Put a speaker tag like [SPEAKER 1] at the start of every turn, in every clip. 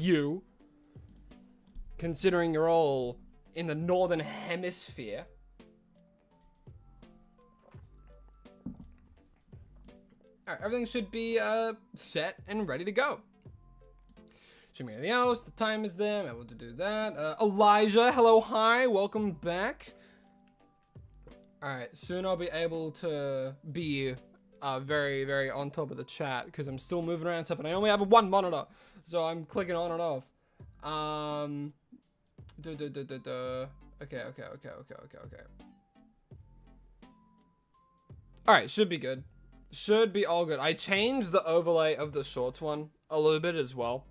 [SPEAKER 1] few, considering you're all in the northern hemisphere. Alright, everything should be set and ready to go. Should be anything else. The time is there. I'm able to do that. Elijah, hello, hi, welcome back. Alright, soon I'll be able to be very, very on top of the chat because I'm still moving around stuff and I only have one monitor. So I'm clicking on and off. Okay. Alright, should be good. Should be all good. I changed the overlay of the shorts one a little bit as well.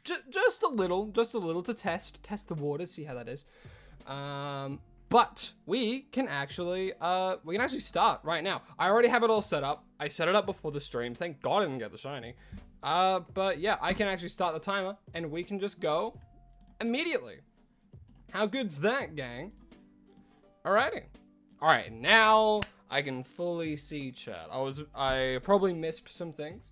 [SPEAKER 1] Just a little to test the waters, see how that is. But we can actually start right now. I already have it all set up. I set it up before the stream. Thank God I didn't get the shiny. But yeah, I can actually start the timer and we can just go immediately. How good's that, gang? Alrighty. Alright, now I can fully see chat. I probably missed some things.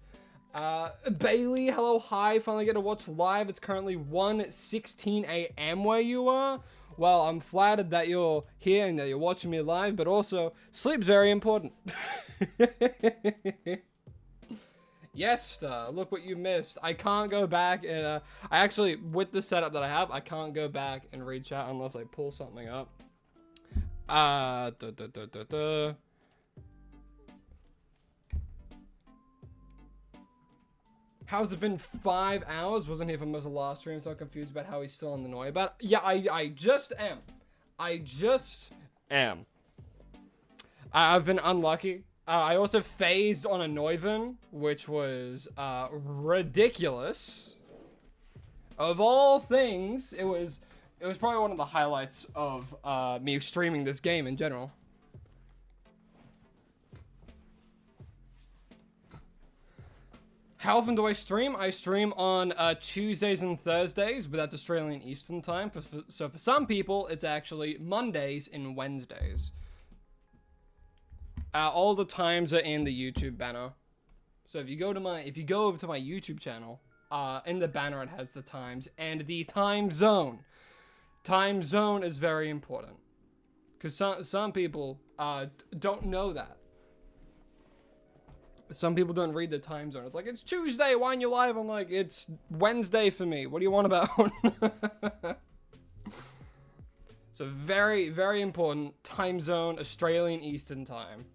[SPEAKER 1] Bailey, hello, hi. Finally get to watch live. It's currently 1:16 a.m. where you are. Well, I'm flattered that you're here and that you're watching me live, but also sleep's very important. Yes, look what you missed. I can't go back and I actually, with the setup that I have, I can't go back and read chat unless I pull something up. How's it been 5 hours? Wasn't here for most of the last stream, so I'm confused about how he's still on the Noi about it. Yeah, I just am. I've been unlucky. I also phased on a Neuven, which was ridiculous. Of all things, it was probably one of the highlights of me streaming this game in general. How often do I stream? I stream on Tuesdays and Thursdays, but that's Australian Eastern Time. So for some people, it's actually Mondays and Wednesdays. All the times are in the YouTube banner. So if you go over to my YouTube channel, in the banner it has the times and the time zone. Time zone is very important because some people don't know that. Some people don't read the time zone. It's like, it's Tuesday, why aren't you live? I'm like, it's Wednesday for me. What do you want about? So very, very important. Time zone, Australian Eastern Time.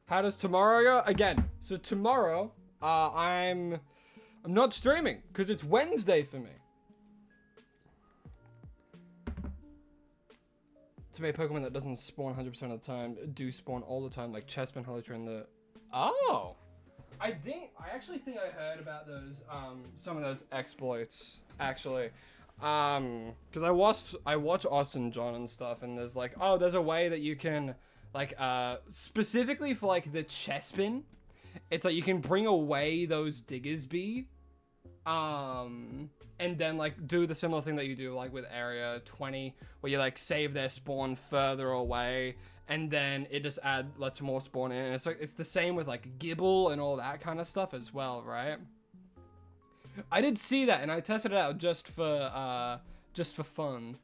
[SPEAKER 1] How does tomorrow go? Again, so tomorrow... I'm not streaming because it's Wednesday for me. To make Pokemon that doesn't spawn 100% of the time do spawn all the time, like Chespin, Holotra, and the... Oh! I actually think I heard about those, some of those exploits, actually. Because I watch Austin John and stuff, and there's like, oh, there's a way that you can, like, specifically for, like, the Chespin, it's like you can bring away those Diggersby, and then like do the similar thing that you do like with Area 20, where you like save their spawn further away, and then it just lets more spawn in. And it's like it's the same with like Gibble and all that kind of stuff as well, right? I did see that, and I tested it out just for fun,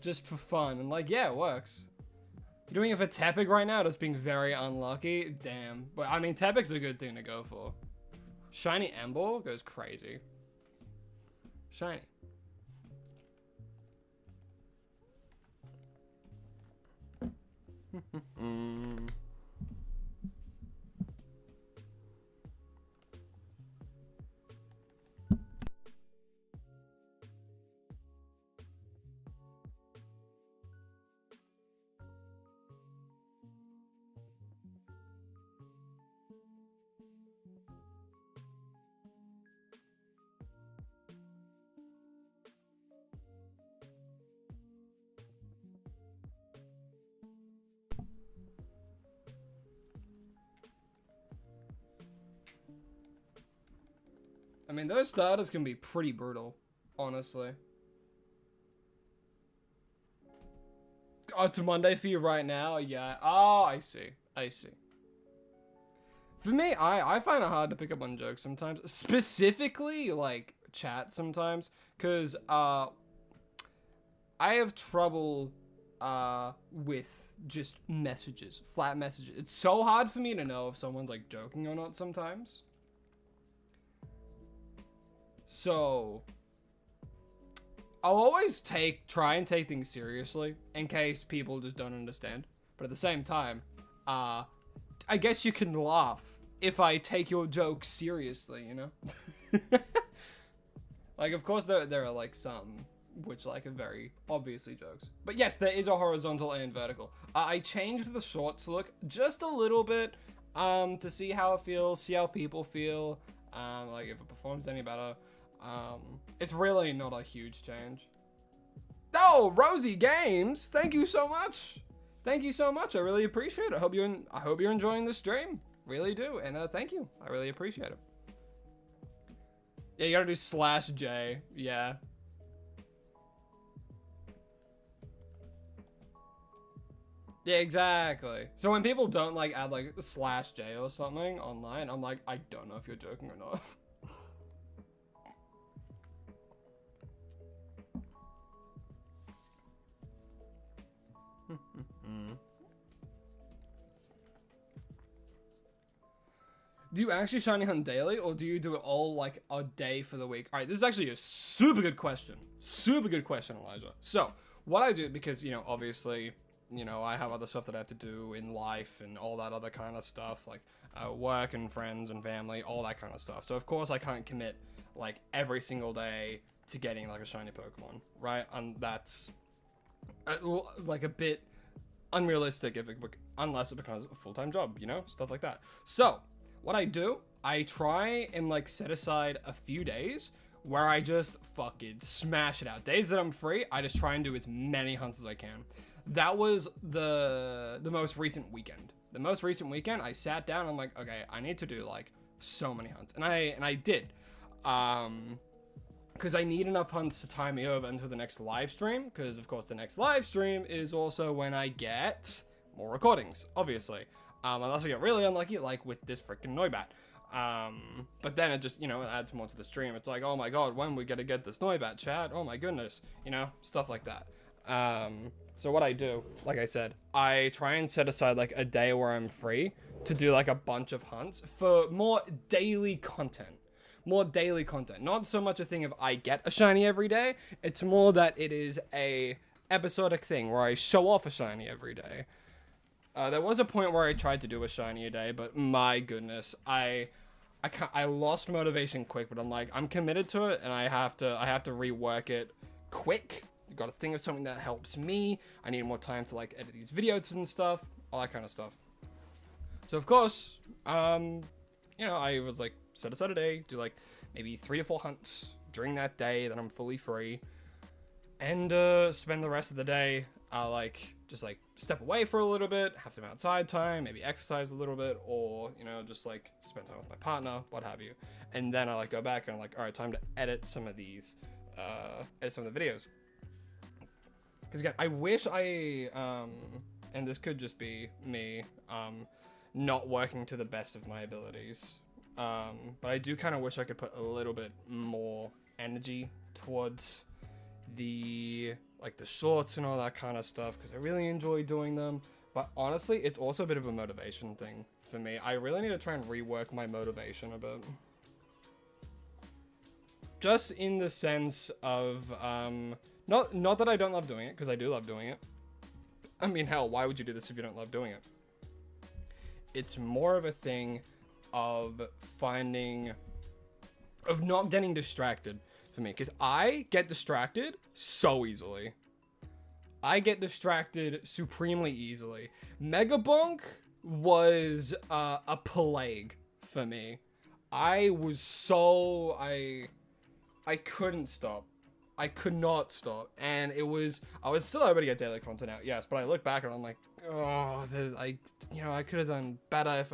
[SPEAKER 1] and like yeah, it works. You're doing it for Tepig right now, just being very unlucky. Damn. But I mean, Tepig's a good thing to go for. Shiny Ember goes crazy. Shiny. mean, those starters can be pretty brutal, honestly. Oh, to Monday for you right now? Yeah. Oh, I see. I see. For me, I find it hard to pick up on jokes sometimes. Specifically, like, chat sometimes. Because, I have trouble, with just messages. Flat messages. It's so hard for me to know if someone's, like, joking or not sometimes. So, I'll always try and take things seriously in case people just don't understand. But at the same time, I guess you can laugh if I take your joke seriously, you know? Like, of course, there are, like, some which, like, are very obviously jokes. But yes, there is a horizontal and vertical. I changed the shorts look just a little bit to see how it feels, see how people feel, like, if it performs any better. It's really not a huge change. Oh, Rosie Games, thank you so much. Thank you so much. I really appreciate it. I hope you're enjoying the stream. Really do. And thank you. I really appreciate it. Yeah, you gotta do /J. Yeah. Yeah, exactly. So when people don't like add like /J or something online, I'm like, I don't know if you're joking or not. Do you actually shiny hunt daily, or do you do it all like a day for the week? All right, this is actually a super good question. Super good question, Elijah. So what I do, because, you know, obviously, you know, I have other stuff that I have to do in life and all that other kind of stuff, like work and friends and family, all that kind of stuff. So of course I can't commit like every single day to getting like a shiny Pokemon, right? And that's like a bit unrealistic unless it becomes a full-time job, you know, stuff like that. So what I do, I try and like set aside a few days where I just fucking smash it out. Days that I'm free, I just try and do as many hunts as I can. That was the most recent weekend. The most recent weekend, I sat down, I'm like, okay, I need to do like so many hunts. And I did. Because I need enough hunts to tie me over into the next live stream. Because of course the next live stream is also when I get more recordings, obviously. Unless I get really unlucky, like with this freaking Noibat. But then it just, you know, it adds more to the stream. It's like, oh my god, when we gonna get this Noibat, chat? Oh my goodness, you know, stuff like that. So what I do, like I said, I try and set aside like a day where I'm free to do like a bunch of hunts for more daily content. More daily content. Not so much a thing of I get a shiny every day. It's more that it is a episodic thing where I show off a shiny every day. There was a point where I tried to do a shiny a day, but my goodness, I lost motivation quick. But I'm like, I'm committed to it, and I have to rework it quick. You got to think of something that helps me. I need more time to like edit these videos and stuff, all that kind of stuff. So of course, you know, I was like, set aside a day, do like maybe 3 to 4 hunts during that day that I'm fully free, and spend the rest of the day like just like step away for a little bit, have some outside time, maybe exercise a little bit, or, you know, just like spend time with my partner, what have you. And then I like go back and I'm like, all right, time to edit some of these, edit some of the videos. Because again, I wish and this could just be me, not working to the best of my abilities. But I do kind of wish I could put a little bit more energy towards the shorts and all that kind of stuff, because I really enjoy doing them. But honestly, it's also a bit of a motivation thing for me. I really need to try and rework my motivation a bit. Just in the sense of, not that I don't love doing it, because I do love doing it. I mean, hell, why would you do this if you don't love doing it? It's more of a thing of not getting distracted for me, because I get distracted so easily. I get distracted supremely easily. Megabonk was a plague for me. I couldn't stop. I could not stop, and I was still able to get daily content out, yes, but I look back and I'm like, oh, I could have done better if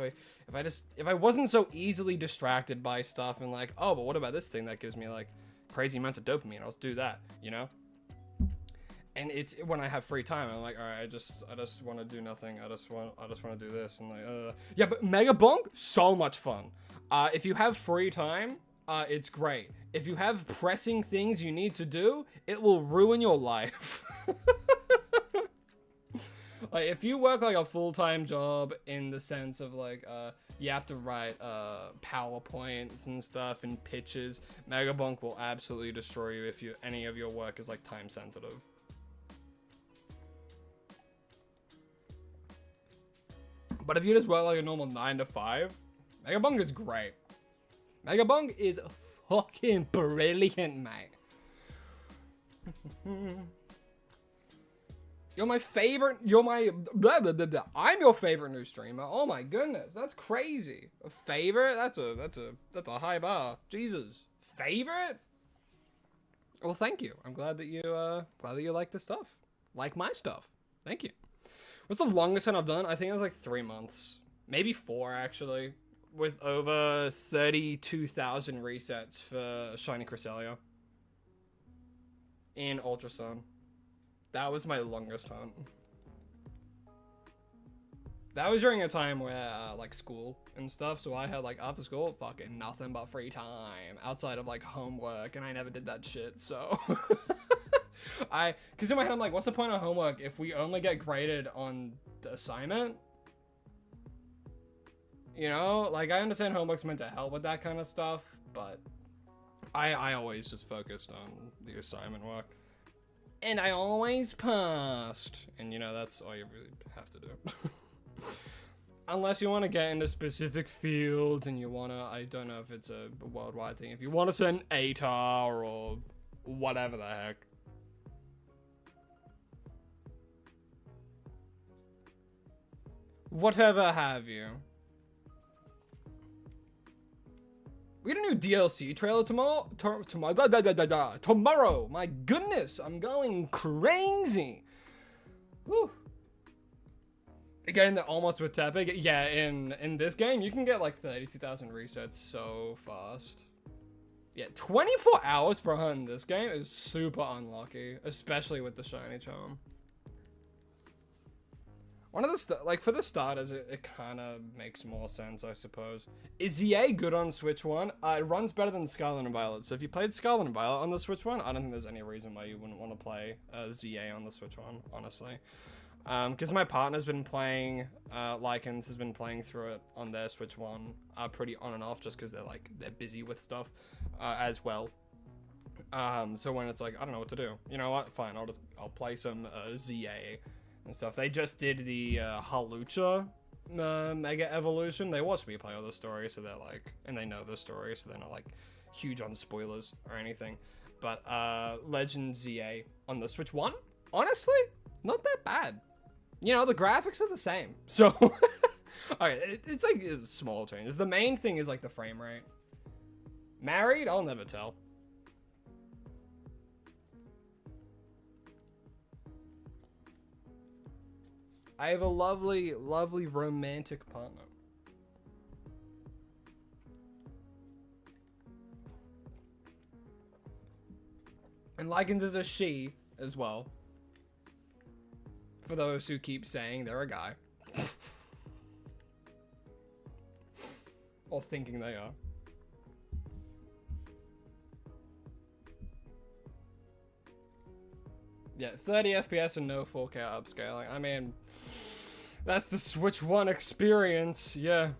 [SPEAKER 1] I wasn't so easily distracted by stuff and like, oh, but what about this thing that gives me like crazy amounts of dopamine? I'll do that, you know? And it's when I have free time, I'm like, all right, I just want to do nothing. I just want to do this, and like, yeah, but Mega Bonk, so much fun. If you have free time, it's great. If you have pressing things you need to do, it will ruin your life. Like, if you work like a full-time job in the sense of like, you have to write PowerPoints and stuff and pitches, Mega Bonk will absolutely destroy you if any of your work is like time sensitive. But if you just work like a normal 9 to 5, Mega Bonk is great. Mega Bonk is fucking brilliant, mate. You're my favorite. You're my blah, blah, blah, blah. I'm your favorite new streamer. Oh my goodness, that's crazy. A favorite? That's a high bar. Jesus, favorite? Well, thank you. I'm glad that you like this stuff, like my stuff. Thank you. What's the longest one I've done? I think it was like 3 months, maybe 4 actually, with over 32,000 resets for Shiny Cresselia in Ultrasun. That was my longest hunt. That was during a time where like school and stuff, so I had like after school fucking nothing but free time outside of like homework, and I never did that shit, so because in my head I'm like, what's the point of homework if we only get graded on the assignment? You know, like I understand homework's meant to help with that kind of stuff, but I always just focused on the assignment work. And I always passed. And you know, that's all you really have to do. Unless you want to get into specific fields and you want to, I don't know if it's a worldwide thing, if you want to send ATAR or whatever the heck. Whatever have you. We get a new DLC trailer tomorrow. Tomorrow. My goodness, I'm going crazy. Woo. Getting there almost with tapping. Yeah, in this game, you can get like 32,000 resets so fast. Yeah, 24 hours for a hunt in this game is super unlucky, especially with the shiny charm. One of the like for the starters, it kind of makes more sense, I suppose. Is ZA good on Switch One? It runs better than Scarlet and Violet. So if you played Scarlet and Violet on the Switch One, I don't think there's any reason why you wouldn't want to play ZA on the Switch One, honestly. Because my partner's been playing, Lycans has been playing through it on their Switch One, pretty on and off, just because they're busy with stuff as well. So when it's like, I don't know what to do, you know what? Fine, I'll play some ZA. And stuff. They just did the Halucha Mega Evolution. They watched me play all the story, so they're like, and they know the story, so they're not like huge on spoilers or anything. But Legend ZA on the Switch One, honestly, not that bad. You know, the graphics are the same. So, alright, it's like small changes. The main thing is like the frame rate. Married? I'll never tell. I have a lovely, lovely romantic partner. And Lycans is a she as well. For those who keep saying they're a guy. Or thinking they are. Yeah, 30 FPS and no 4K upscaling. I mean, that's the Switch One experience, yeah.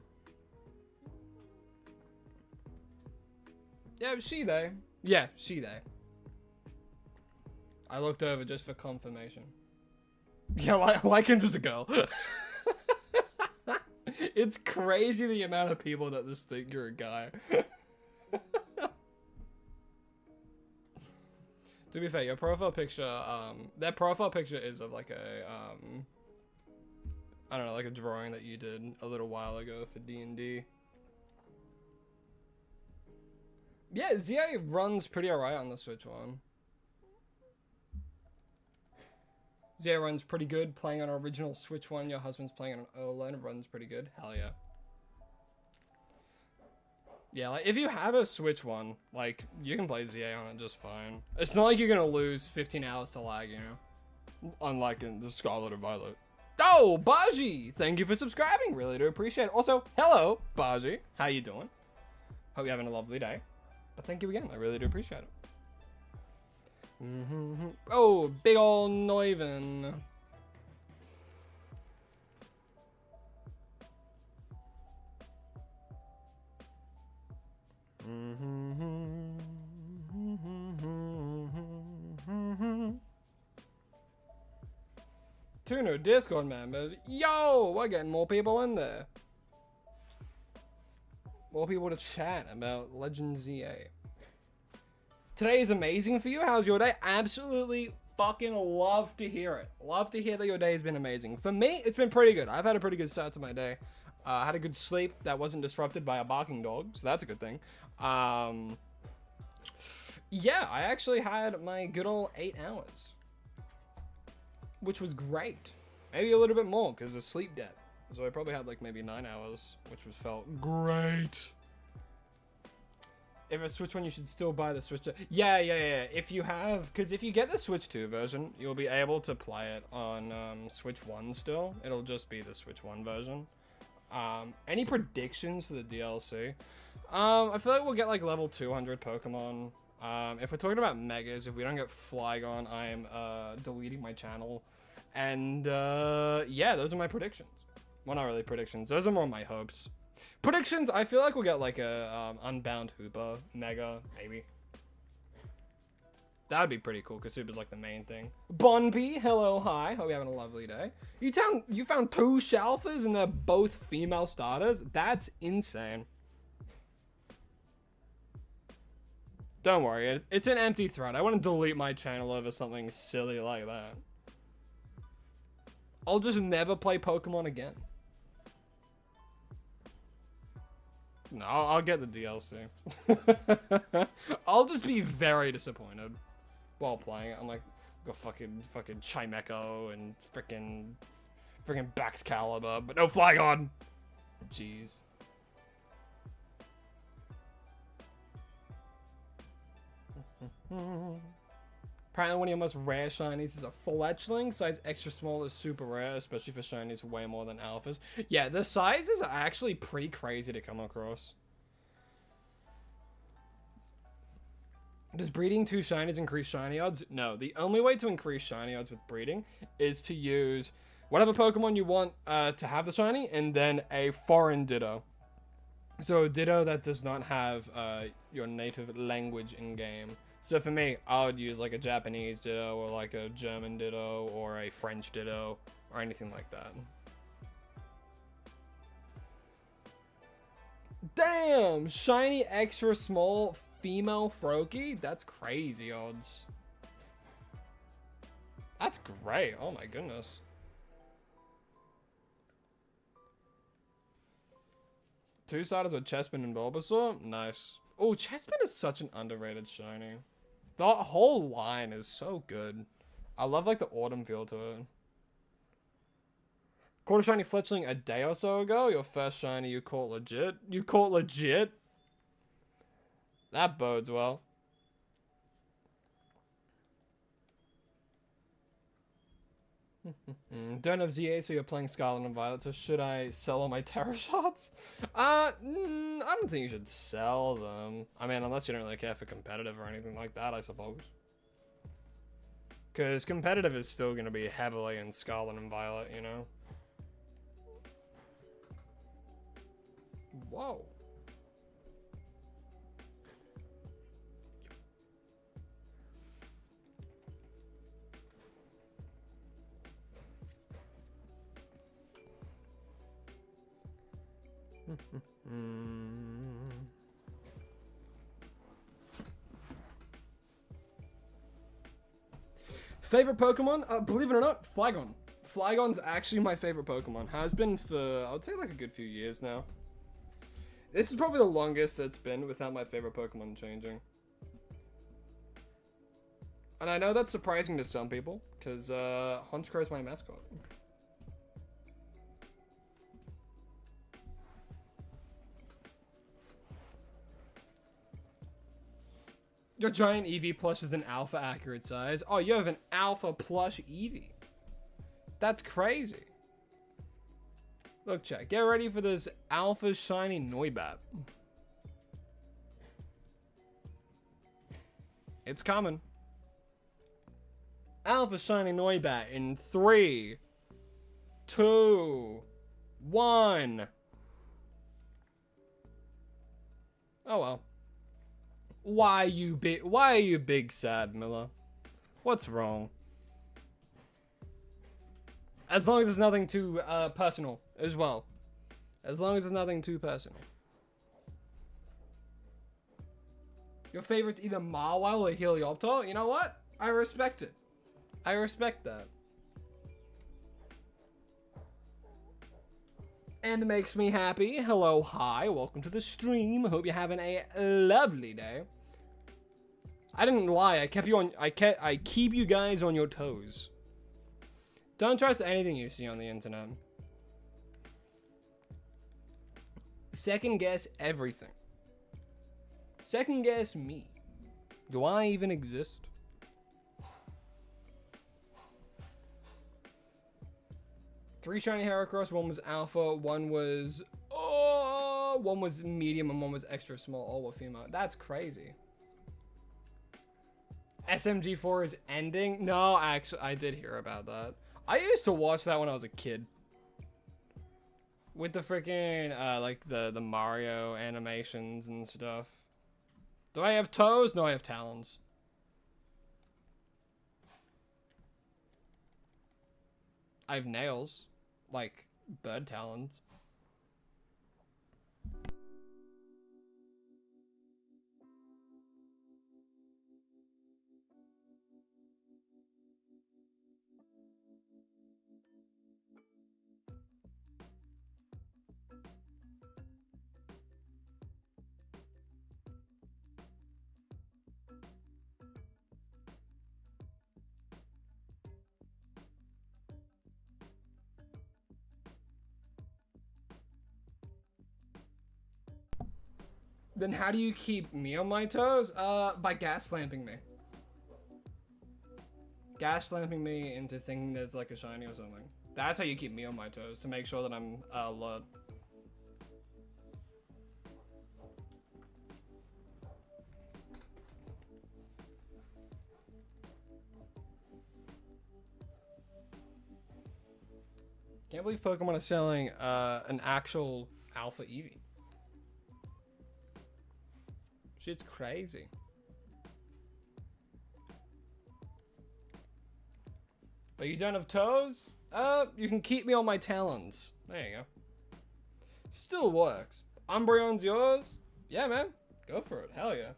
[SPEAKER 1] Yeah, she, they. Yeah, she, they. I looked over just for confirmation. Yeah, Lycans is a girl. It's crazy the amount of people that just think you're a guy. To be fair, your profile picture, that profile picture is of like a, I don't know, like a drawing that you did a little while ago for D&D. Yeah, ZA runs pretty alright on the Switch One. ZA runs pretty good. Playing on an original Switch one, your husband's playing on an OLED, runs pretty good. Hell yeah. Yeah, like, if you have a Switch one, like, you can play ZA on it just fine. It's not like you're gonna lose 15 hours to lag, you know? Unlike in the Scarlet or Violet. Oh, Baji! Thank you for subscribing. Really do appreciate it. Also, hello, Baji. How you doing? Hope you're having a lovely day. But thank you again. I really do appreciate it. Oh, big ol' Neuven. Two new Discord members. Yo, we're getting more people in there. More people to chat about Legend ZA. Today is amazing for you. How's your day? Absolutely fucking love to hear it. Love to hear that your day has been amazing. For me, it's been pretty good. I've had a pretty good start to my day. I had a good sleep that wasn't disrupted by a barking dog, so that's a good thing. Yeah, I actually had my good old 8 hours, which was great. Maybe a little bit more because of sleep debt. So I probably had like maybe 9 hours, which was felt great. If a Switch 1, you should still buy the Switch 2. Yeah. If you have, because if you get the Switch 2 version, you'll be able to play it on Switch 1 still. It'll just be the Switch 1 version. Any predictions for the DLC? I feel like we'll get like level 200 Pokemon. If we're talking about Megas, if we don't get Flygon, I am deleting my channel. And yeah, those are my predictions. Well, not really predictions. Those are more my hopes. Predictions, I feel like we'll get like a Unbound Hoopa Mega, maybe. That'd be pretty cool, because Hoopa's like the main thing. Bonby, hello, hi. Hope you're having a lovely day. You found 2 Shalfers and they're both female starters? That's insane. Don't worry, it's an empty thread. I want to delete my channel over something silly like that. I'll just never play Pokemon again. No, I'll get the DLC. I'll just be very disappointed while playing it. I'm like, go fucking Chimecho and freaking Baxcalibur, but no Flygon. Jeez. Apparently one of your most rare shinies is a fletchling. Size extra small is super rare, especially for shinies way more than alphas. Yeah, the sizes are actually pretty crazy to come across. Does breeding 2 shinies increase shiny odds? No, the only way to increase shiny odds with breeding is to use whatever Pokemon you want to have the shiny, and then a foreign Ditto. So a Ditto that does not have your native language in game. So for me, I would use like a Japanese Ditto or like a German Ditto or a French Ditto or anything like that. Damn! Shiny extra small female Froakie? That's crazy odds. That's great. Oh my goodness. Two starters with Chespin and Bulbasaur? Nice. Oh, Chespin is such an underrated shiny. The whole line is so good. I love like the autumn feel to it. Caught a shiny fletchling a day or so ago. Your first shiny you caught legit. You caught legit? That bodes well. Don't have ZA, so you're playing Scarlet and Violet, so should I sell all my Terra shots? I don't think you should sell them. I mean, unless you don't really care for competitive or anything like that, I suppose. Because competitive is still going to be heavily in Scarlet and Violet, you know? Whoa. Favorite Pokemon? Believe it or not, Flygon. Flygon's actually my favorite Pokemon. Has been for, I would say, like a good few years now. This is probably the longest it's been without my favorite Pokemon changing. And I know that's surprising to some people, because Honchkrow is my mascot. Your giant Eevee plush is an alpha accurate size. Oh, you have an alpha plush Eevee. That's crazy. Look, chat, get ready for this alpha shiny Noibat. It's coming. Alpha shiny Noibat in 3, 2, 1. Oh well. Why are you big sad, Miller? What's wrong? As long as it's nothing too personal as well. As long as it's nothing too personal. Your favorite's either Mawile or Helioptile? You know what? I respect it. I respect that. And it makes me happy. Hello, hi, welcome to the stream. Hope you're having a lovely day. I didn't lie. I keep you guys on your toes. Don't trust anything you see on the internet. Second guess everything. Second guess me. Do I even exist? Three shiny Heracross, one was alpha, one was medium, and one was extra small, all were female. That's crazy. SMG4 is ending? No, actually, I did hear about that. I used to watch that when I was a kid. With the freaking, like, the Mario animations and stuff. Do I have toes? No, I have talons. I have nails. Like, bird talons. Then how do you keep me on my toes? By gas slamping me. Gas slamping me into thinking there's like a shiny or something. That's how you keep me on my toes, to make sure that I'm alert. Can't believe Pokemon is selling an actual Alpha Eevee. Shit's crazy. But you don't have toes? You can keep me on my talons. There you go. Still works. Umbreon's yours? Yeah, man. Go for it. Hell yeah.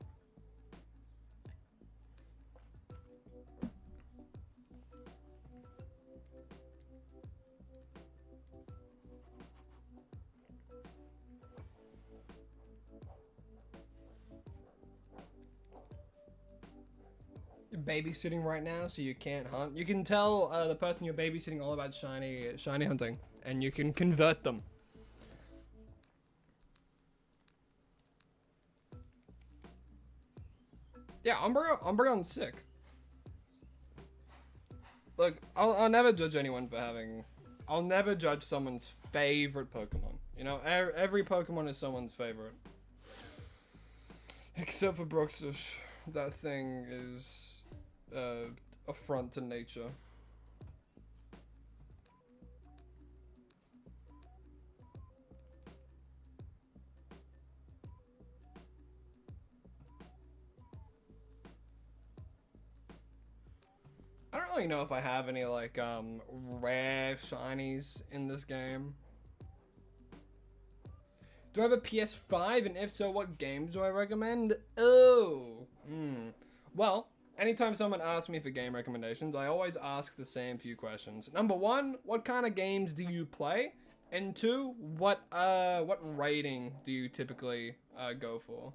[SPEAKER 1] Babysitting right now, so you can't hunt. You can tell the person you're babysitting all about shiny hunting, and you can convert them. Yeah, Umbreon's sick. Look, I'll never judge anyone for having. I'll never judge someone's favorite Pokemon. You know, every Pokemon is someone's favorite, except for Bruxish. That thing is affront to nature. I don't really know if I have any like rare shinies in this game. Do I have a PS5, and if so, what games do I recommend? Oh, well, anytime someone asks me for game recommendations, I always ask the same few questions. Number one, what kind of games do you play? And two, what rating do you typically go for?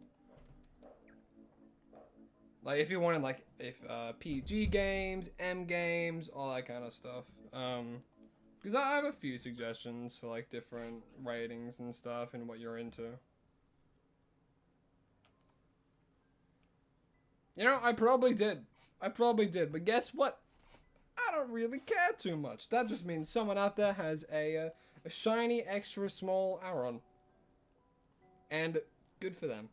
[SPEAKER 1] Like if you wanted like if PG games, M games, all that kind of stuff. Because I have a few suggestions for like different ratings and stuff and what you're into. You know, I probably did. But guess what? I don't really care too much. That just means someone out there has a shiny extra small Aron. And good for them.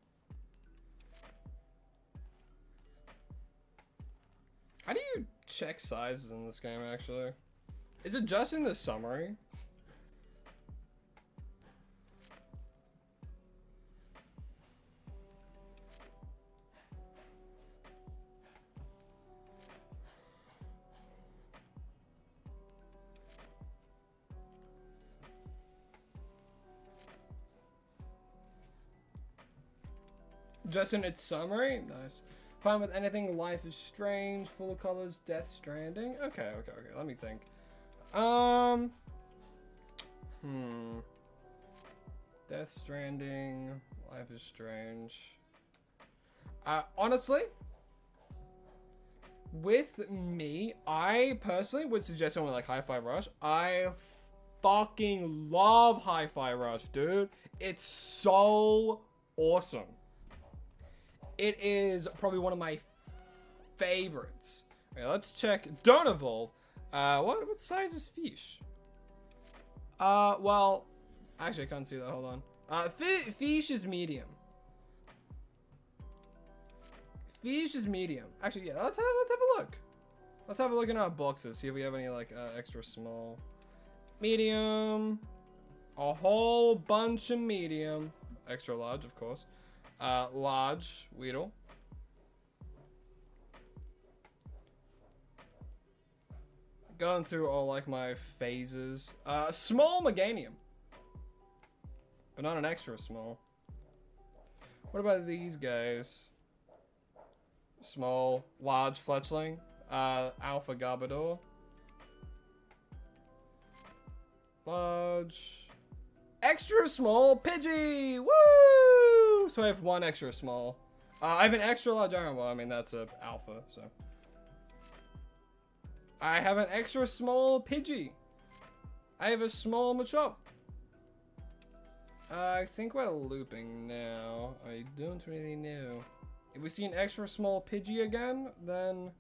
[SPEAKER 1] How do you check sizes in this game, actually? Is it just in the summary? Just in its summary? Nice. Fine with anything, life is strange, full of colors, Death Stranding. Okay, let me think. Death Stranding, life is strange. Honestly, with me, I personally would suggest someone like Hi-Fi Rush. I fucking love Hi-Fi Rush, dude. It's so awesome. It is probably one of my favorites. Okay, let's check. Don't evolve. What size is Fish? Well, actually I can't see that. Hold on. Fish is medium. Fish is medium. Actually, yeah. Let's have a look. Let's have a look in our boxes. See if we have any like extra small, medium. A whole bunch of medium. Extra large, of course. Large Weedle. Going through all like my phases. Small Meganium. But not an extra small. What about these guys? Small, large Fletchling. Alpha Garbodor. Large. Extra small Pidgey! Woo! So I have one extra small. I have an extra large Iron. Well, I mean, that's a alpha, so. I have an extra small Pidgey. I have a small Machop. I think we're looping now. I don't really know. If we see an extra small Pidgey again, then...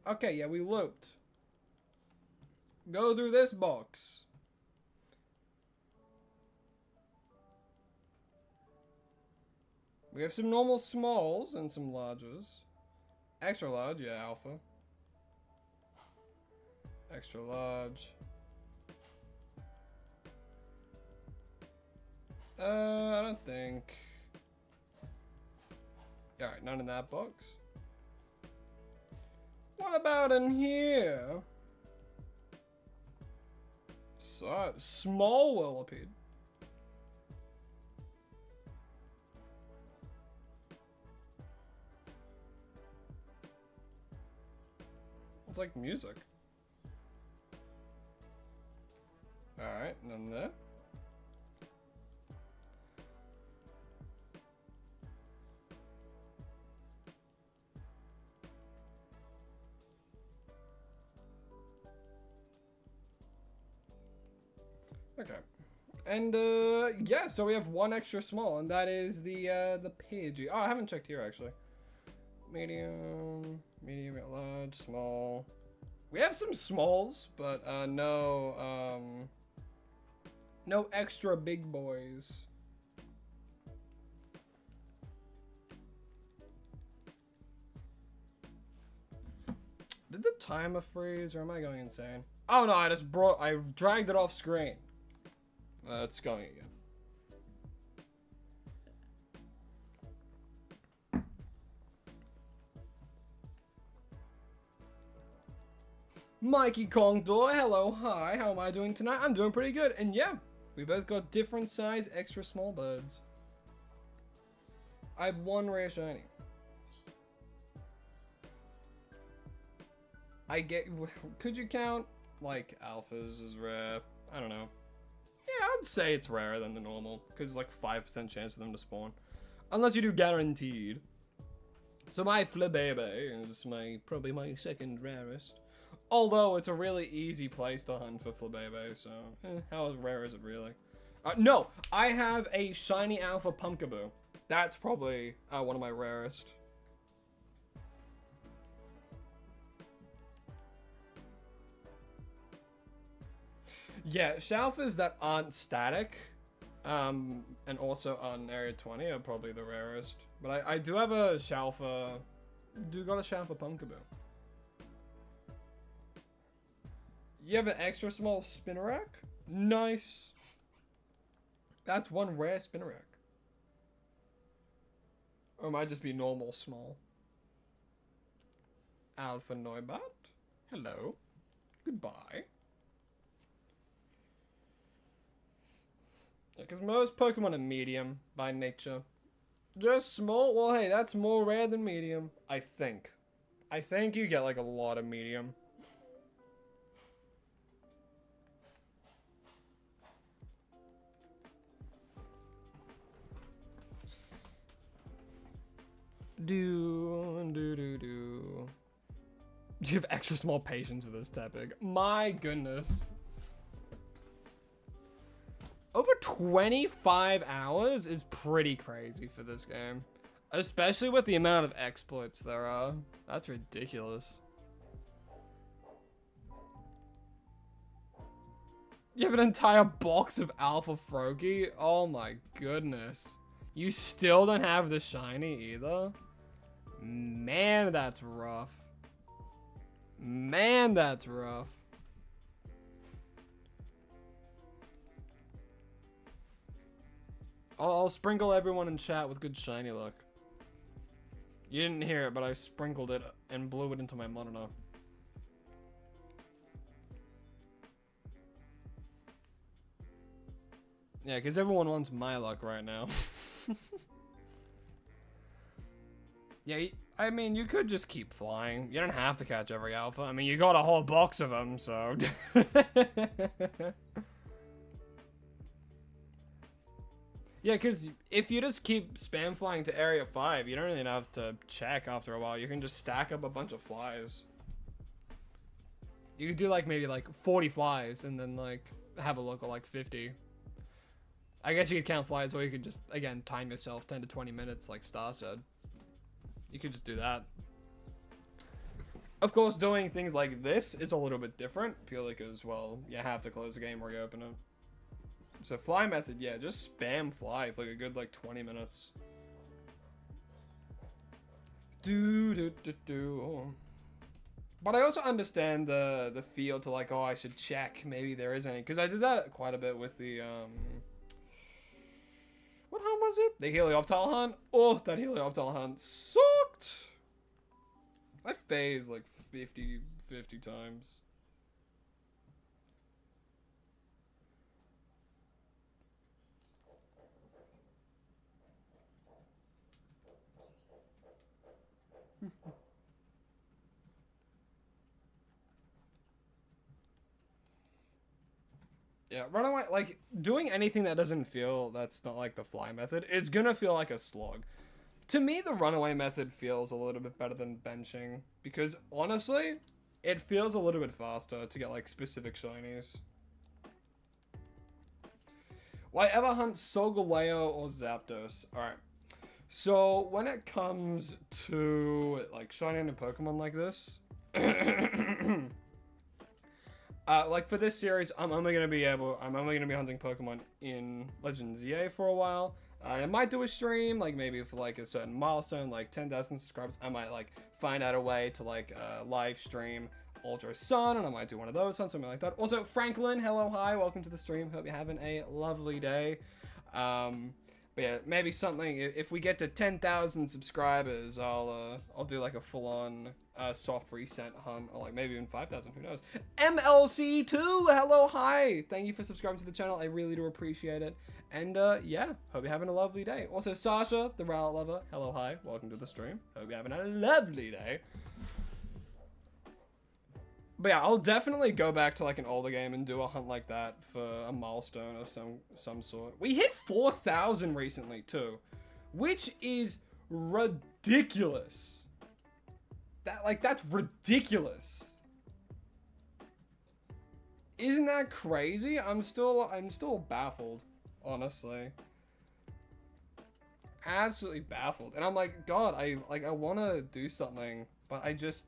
[SPEAKER 1] Okay, yeah, we looped. Go through this box. We have some normal smalls and some larges. Extra large, yeah, alpha. Extra large. I don't think. Alright, none in that box. What about in here? So, small Whirlipede. It's like music. Alright, none there. Okay. And yeah, so we have one extra small, and that is the Pidgey. Oh, I haven't checked here actually. Medium, large, small. We have some smalls, but no extra big boys. Did the timer freeze, or am I going insane? Oh no, I dragged it off screen. It's going again. Mikey Kongdor, hello, hi, how am I doing tonight? I'm doing pretty good, and yeah, we both got different size extra small birds. I have one rare shiny. Could you count, like, alphas as rare? I don't know. Yeah, I'd say it's rarer than the normal, because it's like 5% chance for them to spawn. Unless you do guaranteed. So my Flabébé is probably my second rarest. Although it's a really easy place to hunt for Flabébé, so how rare is it really? No, I have a shiny alpha Pumpkaboo. That's probably one of my rarest. Yeah, Shalfas that aren't static, and also on Area 20 are probably the rarest. But I do have a Shalfa, got a Shalfa Pumpkaboo. You have an extra small Spinnerack? Nice. That's one rare Spinnerack. Or it might just be normal small. Alpha Noibat? Hello. Goodbye. Yeah, because most Pokemon are medium by nature. Just small? Well, hey, that's more rare than medium. I think. I think you get like a lot of medium. Do you have extra small patience with this Tepig? My goodness. Over 25 hours is pretty crazy for this game. Especially with the amount of exploits there are. That's ridiculous. You have an entire box of Alpha Froakie? Oh my goodness. You still don't have the shiny either? Man, that's rough. Man, that's rough. I'll sprinkle everyone in chat with good shiny luck. You didn't hear it, but I sprinkled it and blew it into my monitor. Yeah, because everyone wants my luck right now. Yeah, I mean, you could just keep flying. You don't have to catch every alpha. I mean, you got a whole box of them, so... Yeah, because if you just keep spam flying to Area 5, you don't really have to check after a while. You can just stack up a bunch of flies. You could do, like, maybe, like, 40 flies and then, like, have a look at, like, 50. I guess you could count flies, or you could just, again, time yourself 10 to 20 minutes, like Star said. You could just do that. Of course, doing things like this is a little bit different. I feel like as well, you have to close the game, reopen it. So fly method, yeah, just spam fly for like a good like 20 minutes. But I also understand the feel to like, oh, I should check, maybe there is any, because I did that quite a bit with the what hunt was it? The Helioptile hunt? Oh, that Helioptile hunt sucked! I phased like 50 times. Yeah, runaway, like, doing anything that doesn't feel, that's not like the fly method, is gonna feel like a slog. To me, the runaway method feels a little bit better than benching, because honestly, it feels a little bit faster to get, like, specific shinies. Why ever hunt Solgaleo or Zapdos? Alright. So, when it comes to, like, shining a Pokemon like this... like for this series, I'm only gonna be hunting Pokemon in Legends EA for a while. I might do a stream, like maybe for like a certain milestone, like 10,000 subscribers. I might like find out a way to like live stream Ultra Sun, and I might do one of those hunts, something like that. Also, Franklin, hello, hi, welcome to the stream. Hope you're having a lovely day. But yeah, maybe something. If we get to 10,000 subscribers, I'll do like a full-on soft reset hunt, or like maybe even 5,000. Who knows? MLC2, hello, hi. Thank you for subscribing to the channel. I really do appreciate it. And yeah, hope you're having a lovely day. Also, Sasha, the Rowlet lover, hello, hi. Welcome to the stream. Hope you're having a lovely day. But yeah, I'll definitely go back to like an older game and do a hunt like that for a milestone of some sort. We hit 4,000 recently too, which is ridiculous. ridiculous. That's ridiculous. Isn't that crazy? I'm still baffled, honestly. Absolutely baffled. And I'm like, God, I want to do something, but I just,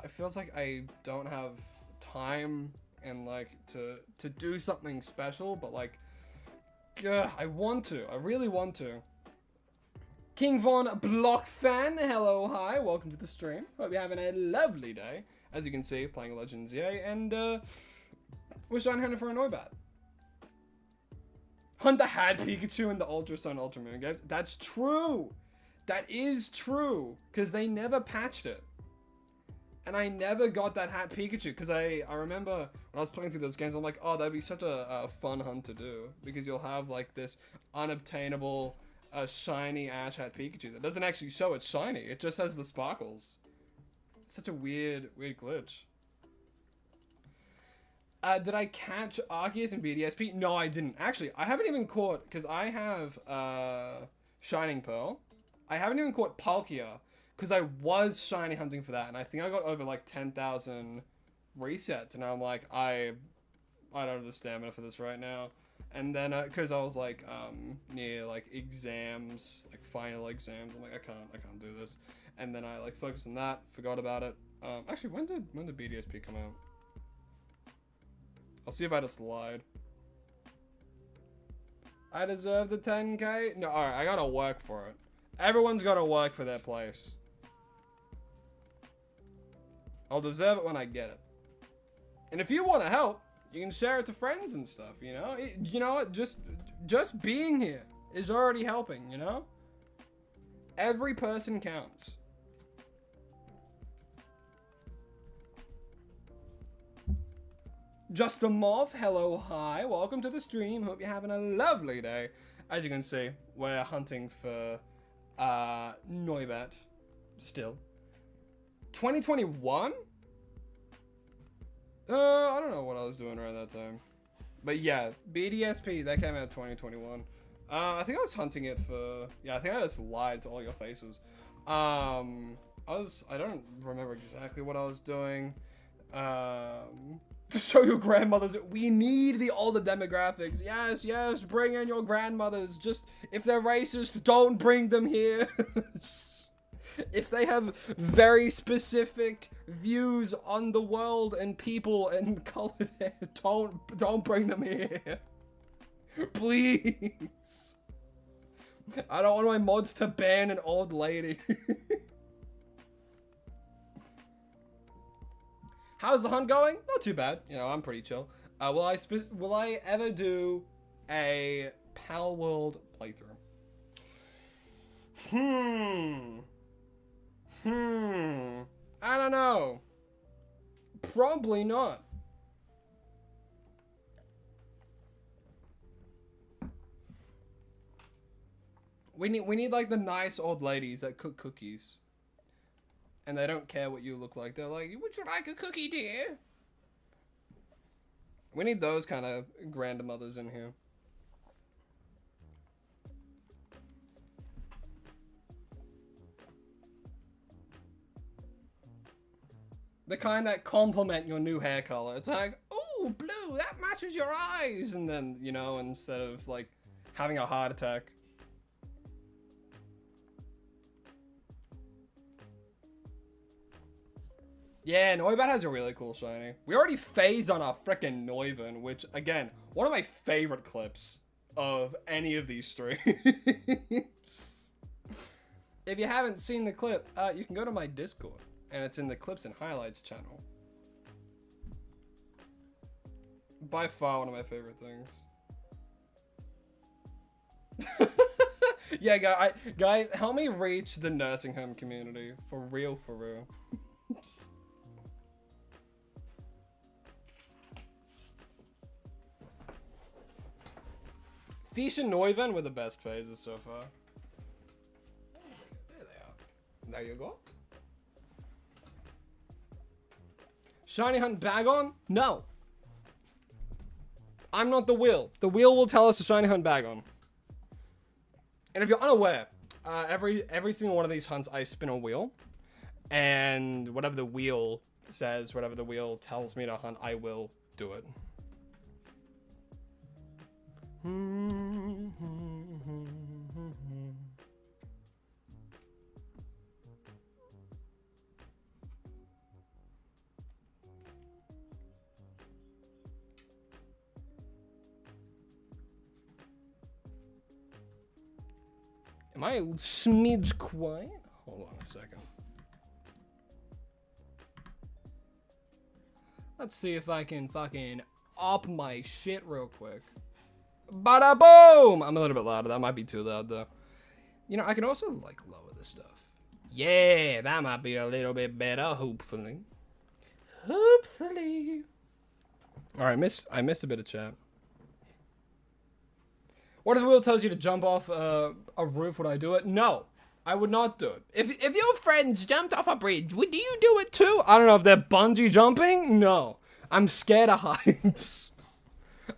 [SPEAKER 1] it feels like I don't have time and like to do something special, but like, I want to. I really want to. King Von Blockfan, hello, hi, welcome to the stream. Hope you're having a lovely day. As you can see, playing Legends EA, and we're trying hunting for a Noibat. Hunter had Pikachu in the Ultra Sun, Ultra Moon games. That's true. That is true, because they never patched it. And I never got that hat Pikachu, because I remember when I was playing through those games, I'm like, oh, that'd be such a fun hunt to do, because you'll have like this unobtainable shiny Ash hat Pikachu that doesn't actually show it's shiny, it just has the sparkles. It's such a weird glitch. Did I catch Arceus and BDSP? No, I didn't. Actually, I haven't even caught, because I have Shining Pearl. I haven't even caught Palkia, because I was shiny hunting for that, and I think I got over like 10,000 resets, and I'm like, I don't have the stamina for this right now. And then, because I was like, near like exams, like final exams, I'm like, I can't do this. And then I like focused on that, forgot about it. Actually, when did BDSP come out? I'll see if I just lied. I deserve the 10K? No, alright, I gotta work for it. Everyone's gotta work for their place. I'll deserve it when I get it. And if you want to help, you can share it to friends and stuff, you know? You know what? Just being here is already helping, you know? Every person counts. Just a Moth, hello, hi, welcome to the stream. Hope you're having a lovely day. As you can see, we're hunting for Noibat still. 2021? I don't know what I was doing around that time. But yeah, BDSP, that came out 2021. I think I was hunting it for, yeah, I think I just lied to all your faces. I don't remember exactly what I was doing. To show your grandmothers, we need the older demographics. Yes, yes, bring in your grandmothers. Just, if they're racist, don't bring them here. If they have very specific views on the world and people and colored hair, don't bring them here. Please. I don't want my mods to ban an old lady. How's the hunt going? Not too bad. You know, I'm pretty chill. Will I ever do a Pal World playthrough? I don't know. Probably not. We need like the nice old ladies that cook cookies. And they don't care what you look like. They're like, would you like a cookie, dear? We need those kind of grandmothers in here. The kind that compliment your new hair color. It's like, ooh, blue, that matches your eyes. And then, you know, instead of like having a heart attack. Yeah, Noibat has a really cool shiny. We already phased on our frickin' Noivern, which, again, one of my favorite clips of any of these streams. If you haven't seen the clip, you can go to my Discord, and it's in the Clips and Highlights channel. By far one of my favorite things. Yeah, guys, help me reach the nursing home community. For real, for real. Fish and Noivern were the best phases so far. There they are. There you go. Shiny Hunt Bagon? No. I'm not the wheel. The wheel will tell us to Shiny Hunt Bagon. And if you're unaware, Every single one of these hunts, I spin a wheel, and whatever the wheel says, whatever the wheel tells me to hunt, I will do it. Am I a smidge quiet? Hold on a second. Let's see if I can fucking up my shit real quick. Bada boom! I'm a little bit louder. That might be too loud though. You know, I can also like lower this stuff. Yeah, that might be a little bit better, hopefully. Hopefully. All right, I missed a bit of chat. What if the wheel tells you to jump off a roof? Would I do it? No, I would not do it. If your friends jumped off a bridge, would you do it too? I don't know if they're bungee jumping. No, I'm scared of heights.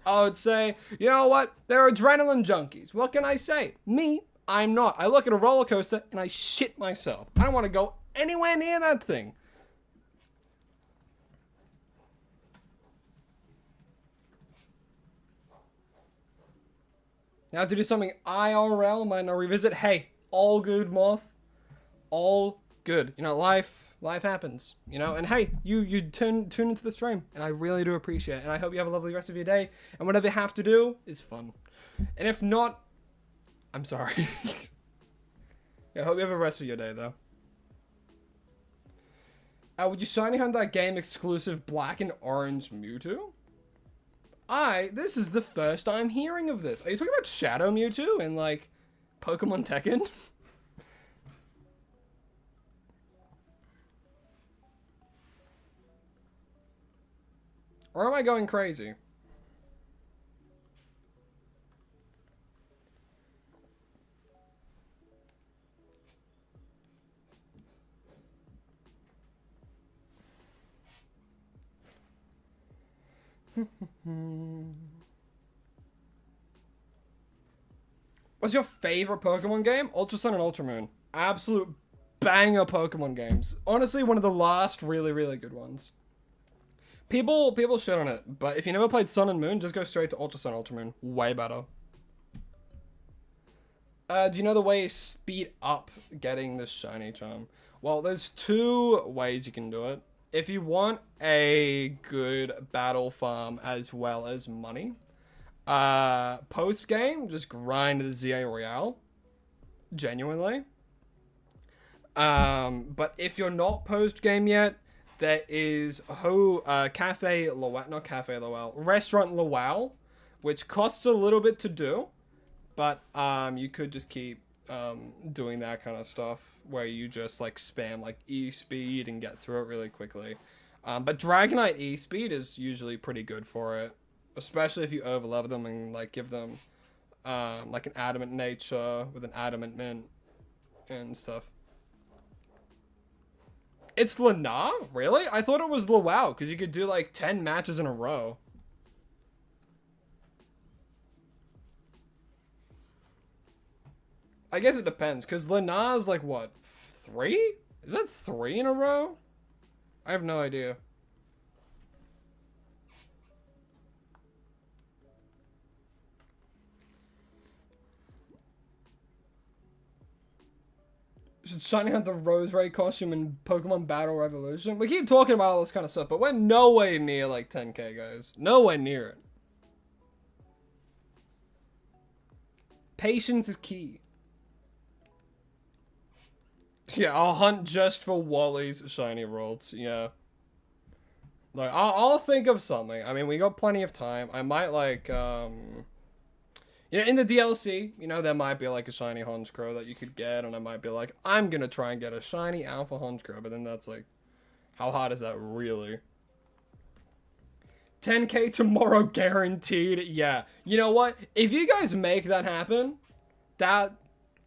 [SPEAKER 1] I would say, you know what? They're adrenaline junkies. What can I say? Me, I'm not. I look at a roller coaster and I shit myself. I don't want to go anywhere near that thing. Now to do something IRL, might not revisit. Hey, all good, Moth. All good. You know, life happens. You know, and hey, you tune into the stream, and I really do appreciate it. And I hope you have a lovely rest of your day. And whatever you have to do is fun. And if not, I'm sorry. Yeah, I hope you have a rest of your day, though. Would you shiny hunt that game exclusive black and orange Mewtwo? This is the first I'm hearing of this. Are you talking about Shadow Mewtwo in, like, Pokemon Tekken? Or am I going crazy? What's your favorite Pokemon game? Ultra Sun and Ultra Moon. Absolute banger Pokemon games. Honestly, one of the last really, really good ones. People shit on it, but if you never played Sun and Moon, just go straight to Ultra Sun, Ultra Moon. Way better. Do you know the way you speed up getting this shiny charm? Well, there's two ways you can do it. If you want a good battle farm as well as money, post game, just grind the ZA Royale. Genuinely. But if you're not post game yet, there is Cafe Lowell, not Cafe Lowell, Restaurant Lowell, which costs a little bit to do, but you could just keep doing that kind of stuff where you just like spam like E-Speed and get through it really quickly. But Dragonite E-Speed is usually pretty good for it, especially if you overlevel them and like give them like an adamant nature with an adamant mint and stuff. It's Lana? Really? I thought it was Lowell because you could do like 10 matches in a row. I guess it depends because Lana's like what? 3? Is that 3 in a row? I have no idea. Should shiny hunt the Rose Ray costume in Pokemon Battle Revolution? We keep talking about all this kind of stuff, but we're nowhere near like 10k, guys. Nowhere near it. Patience is key. Yeah, I'll hunt just for Wally's shiny rolls. Yeah. Like, I'll think of something. I mean, we got plenty of time. I might like, you know, in the DLC, you know, there might be like a shiny Honchkrow that you could get, and I might be like, I'm gonna try and get a shiny Alpha Honchkrow, but then that's like, how hard is that really? 10k tomorrow guaranteed. Yeah. You know what? If you guys make that happen, that,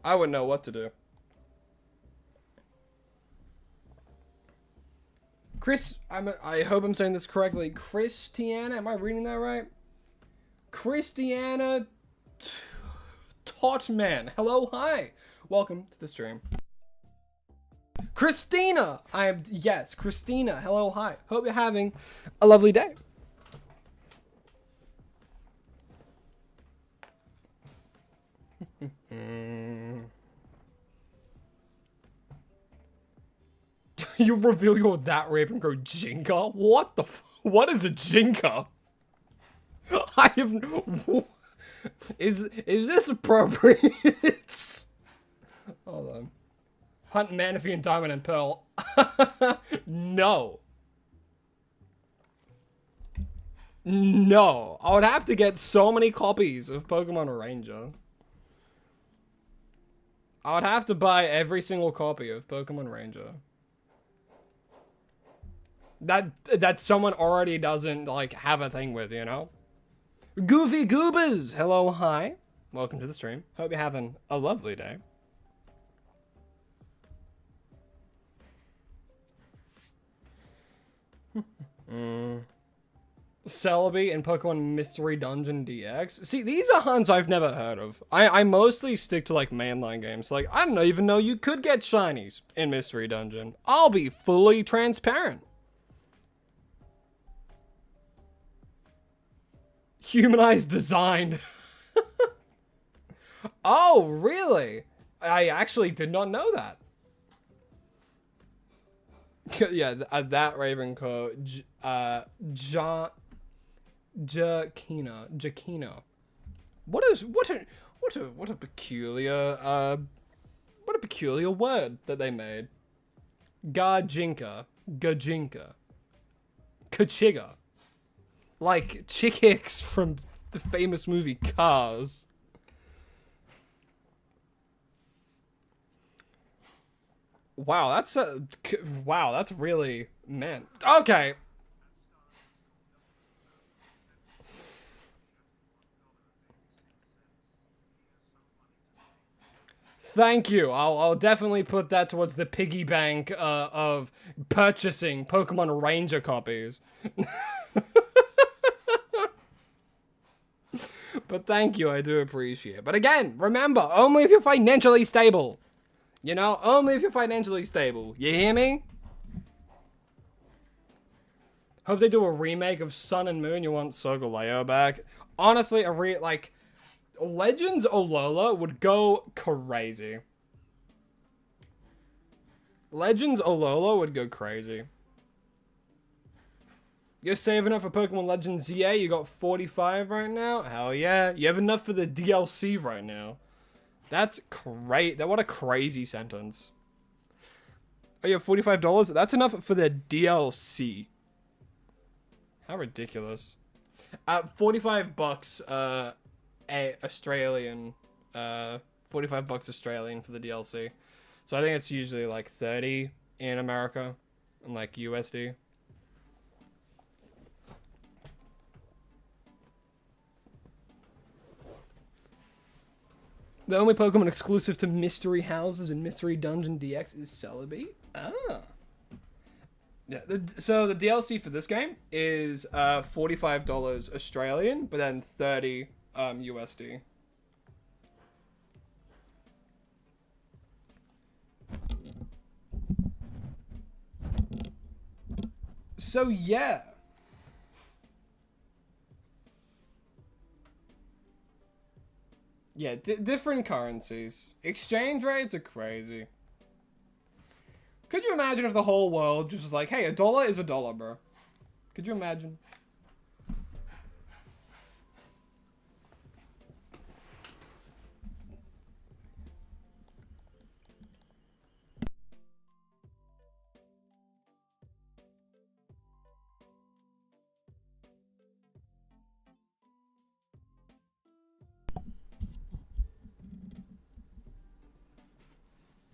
[SPEAKER 1] I wouldn't know what to do. I hope I'm saying this correctly. Christiana, am I reading that right? Christiana Totman. Hello, hi. welcome to the stream. Christina! Yes, Christina. Hello, hi. Hope you're having a lovely day. You reveal you're that Raven go Jinka? What the what is a Jinka? I have is this appropriate? Hold on. Hunt Manaphy and Diamond and Pearl. No. No. I would have to get so many copies of Pokemon Ranger. I would have to buy every single copy of Pokemon Ranger. That someone already doesn't, like, have a thing with, you know? Goofy Goobers! Hello, hi. Welcome to the stream. Hope you're having a lovely day. Celebi and Pokemon Mystery Dungeon DX. See, these are hunts I've never heard of. I mostly stick to, like, mainline games. Like, I don't even know you could get shinies in Mystery Dungeon. I'll be fully transparent. Humanized design. Oh, really? I actually did not know that. Yeah, that Ravenclaw. Jakina. What a peculiar word that they made. Gajinka. Kachiga. Like Chick Hicks from the famous movie Cars. Wow, that's really, man. Okay. Thank you. I'll definitely put that towards the piggy bank of purchasing Pokemon Ranger copies. But thank you, I do appreciate it. But again, remember, only if you're financially stable. You know, only if you're financially stable. You hear me? Hope they do a remake of Sun and Moon. You want Solgaleo back? Honestly, like, Legends Alola would go crazy. Legends Alola would go crazy. You're saving up for Pokemon Legends ZA? You got 45 right now? Hell yeah. You have enough for the DLC right now. That's great. What a crazy sentence. Oh, you have $45? That's enough for the DLC. How ridiculous. 45 bucks, Australian, 45 bucks Australian for the DLC. So I think it's usually like 30 in America and like USD. The only Pokemon exclusive to Mystery Houses and Mystery Dungeon DX is Celebi. Ah. Yeah, so the DLC for this game is $45 Australian, but then 30 USD. So yeah. Yeah, different currencies. Exchange rates are crazy. Could you imagine if the whole world just was like, hey, $1 is $1, bro? Could you imagine?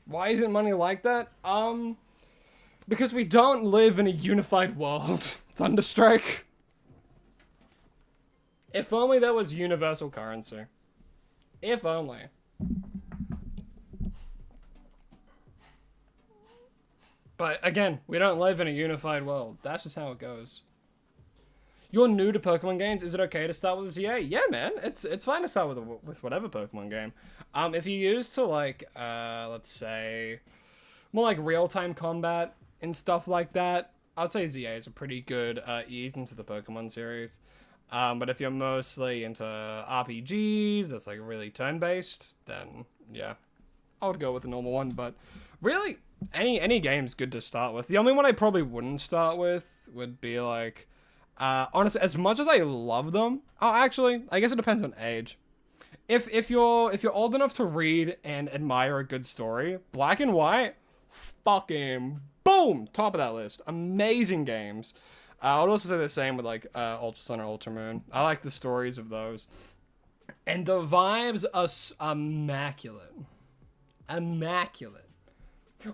[SPEAKER 1] Why isn't money like that? Because we don't live in a unified world. Thunderstrike. If only there was universal currency. If only. But again, we don't live in a unified world. That's just how it goes. You're new to Pokemon games. Is it okay to start with a ZA? Yeah, man. It's fine to start with whatever Pokemon game. If you used to like, let's say, more like real-time combat and stuff like that, I'd say ZA is a pretty good ease into the Pokemon series. But if you're mostly into RPGs, that's like really turn-based, then yeah, I would go with the normal one. But really, any game's good to start with. The only one I probably wouldn't start with would be like, honestly, as much as I love them, oh, actually, I guess it depends on age. If you're old enough to read and admire a good story, Black and White, fucking boom, top of that list. Amazing games. I would also say the same with like Ultra Sun or Ultra Moon. I like the stories of those, and the vibes are immaculate. Immaculate.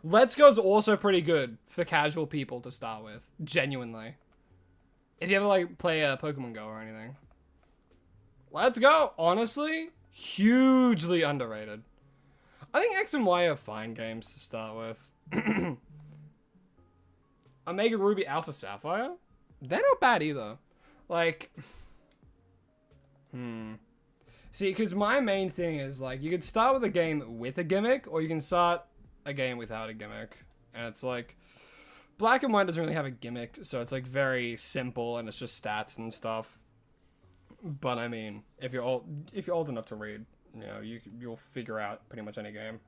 [SPEAKER 1] Let's Go's also pretty good for casual people to start with. Genuinely. If you ever like play Pokemon Go or anything. Let's Go, honestly, hugely underrated. I think X and Y are fine games to start with. Omega Ruby Alpha Sapphire? They're not bad either. Like, see, because my main thing is like, you could start with a game with a gimmick, or you can start a game without a gimmick. And it's like, Black and White doesn't really have a gimmick, so it's like very simple and it's just stats and stuff. But I mean, if you're old enough to read, you know, you'll figure out pretty much any game.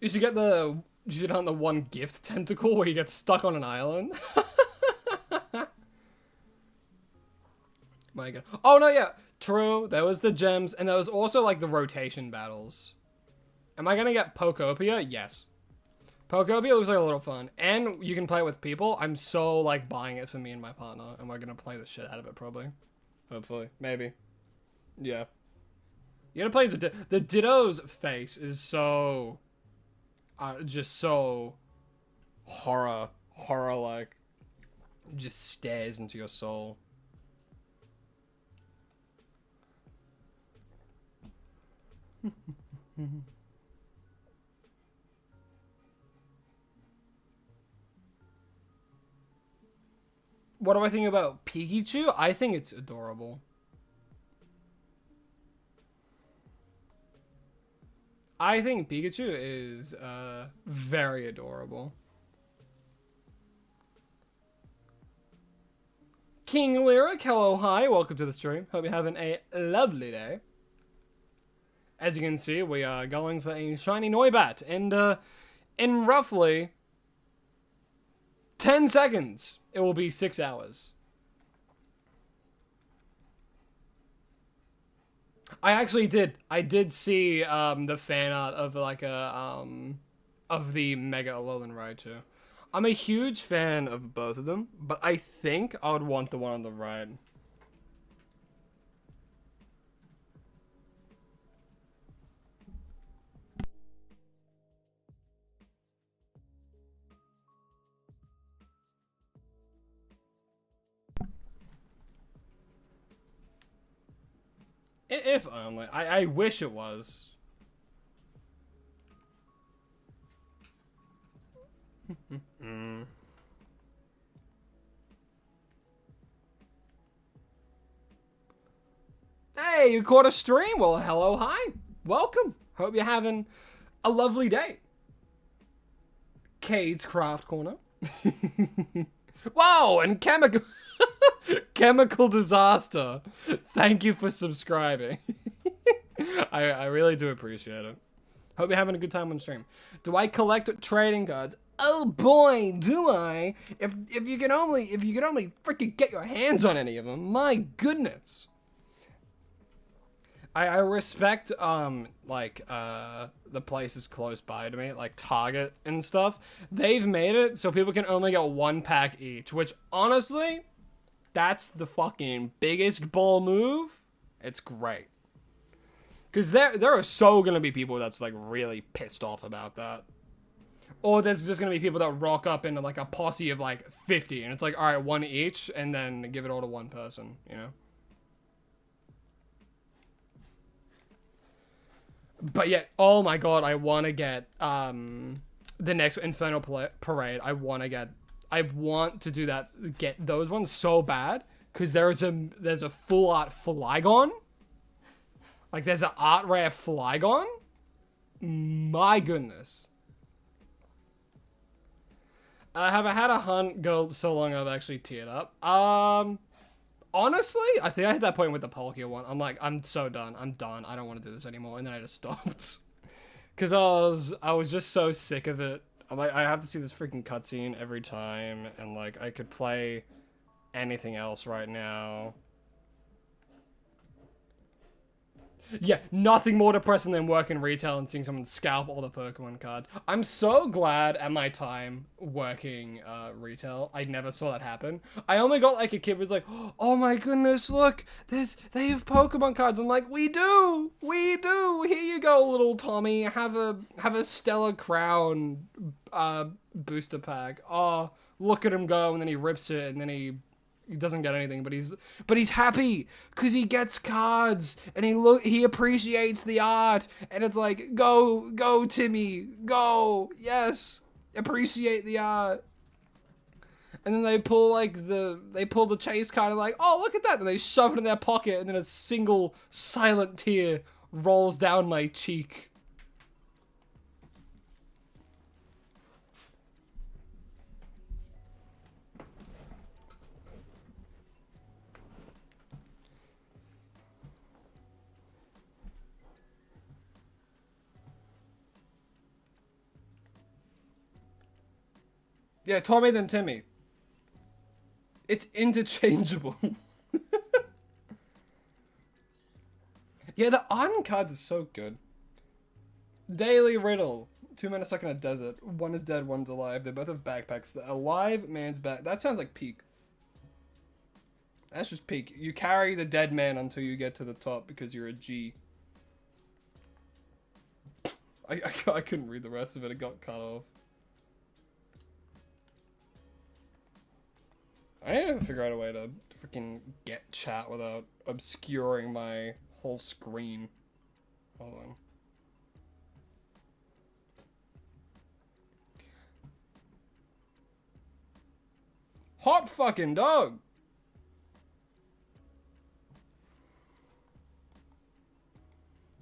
[SPEAKER 1] You should hunt the one gift tentacle where you get stuck on an island. My god. Oh no, yeah. True. There was the gems, and there was also like the rotation battles. Am I gonna get Pokopia? Yes. Pokopia looks like a little fun. And you can play it with people. I'm so like buying it for me and my partner, and we're gonna play the shit out of it probably. Hopefully. Maybe. Yeah. You gotta play as the Ditto's face is so just so horror like, just stares into your soul. What do I think about Pikachu? I think it's adorable. I think Pikachu is very adorable. King Lyric, hello, hi, welcome to the stream. Hope you're having a lovely day. As you can see, we are going for a shiny Noibat, and in roughly 10 seconds, it will be 6 hours. I did see the fan art of like a of the Mega Alolan Raichu. I'm a huge fan of both of them, but I think I would want the one on the right. If only. I wish it was. Hey, you caught a stream? Well, hello, hi. Welcome. Hope you're having a lovely day. Cade's Craft Corner. Whoa, and Chemical... Chemical Disaster. Thank you for subscribing. I really do appreciate it. Hope you're having a good time on stream. Do I collect trading cards? Oh boy, do I! If you can only freaking get your hands on any of them, my goodness. I respect the places close by to me, like Target and stuff. They've made it so people can only get 1 pack each, which honestly, that's the fucking biggest ball move. It's great. Because there are so gonna be people that's like really pissed off about that. Or there's just gonna be people that rock up into like a posse of like 50 and it's like, alright, 1 each, and then give it all to one person, you know? But yeah, oh my god, I want to get the next Infernal Parade. I want to do that, get those ones so bad, because there's a full art Flygon. Like there's an art rare Flygon. My goodness. Have I had a hunt go so long I've actually teared up? Honestly, I think I hit that point with the Palkia one. I'm like, I'm so done. I'm done. I don't want to do this anymore. And then I just stopped. Because I was just so sick of it. I'm like, I have to see this freaking cutscene every time. And like, I could play anything else right now. Yeah, nothing more depressing than working retail and seeing someone scalp all the Pokemon cards. I'm so glad at my time working retail, I never saw that happen. I only got like a kid who was like, oh my goodness, look, they have Pokemon cards. I'm like, we do. Here you go, little Tommy. Have a Stellar Crown booster pack. Oh, look at him go, and then he rips it, and then he doesn't get anything, but he's happy because he gets cards and he appreciates the art, and it's like, go Timmy, go, yes, appreciate the art. And then they pull the chase card and like, oh, look at that, and they shove it in their pocket, and then a single silent tear rolls down my cheek. Yeah, Tommy then Timmy. It's interchangeable. Yeah, the Arden cards are so good. Daily Riddle. 2 men are stuck in a desert. One is dead, one's alive. They both have backpacks. The alive man's back. That sounds like peak. That's just peak. You carry the dead man until you get to the top because you're a G. I couldn't read the rest of it. It got cut off. I need to figure out a way to freaking get chat without obscuring my whole screen. Hold on. Hot fucking dog!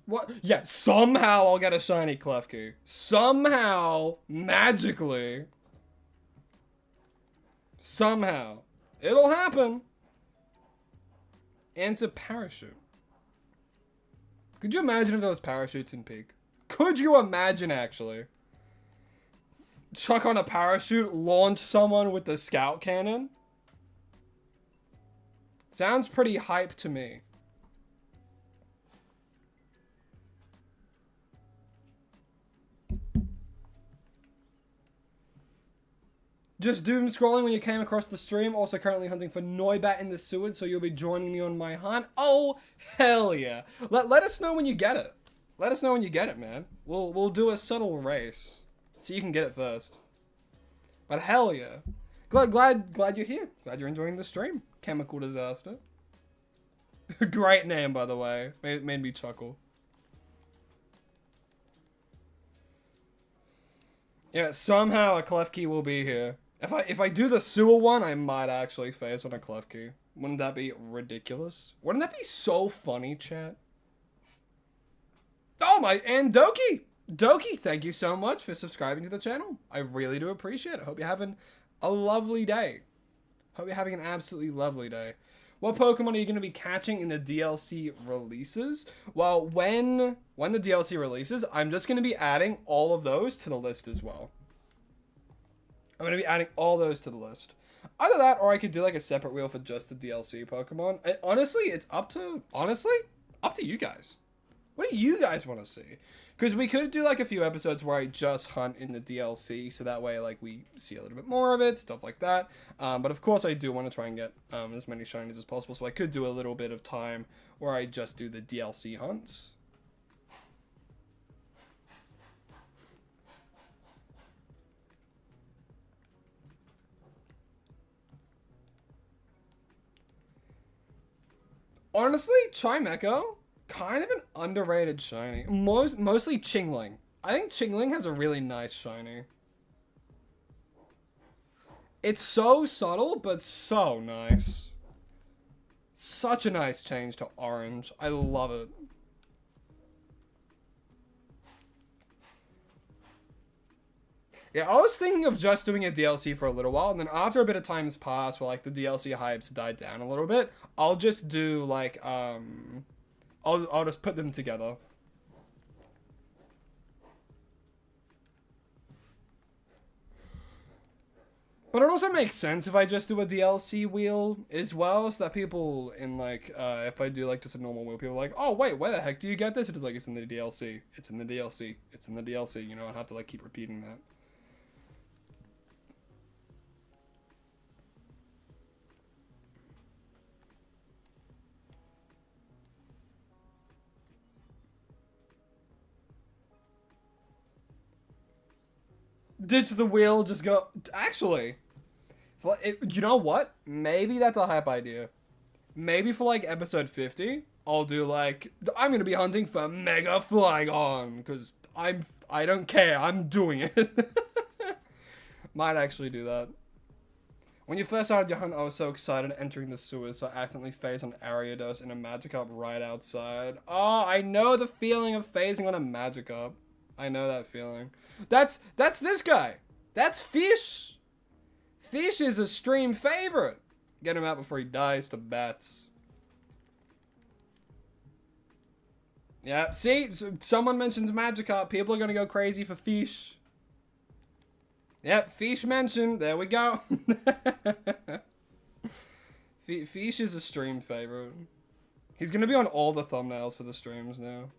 [SPEAKER 1] What? Yeah, somehow I'll get a shiny Klefki. Somehow, magically. Somehow. It'll happen. And it's a parachute. Could you imagine if there was parachutes in Peak? Could you imagine, actually? Chuck on a parachute, launch someone with the scout cannon? Sounds pretty hype to me. Just doom scrolling when you came across the stream. Also currently hunting for Noibat in the sewers, so you'll be joining me on my hunt. Oh, hell yeah. Let us know when you get it. Let us know when you get it, man. We'll do a subtle race, so you can get it first. But hell yeah. Glad you're here. Glad you're enjoying the stream. Chemical Disaster. Great name, by the way. Made me chuckle. Yeah, somehow a Klefki will be here. If I do the sewer one, I might actually face on a Klefki. Wouldn't that be ridiculous? Wouldn't that be so funny, chat? Oh my, and Doki! Doki, thank you so much for subscribing to the channel. I really do appreciate it. Hope you're having a lovely day. Hope you're having an absolutely lovely day. What Pokemon are you going to be catching in the DLC releases? Well, when the DLC releases, I'm just going to be adding all of those to the list as well. I'm going to be adding all those to the list. Either that, or I could do like a separate wheel for just the DLC Pokemon. Honestly, it's up to you guys. What do you guys want to see? Because we could do like a few episodes where I just hunt in the DLC, so that way like we see a little bit more of it, stuff like that. But of course I do want to try and get as many shinies as possible, so I could do a little bit of time where I just do the DLC hunts. Honestly, Chimecho, Kind of an underrated shiny. Mostly Chingling. I think Chingling has a really nice shiny. It's so subtle, but so nice. Such a nice change to orange. I love it. Yeah, I was thinking of just doing a DLC for a little while, and then after a bit of time's passed, where like the DLC hypes died down a little bit, I'll just do like I'll just put them together. But it also makes sense if I just do a DLC wheel as well, so that people in like, if I do like just a normal wheel, people are like, oh wait, where the heck do you get this? It is like, it's in the DLC, it's in the DLC, it's in the DLC, you know, I have to like keep repeating that. Ditch the wheel, just go. Actually, you know what? Maybe that's a hype idea. Maybe for like episode 50, I'll do like, I'm gonna be hunting for Mega Flygon, because I don't care, I'm doing it. Might actually do that. When you first started your hunt, I was so excited entering the sewers, so I accidentally phased on Ariados in a Magikarp right outside. Oh, I know the feeling of phasing on a Magikarp. I know that feeling. That's this guy. That's Fish. Fish is a stream favorite. Get him out before he dies to bats. Yeah, see? Someone mentions Magikarp. People are going to go crazy for Fish. Yep, Fish mentioned. There we go. Fish is a stream favorite. He's going to be on all the thumbnails for the streams now.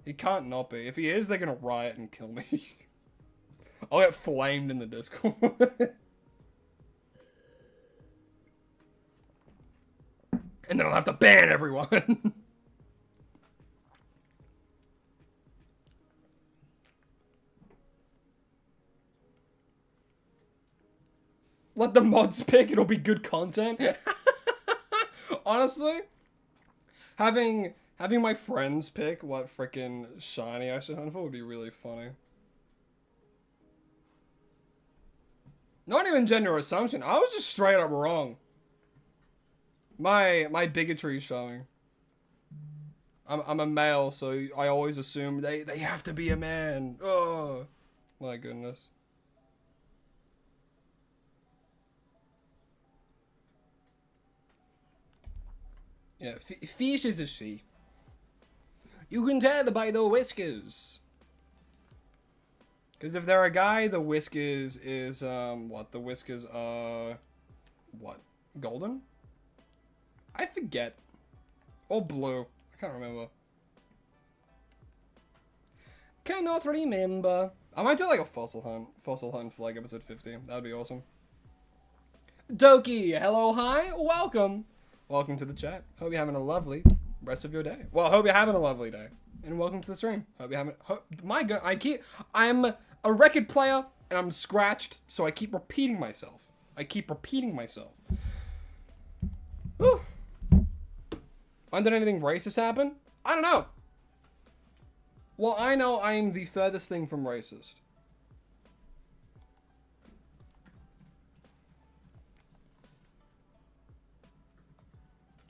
[SPEAKER 1] He can't not be. If he is, they're going to riot and kill me. I'll get flamed in the Discord. And then I'll have to ban everyone. Let the mods pick, it'll be good content. Honestly, having my friends pick what freaking shiny I should hunt for would be really funny. Not even gender assumption, I was just straight up wrong. My bigotry is showing. I'm a male, so I always assume they have to be a man. Oh, my goodness. Yeah, Fish is a she. You can tell by the whiskers. Because if they're a guy, the whiskers is, what? The whiskers are, what? Golden? I forget. Or blue. I can't remember. Cannot remember. I might do like a fossil hunt for like episode 50. That'd be awesome. Doki, hello, hi, welcome. Welcome to the chat. Hope you're having a lovely rest of your day. Well, I hope you're having a lovely day. And welcome to the stream. Hope you're having... my god, I'm a record player, and I'm scratched, so I keep repeating myself. Whew. When did anything racist happen? I don't know. Well, I know I'm the furthest thing from racist.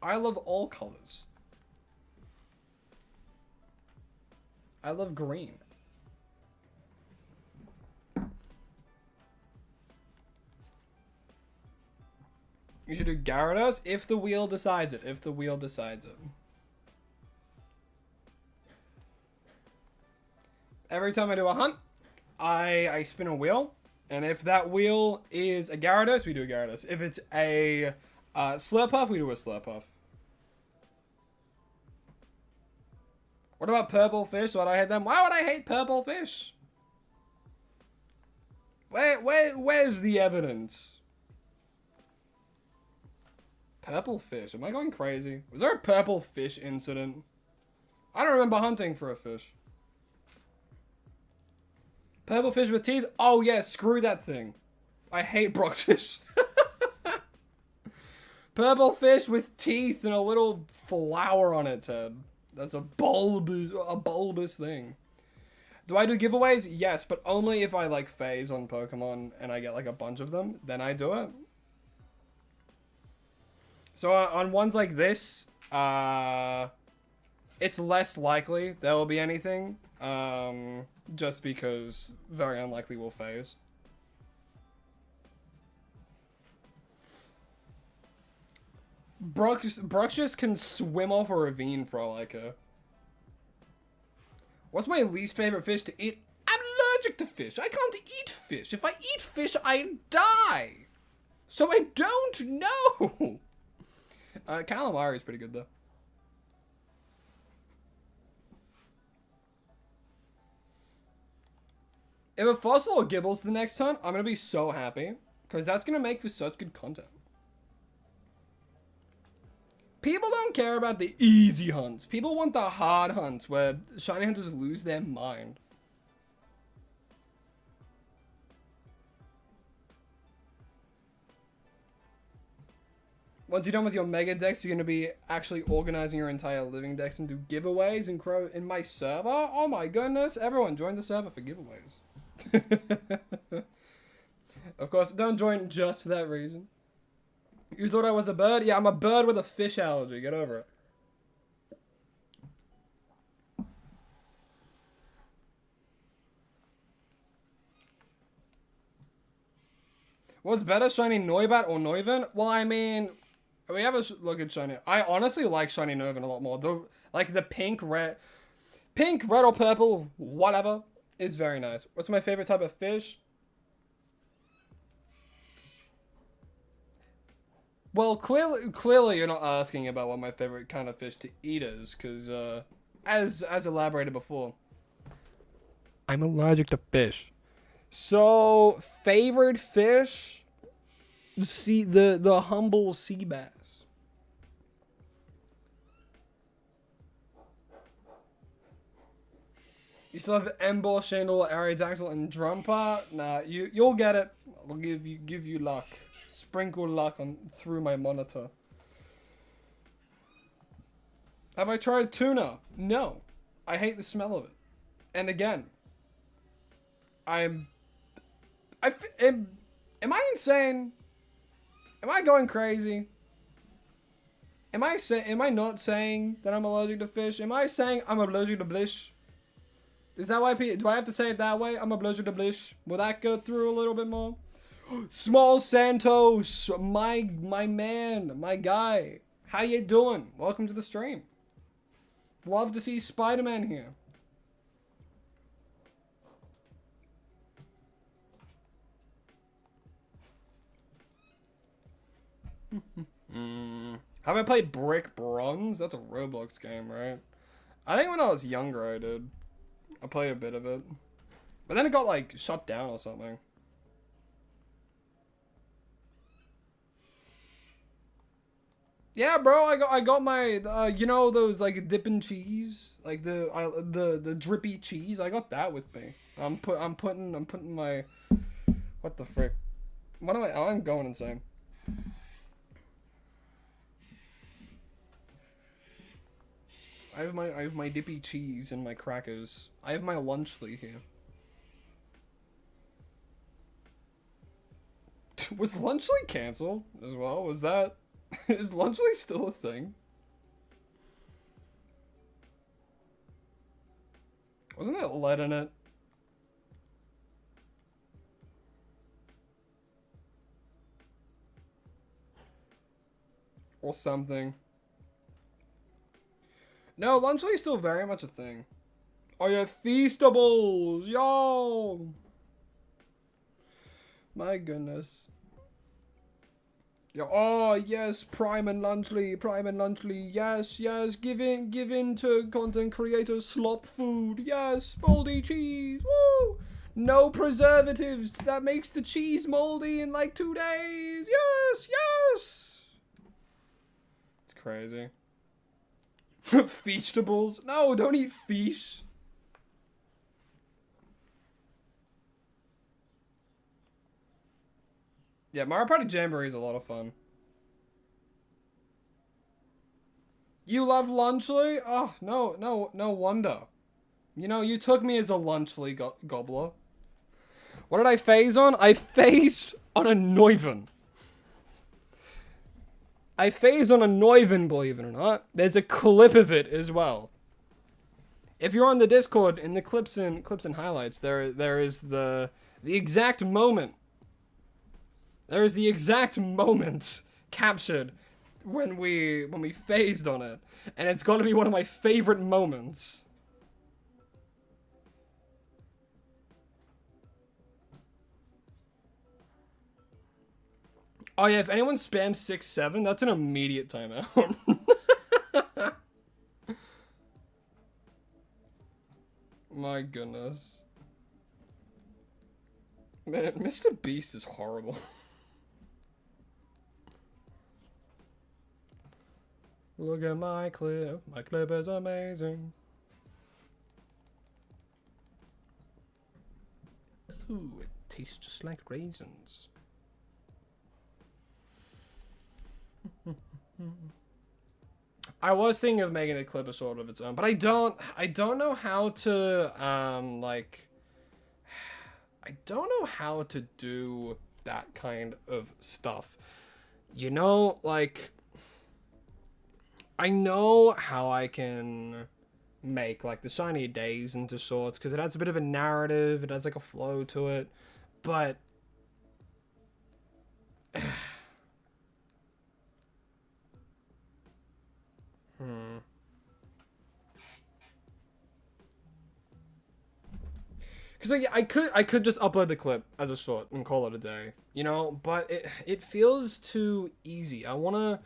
[SPEAKER 1] I love all colors. I love green. You should do Gyarados if the wheel decides it. If the wheel decides it. Every time I do a hunt, I spin a wheel. And if that wheel is a Gyarados, we do a Gyarados. If it's a Slurpuff, we do a Slurpuff. What about purple fish? Why'd I hate them? Why would I hate purple fish? Where's the evidence? Purple fish. Am I going crazy? Was there a purple fish incident? I don't remember hunting for a fish. Purple fish with teeth? Oh yeah, screw that thing. I hate Brockfish. Purple fish with teeth and a little flower on its head. That's a bulbous thing. Do I do giveaways? Yes, but only if I like phase on Pokemon and I get like a bunch of them, then I do it. So on ones like this, it's less likely there will be anything, just because very unlikely we'll phase. Bruxius can swim off a ravine for all I care. What's my least favorite fish to eat? I'm allergic to fish. I can't eat fish. If I eat fish, I die. So I don't know. Calamari is pretty good though. If a fossil or gibbles the next time, I'm gonna be so happy because that's gonna make for such good content. People don't care about the easy hunts. People want the hard hunts where shiny hunters lose their mind. Once you're done with your mega decks, you're going to be actually organizing your entire living decks and do giveaways and grow in my server. Oh my goodness. Everyone join the server for giveaways. Of course, don't join just for that reason. You thought I was a bird? Yeah, I'm a bird with a fish allergy. Get over it. What's better, shiny Noibat or Noivern? Well, I mean, we have a look at shiny. I honestly like shiny Noivern a lot more. The pink, red or purple, whatever, is very nice. What's my favorite type of fish? Well, clearly you're not asking about what my favorite kind of fish to eat is, because as elaborated before, I'm allergic to fish. So, favorite fish? The humble sea bass. You still have Emboar, Chandel, Aerodactyl, and Drumper? Nah, you'll get it. I'll give you luck. Sprinkle luck through my monitor. Have I tried tuna? No. I hate the smell of it. And again, am I insane? Am I going crazy? Am I not saying that I'm allergic to fish? Am I saying I'm allergic to blish? Is that why do I have to say it that way? I'm allergic to blish. Will that go through a little bit more? Small Santos, my man, my guy. How you doing? Welcome to the stream. Love to see Spider-Man here. Have I played Brick Bronze? That's a Roblox game, right? I think when I was younger I did. I played a bit of it. But then it got like shut down or something. Yeah, bro, I got my you know those like dipping cheese, like the drippy cheese. I got that with me. I'm putting my what the frick? What am I'm going insane. I have my dippy cheese and my crackers. I have my lunchly here. Was lunchly canceled as well? Was that is lunchly still a thing? Wasn't it lead in it? Or something. No, lunchly is still very much a thing. Oh yeah, Feastables! Yo! My goodness. Yo, oh yes, Prime and Lunchly, yes, give in to content creators slop food, yes, moldy cheese, woo! No preservatives, that makes the cheese moldy in like 2 days, yes! It's crazy. Feastables? No, don't eat fish. Yeah, Mario Party Jamboree is a lot of fun. You love Lunchly? Oh, no wonder. You know, you took me as a Lunchly gobbler. What did I phase on? I phased on a Neuven. I phased on a Neuven, believe it or not. There's a clip of it as well. If you're on the Discord, in the clips and highlights, there is the exact moment. There is the exact moment captured when we phased on it, and it's got to be one of my favorite moments. Oh yeah, if anyone spams 6-7, that's an immediate timeout. My goodness. Man, Mr. Beast is horrible. Look at my clip. My clip is amazing. Ooh, it tastes just like raisins. I was thinking of making the clip a sort of its own, but I don't know how to like, I don't know how to do that kind of stuff. You know, like, I know how I can make like the shiny days into shorts because it has a bit of a narrative, it has like a flow to it, but Because like, I could just upload the clip as a short and call it a day, you know, but it feels too easy. I wanna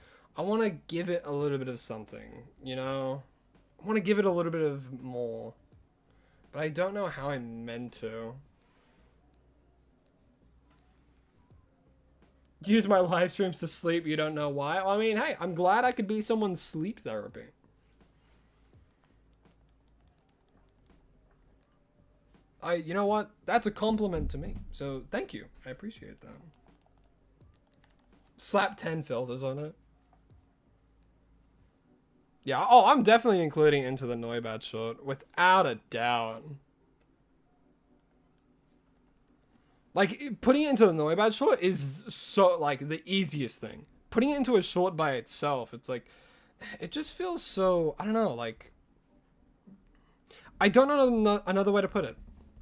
[SPEAKER 1] give it a little bit of something, you know. I want to give it a little bit of more, but I don't know how I'm meant to. Use my live streams to sleep. You don't know why? Well, I mean, hey, I'm glad I could be someone's sleep therapy. You know what? That's a compliment to me. So thank you. I appreciate that. Slap 10 filters on it. Yeah, oh, I'm definitely including Into the Noibat short, without a doubt. Like, putting it into the Noibat short is so, like, the easiest thing. Putting it into a short by itself, it's like, it just feels so, I don't know, like, I don't know another way to put it.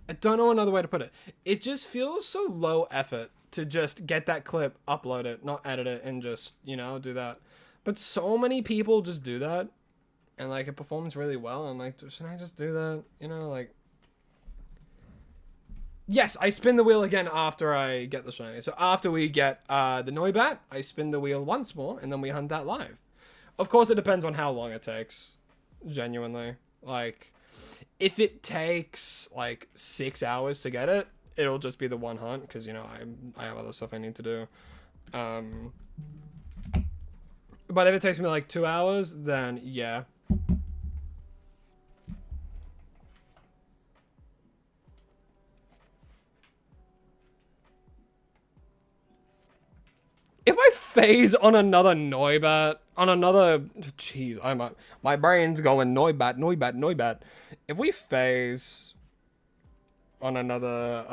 [SPEAKER 1] I don't know another way to put it. It just feels so low effort to just get that clip, upload it, not edit it, and just, you know, do that. But so many people just do that, and, like, it performs really well. I'm like, should I just do that? You know, like... Yes, I spin the wheel again after I get the shiny. So after we get the Noibat, I spin the wheel once more, and then we hunt that live. Of course, it depends on how long it takes. Genuinely. Like, if it takes, like, 6 hours to get it, it'll just be the one hunt, because, you know, I have other stuff I need to do. But if it takes me, like, 2 hours, then, yeah. If I phase on another Noibat, on another... Jeez, my brain's going Noibat. If we phase on another...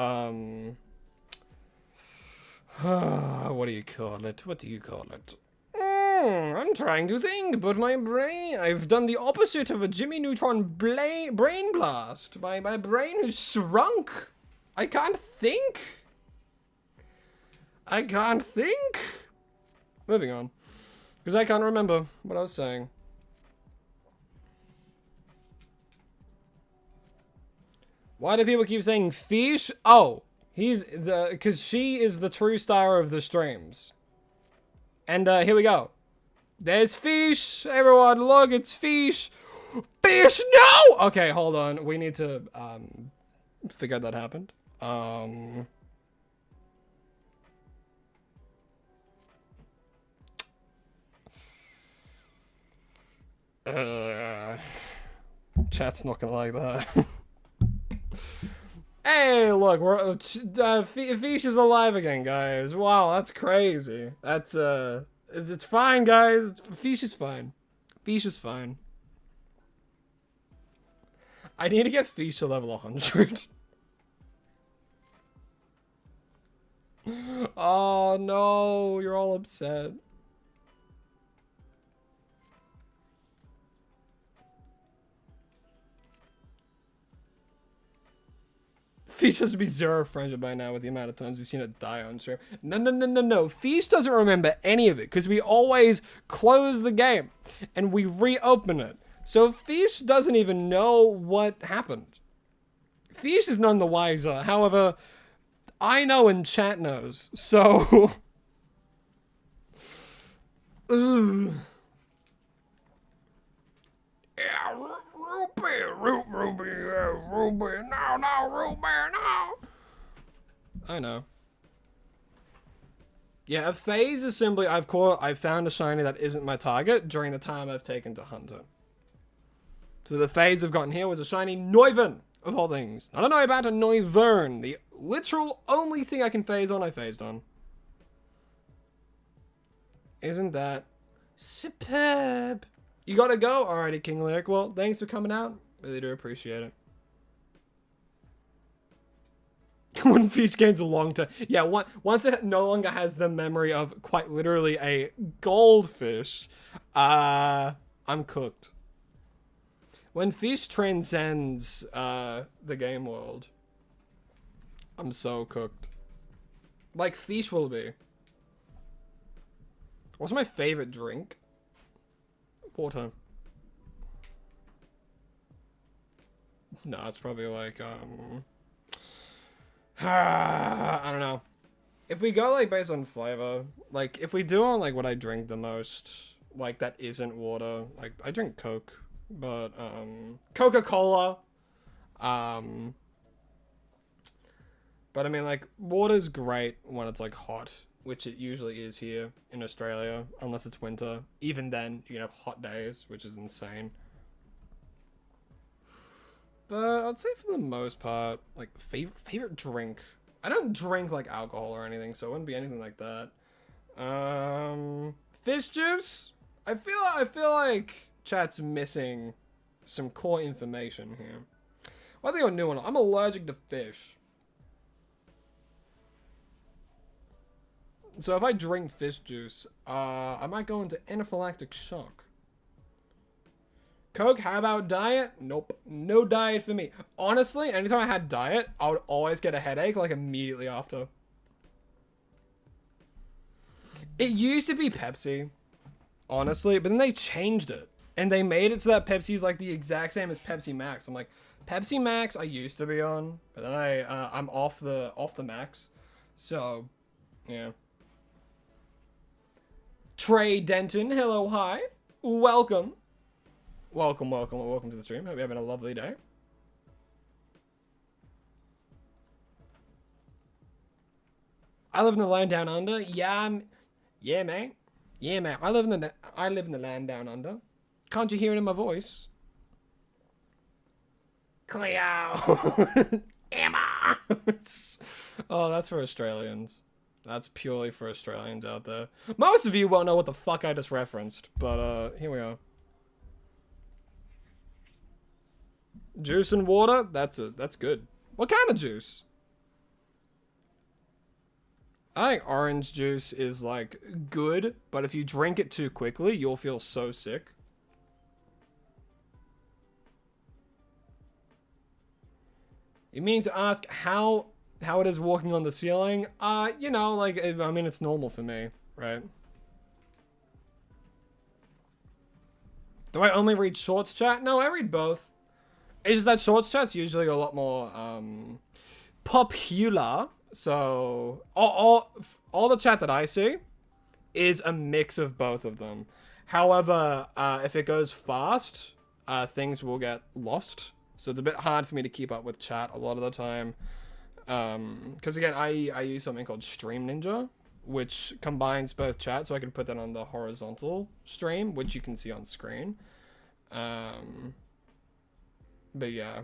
[SPEAKER 1] what do you call it? What do you call it? I'm trying to think, but my brain... I've done the opposite of a Jimmy Neutron brain blast. My brain has shrunk. I can't think. Moving on. Because I can't remember what I was saying. Why do people keep saying fish? Oh, because she is the true star of the streams. And here we go. There's fish. Everyone, look, it's fish. Fish, no! Okay, hold on. We need to figure out that happened. Chat's not gonna like that. Hey, look, Fish is alive again, guys. Wow, that's crazy. That's it's fine, guys. Fish is fine. Fish is fine. I need to get Fish to level 100. Oh no, you're all upset. Fish has to be 0 friendship by now with the amount of times we've seen it die on stream. No. Fish doesn't remember any of it because we always close the game and we reopen it. So Fish doesn't even know what happened. Fish is none the wiser. However, I know and chat knows. So... Ugh. Yeah, Ruby, no, Ruby, no. I know. Yeah, a phase is simply I've found a shiny that isn't my target during the time I've taken to hunt it. So the phase I've gotten here was a shiny Noivern, of all things. I don't know about a Noivern. The literal only thing I can phase on, I phased on. Isn't that superb? You gotta go? Alrighty, King Lyric. Well, thanks for coming out. Really do appreciate it. When Fish gains a long time. Yeah, once it no longer has the memory of quite literally a goldfish, I'm cooked. When Fish transcends the game world, I'm so cooked. Like Fish will be. What's my favorite drink? Water. No, it's probably like, I don't know. If we go like based on flavor, like if we do on like what I drink the most, like that isn't water, like I drink Coke, but, Coca-Cola, but I mean like water's great when it's like hot, which it usually is here in Australia, unless it's winter. Even then, you can have hot days, which is insane. But I'd say for the most part, like favorite drink. I don't drink like alcohol or anything, so it wouldn't be anything like that. Fish juice. I feel like chat's missing some core information here. Well, I think a new one. I'm allergic to fish. So if I drink fish juice, I might go into anaphylactic shock. Coke, how about diet? Nope. No diet for me. Honestly, anytime I had diet, I would always get a headache like immediately after. It used to be Pepsi, honestly, but then they changed it. And they made it so that Pepsi's like the exact same as Pepsi Max. I'm like, Pepsi Max I used to be on, but then I'm off the Max. So, yeah. Trey Denton, hello, hi. Welcome. Welcome to the stream. Hope you're having a lovely day. I live in the land down under. Yeah, mate. Yeah, mate. I live in the land down under. Can't you hear it in my voice? Cleo. Emma. Oh, that's for Australians. That's purely for Australians out there. Most of you won't know what the fuck I just referenced, but here we are. Juice and water? That's good. What kind of juice? I think orange juice is like good, but if you drink it too quickly, you'll feel so sick. You mean to ask how it is walking on the ceiling? You know, like, I mean, it's normal for me, right? Do I only read shorts chat? No, I read both. It's just that shorts chat's usually a lot more, popular. So, all the chat that I see is a mix of both of them. However, if it goes fast, things will get lost. So it's a bit hard for me to keep up with chat a lot of the time. Because again, I use something called Stream Ninja, which combines both chat, so I can put that on the horizontal stream, which you can see on screen. But yeah,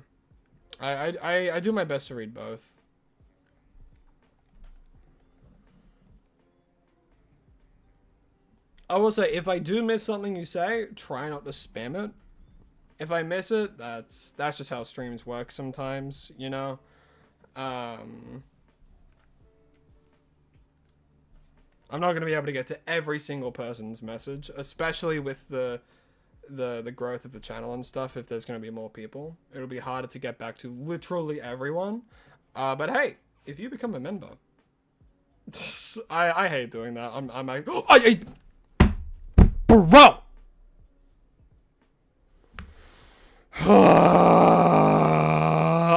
[SPEAKER 1] I do my best to read both. I will say, if I do miss something you say, try not to spam it. If I miss it, that's just how streams work sometimes, you know? I'm not going to be able to get to every single person's message, especially with the growth of the channel and stuff. If there's going to be more people, it'll be harder to get back to literally everyone. But hey, if you become a member, I hate doing that. I'm like, bro. Are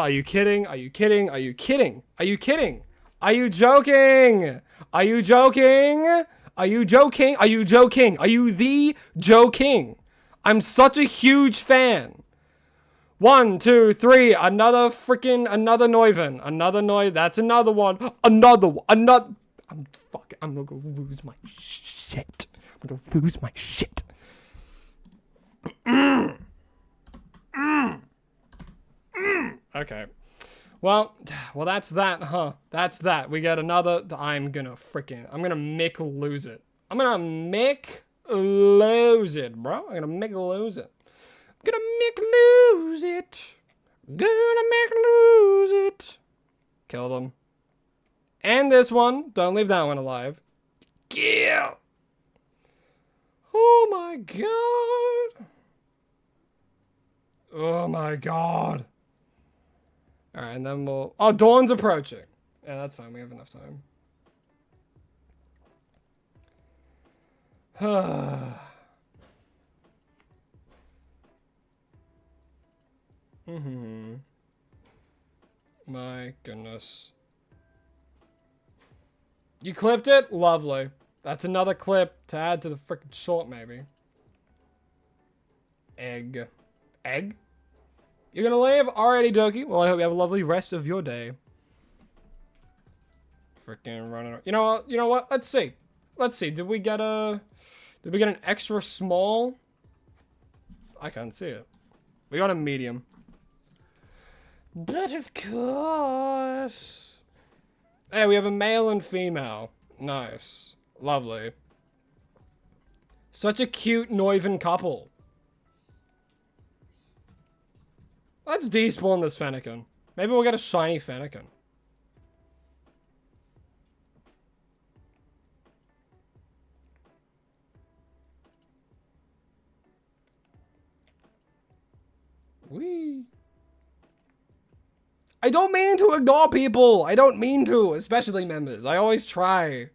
[SPEAKER 1] you kidding? Are you kidding? Are you kidding? Are you kidding? Are you joking? Are you joking? Are you joking? Are you joking? Are you the Joe King? I'm such a huge fan. 1, 2, 3. Another Neuven. Another Neuven. That's another one. Another. I'm gonna go lose my shit. I'm gonna lose my shit. Okay. Well, that's that, huh? That's that. We got another. I'm gonna Mick lose it. I'm gonna Mick lose it, bro. I'm gonna Mick lose it. Gonna Mick lose it. Gonna Mick lose it. Kill them. And this one. Don't leave that one alive. Yeah. Oh my god. Oh my god. Alright, and then we'll... Oh, dawn's approaching. Yeah, that's fine. We have enough time. My goodness. You clipped it? Lovely. That's another clip to add to the frickin' short, maybe. Egg. Egg? You're gonna leave? Alrighty, dokie. Well, I hope you have a lovely rest of your day. Freaking running around. You know what? Let's see. Let's see. Did we get an extra small? I can't see it. We got a medium. But of course. Hey, we have a male and female. Nice. Lovely. Such a cute Neuven couple. Let's despawn this Fennekin. Maybe we'll get a shiny Fennekin. Whee. I don't mean to ignore people. I don't mean to, especially members. I always try.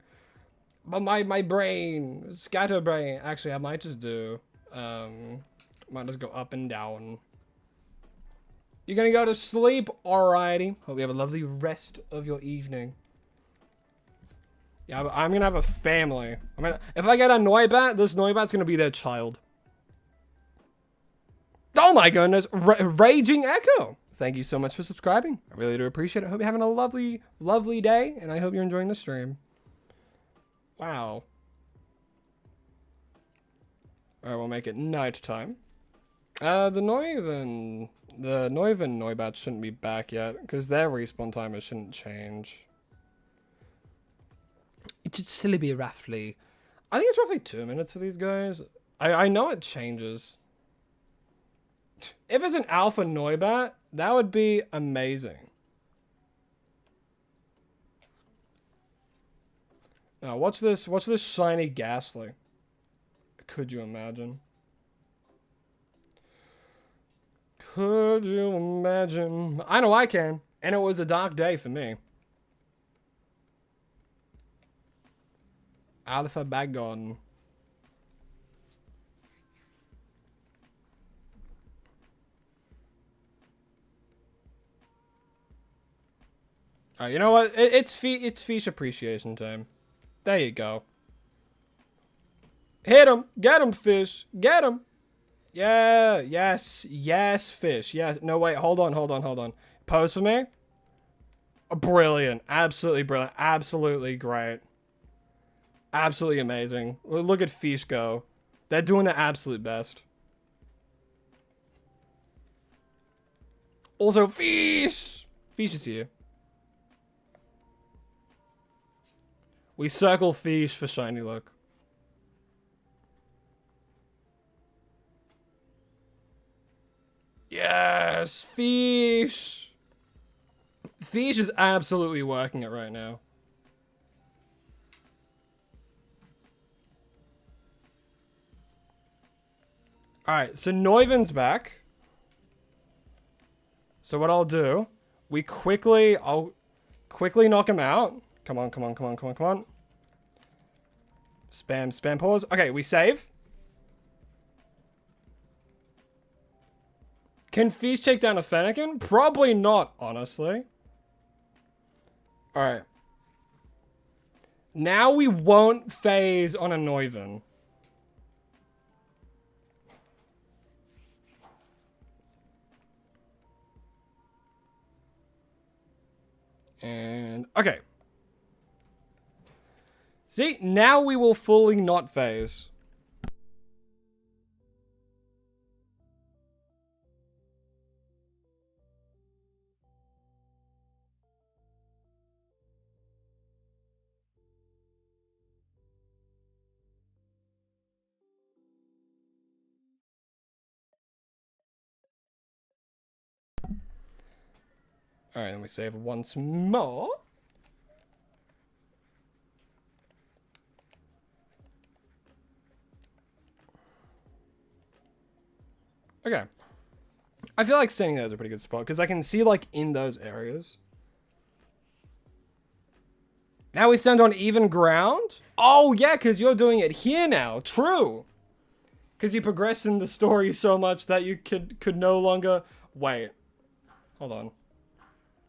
[SPEAKER 1] But my brain, scatterbrain. Actually, I might just do. Might just go up and down. You're gonna go to sleep? Alrighty. Hope you have a lovely rest of your evening. Yeah, I'm gonna have a family. If I get a Noibat, this Noibat's gonna be their child. Oh my goodness. Raging Echo. Thank you so much for subscribing. I really do appreciate it. I hope you're having a lovely, lovely day, and I hope you're enjoying the stream. Wow. Alright, we'll make it nighttime. The Neuven Neubats shouldn't be back yet, because their respawn timers shouldn't change. It should still be roughly... I think it's roughly 2 minutes for these guys. I know it changes. If it's an alpha Noibat, that would be amazing. Now, watch this shiny Ghastly. Could you imagine? Could you imagine? I know I can. And it was a dark day for me. Alpha Bagon. Alright, you know what? It's fish appreciation time. There you go. Hit him! Get him, fish! Get him! Yeah, yes, yes, fish, yes. No, wait, hold on. Pose for me? Brilliant, absolutely brilliant, absolutely great. Absolutely amazing. Look at fish go. They're doing their absolute best. Also, fish! Fish is here. We circle fish for shiny look. Yes, fish. Fish is absolutely working it right now. Alright, so Neuvin's back. So what I'll do, I'll quickly knock him out. Come on, come on, come on, come on, come on. Spam pause. Okay, we save. Can Fish take down a Fennekin? Probably not, honestly. Alright. Now we won't phase on a Neuvin. And, okay. See, now we will fully not phase. Alright, then we save once more. Okay. I feel like sending that is a pretty good spot, because I can see, like, in those areas. Now we send on even ground? Oh, yeah, because you're doing it here now. True. Because you progress in the story so much that you could no longer... Wait. Hold on.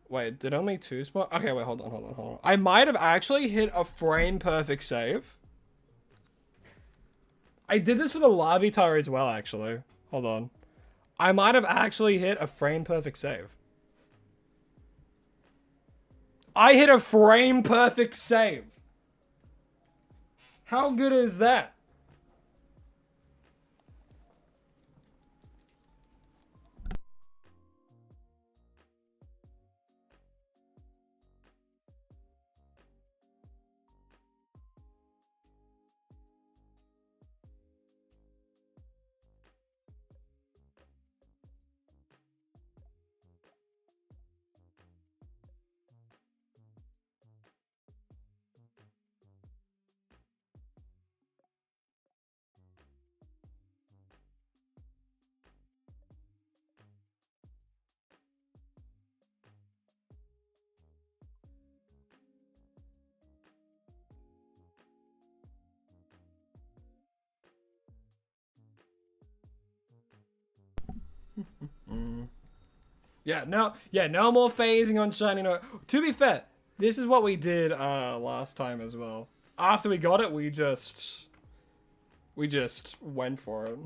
[SPEAKER 1] Wait, did only 2 spawn? Okay, wait, hold on. I might have actually hit a frame-perfect save. I did this for the Larvitar as well, actually. Hold on. I might have actually hit a frame-perfect save. I hit a frame-perfect save. How good is that? Yeah, no more phasing on shiny. No, to be fair, this is what we did last time as well. After we got it, we just went for it.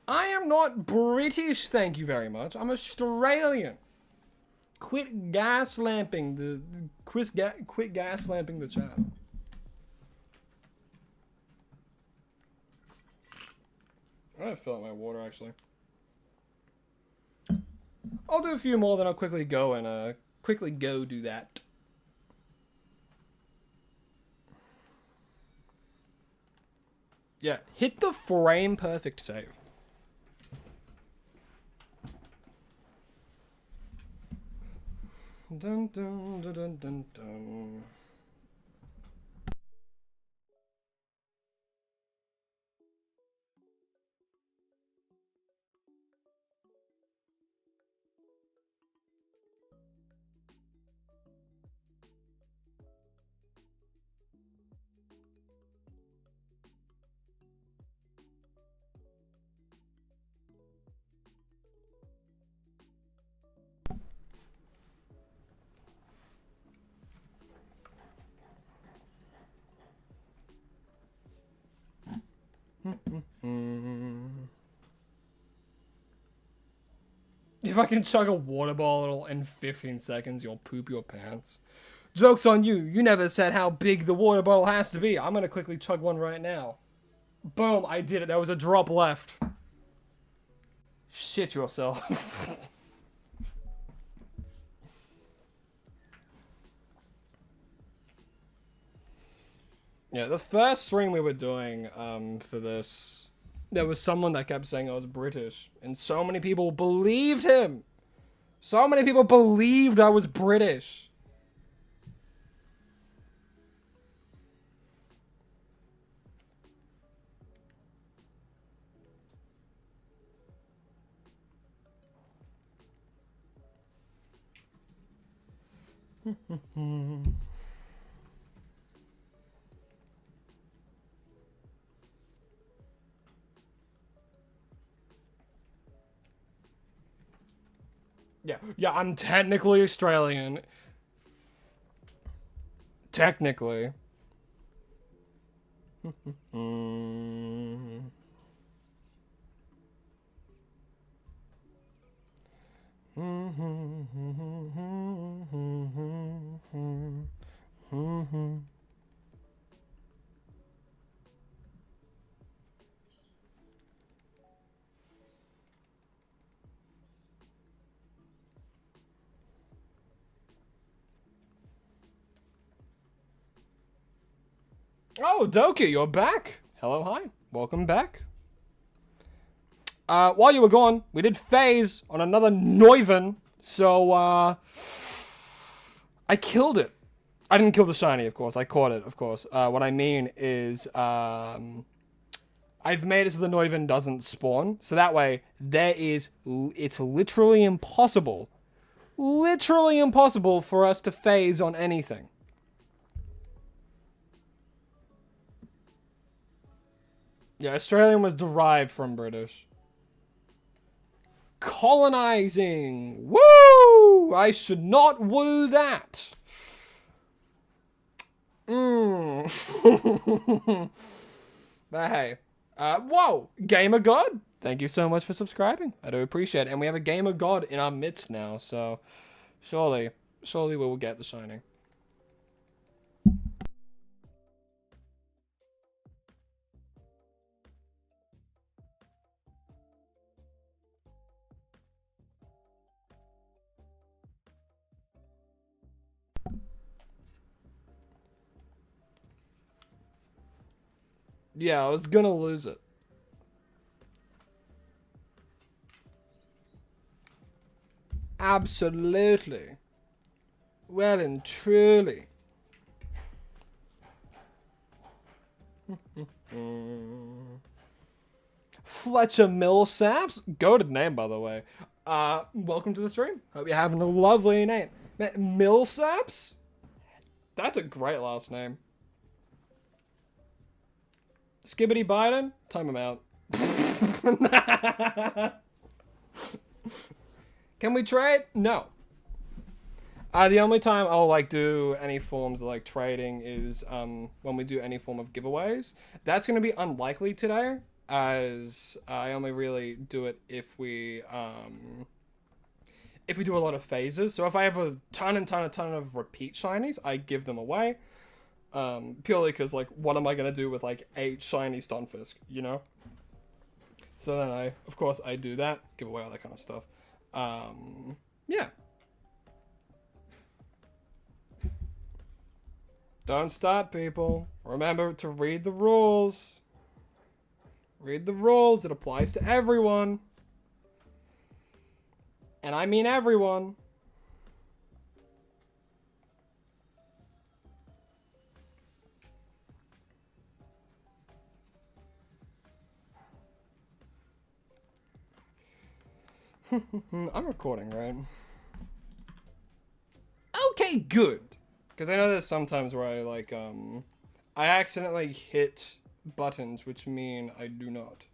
[SPEAKER 1] I am not British, thank you very much. I'm Australian. Quit gas lamping the quit gas lamping the chat. I'm gonna fill up my water actually. I'll do a few more, then I'll quickly go and do that. Yeah, hit the frame perfect save. Dun dun dun dun dun dun. If I can chug a water bottle in 15 seconds, you'll poop your pants. Joke's on you. You never said how big the water bottle has to be. I'm gonna quickly chug one right now. Boom, I did it. There was a drop left. Shit yourself. Yeah, the first stream we were doing for this, there was someone that kept saying I was British, and so many people believed him. So many people believed I was British. Yeah, I'm technically Australian. Technically. Oh, Doki, you're back. Hello, hi. Welcome back. While you were gone, we did phase on another Neuven, so, I killed it. I didn't kill the shiny, of course. I caught it, of course. What I mean is, I've made it so the Neuven doesn't spawn, so that way, it's literally impossible for us to phase on anything. Yeah, Australian was derived from British. Colonizing! Woo! I should not woo that. But hey. Whoa! Gamer God! Thank you so much for subscribing. I do appreciate it. And we have a Gamer God in our midst now, so surely we will get the shiny. Yeah, I was gonna lose it. Absolutely. Well and truly. Fletcher Millsaps. Goated name, by the way. Welcome to the stream. Hope you're having a lovely name. Millsaps? That's a great last name. Skibbity Biden? Time him out. Can we trade? No. The only time I'll like do any forms of like trading is when we do any form of giveaways. That's going to be unlikely today, as I only really do it if we do a lot of phases. So if I have a ton of repeat shinies, I give them away. Purely because, like, what am I going to do with, like, 8 shiny Stunfisk, you know? So then of course, I do that, give away all that kind of stuff. Yeah. Don't start, people. Remember to read the rules. Read the rules, it applies to everyone. And I mean everyone. I'm recording, right? Okay, good. Because I know there's sometimes where I, like, I accidentally hit buttons, which mean I do not.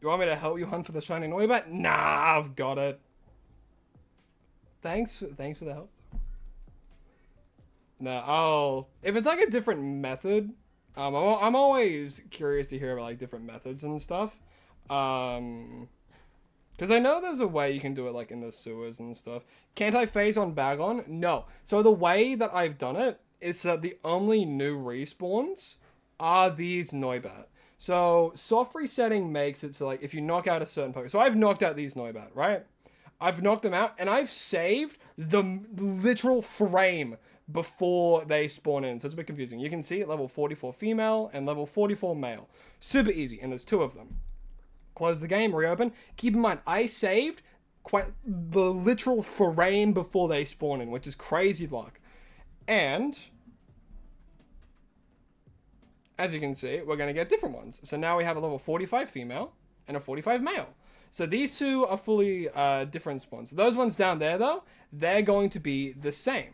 [SPEAKER 1] You want me to help you hunt for the shiny Noibat? Nah, I've got it. Thanks for the help. No, if it's, like, a different method, I'm always curious to hear about, like, different methods and stuff. Because I know there's a way you can do it, like, in the sewers and stuff. Can't I phase on Bagon? No. So the way that I've done it is that the only new respawns are these Noibat. So soft resetting makes it so, like, if you knock out a certain Pokemon... So I've knocked out these Noibat, right? I've knocked them out, and I've saved the literal frame before they spawn in. So it's a bit confusing. You can see level 44 female and level 44 male. Super easy, and there's 2 of them. Close the game, reopen. Keep in mind, I saved quite the literal frame before they spawn in, which is crazy luck. And as you can see, we're going to get different ones. So now we have a level 45 female and a 45 male. So these 2 are fully different spawns. Those ones down there, though, they're going to be the same.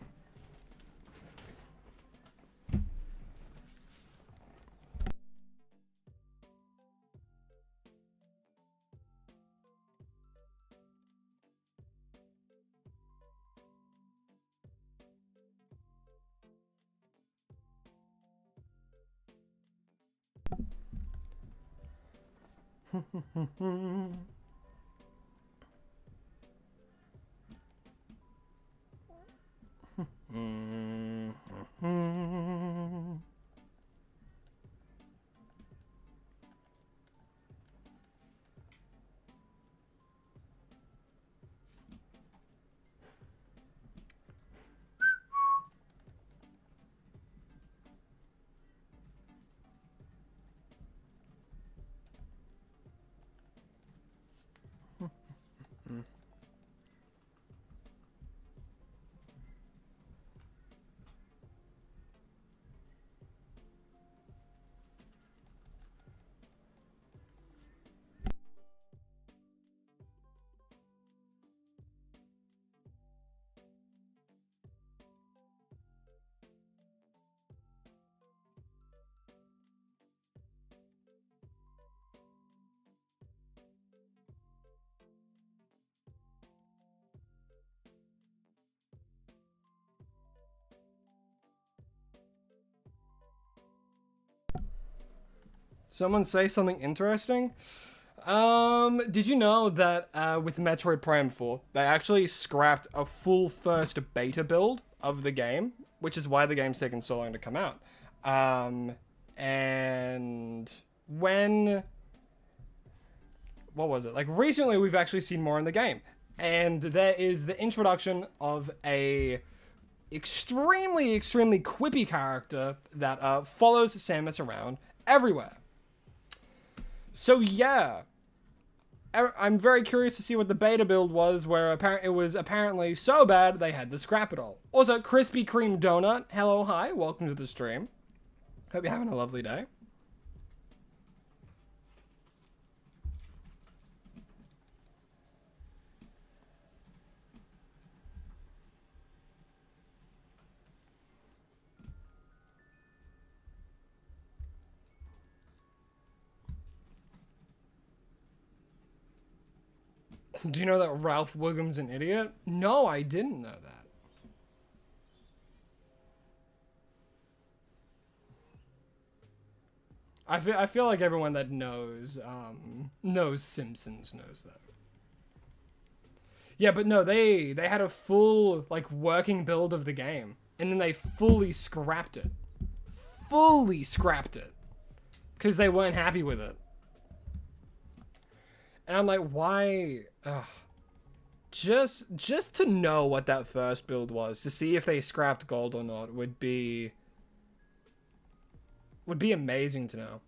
[SPEAKER 1] Someone say something interesting? Did you know that with Metroid Prime 4, they actually scrapped a full first beta build of the game, which is why the game's taken so long to come out. And when... What was it? Like, recently we've actually seen more in the game. And there is the introduction of a extremely quippy character that follows Samus around everywhere. So yeah, I'm very curious to see what the beta build was, where it was apparently so bad they had to scrap it all. Also, Krispy Kreme Donut, hello, hi, welcome to the stream. Hope you're having a lovely day. Do you know that Ralph Wiggum's an idiot? No, I didn't know that. I feel like everyone that knows Simpsons knows that. Yeah, but no, they had a full like working build of the game, and then they fully scrapped it. Fully scrapped it. Because they weren't happy with it. And I'm like, why? Ugh. Just to know what that first build was, to see if they scrapped gold or not, would be amazing to know.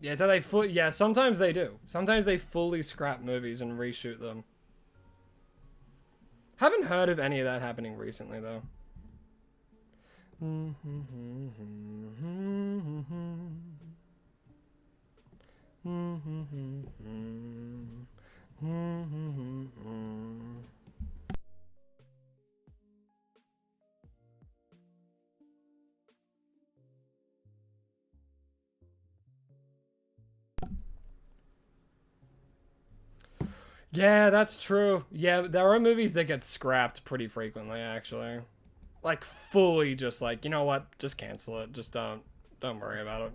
[SPEAKER 1] Yeah, so yeah, sometimes they do. Sometimes they fully scrap movies and reshoot them. Haven't heard of any of that happening recently, though. Yeah, that's true. Yeah, there are movies that get scrapped pretty frequently, actually. like fully just like, you know what, just cancel it, just don't worry about it.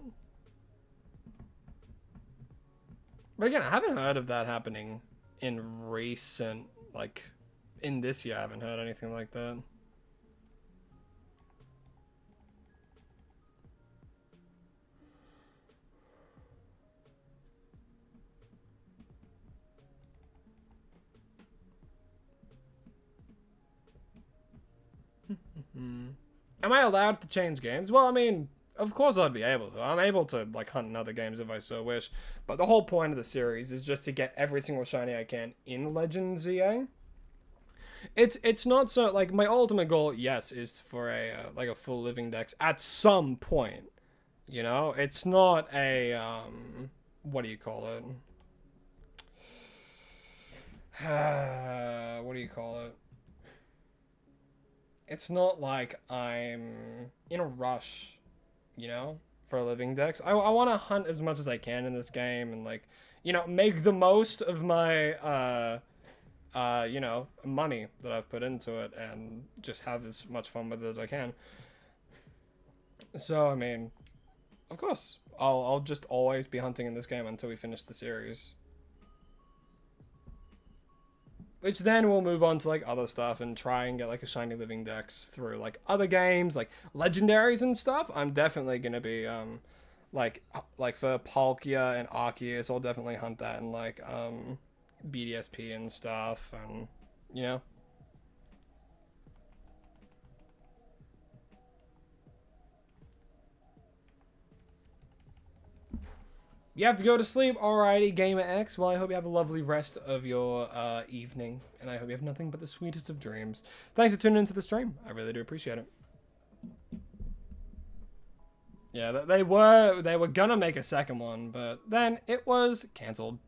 [SPEAKER 1] But again, I haven't heard of that happening in recent, like in this year. I haven't heard anything like that. Am I allowed to change games? Well, I mean, of course I'd be able to. I'm able to like hunt in other games if I so wish. But the whole point of the series is just to get every single shiny I can in Legends ZA. It's not so like my ultimate goal, yes, is for a like a full living dex at some point. You know, it's not a what do you call it? What do you call it? It's not like I'm in a rush, you know, for a living dex. I want to hunt as much as I can in this game and like, you know, make the most of my you know, money that I've put into it and just have as much fun with it as I can. So, I mean, of course, I'll just always be hunting in this game until we finish the series. Which then we'll move on to like other stuff and try and get like a shiny living dex through like other games, like legendaries and stuff. I'm definitely gonna be like for Palkia and Arceus, I'll definitely hunt that and like BDSP and stuff, and you know. You have to go to sleep. Alrighty, Gamer X. Well, I hope you have a lovely rest of your evening, and I hope you have nothing but the sweetest of dreams. Thanks for tuning into the stream. I really do appreciate it. Yeah, they were gonna make a second one, but then it was cancelled.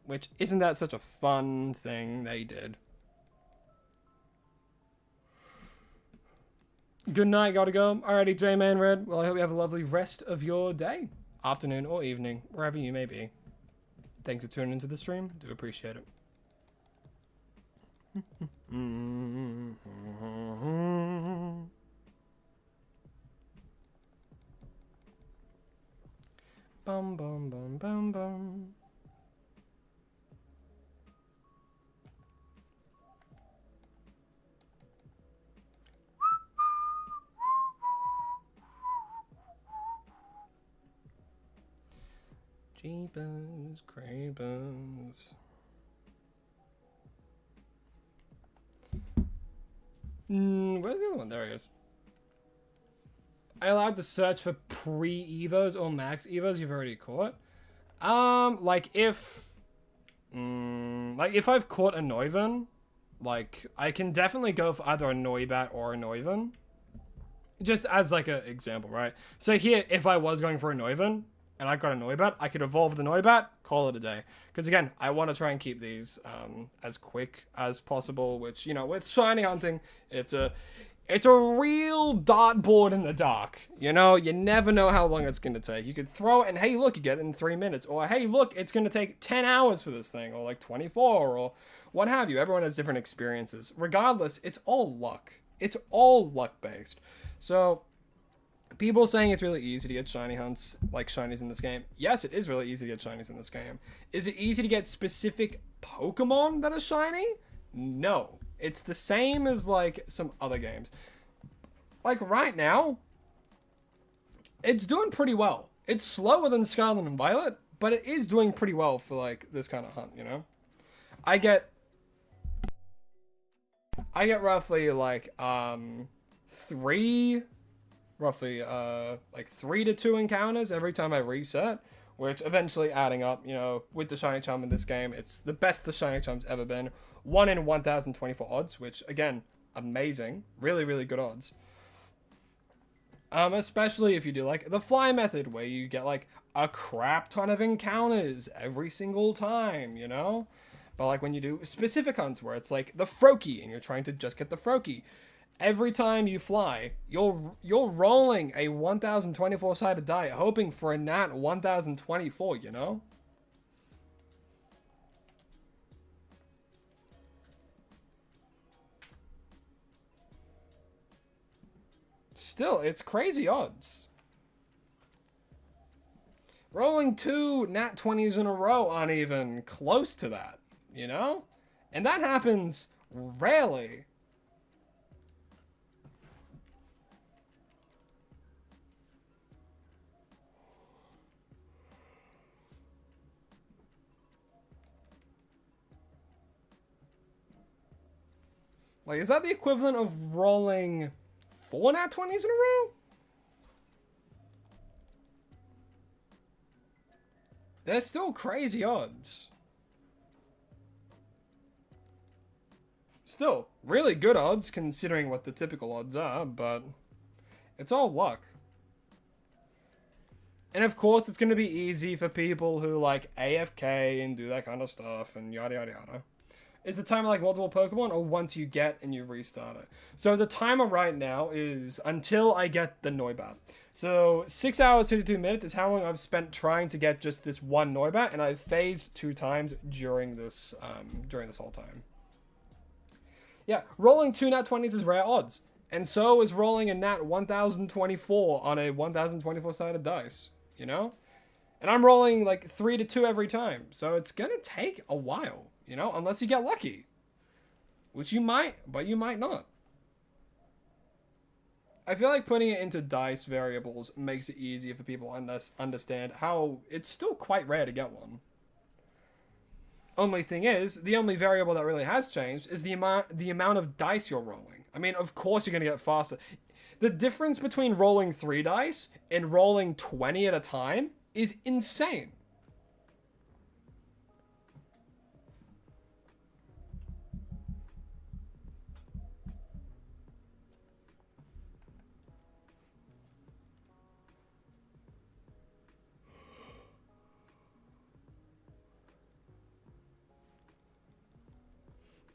[SPEAKER 1] Which isn't that such a fun thing they did? Good night, gotta go. Alrighty, J-Man Red. Well, I hope you have a lovely rest of your day, afternoon, or evening, wherever you may be. Thanks for tuning into the stream. Do appreciate it. Bum bum bum bum bum. Jeepers, creepers. Where's the other one? There he is. Are you allowed to search for pre-evos or max evos you've already caught? Like if I've caught a Noivern, like I can definitely go for either a Noibat or a Noivern. Just as like an example, right? So here, if I was going for a Noivern, and I got a Noibat, I could evolve the Noibat, call it a day. Because again, I want to try and keep these as quick as possible, which, you know, with shiny hunting, it's a real dartboard in the dark. You know, you never know how long it's going to take. You could throw it and, hey, look, you get it in 3 minutes. Or, hey, look, it's going to take 10 hours for this thing. Or like 24 or what have you. Everyone has different experiences. Regardless, it's all luck. It's all luck based. So people saying it's really easy to get shiny hunts, like shinies in this game. Yes, it is really easy to get shinies in this game. Is it easy to get specific Pokemon that are shiny? No. It's the same as, like, some other games. Like, right now, it's doing pretty well. It's slower than Scarlet and Violet, but it is doing pretty well for, like, this kind of hunt, you know? I get roughly, like, 3 to 2 encounters every time I reset, which eventually adding up, you know, with the shiny charm in this game, it's the best the shiny charm's ever been. 1 in 1024 odds, which again, amazing, really, really good odds. Especially if you do like the fly method, where you get like a crap ton of encounters every single time, you know. But like when you do specific hunts where it's like the Froakie and you're trying to just get the Froakie, every time you fly, you're rolling a 1024 sided die, hoping for a nat 1024, you know? Still, it's crazy odds. Rolling 2 nat 20s in a row aren't even close to that, you know? And that happens rarely. Like, is that the equivalent of rolling 4 nat 20s in a row? They're still crazy odds. Still, really good odds considering what the typical odds are, but it's all luck. And of course, it's going to be easy for people who like AFK and do that kind of stuff and yada yada yada. Is the timer like multiple Pokemon or once you get and you restart it? So the timer right now is until I get the Noibat. So 6 hours, 52 minutes is how long I've spent trying to get just this one Noibat, and I've phased 2 times during this whole time. Yeah, rolling 2 nat 20s is rare odds. And so is rolling a nat 1024 on a 1024 sided dice, you know? And I'm rolling like 3 to 2 every time. So it's gonna take a while, you know, unless you get lucky. Which you might, but you might not. I feel like putting it into dice variables makes it easier for people to understand how it's still quite rare to get one. Only thing is, the only variable that really has changed is the amount of dice you're rolling. I mean, of course you're going to get faster. The difference between rolling 3 dice and rolling 20 at a time is insane.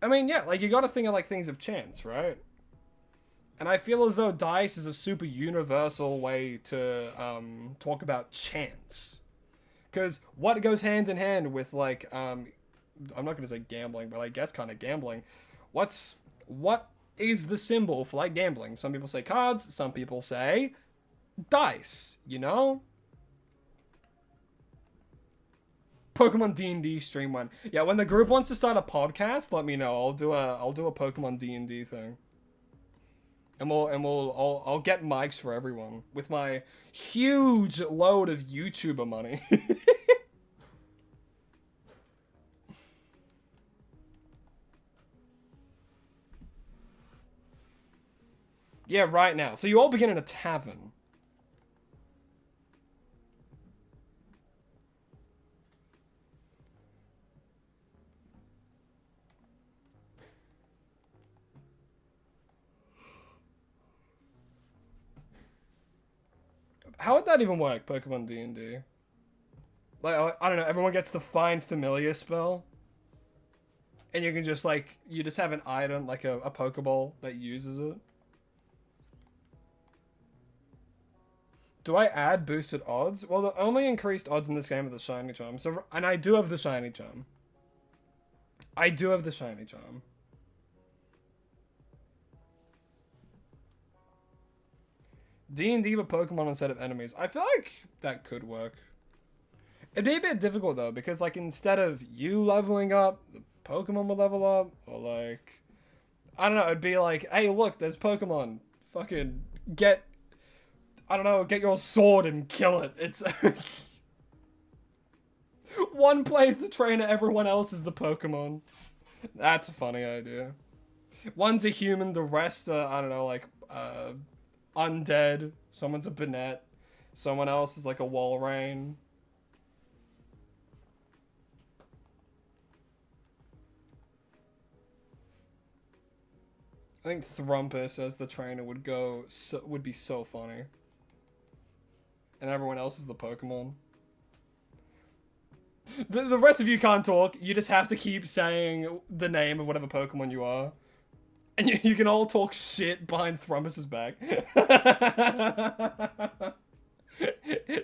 [SPEAKER 1] I mean, yeah, like, you gotta think of, like, things of chance, right? And I feel as though dice is a super universal way to talk about chance. Because what goes hand in hand with, like, I'm not gonna say gambling, but I guess kind of gambling. What is the symbol for, like, gambling? Some people say cards, some people say dice, you know? Pokemon D&D stream one. Yeah, when the group wants to start a podcast, let me know. I'll do a Pokemon D&D thing. And I'll get mics for everyone with my huge load of YouTuber money. Yeah, right now. So you all begin in a tavern. How would that even work, Pokemon D&D? Like, I don't know, everyone gets the Find Familiar spell. And you can just, like, you just have an item, like a Pokeball that uses it. Do I add boosted odds? Well, the only increased odds in this game are the Shiny Charm. So, and I do have the Shiny Charm. I do have the Shiny Charm. D&D with Pokemon instead of enemies. I feel like that could work. It'd be a bit difficult though, because like instead of you leveling up, the Pokemon will level up, or like, I don't know, it'd be like, hey look, there's Pokemon. Fucking get, I don't know, get your sword and kill it. It's one plays the trainer, everyone else is the Pokemon. That's a funny idea. One's a human, the rest are, I don't know, like, undead. Someone's a Banette. Someone else is like a Walrein. I think Thrumpus as the trainer would be so funny. And everyone else is the Pokemon. The rest of you can't talk. You just have to keep saying the name of whatever Pokemon you are. And you can all talk shit behind Thrumpus's back.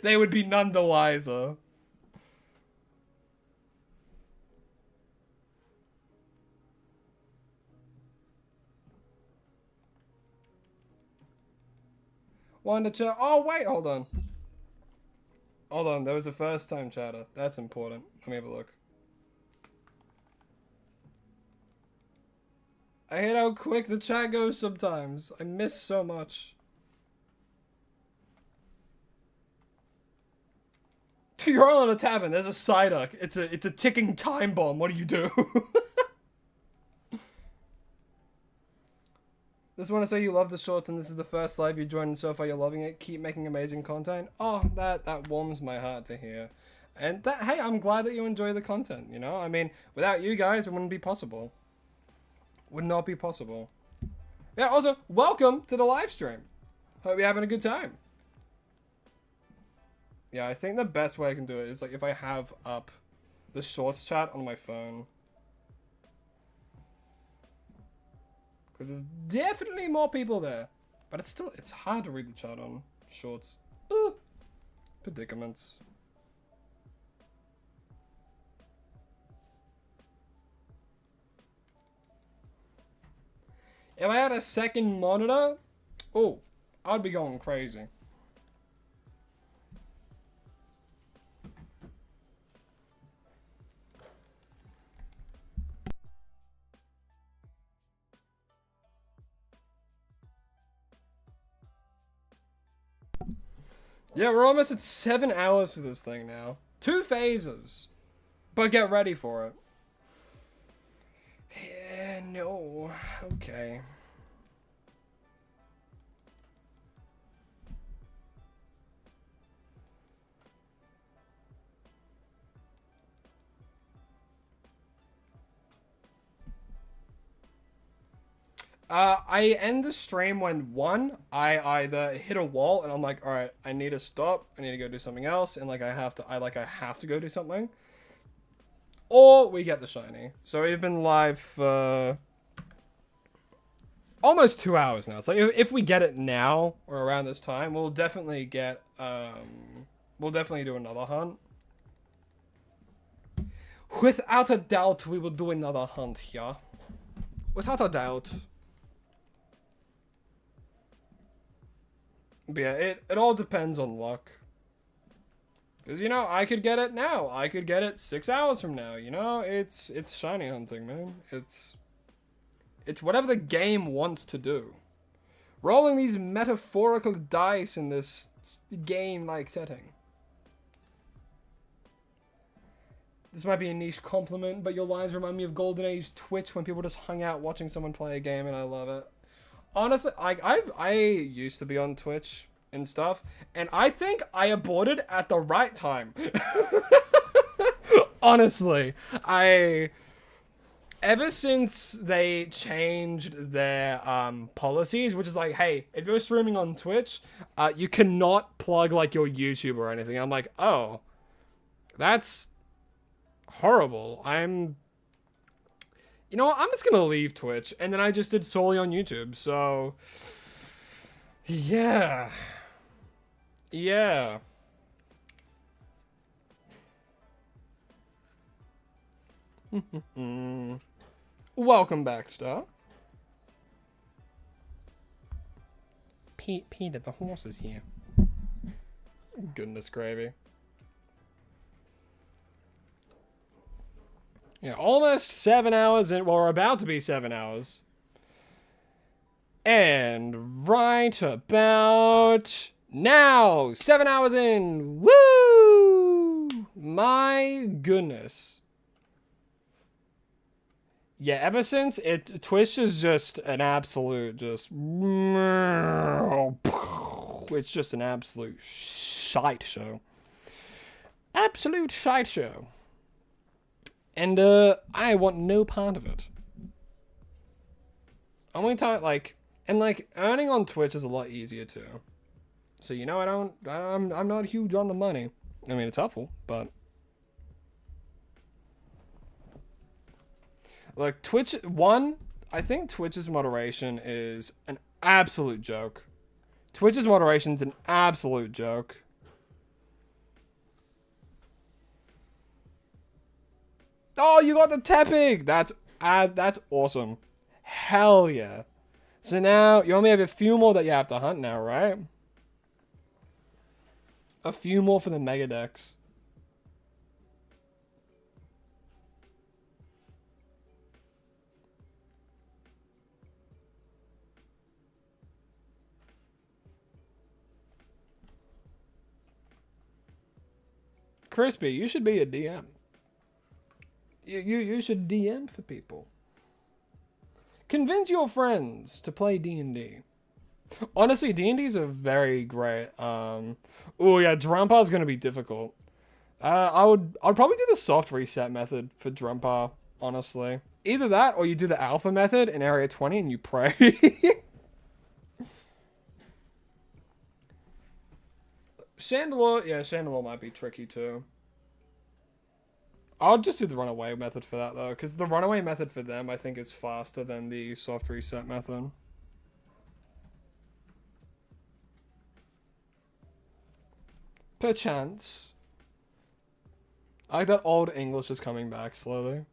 [SPEAKER 1] They would be none the wiser. Wanted to chat. Oh, wait, hold on. Hold on, there was a first time chatter. That's important. Let me have a look. I hate how quick the chat goes sometimes. I miss so much. You're all in a tavern. There's a Psyduck. It's a ticking time bomb. What do you do? Just want to say you love the shorts and this is the first live you joined and so far you're loving it. Keep making amazing content. Oh, that warms my heart to hear. And that, hey, I'm glad that you enjoy the content, you know? I mean, without you guys, it wouldn't be possible. Would not be possible. Yeah, also, welcome to the live stream. Hope you're having a good time. Yeah, I think the best way I can do it is like if I have up the shorts chat on my phone. Because there's definitely more people there. But it's hard to read the chat on shorts. Predicaments. If I had a second monitor, oh, I'd be going crazy. Yeah, we're almost at 7 hours for this thing now. 2 phases. But get ready for it. Yeah, no. Okay. I end the stream when I either hit a wall and I'm like, all right, I need to stop. I need to go do something else, and like I have to go do something. Or we get the shiny. So we've been live for almost 2 hours now. So if we get it now or around this time, we'll definitely get we'll definitely do another hunt. Without a doubt, we will do another hunt here. Without a doubt. But yeah, it all depends on luck. Because, you know, I could get it now. I could get it 6 hours from now, you know? It's shiny hunting, man. It's whatever the game wants to do. Rolling these metaphorical dice in this game-like setting. This might be a niche compliment, but your lines remind me of Golden Age Twitch when people just hung out watching someone play a game, and I love it. Honestly, I used to be on Twitch and stuff, and I think I aborted at the right time. Honestly, ever since they changed their policies, which is like, hey, if you're streaming on Twitch, you cannot plug like your YouTube or anything. I'm like, oh, that's horrible. You know what? I'm just gonna leave Twitch, and then I just did solely on YouTube, so yeah. Yeah. Welcome back, Star. Peter, the horse is here. Goodness gravy. Yeah, almost 7 hours in. Well, we're about to be 7 hours. And right about now, 7 hours in. Woo! My goodness. Yeah, ever since Twitch is just an absolute, it's just an absolute shite show. Absolute shite show. And, I want no part of it. Only time, earning on Twitch is a lot easier too. So, you know, I'm not huge on the money. I mean, it's helpful, but. Like, I think Twitch's moderation is an absolute joke. Twitch's moderation's an absolute joke. Oh, you got the tapping! That's awesome. Hell yeah. So now, you only have a few more that you have to hunt now, right? A few more for the Mega Dex. Crispy, you should be a DM. You should DM for people. Convince your friends to play D&D. Honestly, D&Ds are very great. Oh yeah, Drumpar's gonna be difficult. I'd probably do the soft reset method for Drumpar, honestly. Either that or you do the alpha method in area 20 and you pray. Chandelure might be tricky too. I'll just do the runaway method for that though, because the runaway method for them I think is faster than the soft reset method. Perchance. I like that old English is coming back slowly.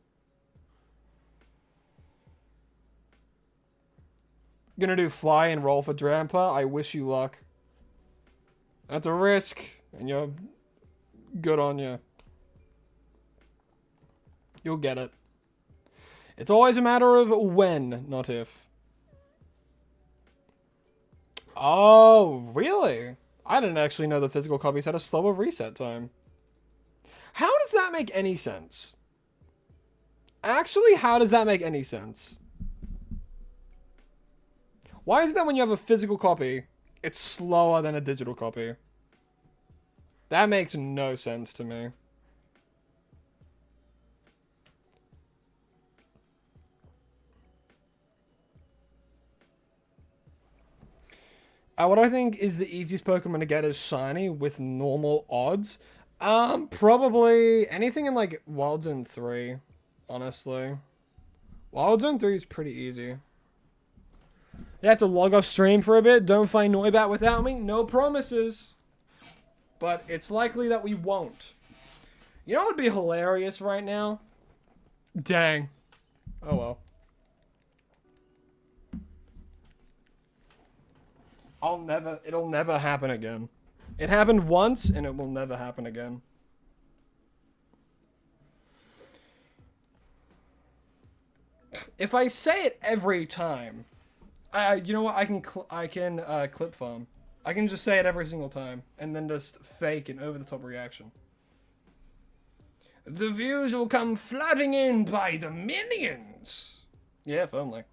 [SPEAKER 1] Gonna do fly and roll for Drampa. I wish you luck. That's a risk, and you're good on you. You'll get it. It's always a matter of when, not if. Oh, really? I didn't actually know the physical copies had a slower reset time. How does that make any sense? Actually, how does that make any sense? Why is it that when you have a physical copy, it's slower than a digital copy? That makes no sense to me. What I think is the easiest Pokemon to get is shiny with normal odds. Probably anything in like Wild Zone 3, honestly. Wild Zone 3 is pretty easy. You have to log off stream for a bit. Don't find Noibat without me. No promises. But it's likely that we won't. You know what would be hilarious right now? Dang. Oh well. It'll never happen again. It happened once and it will never happen again. If I say it every time, you know what? I can clip farm. I can just say it every single time and then just fake an over-the-top reaction. The views will come flooding in by the millions. Yeah, if only.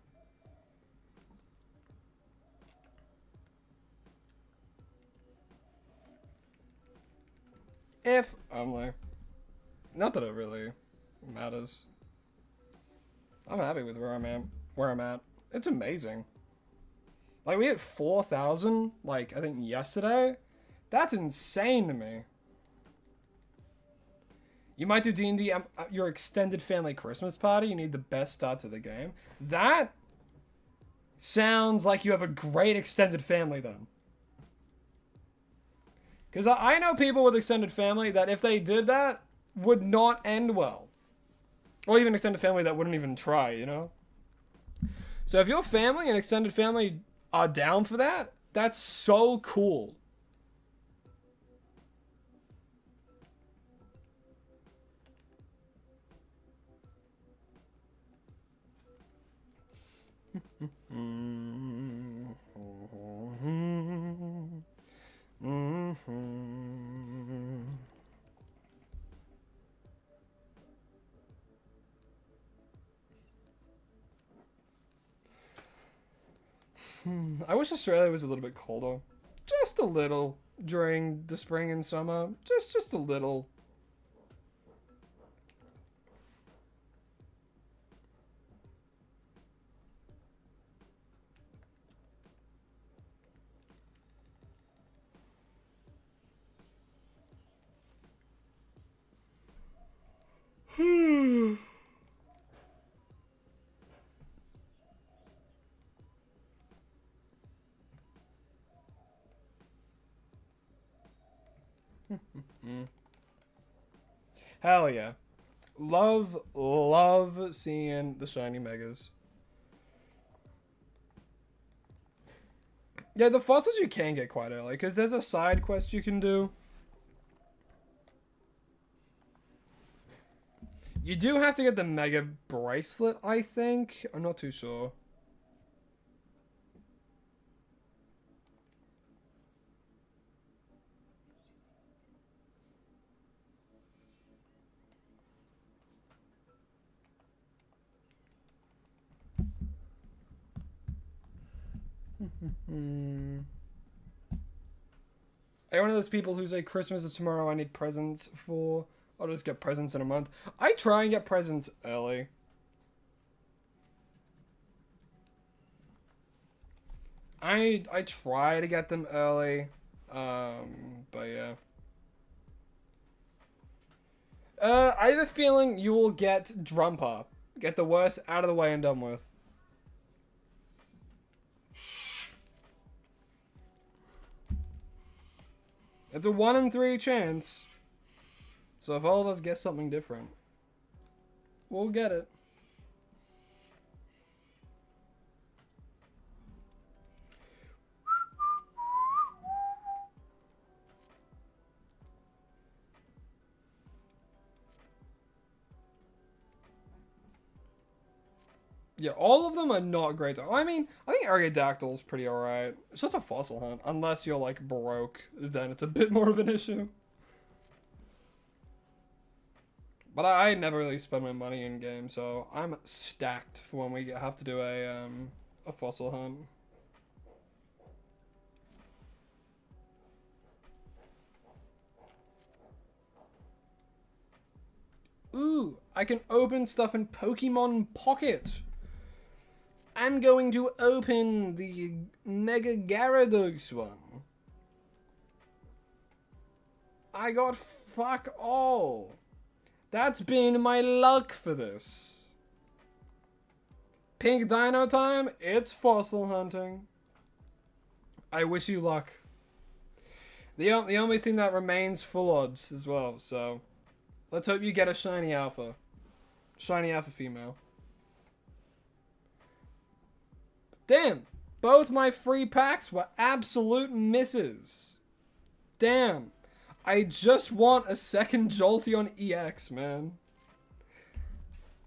[SPEAKER 1] If only. Not that it really matters. I'm happy with where I'm at. It's amazing. Like, we hit 4,000, like, I think yesterday. That's insane to me. You might do D&D, your extended family Christmas party. You need the best start to the game. That sounds like you have a great extended family then. Because I know people with extended family that if they did that, would not end well. Or even extended family that wouldn't even try, you know? So if your family and extended family are down for that, that's so cool. I wish Australia was a little bit colder. Just a little during the spring and summer. Just a little. Hell yeah. Love seeing the shiny megas. Yeah, the fossils you can get quite early, because there's a side quest you can do You do have to get the mega bracelet, I think. I'm not too sure. Are you one of those people who say Christmas is tomorrow, I need presents for? I'll just get presents in a month. I try and get presents early. I try to get them early. But yeah. I have a feeling you will get Drumper. Get the worst out of the way and done with. It's a 1 in 3 chance. So if all of us guess something different, we'll get it. Yeah, all of them are not great. I mean, I think Aerodactyl's pretty alright. It's just a fossil hunt. Unless you're, like, broke, then it's a bit more of an issue. But I never really spend my money in games, so I'm stacked for when we have to do a fossil hunt. Ooh, I can open stuff in Pokemon Pocket. I'm going to open the Mega Gyarados one. I got fuck all. That's been my luck for this. Pink Dino time, it's fossil hunting. I wish you luck. The only thing that remains full odds as well, so let's hope you get a shiny alpha. Shiny alpha female. Damn, both my free packs were absolute misses. Damn, I just want a second Jolteon EX, man.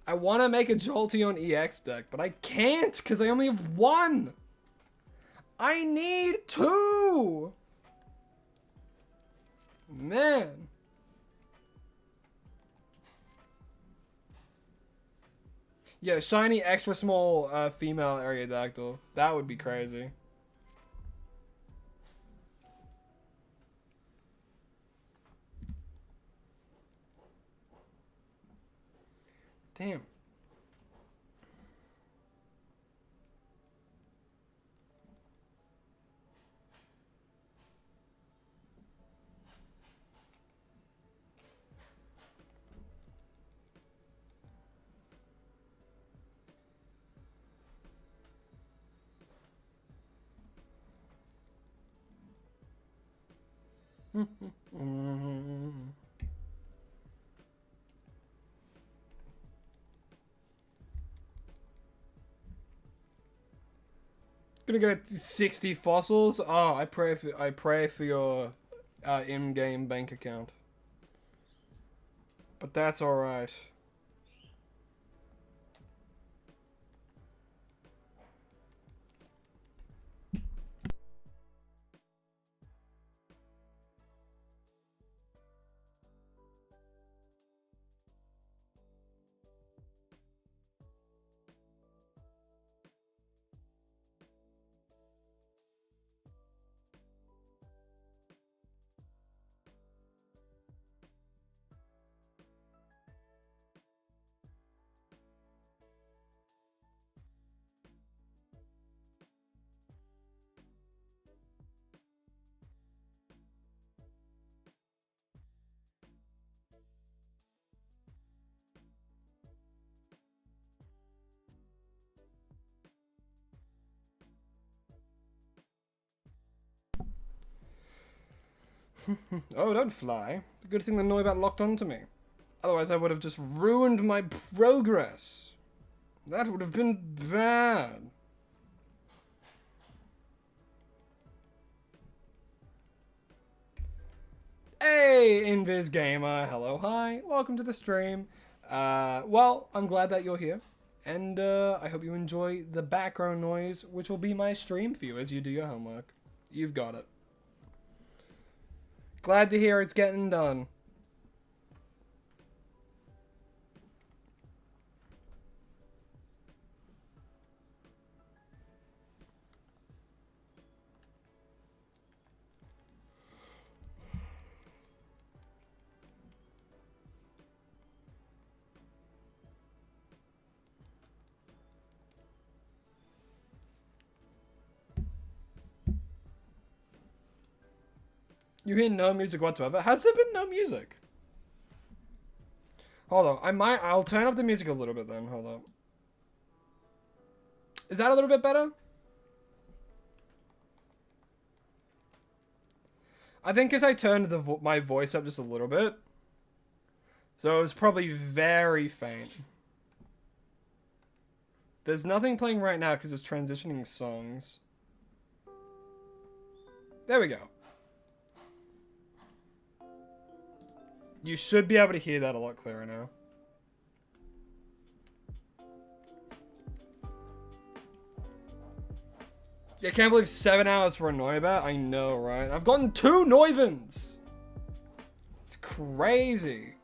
[SPEAKER 1] I want to make a Jolteon EX deck, but I can't because I only have 1. I need 2. Man. Yeah, shiny extra small female Aerodactyl. That would be crazy. Damn. Gonna get 60 fossils. Oh, I pray for your in-game bank account. But that's all right. Oh, don't fly. Good thing the Noibat locked onto me. Otherwise, I would have just ruined my progress. That would have been bad. Hey, Invis Gamer. Hello, hi. Welcome to the stream. Well, I'm glad that you're here. And I hope you enjoy the background noise, which will be my stream for you as you do your homework. You've got it. Glad to hear it's getting done. You hear no music whatsoever? Has there been no music? Hold on, I'll turn up the music a little bit then, hold on. Is that a little bit better? I think because I turned my voice up just a little bit. So it was probably very faint. There's nothing playing right now because it's transitioning songs. There we go. You should be able to hear that a lot clearer now. Yeah, I can't believe 7 hours for a Noibat. I know, right? I've gotten 2 Noivans! It's crazy.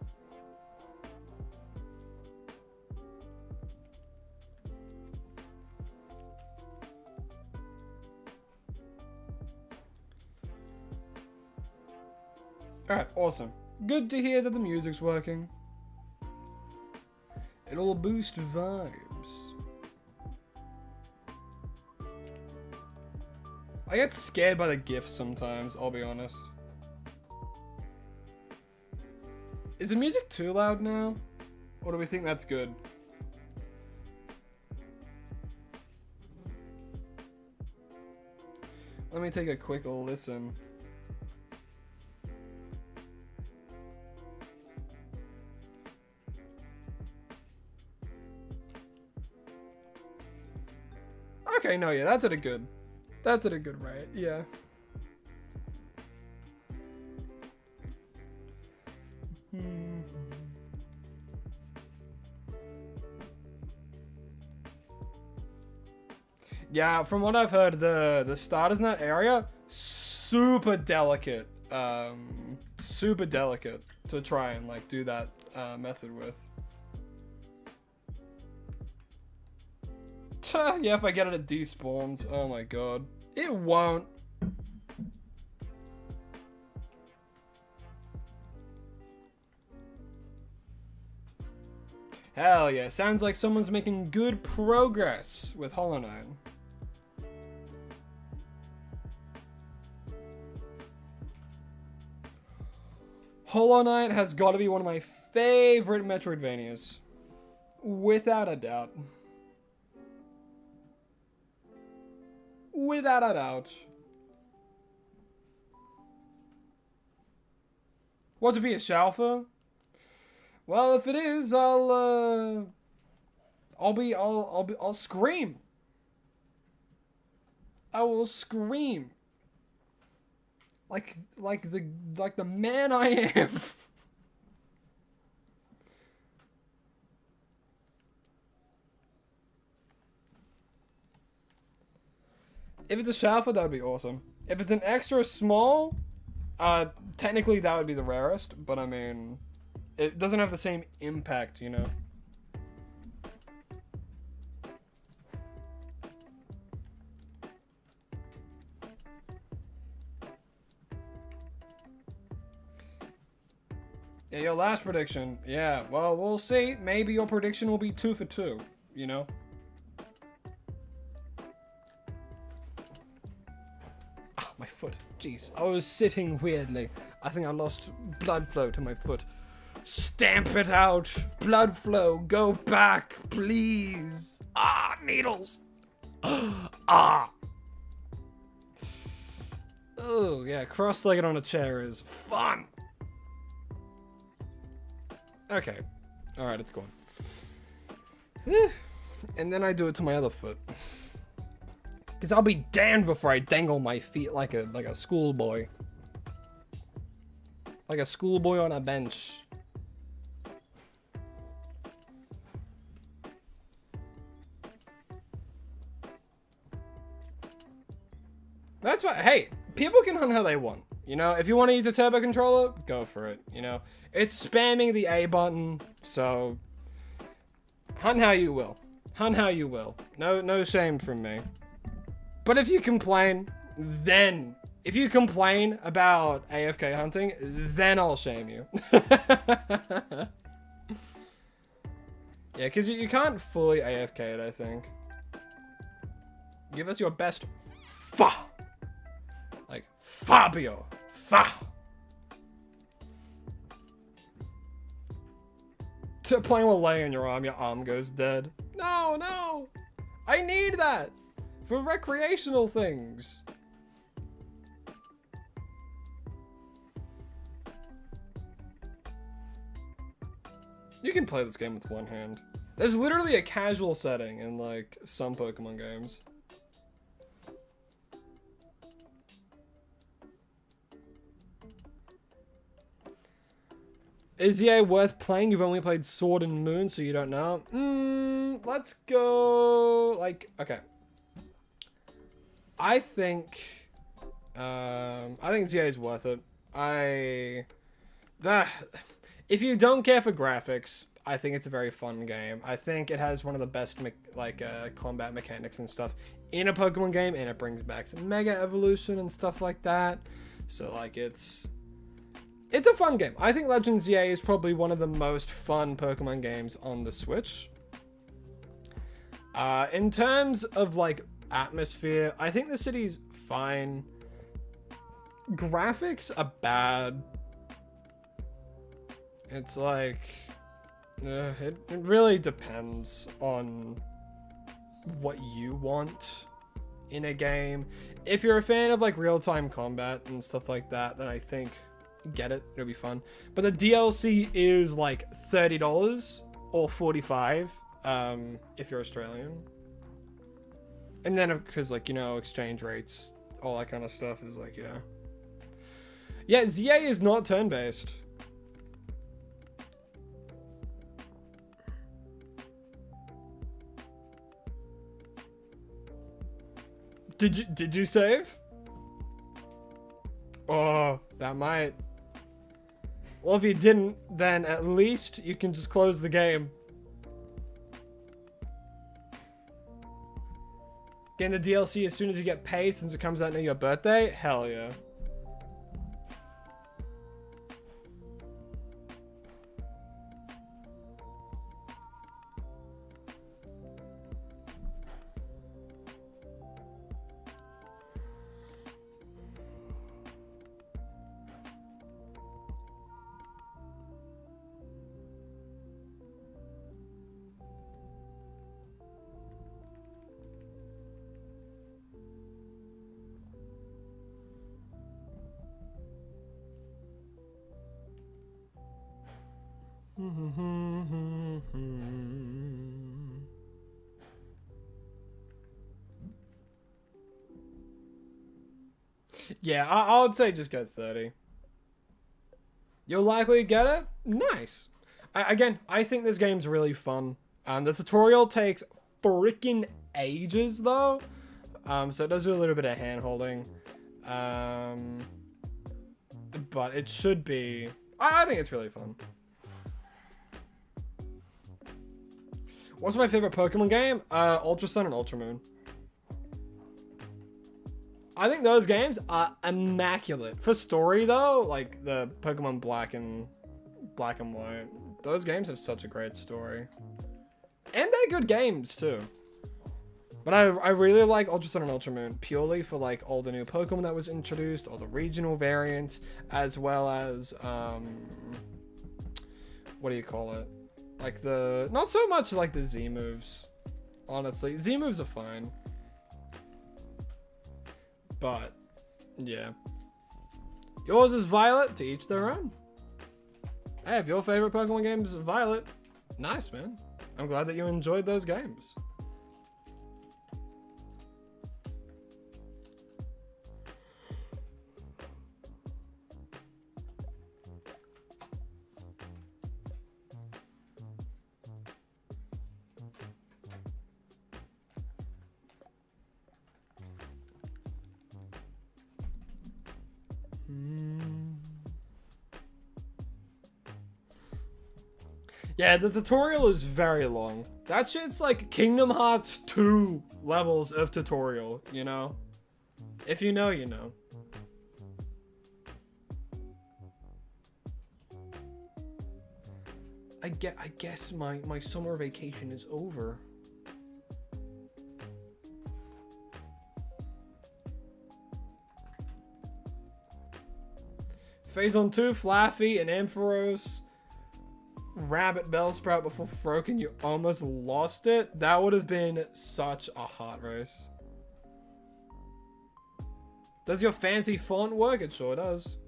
[SPEAKER 1] Alright, awesome. Good to hear that the music's working. It'll boost vibes. I get scared by the GIFs sometimes, I'll be honest. Is the music too loud now? Or do we think that's good? Let me take a quick listen. Okay, no, yeah, that's at a good rate, yeah. Yeah, from what I've heard, the starters in that area, super delicate to try and like do that method with. Yeah, if I get it, it despawns. Oh my god. It won't. Hell yeah, sounds like someone's making good progress with Hollow Knight. Hollow Knight has got to be one of my favorite Metroidvanias. Without a doubt. Without a doubt. What, to be a Shalfa? Well, if it is, I'll scream. I will scream. Like the man I am. If it's a Shalfa, that would be awesome. If it's an extra small, technically that would be the rarest, but I mean, it doesn't have the same impact, you know? Yeah, your last prediction. Yeah, well, we'll see. Maybe your prediction will be 2 for 2, you know? My foot. Jeez. I was sitting weirdly. I think I lost blood flow to my foot. Stamp it out. Blood flow. Go back, please. Ah, needles. Ah. Oh, yeah. Cross-legged on a chair is fun. Okay. Alright, it's gone. And then I do it to my other foot. Because I'll be damned before I dangle my feet like a schoolboy. Like a schoolboy on a bench. that's why, hey, people can hunt how they want. You know, if you want to use a turbo controller, go for it. You know, it's spamming the A button, so hunt how you will. Hunt how you will. No shame from me. But if you complain, then if you complain about AFK hunting, then I'll shame you. Yeah, because you can't fully AFK it, I think. Give us your best fa. Like, Fabio. Fa. To playing with lay in your arm goes dead. No. I need that for recreational things. You can play this game with one hand. There's literally a casual setting in like some Pokemon games. Is EA worth playing? You've only played Sword and Moon, so you don't know. Let's go. Like, okay. I think ZA is worth it. If you don't care for graphics, I think it's a very fun game. I think it has one of the best combat mechanics and stuff in a Pokemon game, and it brings back some Mega Evolution and stuff like that. So like it's a fun game. I think Legends ZA is probably one of the most fun Pokemon games on the Switch. In terms of like atmosphere, I think the city's fine. Graphics are bad. It's like, it really depends on what you want in a game. If you're a fan of like real-time combat and stuff like that, then I think get it, it'll be fun. But the DLC is like $30 or $45 if you're Australian. And then because like, you know, exchange rates, all that kind of stuff is like, yeah, ZA is not turn-based. Did you save? Oh, that might. Well, if you didn't, then at least you can just close the game. Getting the DLC as soon as you get paid since it comes out near your birthday? Hell yeah. Yeah, I would say just go 30. You'll likely get it. Nice. Again, I think this game's really fun. The tutorial takes freaking ages though. So it does do a little bit of hand holding. But it should be. I think it's really fun. What's my favorite Pokemon game? Ultra Sun and Ultra Moon. I think those games are immaculate. For story though, like the Pokemon Black and White, those games have such a great story. And they're good games too. But I really like Ultra Sun and Ultra Moon purely for like all the new Pokemon that was introduced, all the regional variants, as well as what do you call it? Like not so much like the Z moves. Honestly, Z moves are fine. But yeah. Yours is Violet, to each their own. Hey, if your favorite Pokemon game is Violet, nice, man. I'm glad that you enjoyed those games. Yeah, the tutorial is very long. That shit's like Kingdom Hearts 2 levels of tutorial, you know? If you know, you know. I guess my summer vacation is over. Phazon 2, Flaffy, and Ampharos. Rabbit Bellsprout before Froken, you almost lost it. That would have been such a hot race. Does your fancy font work? It sure does.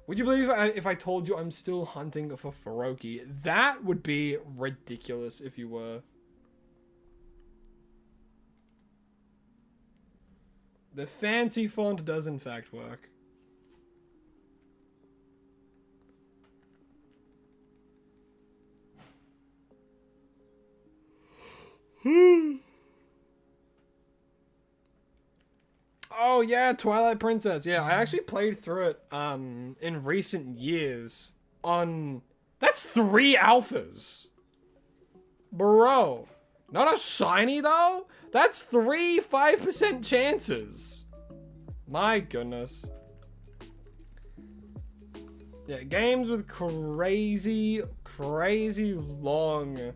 [SPEAKER 1] Would you believe if I told you I'm still hunting for Feroki? That would be ridiculous if you were. The fancy font does in fact work. Oh yeah, Twilight Princess. Yeah, I actually played through it in recent years on... That's 3 alphas. Bro. Not a shiny though? That's 3 5% chances. My goodness. Yeah, games with crazy long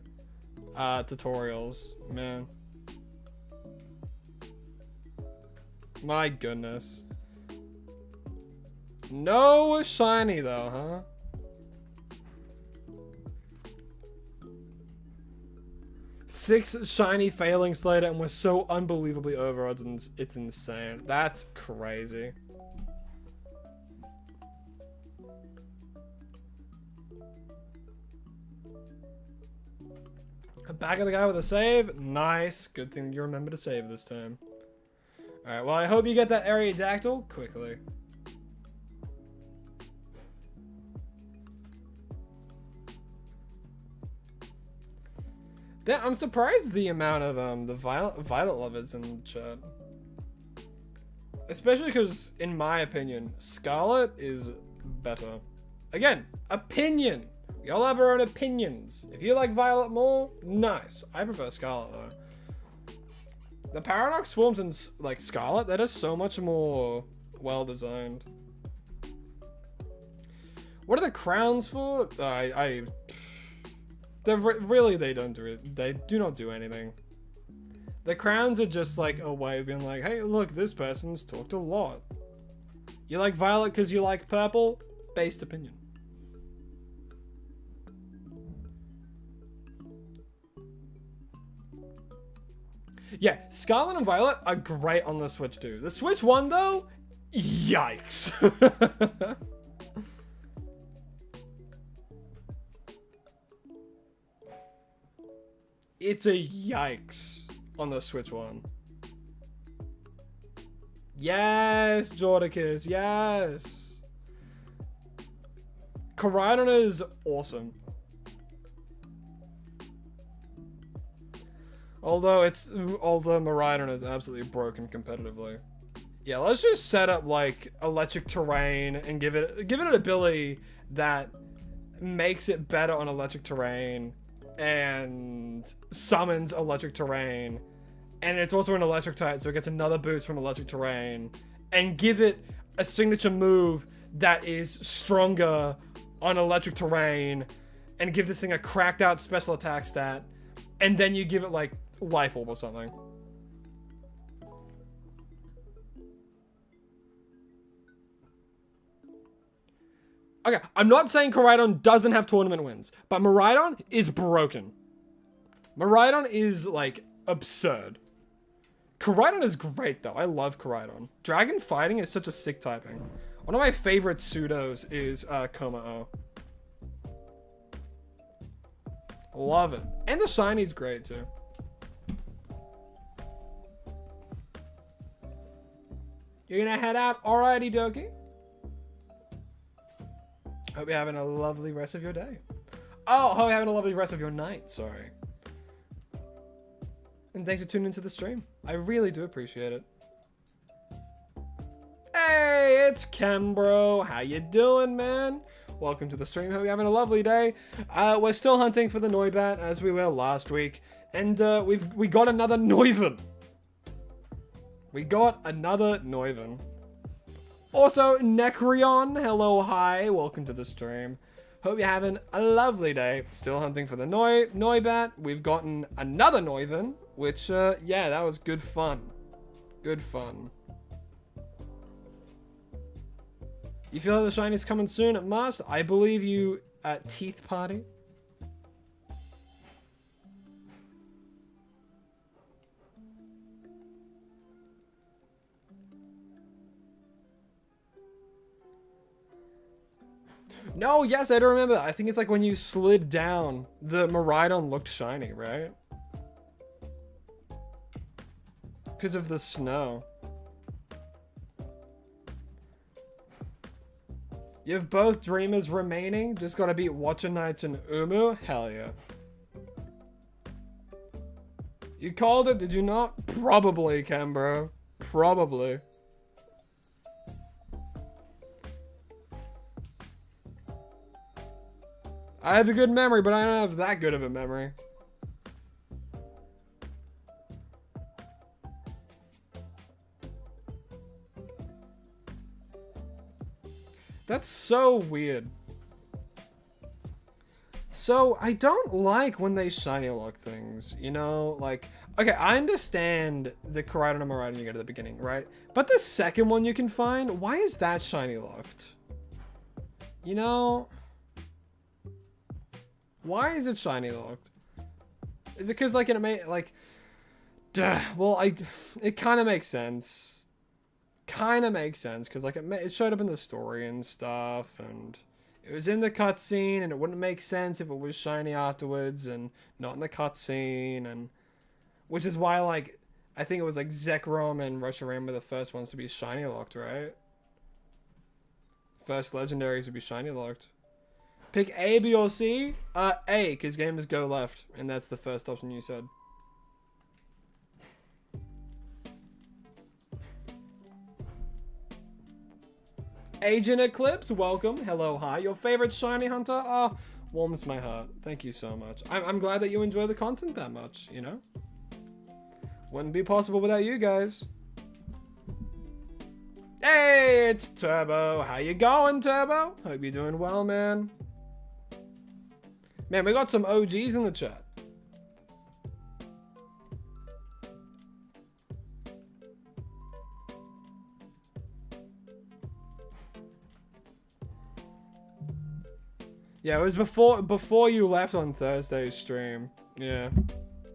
[SPEAKER 1] tutorials, man. My goodness. No shiny though, huh? 6 shiny failing Slater and we're so unbelievably over odds. It's insane. That's crazy. Back of the guy with a save. Nice. Good thing you remember to save this time. Alright, well I hope you get that Aerodactyl quickly. I'm surprised the amount of the Violet lovers in chat. Especially because, in my opinion, Scarlet is better. Again, opinion. We all have our own opinions. If you like Violet more, nice. I prefer Scarlet though. The paradox forms in like Scarlet, that is so much more well designed. What are the crowns for? Really, they don't do it. They do not do anything. The crowns are just like a way of being like, hey, look, this person's talked a lot. You like Violet because you like purple? Based opinion. Yeah, Scarlet and Violet are great on the Switch too. The Switch one though, yikes. It's a yikes on the Switch one. Yes, Jordicus, yes. Koraidon is awesome. Although Miraidon is absolutely broken competitively. Yeah, let's just set up like electric terrain and give it an ability that makes it better on electric terrain and summons electric terrain, and it's also an electric type, so it gets another boost from electric terrain, and give it a signature move that is stronger on electric terrain, and give this thing a cracked out special attack stat, and then you give it like Life Orb or something. Okay, I'm not saying Koraidon doesn't have tournament wins, but Miraidon is broken. Miraidon is, like, absurd. Koraidon is great, though. I love Koraidon. Dragon Fighting is such a sick typing. One of my favorite pseudos is Komao. Love it. And the Shiny's great, too. You're gonna head out? Alrighty, dokie. Hope you're having a lovely rest of your day. Oh, hope you're having a lovely rest of your night, sorry. And thanks for tuning into the stream. I really do appreciate it. Hey! Hey, it's Cambro. How you doing, man? Welcome to the stream. Hope you're having a lovely day. We're still hunting for the Noibat as we were last week, and we got another Noivern. We got another Noivern. Also, Necreon, hello, hi, welcome to the stream. Hope you're having a lovely day. Still hunting for the Noibat. We've gotten another Noivern, which, yeah, that was good fun. Good fun. You feel the shinies coming soon? It must. I believe you at Teeth Party. No, yes, I don't remember that. I think it's like when you slid down, the Miraidon looked shiny, right? Because of the snow. You have both Dreamers remaining. Just gotta beat Watcher Knights and Umu. Hell yeah. You called it, did you not? Probably, Cambro. Probably. I have a good memory, but I don't have that good of a memory. That's so weird. So, I don't like when they shiny lock things, you know? Like, okay, I understand the Koraidon and Miraidon you get at the beginning, right? But the second one you can find, why is that shiny locked? You know? Why is it shiny locked? Is it because, like, it may, like... Duh, well, it kind of makes sense. Kind of makes sense because like it showed up in the story and stuff, and it was in the cutscene, and it wouldn't make sense if it was shiny afterwards and not in the cutscene, and which is why like I think it was like Zekrom and Reshiram were the first ones to be shiny locked, right? First legendaries to be shiny locked. Pick A, B, or C. A, because gamers go left, and that's the first option you said. Agent Eclipse, welcome. Hello, hi. Your favorite shiny hunter? Oh, warms my heart. Thank you so much. I'm glad that you enjoy the content that much, you know? Wouldn't be possible without you guys. Hey, it's Turbo. How you going, Turbo? Hope you're doing well, man. Man, we got some OGs in the chat. Yeah, it was before you left on Thursday's stream. Yeah.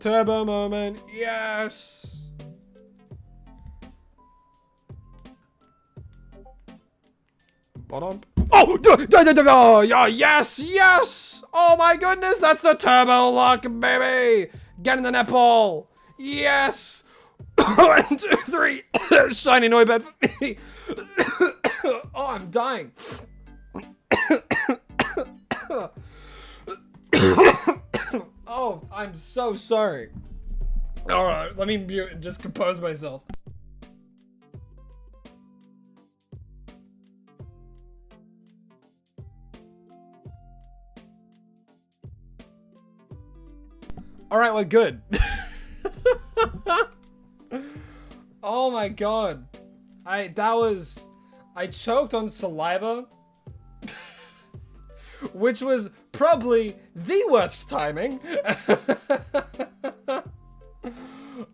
[SPEAKER 1] Turbo moment. Yes. Bottom. Oh, oh, yes, yes. Oh my goodness, that's the turbo lock, baby. Get in the netball. Yes. 1, 2, 3. Shiny Noibat for me. Oh, I'm dying. Oh, I'm so sorry. Alright, let me mute and just compose myself. Alright, we're good. Oh my god. I choked on saliva. Which was probably the worst timing.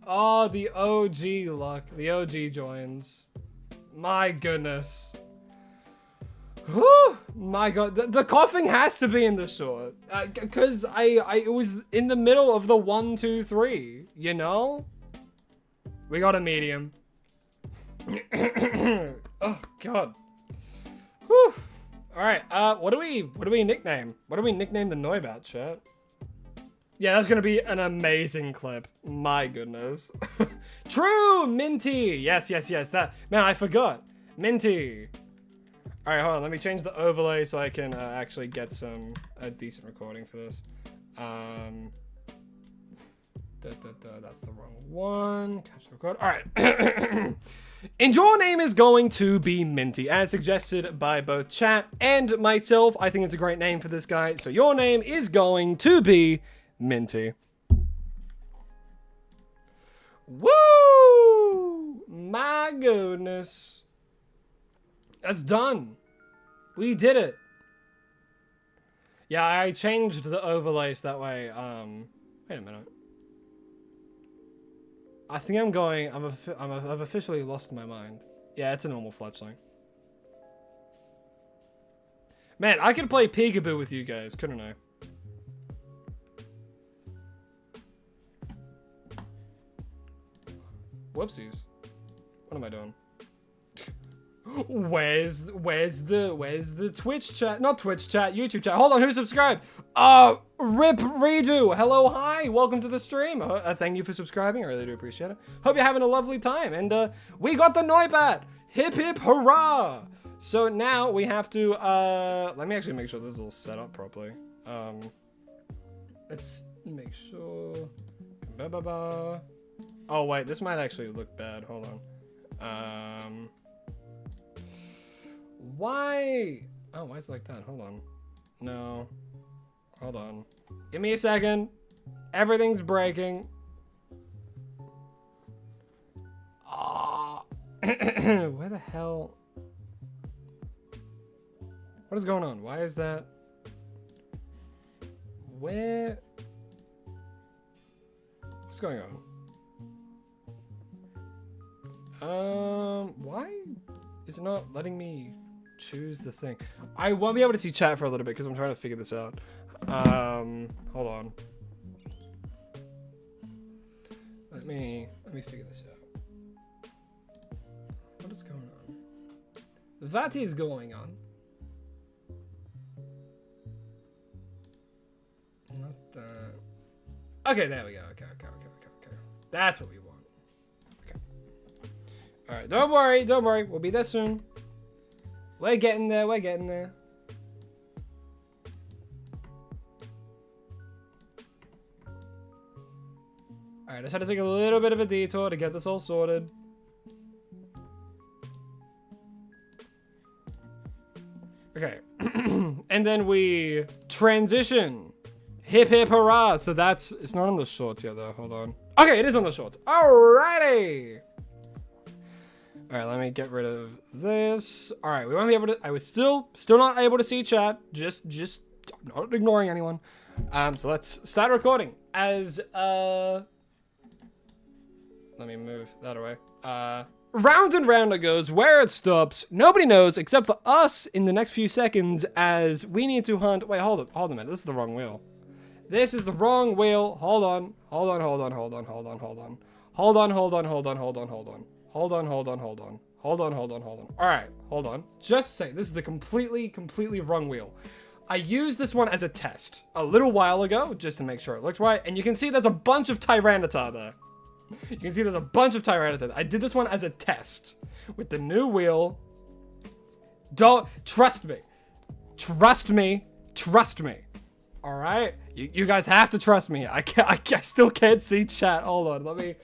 [SPEAKER 1] Oh, the OG luck. The OG joins. My goodness. Whew, my god. The coughing has to be in the short. Because it was in the middle of the 1, 2, 3. You know? We got a medium. Oh, god. Whew. Alright, what do we nickname? What do we nickname the Noibat, chat? Yeah, that's gonna be an amazing clip. My goodness. True! Minty! Yes, yes, yes. That, man, I forgot. Minty. Alright, hold on. Let me change the overlay so I can actually get a decent recording for this. That's the wrong one. Catch the record. All right. And your name is going to be Minty, as suggested by both chat and myself. I think it's a great name for this guy. So your name is going to be Minty. Woo! My goodness. That's done. We did it. Yeah, I changed the overlays that way. Wait a minute. I think I'm going. I've officially lost my mind. Yeah, it's a normal fletchling. Man, I could play peekaboo with you guys, couldn't I? Whoopsies. What am I doing? Where's the Twitch chat? Not Twitch chat, YouTube chat. Hold on, who subscribed? Rip Redo. Hello, hi, welcome to the stream. Thank you for subscribing, I really do appreciate it. Hope you're having a lovely time, and we got the Noibat. Hip hip hurrah! So now we have to, let me actually make sure this is all set up properly. Let's make sure. Oh wait, this might actually look bad, hold on. Why? Oh, why is it like that? Hold on. No. Hold on. Give me a second. Everything's breaking. Where the hell? What is going on? Why is that? Where? What's going on? Why is it not letting me choose the thing? I won't be able to see chat for a little bit because I'm trying to figure this out. Hold on. Let me figure this out. What is going on? That is going on. Not that. Okay, there we go. Okay. That's what we want. Okay. All right, don't worry. We'll be there soon. We're getting there. All right, I just had to take a little bit of a detour to get this all sorted. Okay. And then we transition. Hip hip hurrah. So it's not on the shorts yet though. Hold on. Okay, it is on the shorts. Alrighty. All right, let me get rid of this. All right, we won't be able to. I was still not able to see chat. Just not ignoring anyone. So let's start recording. As let me move that away. Round and round it goes. Where it stops, nobody knows except for us in the next few seconds. As we need to hunt. Wait, hold a minute. This is the wrong wheel. This is the wrong wheel. Hold on. All right, hold on. Just say this is the completely wrong wheel. I used this one as a test a little while ago just to make sure it looked right, and you can see there's a bunch of Tyranitar there. I did this one as a test with the new wheel. Don't trust me. Trust me. All right, you guys have to trust me. I still can't see chat. Hold on, let me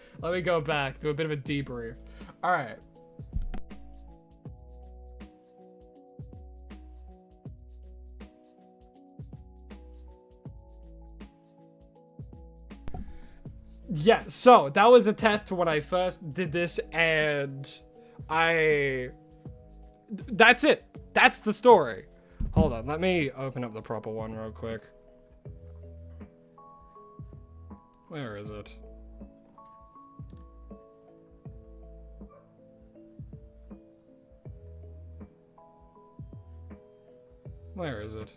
[SPEAKER 1] go back, do a bit of a debrief. All right. Yeah, so that was a test for when I first did this, and that's it. That's the story. Hold on, let me open up the proper one real quick. Where is it? Where is it?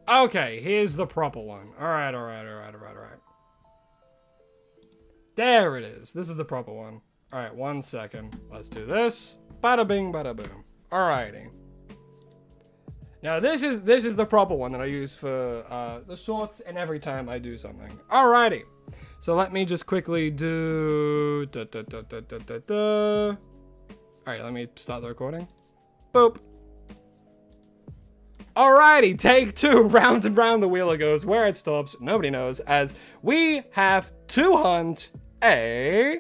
[SPEAKER 1] Okay, here's the proper one. All right. There it is. This is the proper one. All right, 1 second. Let's do this. Bada bing, bada boom. Alrighty. Now this is the proper one that I use for the shorts and every time I do something. Alrighty. So let me just quickly do. Alright, let me start the recording. Boop. Alrighty, take 2. Round and round the wheel it goes. Where it stops, nobody knows, as we have to hunt a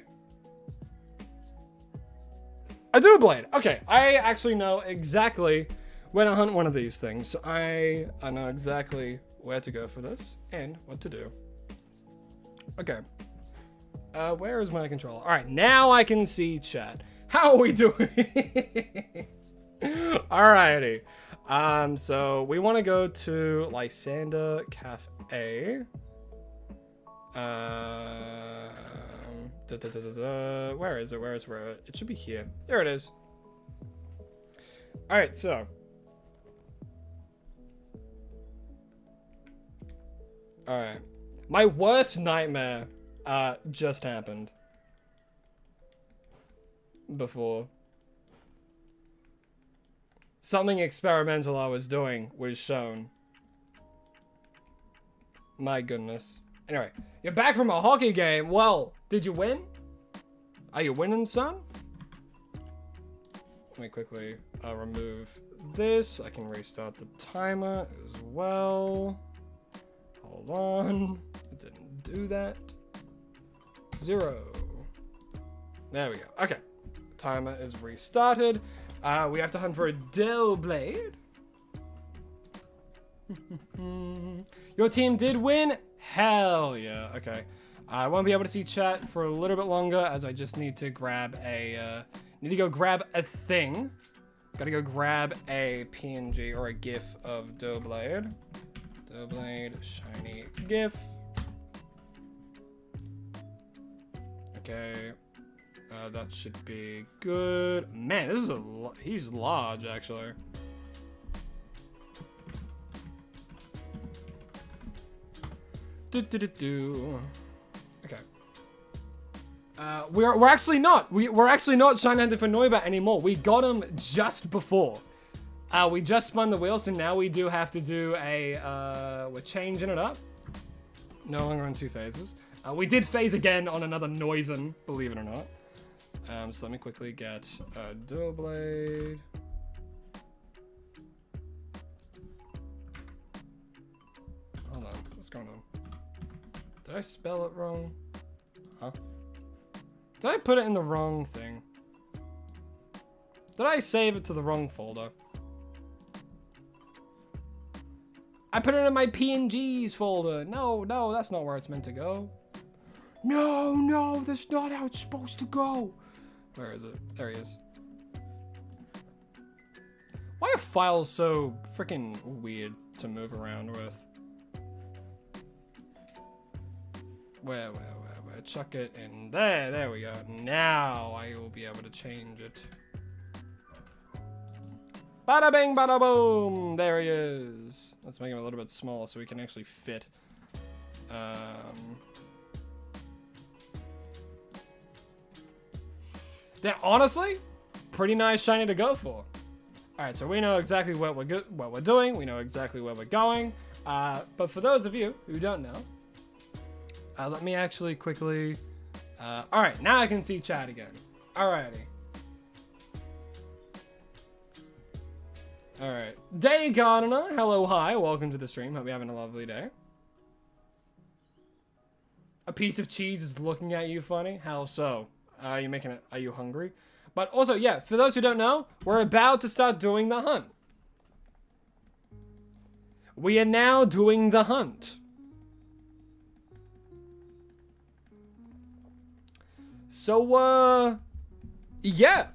[SPEAKER 1] Doublade. Okay, I actually know exactly when to hunt one of these things. So I know exactly where to go for this and what to do. Okay. Where is my controller? Alright, now I can see chat. How are we doing? Alrighty. So we want to go to Lysander Cafe. Where is it? Where is it? It should be here. There it is. Alright, so. Alright. My worst nightmare just happened. Before. Something experimental I was doing was shown. My goodness. Anyway, you're back from a hockey game. Well, did you win? Are you winning, son? Let me quickly remove this. I can restart the timer as well. Hold on. It didn't do that. 0. There we go. Okay. Timer is restarted. We have to hunt for a Doublade. Your team did win? Hell yeah. Okay. I won't be able to see chat for a little bit longer as I just need to grab a, need to go grab a thing. Gotta go grab a PNG or a GIF of Doublade. Doublade, shiny GIF. Okay. That should be good. Man, this is he's large, actually. Okay. We're actually not. We're actually not shiny hunting for Noibat anymore. We got him just before. We just spun the wheel, so now we do have to do a. We're changing it up. No longer on 2 phases. We did phase again on another Noithen, believe it or not. So let me quickly get a Doublade. Hold on, what's going on? Did I spell it wrong? Huh? Did I put it in the wrong thing? Did I save it to the wrong folder? I put it in my PNGs folder. No, that's not where it's meant to go. No, that's not how it's supposed to go. Where is it? There he is. Why are files so freaking weird to move around with? Where? Chuck it in there. There we go. Now I will be able to change it. Bada bing, bada boom. There he is. Let's make him a little bit smaller so we can actually fit. They're honestly pretty nice shiny to go for. All right, so we know exactly what we're doing. We know exactly where we're going. But for those of you who don't know, let me actually quickly. All right, now I can see chat again. Alrighty. All right, Day Gardener. Hello, hi, welcome to the stream. Hope you're having a lovely day. A piece of cheese is looking at you funny. How so? Are you making it? Are you hungry? But also, yeah, for those who don't know, we're about to start doing the hunt. We are now doing the hunt. So, yeah.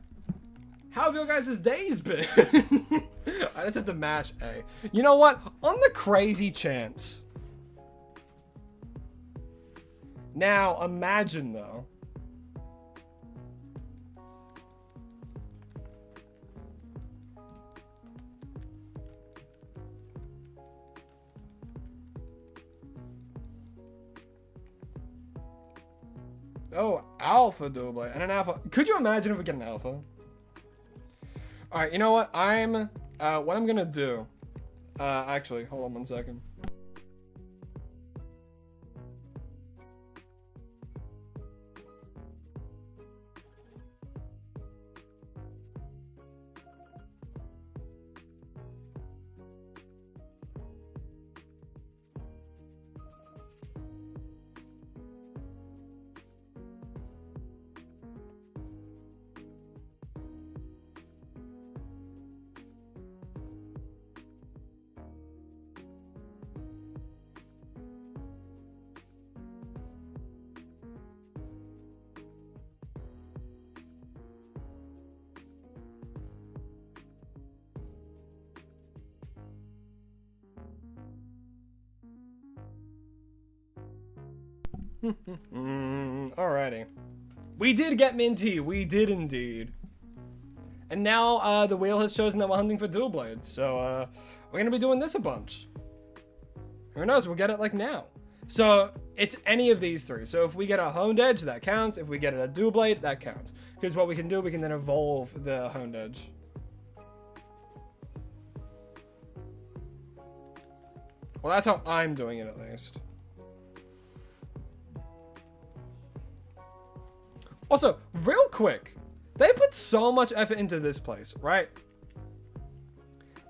[SPEAKER 1] How have your guys' days been? I just have to mash A. You know what? On the crazy chance. Now, imagine though. Oh, alpha Doublade and an alpha. Could you imagine if we get an alpha? All right, you know what? what I'm gonna do. Actually, hold on one second. Alrighty. We did get Minty. We did indeed. And now the wheel has chosen that we're hunting for dual blades. So we're going to be doing this a bunch. Who knows? We'll get it like now. So it's any of these three. So if we get a honed edge, that counts. If we get a dual blade, that counts. Because what we can do, we can then evolve the honed edge. Well, that's how I'm doing it, at least. Also, real quick, they put so much effort into this place, right?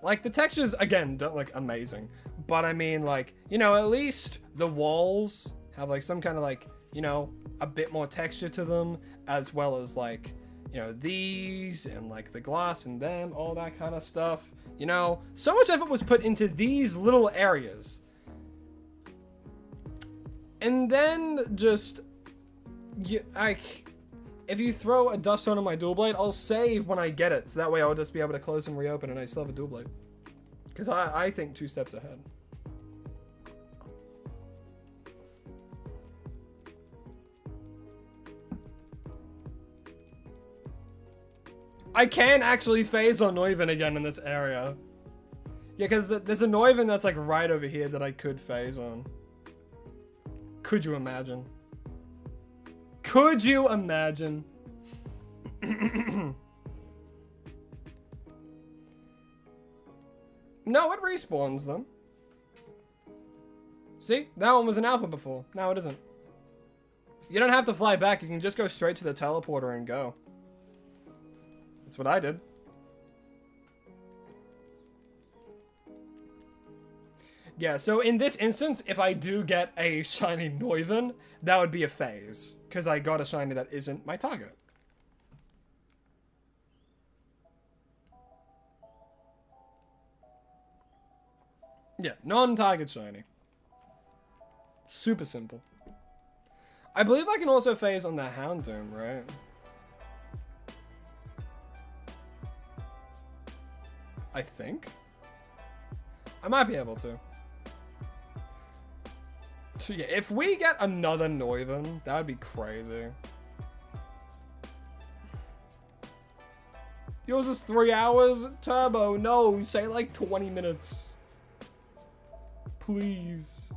[SPEAKER 1] Like, the textures, again, don't look amazing. But I mean, like, you know, at least the walls have, like, some kind of, like, you know, a bit more texture to them. As well as, like, you know, these and, like, the glass and them, all that kind of stuff. You know, so much effort was put into these little areas. And then just, if you throw a dust stone on my dual blade, I'll save when I get it. So that way I'll just be able to close and reopen and I still have a dual blade. Because I think 2 steps ahead. I can actually phase on Neuven again in this area. Yeah, because there's a Neuven that's like right over here that I could phase on. Could you imagine? Could you imagine? No, it respawns them. See? That one was an alpha before. Now it isn't. You don't have to fly back. You can just go straight to the teleporter and go. That's what I did. Yeah, so in this instance, if I do get a shiny Neuven, that would be a phase. Because I got a shiny that isn't my target. Yeah, non-target shiny. Super simple. I believe I can also phase on the Houndoom, right? I think. I might be able to. So yeah, if we get another Neuven, that would be crazy. Yours is 3 hours? Turbo, no, say like 20 minutes. Please.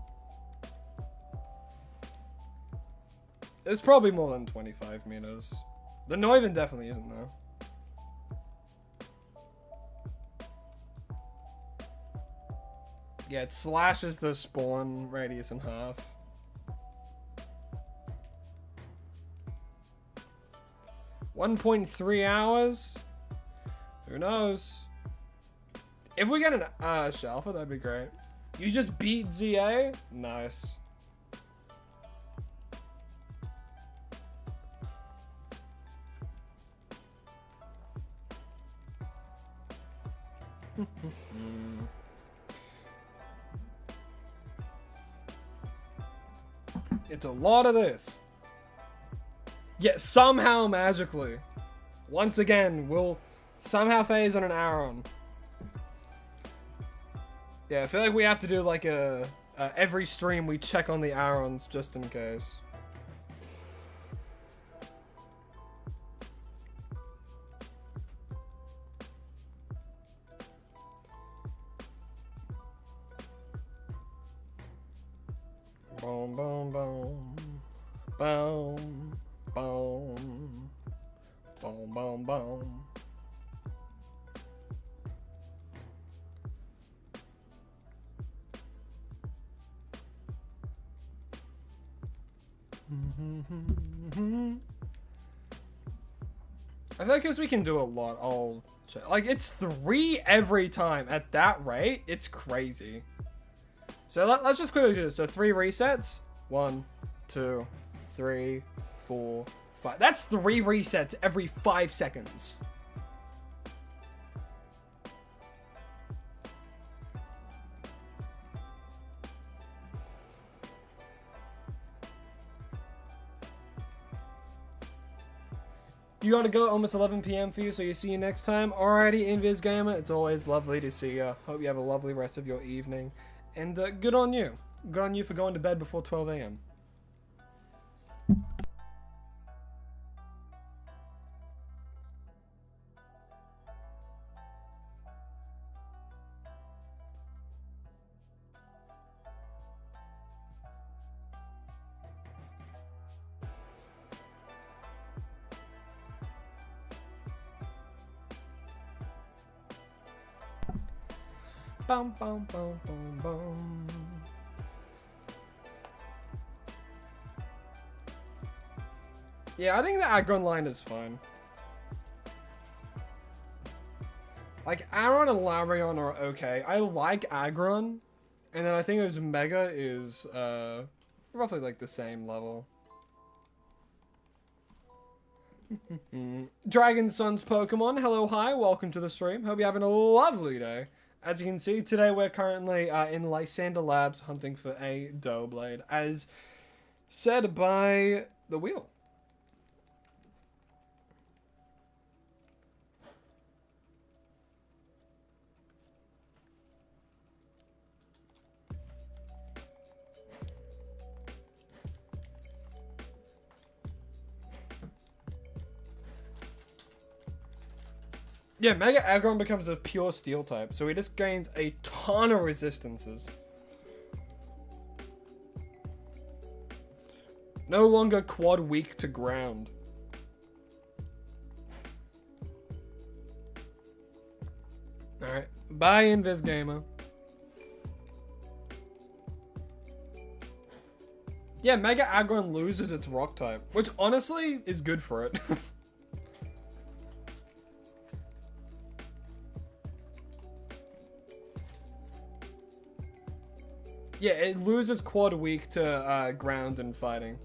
[SPEAKER 1] It's probably more than 25 meters. The Neuven definitely isn't though. Yeah, it slashes the spawn radius in half. $1.3 hours? Who knows? If we get an Shalfa, that'd be great. You just beat ZA? Nice. It's a lot of this. Yet somehow magically, once again, we'll somehow phase on an Aron. Yeah, I feel like we have to do like every stream we check on the Arons just in case. Boom, boom, boom. Boom, boom. Boom, boom, boom. I feel like because we can do a lot, I'll check. Like, it's 3 every time. At that rate, it's crazy. So let's just quickly do this. So 3 resets. 1, 2, 3, 4, 5. That's 3 resets every 5 seconds. You gotta go, almost 11 p.m. for you, so you see you next time. Alrighty, Invis Gamer, it's always lovely to see you. Hope you have a lovely rest of your evening. And good on you. Good on you for going to bed before 12 a.m. Bum, bum, bum, bum, bum. Yeah, I think the Aggron line is fine. Like, Aron and Larion are okay. I like Aggron. And then I think it was Mega is roughly like the same level. Dragon Sun's Pokemon, hello, hi, welcome to the stream. Hope you're having a lovely day. As you can see, today we're currently in Lysander Labs hunting for a Doughblade, as said by the wheel. Yeah, Mega Aggron becomes a pure steel type, so he just gains a ton of resistances. No longer quad weak to ground. Alright, bye Invis Gamer. Yeah, Mega Aggron loses its rock type, which honestly is good for it. Yeah, it loses quad weak to ground and fighting.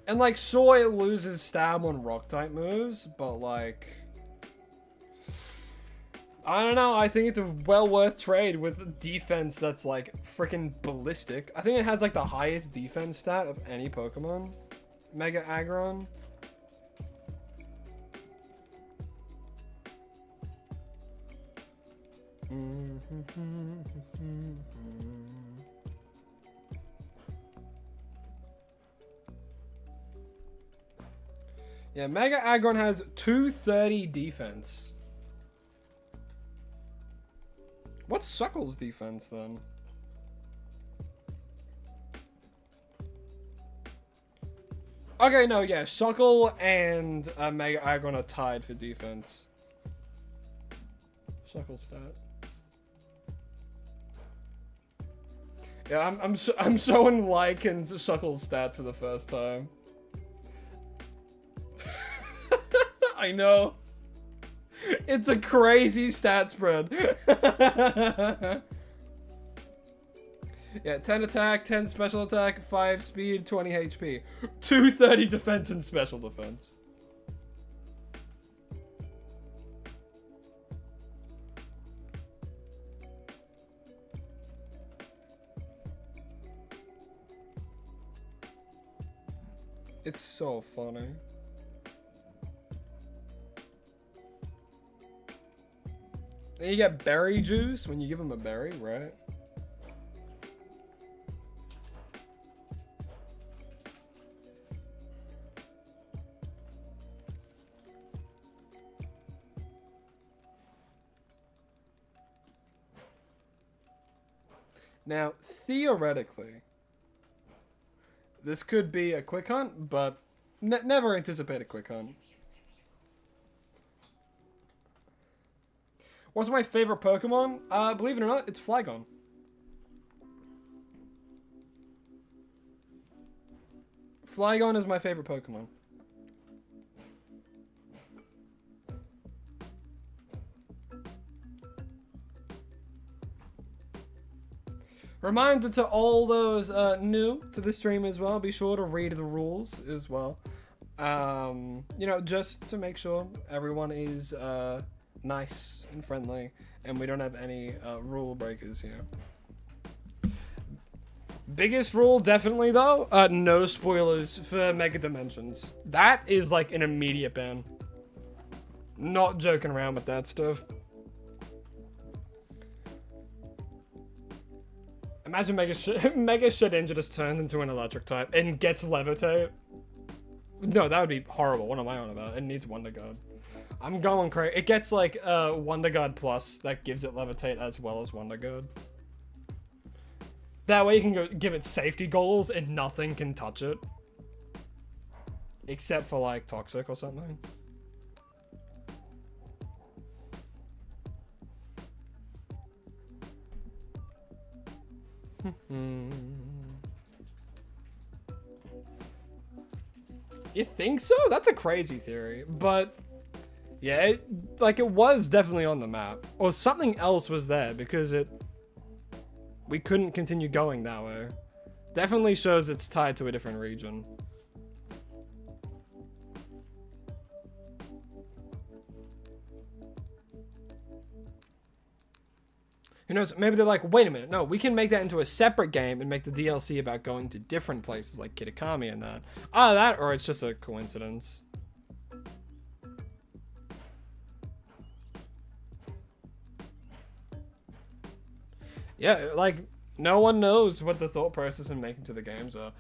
[SPEAKER 1] And like, sure, it loses stab on rock type moves, but like, I don't know. I think it's a well worth trade with defense that's like freaking ballistic. I think it has like the highest defense stat of any Pokemon. Mega Aggron. Yeah, Mega Aggron has 230 defense. What's Suckle's defense then? Okay, no, yeah, Suckle and Mega Aggron are tied for defense. Suckle stats. Yeah, I'm showing Lycan's Suckle's stats for the first time. I know. It's a crazy stat spread. Yeah, 10 attack, 10 special attack, 5 speed, 20 HP. 230 defense and special defense. It's so funny. And you get berry juice when you give him a berry, right? Now, theoretically, this could be a quick hunt, but never anticipate a quick hunt. What's my favorite Pokemon? Believe it or not, it's Flygon. Flygon is my favorite Pokemon. Reminder to all those new to the stream as well, be sure to read the rules as well. You know, just to make sure everyone is nice and friendly, and we don't have any rule breakers here. Biggest rule, definitely though, no spoilers for Mega Dimensions. That is like an immediate ban. Not joking around with that stuff. Imagine Mega Shedinja just turns into an electric type and gets Levitate. No, that would be horrible. What am I on about? It needs Wonder Guard. I'm going crazy. It gets like Wonder Guard Plus that gives it Levitate as well as Wonder Guard. That way you can go give it safety goals and nothing can touch it. Except for like Toxic or something. think so. That's a crazy theory, but yeah, it was definitely on the map, or something else was there because we couldn't continue going that way. Definitely shows it's tied to a different region. Who knows? Maybe they're like, wait a minute, no, we can make that into a separate game and make the DLC about going to different places like Kitakami and that. That, or it's just a coincidence. Yeah, like, no one knows what the thought process in making to the games are.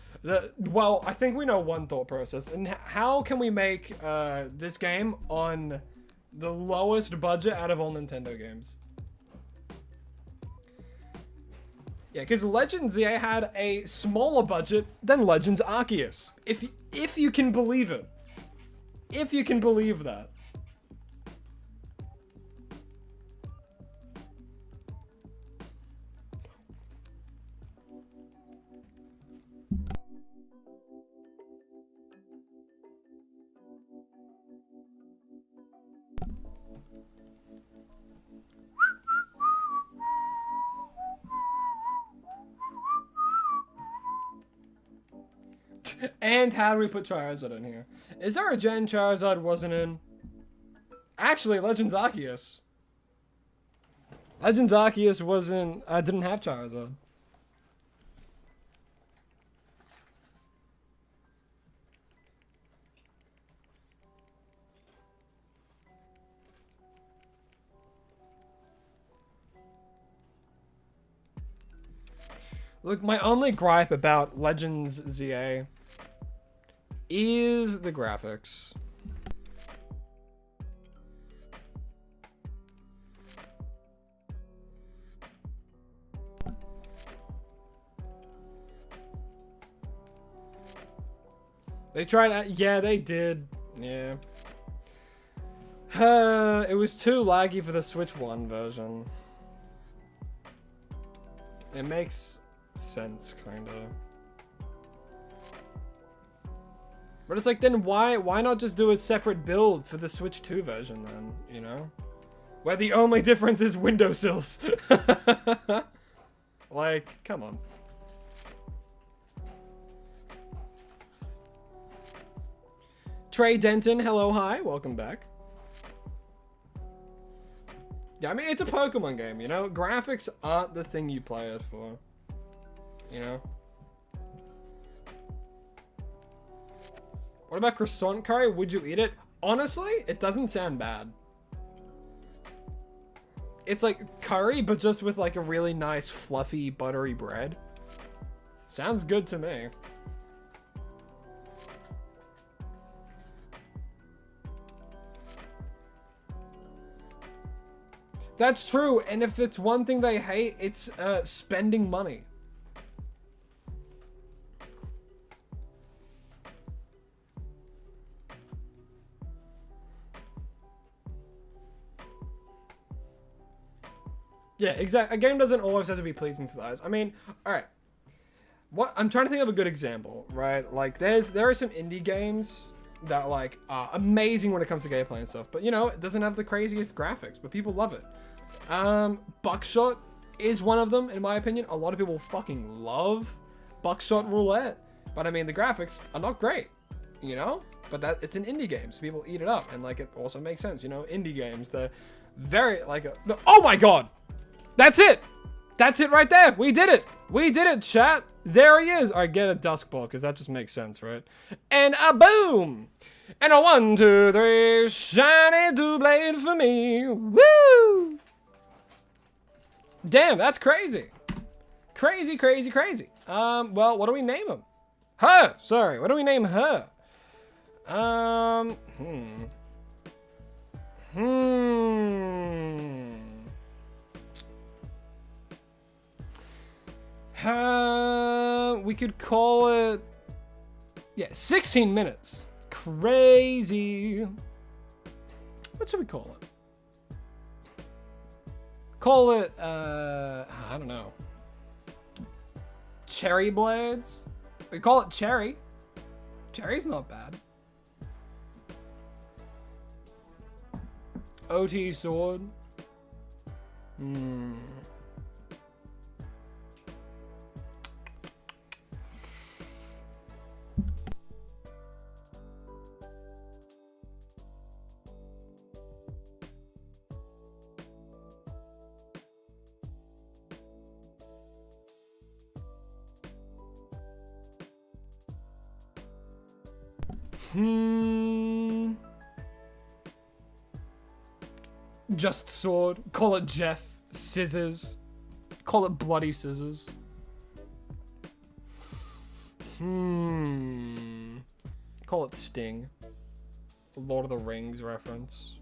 [SPEAKER 1] Well, I think we know one thought process. And how can we make this game on the lowest budget out of all Nintendo games? Yeah, because Legends ZA had a smaller budget than Legends Arceus. If you can believe it. If you can believe that. And how do we put Charizard in here? Is there a gen Charizard wasn't in? Actually, Legends Arceus. Legends Arceus wasn't... I didn't have Charizard. Look, my only gripe about Legends ZA is the graphics. They tried, yeah, they did, yeah. It was too laggy for the Switch 1 version. It makes sense, kinda. But it's like, then why not just do a separate build for the Switch 2 version then, you know? Where the only difference is windowsills. Like, come on. Trey Denton, hello, hi, welcome back. Yeah, I mean, it's a Pokemon game, you know? Graphics aren't the thing you play it for. You know? What about croissant curry? Would you eat it? Honestly, it doesn't sound bad. It's like curry, but just with like a really nice, fluffy, buttery bread. Sounds good to me. That's true, and if it's one thing they hate, it's spending money. Yeah, exactly. A game doesn't always have to be pleasing to the eyes. I mean, all right. What I'm trying to think of a good example, right? Like, there are some indie games that like are amazing when it comes to gameplay and stuff, but you know, it doesn't have the craziest graphics, but people love it. Buckshot is one of them, in my opinion. A lot of people fucking love Buckshot Roulette, but I mean, the graphics are not great, you know. But it's an indie game, so people eat it up, and like it also makes sense, you know. Indie games, they're very like oh my god. That's it! That's it right there! We did it! We did it, chat! There he is! Alright, get a dusk ball, because that just makes sense, right? And a boom! And a 1, 2, 3, shiny two-blade for me! Woo! Damn, that's crazy! Crazy, crazy, crazy. Well, what do we name him? Her! Sorry, what do we name her? We could call it, yeah, 16 minutes. Crazy. What should we call it? Call it, I don't know. Cherry Blades? We call it Cherry. Cherry's not bad. OT sword. Hmm. Just sword. Call it Jeff. Scissors. Call it bloody scissors. Call it Sting. Lord of the Rings reference.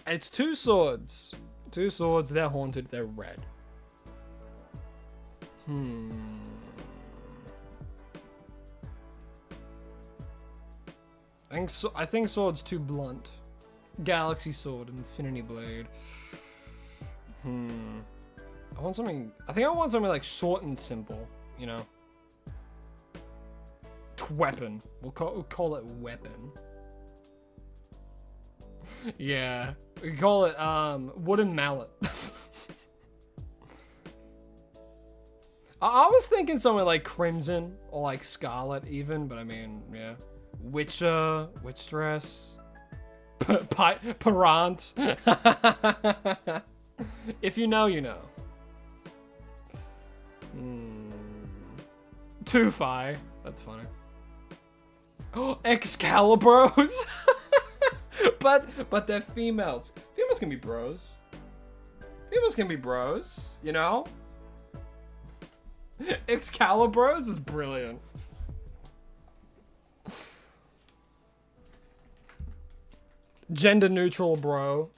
[SPEAKER 1] It's two swords. Two swords, they're haunted, they're red. I think sword's too blunt. Galaxy sword, infinity blade. I want something. I think I want something like short and simple. You know. Weapon. We'll call it weapon. Yeah. We can call it wooden mallet. I was thinking something like crimson or like scarlet even, but I mean, yeah. Witcher, witch dress, parant. If you know, you know. Tufi, that's funny. Oh, Excalibros. but they're females. Females can be bros. Females can be bros, you know? Excalibros is brilliant. Gender neutral bro.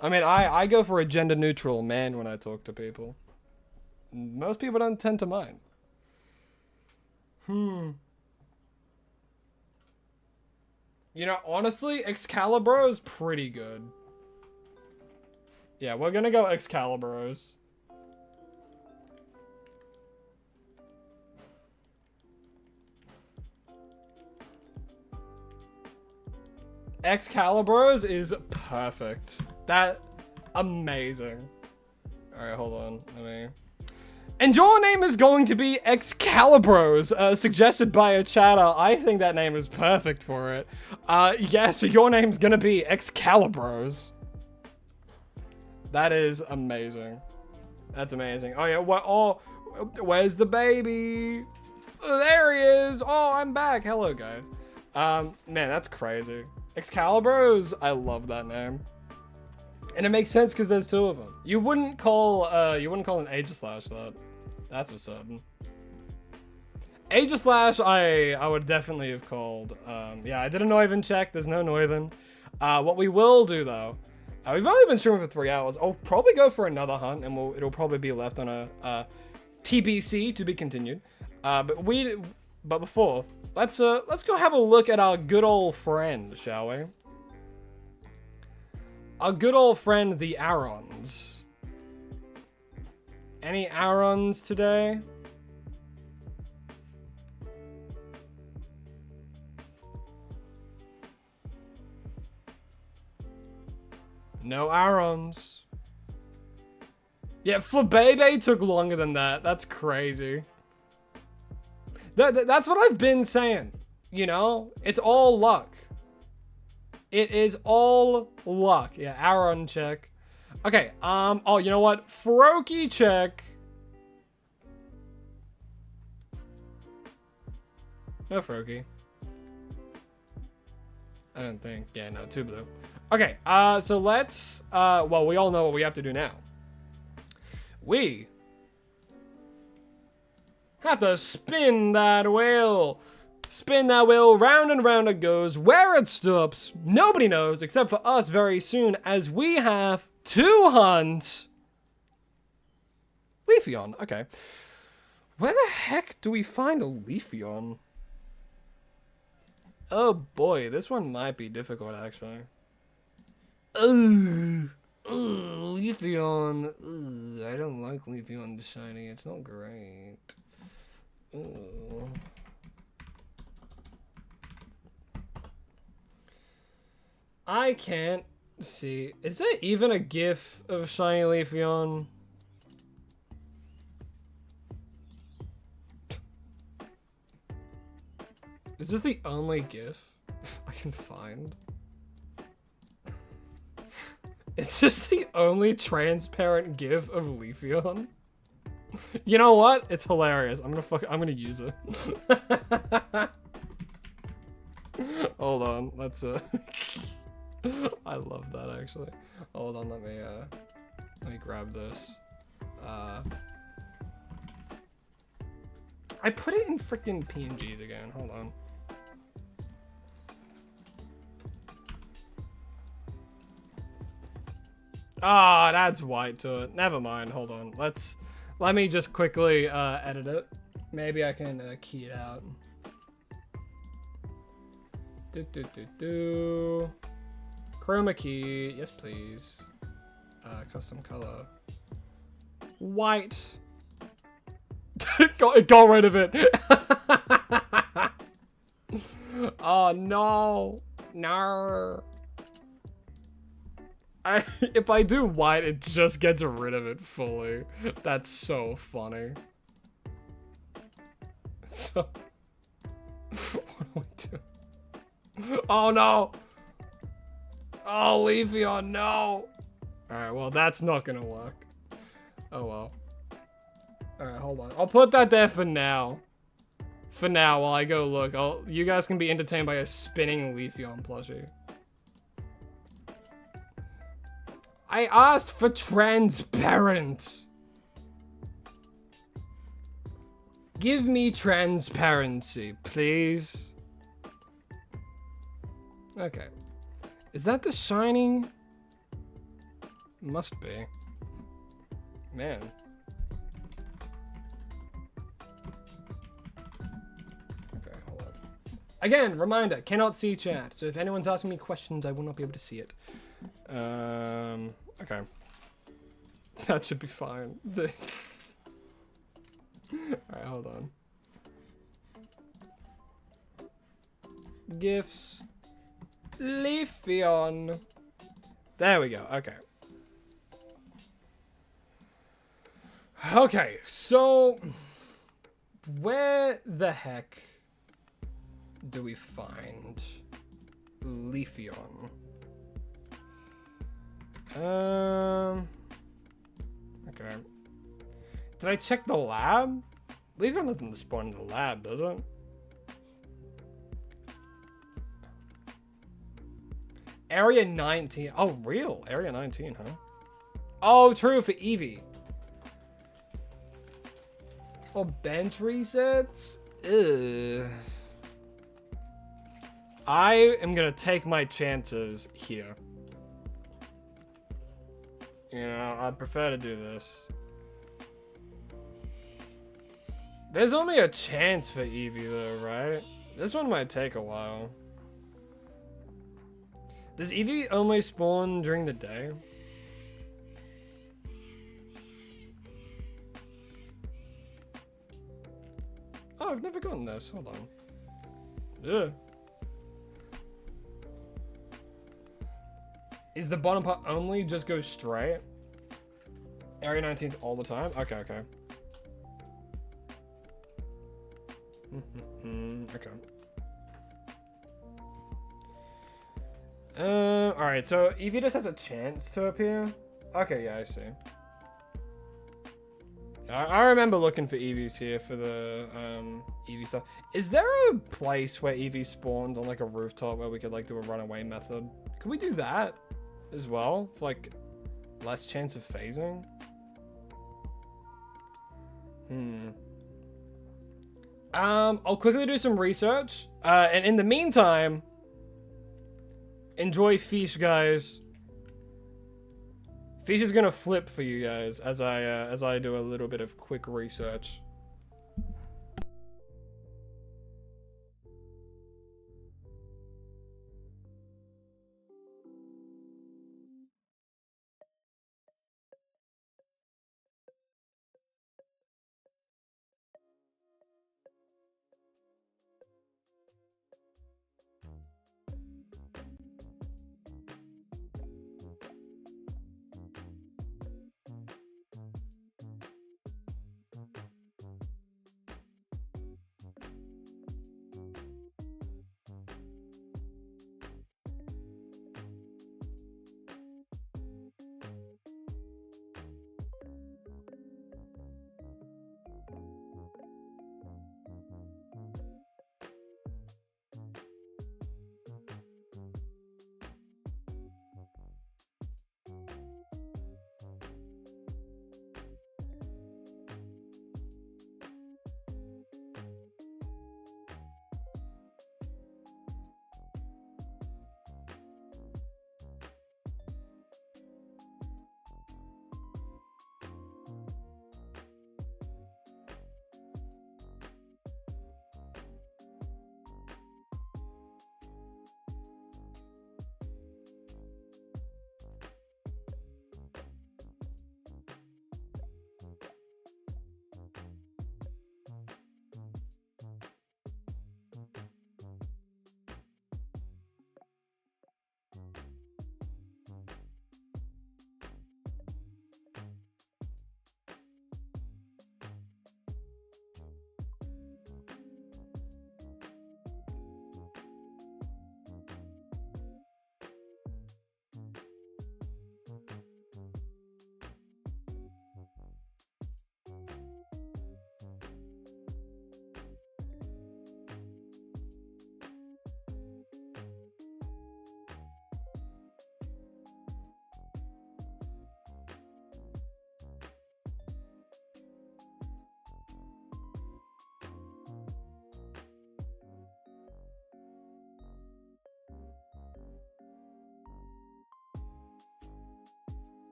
[SPEAKER 1] I mean, I go for a gender neutral man when I talk to people. Most people don't tend to mind. You know, honestly, Excalibur is pretty good. Yeah, we're gonna go Excaliburs. Excaliburs is perfect. That amazing. All right, hold on. Let me. And your name is going to be Excalibros, suggested by a chatter. I think that name is perfect for it. Yeah, so your name's gonna be Excalibros. That is amazing. That's amazing. Oh yeah, what? Oh, where's the baby? Oh, there he is. Oh, I'm back. Hello, guys. Man, that's crazy. Excalibros, I love that name. And it makes sense because there's two of them. You wouldn't call an Aegislash that. That's what's up. Aegislash, I would definitely have called. Yeah, I did a Noivern check. There's no Noivern. What we will do though, we've only been streaming for 3 hours. I'll probably go for another hunt, and it'll probably be left on a TBC to be continued. But before, let's go have a look at our good old friend, shall we? Our good old friend, the Arons. Any Arons today? No Arons. Yeah, Flabebe took longer than that. That's crazy. That's what I've been saying. You know? It's all luck. It is all luck. Yeah, Aaron check. Okay, oh, you know what? Froakie check. No Froakie. I don't think. Yeah, no, 2 blue. Okay, so let's, well, we all know what we have to do now. We have to spin that wheel. Spin that wheel, round and round it goes. Where it stops, nobody knows except for us very soon, as we have to hunt Leafeon. Okay. Where the heck do we find a Leafeon? Oh boy, this one might be difficult actually. Leafeon. I don't like Leafeon the shiny. It's not great. I can't see. Is there even a GIF of Shiny Leafeon? Is this the only GIF I can find? It's just the only transparent GIF of Leafeon. You know what? It's hilarious. I'm gonna use it. Hold on, let's I love that actually. Hold on, let me grab this. I put it in freaking PNGs again. Hold on. Ah, it adds white to it. Never mind. Hold on. Let me just quickly edit it. Maybe I can key it out. Chroma key. Yes, please. Custom color. White. got rid of it. Oh no. No. If I do white, it just gets rid of it fully. That's so funny. So, what do we do? Oh no! Oh, Leafeon, no! Alright, well, that's not gonna work. Oh well. Alright, hold on. I'll put that there for now. For now, while I go look. You guys can be entertained by a spinning Leafeon plushie. I asked for transparent. Give me transparency, please. Okay. Is that the shiny? Must be. Man. Okay, hold on. Again, reminder, cannot see chat. So if anyone's asking me questions, I will not be able to see it. Okay. That should be fine. Alright, hold on. Gifts. Leafeon. There we go, okay. Okay, so where the heck do we find Leafeon? Okay. Did I check the lab? Leafeon doesn't spawn in the lab, does it? Area 19. Oh, real? Area 19, huh? Oh, true, for Eevee. Or bench resets? Ugh. I am gonna take my chances here. You know, I'd prefer to do this. There's only a chance for Eevee though, right? This one might take a while. Does Eevee only spawn during the day? Oh, I've never gotten this. Hold on. Ugh. Is the bottom part only just go straight? Area 19's all the time? Okay, okay. Okay. Alright, so Eevee just has a chance to appear? Okay, yeah, I see. I remember looking for Eevees here for the Eevee stuff. Is there a place where Eevee spawned on like a rooftop where we could like do a runaway method? Could we do that as well? For like less chance of phasing? I'll quickly do some research. And in the meantime, enjoy Fish, guys. Fish is gonna flip for you guys as I do a little bit of quick research.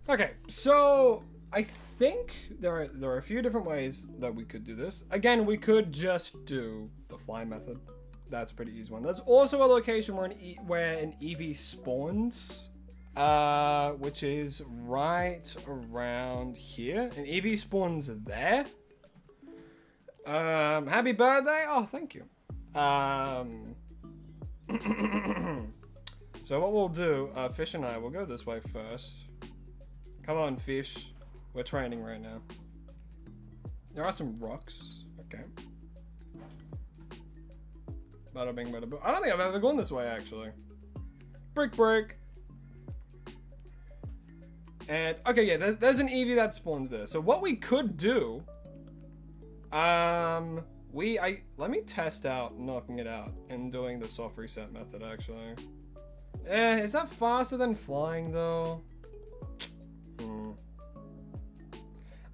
[SPEAKER 1] Okay, so I think there are a few different ways that we could do this. Again, we could just do the fly method. That's a pretty easy one. There's also a location where an EV spawns, which is right around here. An EV spawns there. Happy birthday! Oh, thank you. So what we'll do, Fish and I will go this way first. Come on, Fish. We're training right now. There are some rocks. Okay. Bada bing, bada boom. I don't think I've ever gone this way, actually. Brick break. And, okay, yeah, there's an Eevee that spawns there. So what we could do, let me test out knocking it out and doing the soft reset method, actually. Is that faster than flying, though?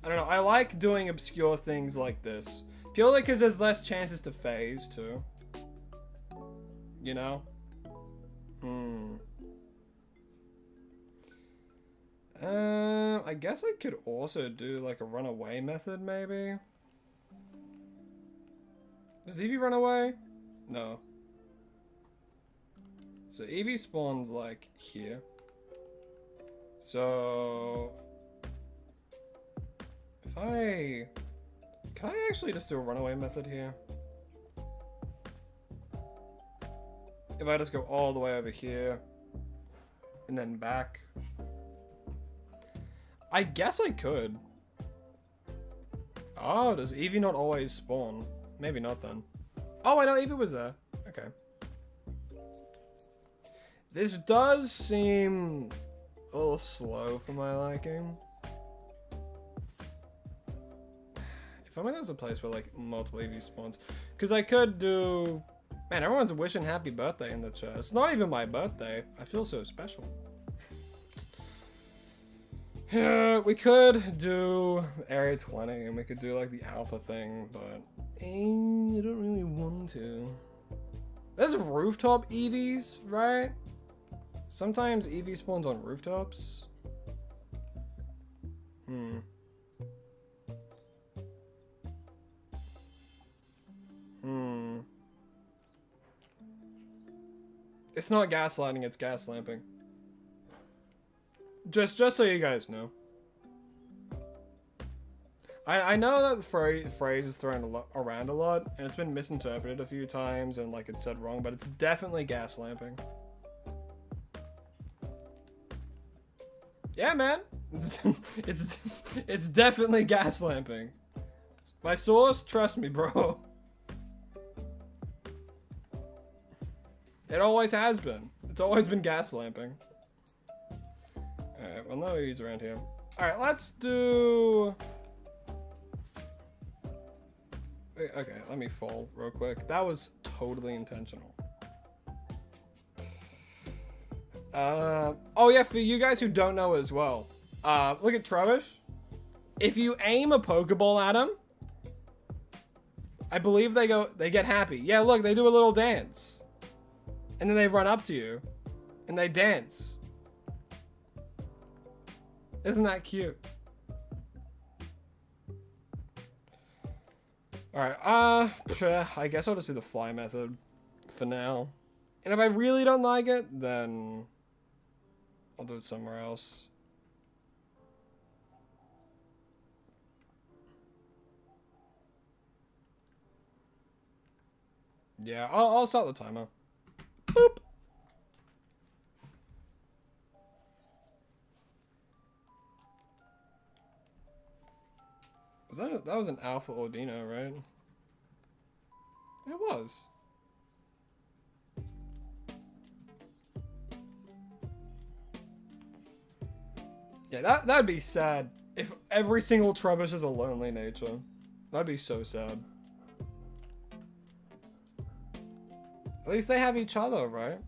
[SPEAKER 1] I don't know. I like doing obscure things like this. Purely because there's less chances to phase, too. You know? I guess I could also do, like, a runaway method, maybe? Does Eevee run away? No. So Eevee spawns, like, here. So... Can I actually just do a runaway method here? If I just go all the way over here and then back. I guess I could. Oh, does Eevee not always spawn? Maybe not then. Oh, I know Eevee was there. Okay. This does seem a little slow for my liking. If only there's a place where, like, multiple EV spawns. Because I could do... Man, everyone's wishing happy birthday in the chat. It's not even my birthday. I feel so special. Yeah, we could do Area 20, and we could do, like, the alpha thing, but... I don't really want to. There's rooftop EVs, right? Sometimes EV spawns on rooftops. It's not gaslighting, it's gas lamping. Just so you guys know. I know that the phrase is thrown around a lot, and it's been misinterpreted a few times, and like it's said wrong, but it's definitely gas lamping. Yeah, man. It's definitely gas lamping. My source, trust me, bro. It always has been. It's always been gas lamping. Alright, well, no EVs around here. Alright, let's do... Okay, let me fall real quick. That was totally intentional. Oh yeah, for you guys who don't know as well. Look at Trubbish. If you aim a Pokeball at him, I believe they get happy. Yeah, look, they do a little dance. And then they run up to you, and they dance. Isn't that cute? Alright, I guess I'll just do the fly method for now. And if I really don't like it, then I'll do it somewhere else. Yeah, I'll start the timer. Boop. That was an Alpha Ordino, right? It was. Yeah, that'd be sad if every single Trubbish is a lonely nature. That'd be so sad. At least they have each other, right?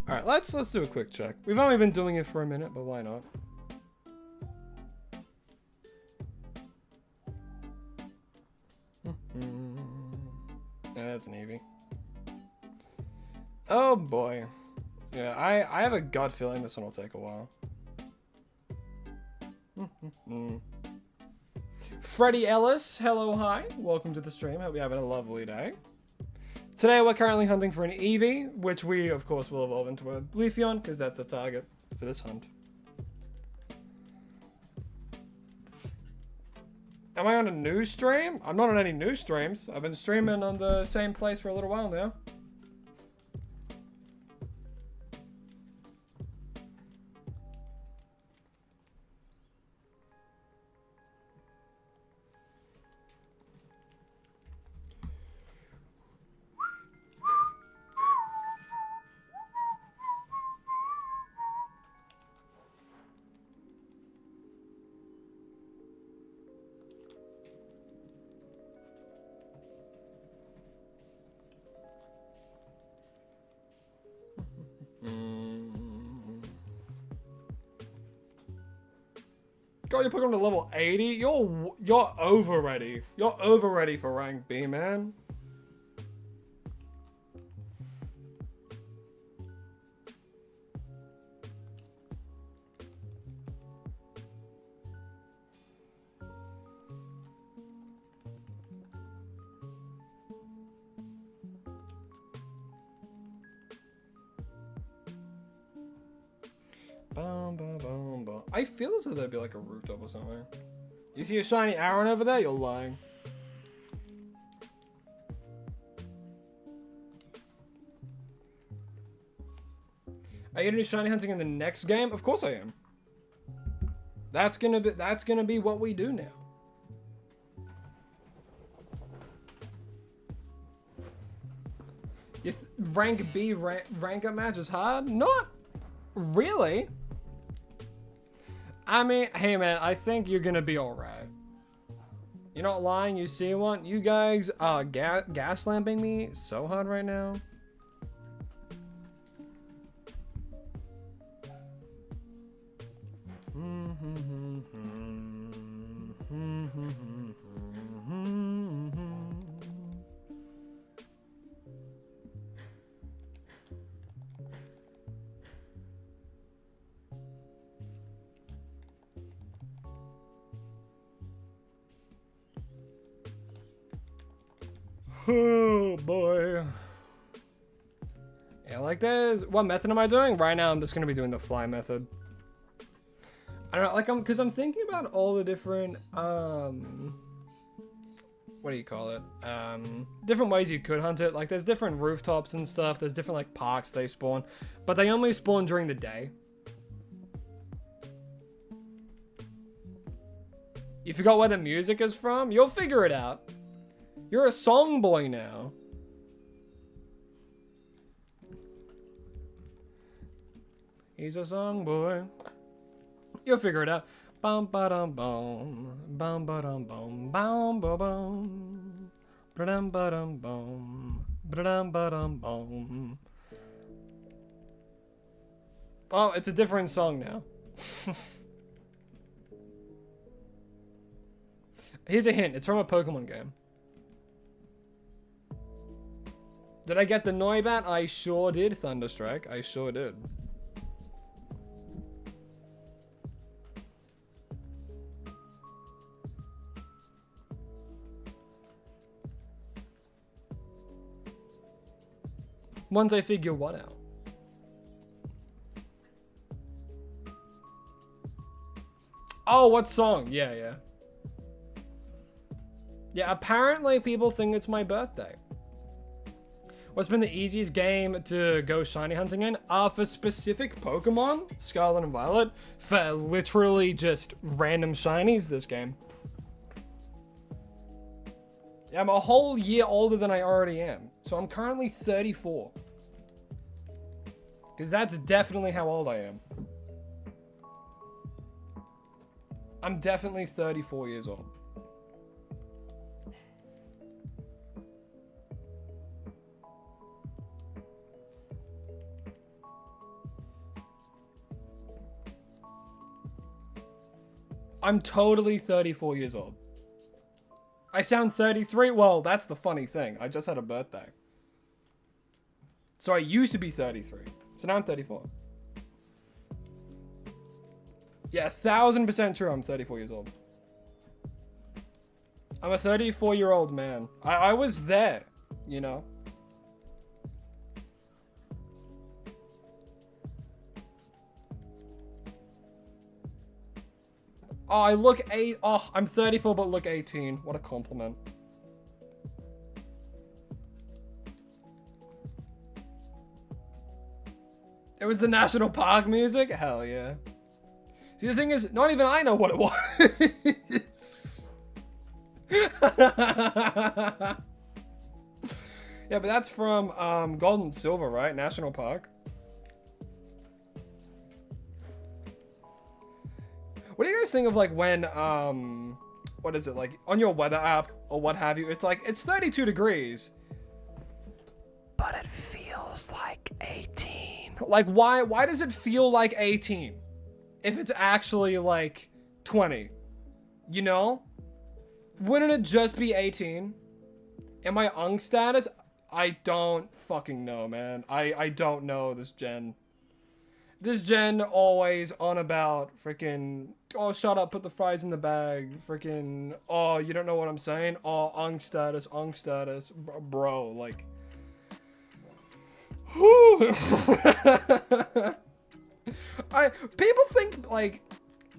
[SPEAKER 1] Alright, let's do a quick check. We've only been doing it for a minute, but why not? Yeah, that's an Eevee. Oh boy. Yeah, I have a gut feeling this one will take a while. Freddie Ellis, hello, hi. Welcome to the stream. Hope you're having a lovely day. Today we're currently hunting for an Eevee, which we of course will evolve into a Leafeon, because that's the target for this hunt. Am I on a new stream? I'm not on any new streams. I've been streaming on the same place for a little while now. God, you're putting to level 80? You're over ready. You're over ready for rank B, man. I feel as though there'd be like a rooftop or something. You see a shiny Aaron over there? You're lying. Are you gonna do shiny hunting in the next game? Of course I am. That's gonna be what we do now. Rank B rank up match is hard? Not really. I mean, hey man, I think you're gonna be alright. You're not lying, you see one? You guys are gas lamping me so hard right now. Oh boy. Yeah, like there's, what method am I doing? Right now I'm just gonna be doing the fly method. I don't know, like cause I'm thinking about all the different, what do you call it? Different ways you could hunt it. Like there's different rooftops and stuff. There's different like parks they spawn, but they only spawn during the day. You forgot where the music is from? You'll figure it out. You're a song boy now. He's a song boy. You'll figure it out. Bum ba dum bum, bum ba dum bum, bum ba bum, ba dum ba dum bum, ba dum ba dum bum. Oh, it's a different song now. Here's a hint. It's from a Pokemon game. Did I get the Noibat? I sure did, Thunderstrike. I sure did. Once I figure what out. Oh, what song? Yeah, yeah. Yeah, apparently people think it's my birthday. What's been the easiest game to go shiny hunting in? For specific Pokemon, Scarlet and Violet, for literally just random shinies this game. Yeah, I'm a whole year older than I already am. So I'm currently 34. Because that's definitely how old I am. I'm definitely 34 years old. I'm totally 34 years old. I sound 33? Well, that's the funny thing. I just had a birthday. So I used to be 33. So now I'm 34. Yeah, 1000% true I'm 34 years old. I'm a 34-year-old man. I was there, you know? Oh, I look oh, I'm 34 but look 18. What a compliment. It was the national park music? Hell yeah. See, the thing is, not even I know what it was. Yeah, but that's from Gold and Silver, right? National Park. What do you guys think of like when, what is it, like on your weather app or what have you, it's like, it's 32 degrees, but it feels like 18. Like why does it feel like 18 if it's actually like 20, you know? Wouldn't it just be 18? Am I ung status? I don't fucking know, man. I don't know this gen. This gen always on about freaking, oh, shut up, put the fries in the bag. Freaking, oh, you don't know what I'm saying? Oh, ung status, bro, like. Whew. People think, like,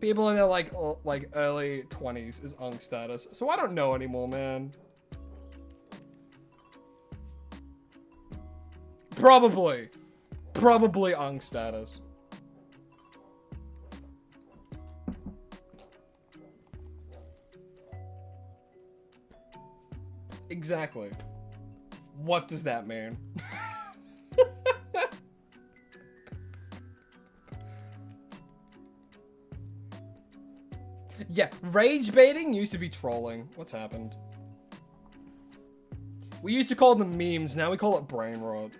[SPEAKER 1] people in their, like early 20s is ung status. So I don't know anymore, man. Probably ung status. Exactly. What does that mean? Yeah, rage baiting used to be trolling. What's happened? We used to call them memes, now we call it brain rot.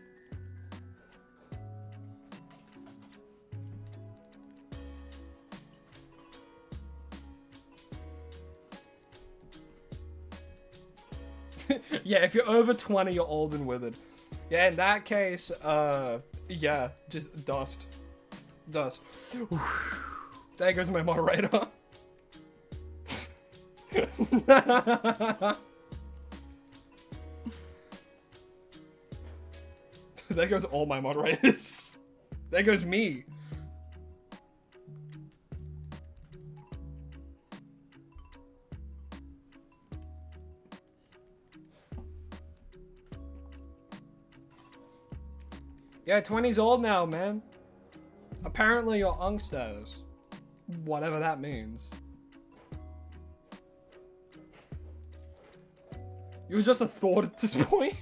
[SPEAKER 1] Yeah, if you're over 20, you're old and withered. Yeah, in that case, yeah, just dust. Dust. There goes my moderator. There goes all my moderators. There goes me. Yeah, 20's old now, man. Apparently you're youngsters. Whatever that means. You were just a thought at this point.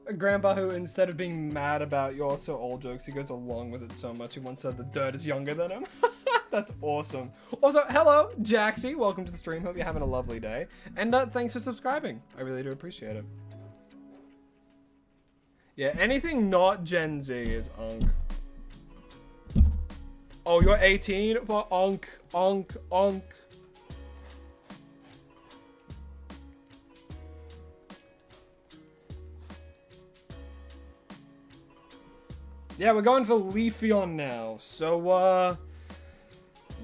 [SPEAKER 1] A grandpa who, instead of being mad about you're so old jokes, he goes along with it so much he once said the dirt is younger than him. That's awesome. Also, hello, Jaxie. Welcome to the stream. Hope you're having a lovely day. And thanks for subscribing. I really do appreciate it. Yeah, anything not Gen Z is unk. Oh, you're 18 for unk, unk, unk. Yeah, we're going for Leafeon now. So,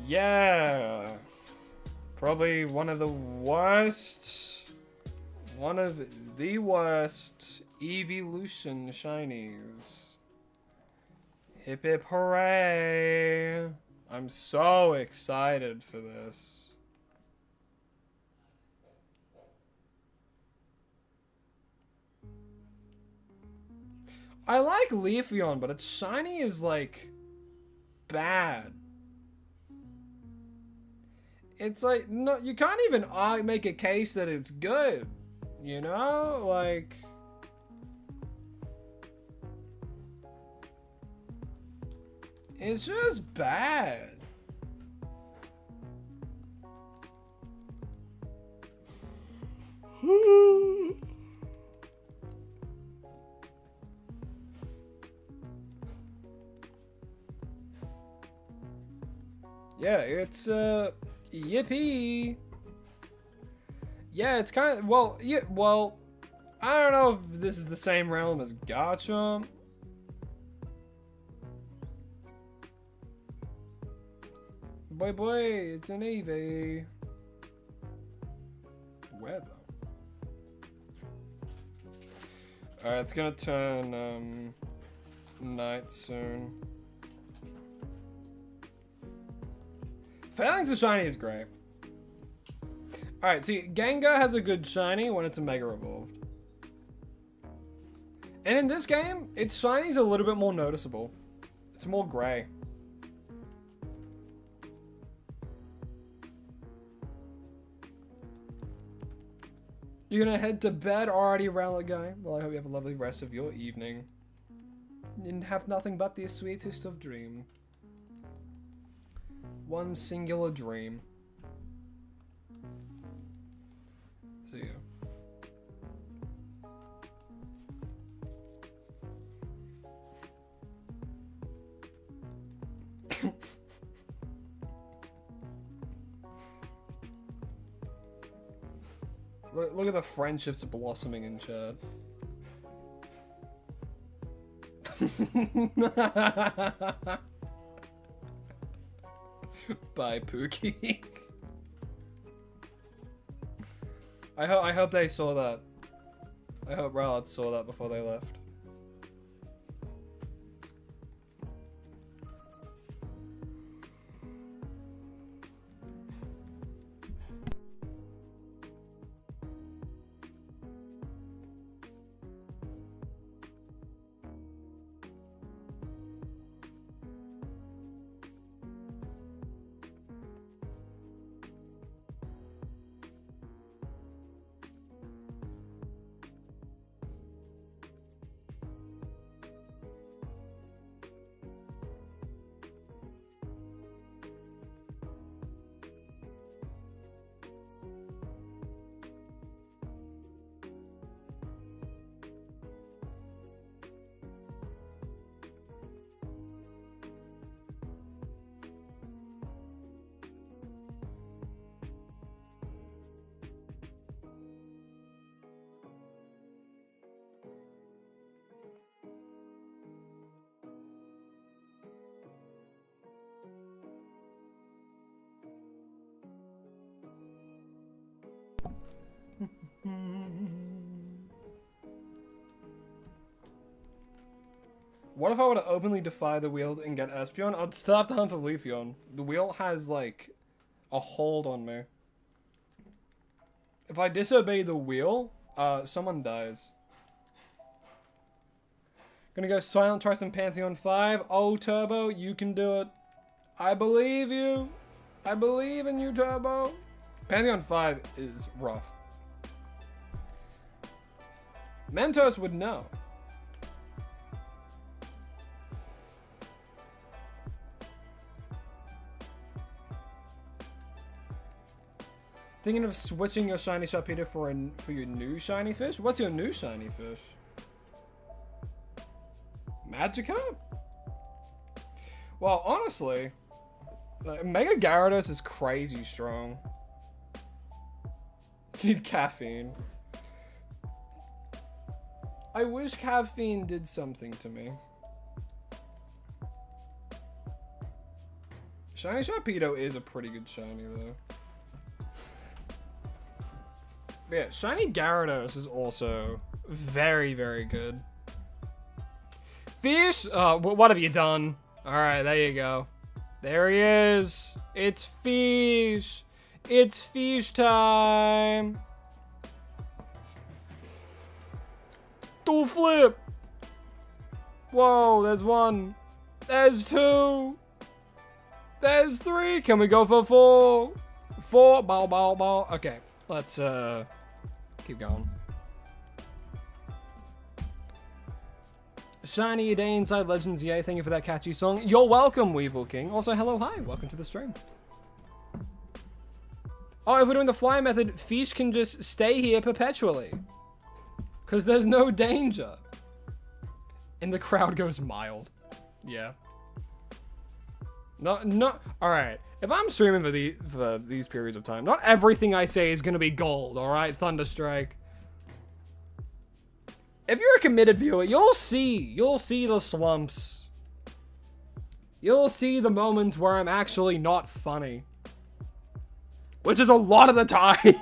[SPEAKER 1] yeah. Probably one of the worst evolution shinies. Hip hip hooray! I'm so excited for this. I like Leafeon, but its shiny is like bad. It's like, no, you can't even make a case that it's good, you know? Like, it's just bad. Yeah, it's, yippee. Yeah, it's kind of, well, yeah, well, I don't know if this is the same realm as Garchomp. Boy, it's an Eevee. Where though? Alright, it's gonna turn, night soon. Failings to shiny is great. Alright, see, Gengar has a good shiny when it's a Mega Evolved. And in this game, its shiny's a little bit more noticeable. It's more grey. You're gonna head to bed already around the game? Well, I hope you have a lovely rest of your evening. And have nothing but the sweetest of dreams. One singular dream. See ya. Look at the friendships blossoming in chat. Bye, Pookie. I hope they saw that. I hope Rowlett saw that before they left. What if I were to openly defy the wheel and get Espeon? I'd still have to hunt for Leafeon. The wheel has, like, a hold on me. If I disobey the wheel, someone dies. Gonna go Silent, try some Pantheon 5. Oh, Turbo, you can do it. I believe you. I believe in you, Turbo. Pantheon 5 is rough. Mentos would know. Thinking of switching your shiny Sharpedo for your new shiny fish? What's your new shiny fish? Magikarp? Well, honestly, Mega Gyarados is crazy strong. You need caffeine. I wish caffeine did something to me. Shiny Sharpedo is a pretty good shiny, though. But yeah, shiny Gyarados is also very, very good. Fish? What have you done? Alright, there you go. There he is. It's Fish. It's Fish time. Do flip. Whoa, there's one. There's two. There's three. Can we go for four? Four. Bow, bow, bow. Okay, let's keep going. Shiny a day inside Legends, yay, thank you for that catchy song. You're welcome, Weevil King. Also, hello, hi, welcome to the stream. Oh, if we're doing the fly method, Fish can just stay here perpetually. Because there's no danger. And the crowd goes mild. Yeah. No, alright. If I'm streaming for these periods of time, not everything I say is going to be gold, alright, Thunderstrike. If you're a committed viewer, you'll see the slumps. You'll see the moments where I'm actually not funny. Which is a lot of the time.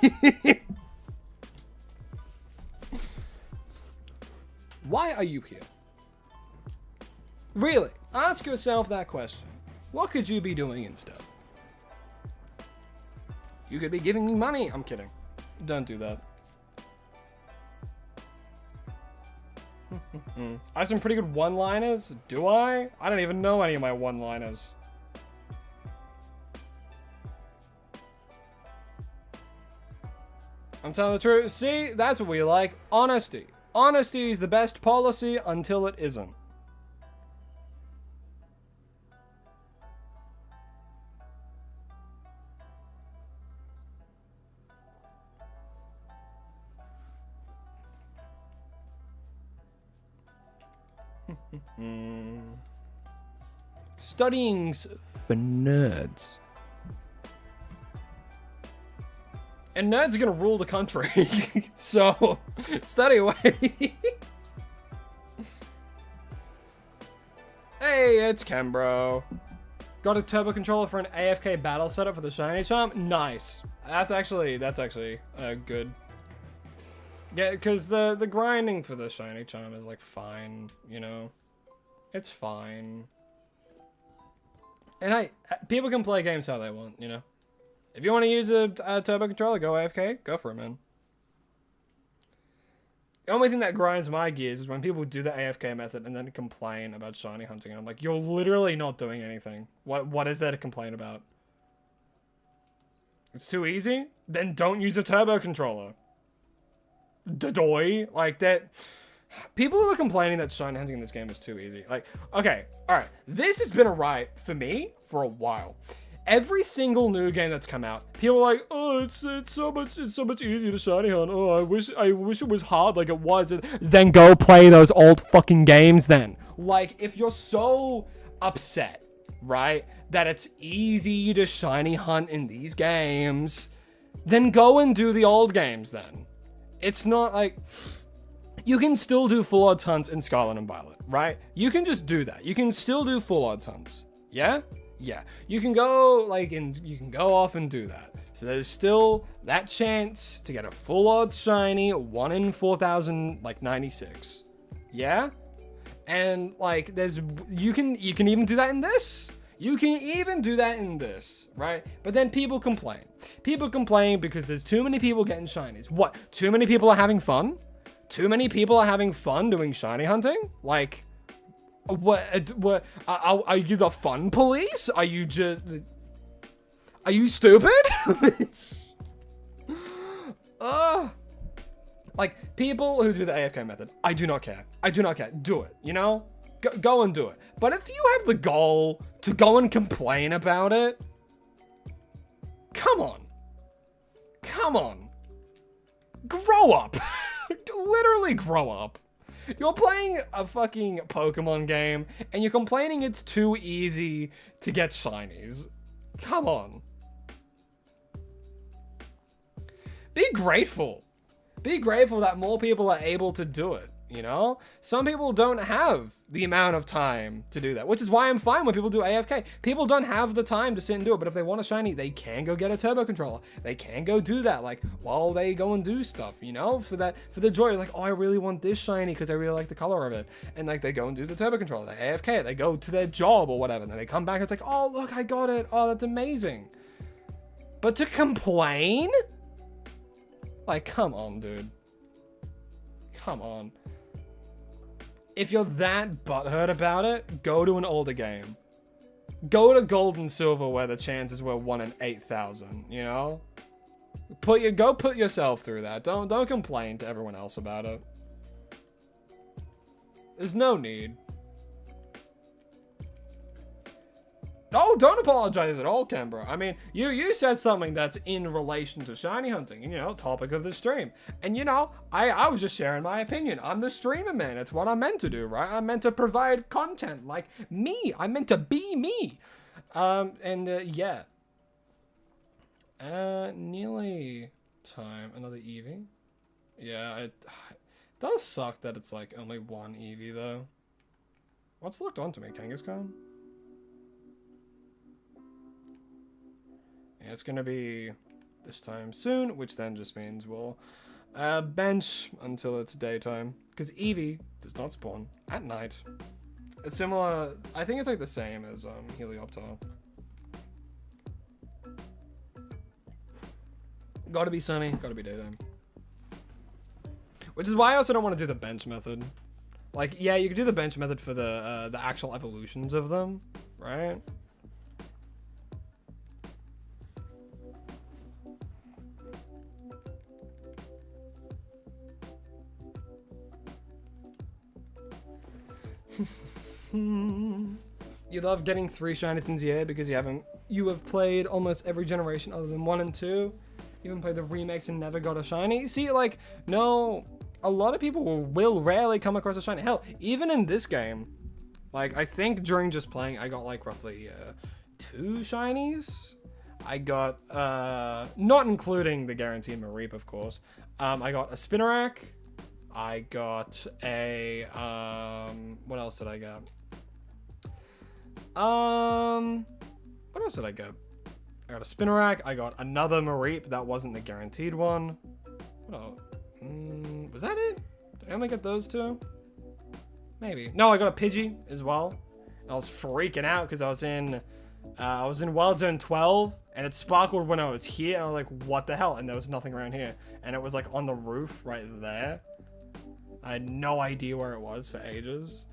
[SPEAKER 1] Why are you here? Really, ask yourself that question. What could you be doing instead? You could be giving me money. I'm kidding. Don't do that. I have some pretty good one-liners. Do I? I don't even know any of my one-liners. I'm telling the truth. See, that's what we like. Honesty. Honesty is the best policy until it isn't. Studying's for nerds. And nerds are gonna rule the country. So, study away. Hey, it's Kembro. Got a turbo controller for an AFK battle setup for the shiny charm? Nice. That's actually good. Yeah, because the grinding for the shiny charm is like fine, you know? It's fine. And people can play games how they want, you know? If you want to use a turbo controller, go AFK, go for it, man. The only thing that grinds my gears is when people do the AFK method and then complain about shiny hunting. And I'm like, you're literally not doing anything. What is there to complain about? It's too easy? Then don't use a turbo controller. Dadoy, like that. People who are complaining that shiny hunting in this game is too easy. Like, okay, alright. This has been a riot for me for a while. Every single new game that's come out, people are like, oh, it's so much easier to shiny hunt. Oh, I wish it was hard like it was. Then go play those old fucking games then. Like, if you're so upset, right, that it's easy to shiny hunt in these games, then go and do the old games then. It's not like... You can still do full odds hunts in Scarlet and Violet, right? You can just do that. You can still do full odds hunts. Yeah? Yeah. You can go, like, and you can go off and do that. So there's still that chance to get a full odds shiny, 1 in 4,000, like, 96. Yeah? And like you can even do that in this. You can even do that in this, right? But then people complain. People complain because there's too many people getting shinies. What? Too many people are having fun? Too many people are having fun doing shiny hunting? Like, what are you the fun police? Are you stupid? Like, people who do the AFK method, I do not care. I do not care. Do it, you know? Go and do it. But if you have the goal to go and complain about it, come on. Come on. Grow up. Literally grow up. You're playing a fucking Pokemon game and you're complaining it's too easy to get shinies. Come on. Be grateful. Be grateful that more people are able to do it, you know? Some people don't have the amount of time to do that, which is why I'm fine when people do AFK. People don't have the time to sit and do it, but if they want a shiny, they can go get a turbo controller. They can go do that, like, while they go and do stuff, you know? For the joy, like, oh, I really want this shiny because I really like the color of it. And, like, they go and do the turbo controller. They AFK, they go to their job or whatever, and then they come back and it's like, oh, look, I got it. Oh, that's amazing. But to complain? Like, come on, dude. Come on. If you're that butthurt about it, go to an older game. Go to Gold and Silver where the chances were 1 in 8,000, you know? Go put yourself through that. Don't complain to everyone else about it. There's no need. No, don't apologize at all, Canberra. I mean, you said something that's in relation to shiny hunting, you know, topic of the stream. And, you know, I was just sharing my opinion. I'm the streamer, man. It's what I'm meant to do, right? I'm meant to provide content like me. I'm meant to be me. Yeah. Nearly time. Another Eevee. Yeah, it does suck that it's, like, only one Eevee, though. What's looked onto me? Kangaskhan? Yeah, it's gonna be this time soon, which then just means we'll bench until it's daytime. Because Eevee does not spawn at night. It's similar, I think it's like the same as Helioptile. Gotta be sunny, gotta be daytime. Which is why I also don't want to do the bench method. Like, yeah, you could do the bench method for the actual evolutions of them, right? You love getting 3 shiny things a year because you have played almost every generation other than 1 and 2. You even played the remakes and never got a shiny. See, like, no, a lot of people will rarely come across a shiny. Hell, even in this game, like, I think during just playing, I got like roughly 2 shinies. I got, not including the guaranteed Mareep, of course. I got a Spinarak. I got a, what else did I get? What else did I get? I got a Spinarak. I got another Mareep. That wasn't the guaranteed one. What else? Was that it? Did I only get those 2? Maybe. No, I got a Pidgey as well. I was freaking out because I was in Wild Zone 12 and it sparkled when I was here and I was like, what the hell? And there was nothing around here. And it was like on the roof right there. I had no idea where it was for ages.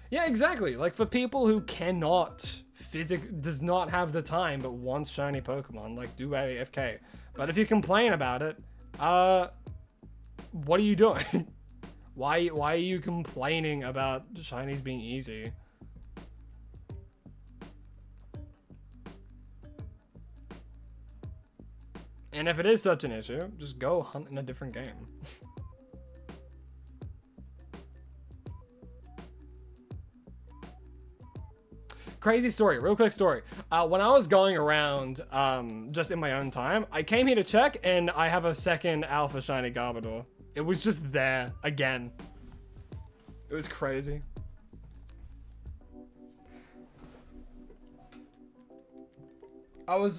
[SPEAKER 1] Yeah, exactly. Like, for people who does not have the time but wants shiny Pokemon, like, do AFK. But if you complain about it, what are you doing? Why are you complaining about shinies being easy? And if it is such an issue, just go hunt in a different game. Crazy story, real quick story. When I was going around, just in my own time, I came here to check and I have a second alpha shiny Garbodor. It was just there again. It was crazy.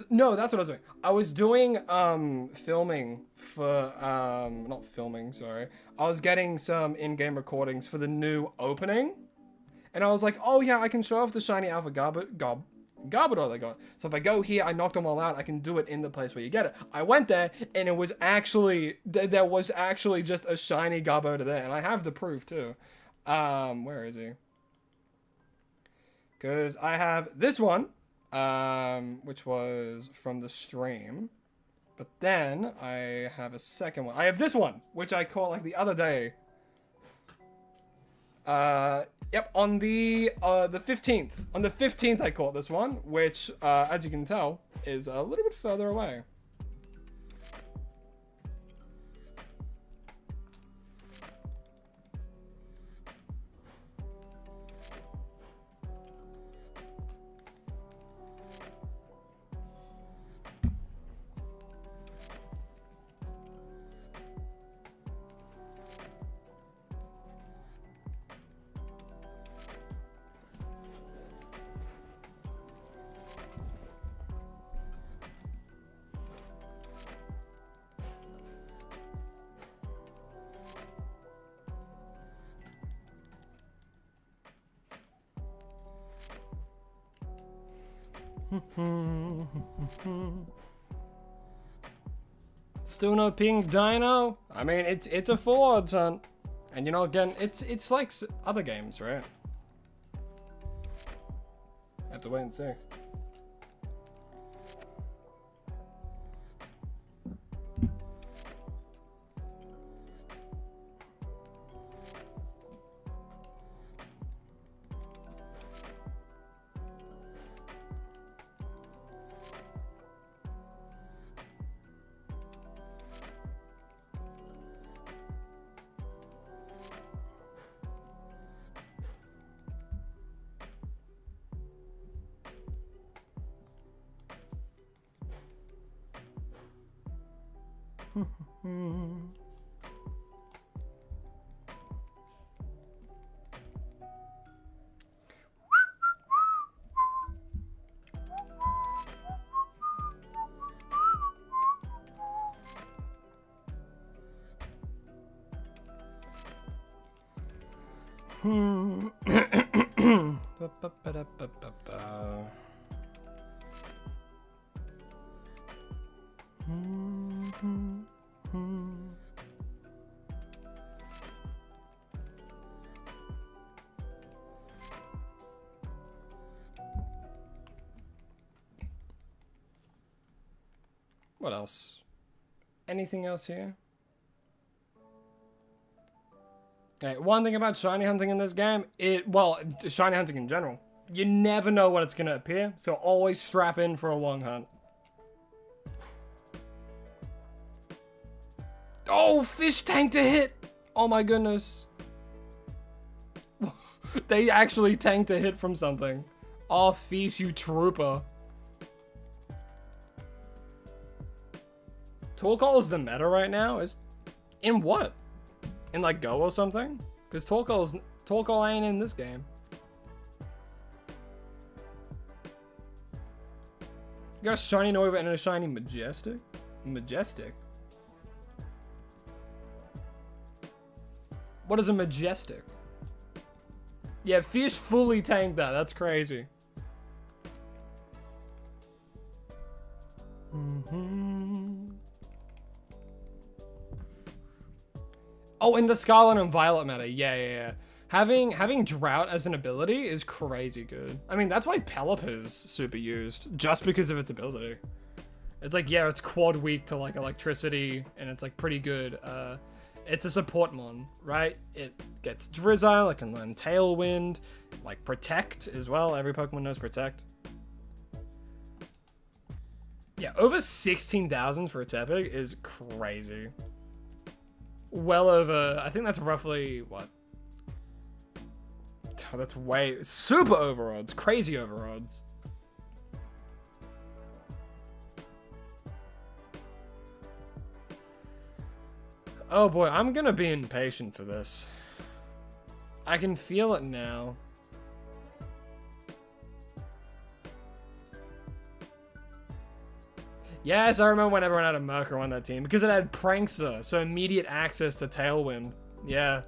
[SPEAKER 1] No, that's what I was doing. I was doing filming for not filming, sorry. I was getting some in-game recordings for the new opening. And I was like, oh yeah, I can show off the shiny alpha Garbodor they got. So if I go here, I knock them all out, I can do it in the place where you get it. I went there and it was actually there was actually just a shiny Garbodor there, and I have the proof too. Where is he? Because I have this one. Which was from the stream, but then I have a second one. I have this one, which I caught like the other day. Yep, on the 15th. On the 15th, I caught this one, which, as you can tell, is a little bit further away. Still no pink dino? I mean, it's a forwards hunt. And you know, again, it's like other games, right? Have to wait and see. What else? Anything else here? Okay, one thing about shiny hunting in this game, well, shiny hunting in general, you never know when it's gonna appear, so always strap in for a long hunt. Oh, fish tank to hit! Oh my goodness. They actually tanked a hit from something. Oh, fish, you trooper. Torkoal is the meta right now? Is in what? In like Go or something? Because Torkoal ain't in this game. You got a shiny Noiva and a shiny Majestic? Majestic? What is a Majestic? Yeah, fish fully tanked that. That's crazy. Oh, in the Scarlet and Violet meta. Yeah. Having Drought as an ability is crazy good. I mean, that's why Pelipper's super used, just because of its ability. It's like, yeah, it's quad weak to like electricity, and it's like pretty good. It's a support mon, right? It gets Drizzile, it can learn Tailwind, like Protect as well. Every Pokemon knows Protect. Yeah, over 16,000 for its epic is crazy. Well over, I think that's roughly, what? Oh, that's way, super over odds, crazy over odds. Oh boy, I'm gonna be impatient for this. I can feel it now. Yes, I remember when everyone had a Merker on that team because it had Prankster, so immediate access to Tailwind. Yeah.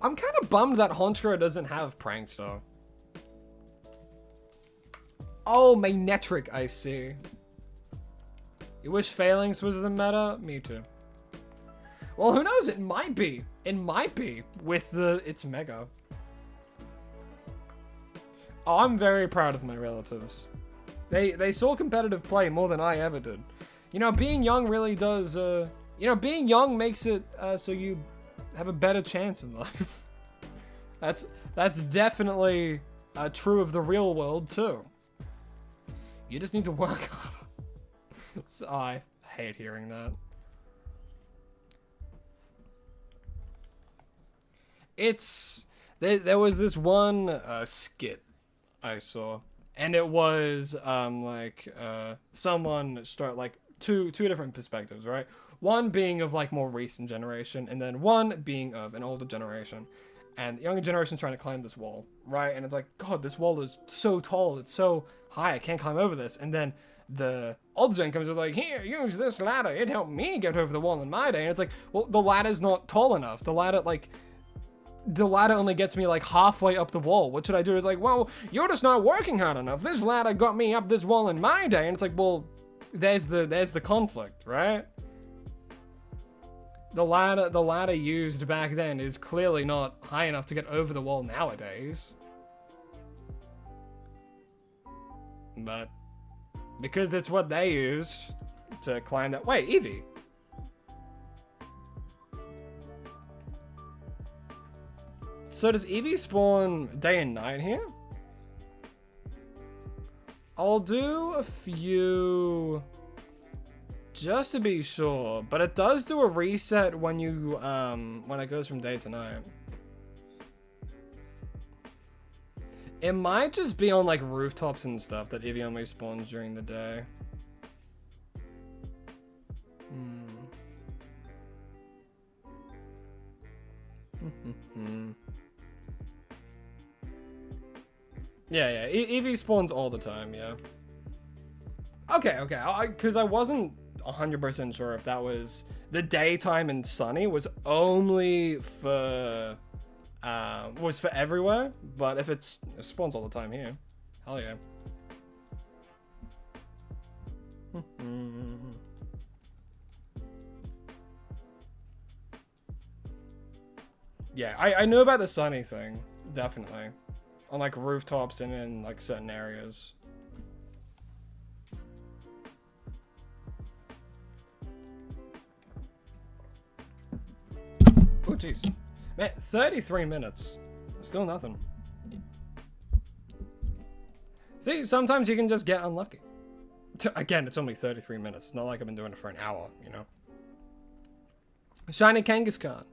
[SPEAKER 1] I'm kind of bummed that Honchkrow doesn't have Prankster. Oh, Magnetric, I see. You wish Phalanx was the meta? Me too. Well, who knows? It might be. It might be with its Mega. Oh, I'm very proud of my relatives. They saw competitive play more than I ever did. You know, being young really does, you know, being young makes it so you have a better chance in life. That's definitely true of the real world too. You just need to work harder. So, I hate hearing that. There was this one skit I saw, and it was someone start like two different perspectives, right? One being of like more recent generation, and then one being of an older generation. And the younger generation's trying to climb this wall, right? And it's like, God, this wall is so tall, it's so high, I can't climb over this. And then the older gen comes and like, here, use this ladder, it helped me get over the wall in my day. And it's like, well, the ladder's not tall enough. The ladder only gets me like halfway up the wall. What should I do? It's like, well, you're just not working hard enough. This ladder got me up this wall in my day. And it's like, well, there's the conflict, right? The ladder used back then is clearly not high enough to get over the wall nowadays. But because it's what they used to climb that. Wait, Eevee. So does Eevee spawn day and night here? I'll do a few just to be sure, but it does do a reset when you when it goes from day to night. It might just be on like rooftops and stuff that Eevee only spawns during the day. Yeah, Eevee spawns all the time, yeah. Okay, because I wasn't 100% sure if that was the daytime and sunny was only for was for everywhere, but if it spawns all the time here, hell yeah. Yeah, I knew about the sunny thing, definitely, on like rooftops and in like certain areas. Oh, jeez. Man, 33 minutes. Still nothing. See, sometimes you can just get unlucky. Again, it's only 33 minutes. It's not like I've been doing it for an hour, you know? Shiny Kangaskhan.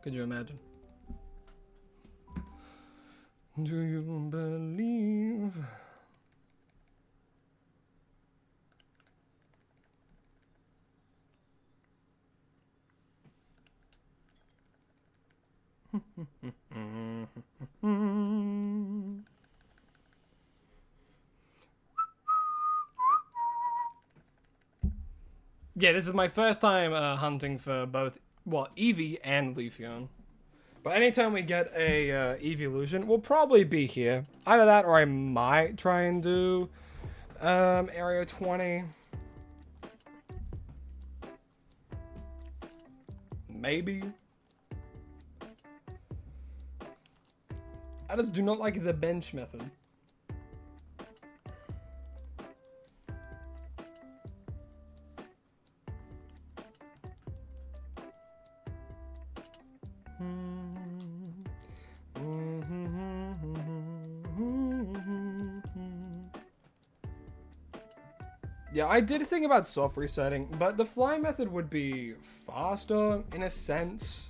[SPEAKER 1] Could you imagine? Do you believe... Yeah, this is my first time hunting for both, well, Eevee and Leafeon. But anytime we get a evolution, we'll probably be here. Either that or I might try and do Area 20. Maybe. I just do not like the bench method. Yeah, I did think about soft resetting, but the fly method would be faster in a sense.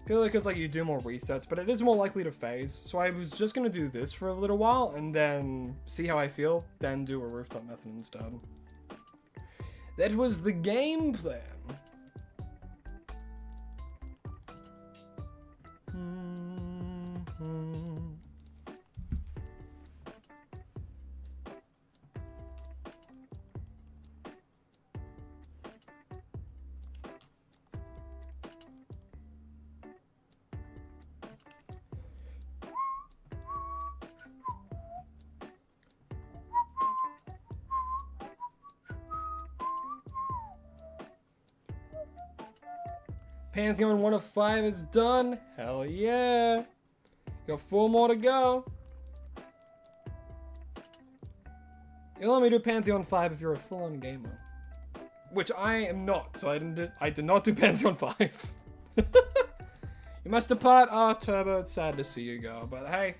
[SPEAKER 1] Purely because like you do more resets, but it is more likely to phase. So I was just gonna do this for a little while and then see how I feel, then do a rooftop method instead. That was the game plan. Pantheon 1 of 5 is done. Hell yeah. Got 4 more to go. You'll let me do Pantheon 5 if you're a full-on gamer. Which I am not, so I did not do Pantheon 5. You must depart. Oh, Turbo, it's sad to see you go, but hey.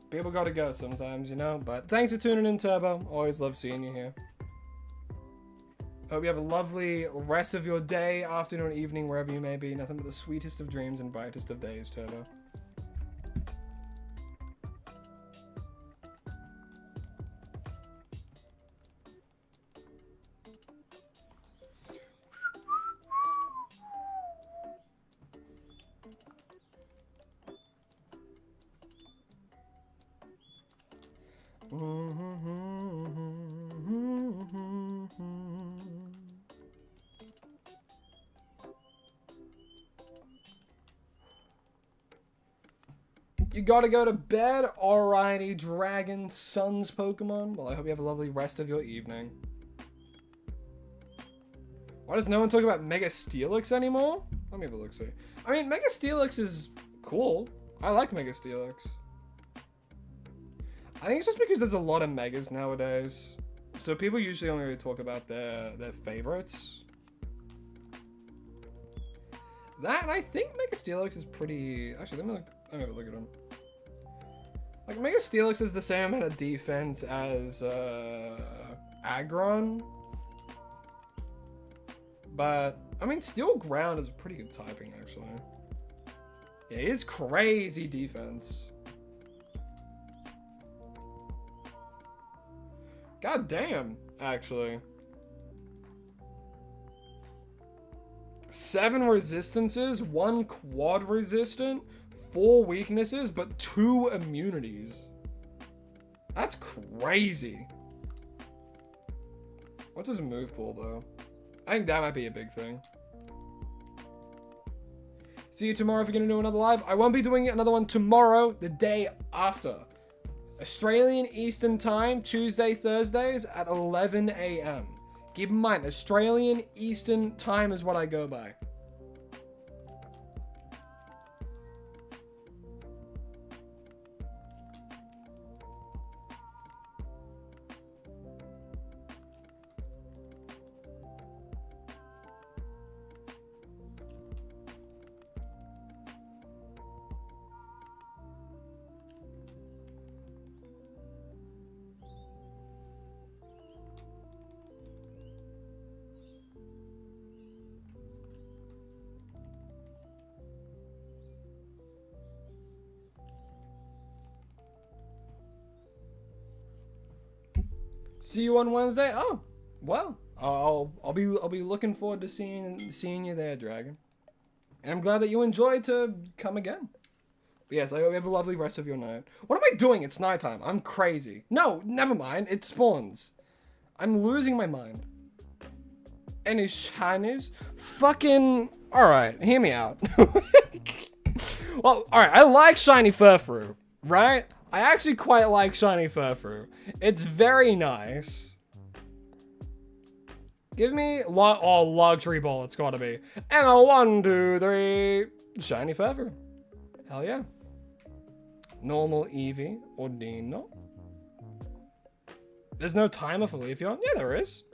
[SPEAKER 1] People gotta go sometimes, you know? But thanks for tuning in, Turbo. Always love seeing you here. Hope you have a lovely rest of your day, afternoon, evening, wherever you may be. Nothing but the sweetest of dreams and brightest of days, Turbo. You gotta go to bed? Alrighty, Dragon Sons Pokemon. Well, I hope you have a lovely rest of your evening. Why does no one talk about Mega Steelix anymore? Let me have a look, see. I mean, Mega Steelix is cool. I like Mega Steelix. I think it's just because there's a lot of Megas nowadays. So people usually only really talk about their favorites. That, and I think Mega Steelix is pretty... Actually, let me have a look at him. Like, Mega Steelix is the same amount of defense as Aggron. But, I mean, Steel Ground is a pretty good typing, actually. Yeah, he is crazy defense. God damn, actually. 7 resistances, 1 quad resistant, 4 weaknesses, but 2 immunities. That's crazy. What does a move pool, though? I think that might be a big thing. See you tomorrow if you're going to do another live. I won't be doing another one tomorrow, the day after. Australian Eastern Time, Tuesday, Thursdays at 11 a.m. Keep in mind, Australian Eastern Time is what I go by. See you on Wednesday. Oh, well, I'll be looking forward to seeing you there, Dragon. And I'm glad that you enjoyed to come again. But yes, I hope you have a lovely rest of your night. What am I doing? It's nighttime. I'm crazy. No, never mind. It spawns. I'm losing my mind. Any shinies? Fucking. All right, hear me out. Well, all right. I like shiny Furfrou, right? I actually quite like shiny Furfrou. It's very nice. Give me luxury ball. It's gotta be. And a 1, 2, 3 shiny Furfrou. Hell yeah. Normal Eevee or Dino. There's no timer for Leafeon? Yeah, there is.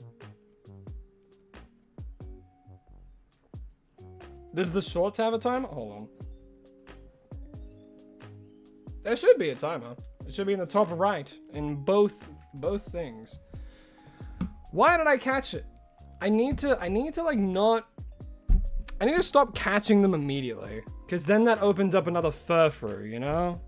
[SPEAKER 1] Does the shorts have a timer? Hold on. There should be a timer. It should be in the top right in both things. Why did I catch it? I need to like not. I need to stop catching them immediately, because then that opens up another Furfrou, you know?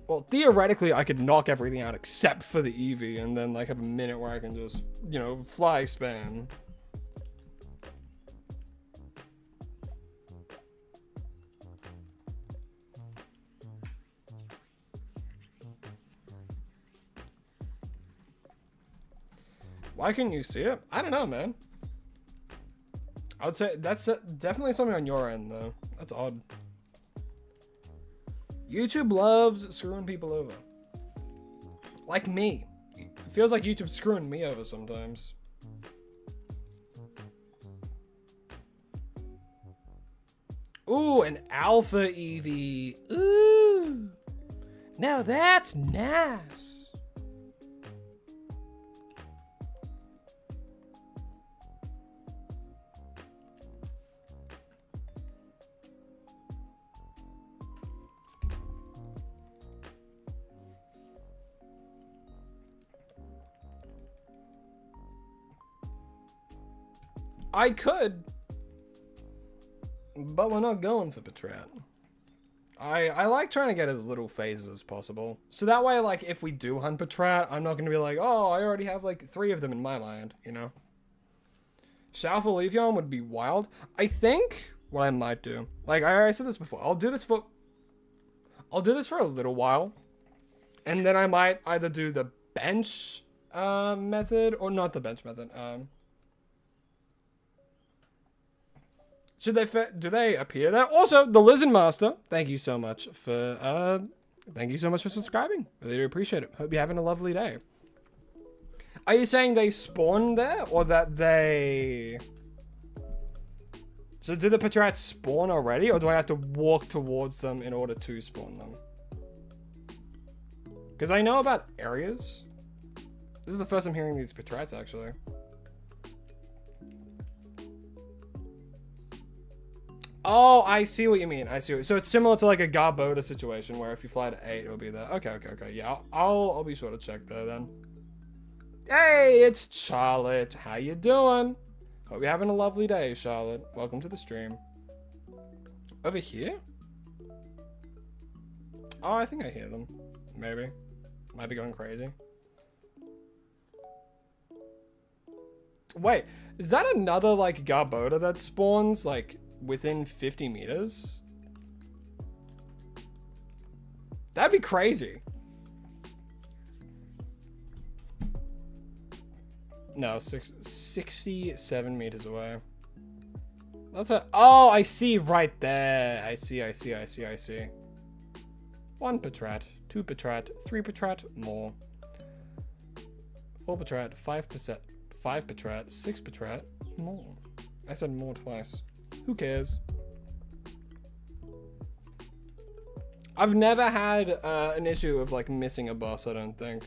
[SPEAKER 1] Well, theoretically, I could knock everything out except for the Eevee, and then like have a minute where I can just, you know, fly spam. Why couldn't you see it? I don't know, man. I would say that's definitely something on your end, though. That's odd. YouTube loves screwing people over. Like me. It feels like YouTube's screwing me over sometimes. Ooh, an alpha Eevee. Ooh. Now that's nice. I could, but we're not going for Patrat. I like trying to get as little phases as possible. So that way, like, if we do hunt Patrat, I'm not going to be like, oh, I already have, like, 3 of them in my land, you know? Shoutful Leafeon would be wild. I think what I might do, like, I already said this before, I'll do this for a little while, and then I might either do the bench method, or not the bench method, do they appear there? Also, the Lizard Master, thank you so much for subscribing. Really do appreciate it. Hope you're having a lovely day. Are you saying they spawn there, or that they... So do the Patrats spawn already, or do I have to walk towards them in order to spawn them? Because I know about areas. This is the first I'm hearing these Patrats, actually. Oh, I see what you mean. So it's similar to like a Garbodor situation where if you fly to 8, it'll be there. Okay. Yeah, I'll be sure to check there then. Hey, it's Charlotte. How you doing? Hope you're having a lovely day, Charlotte. Welcome to the stream. Over here? Oh, I think I hear them. Maybe. Might be going crazy. Wait, is that another like Garbodor that spawns like within 50 meters? That'd be crazy. No, 67 meters away. That's a... Oh, I see right there. I see. 1 Patrat, 2 Patrat, 3 Patrat, more. 4 Patrat, 5%, 5 Patrat, 6 Patrat, more. I said more twice. Who cares? I've never had an issue of like missing a bus, I don't think.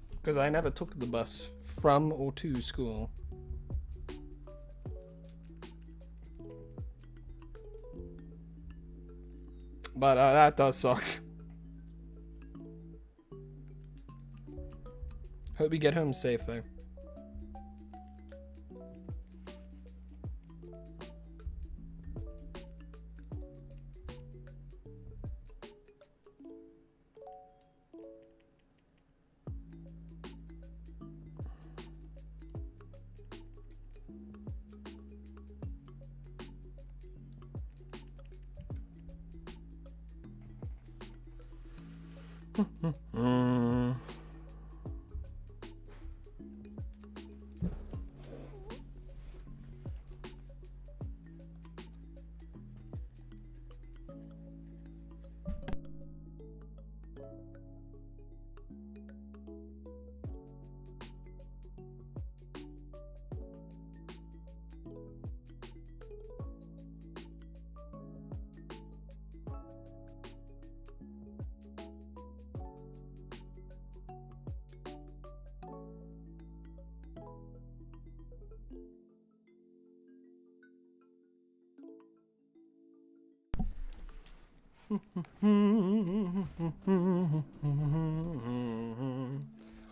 [SPEAKER 1] Because I never took the bus from or to school. But that does suck. Hope you get home safe though.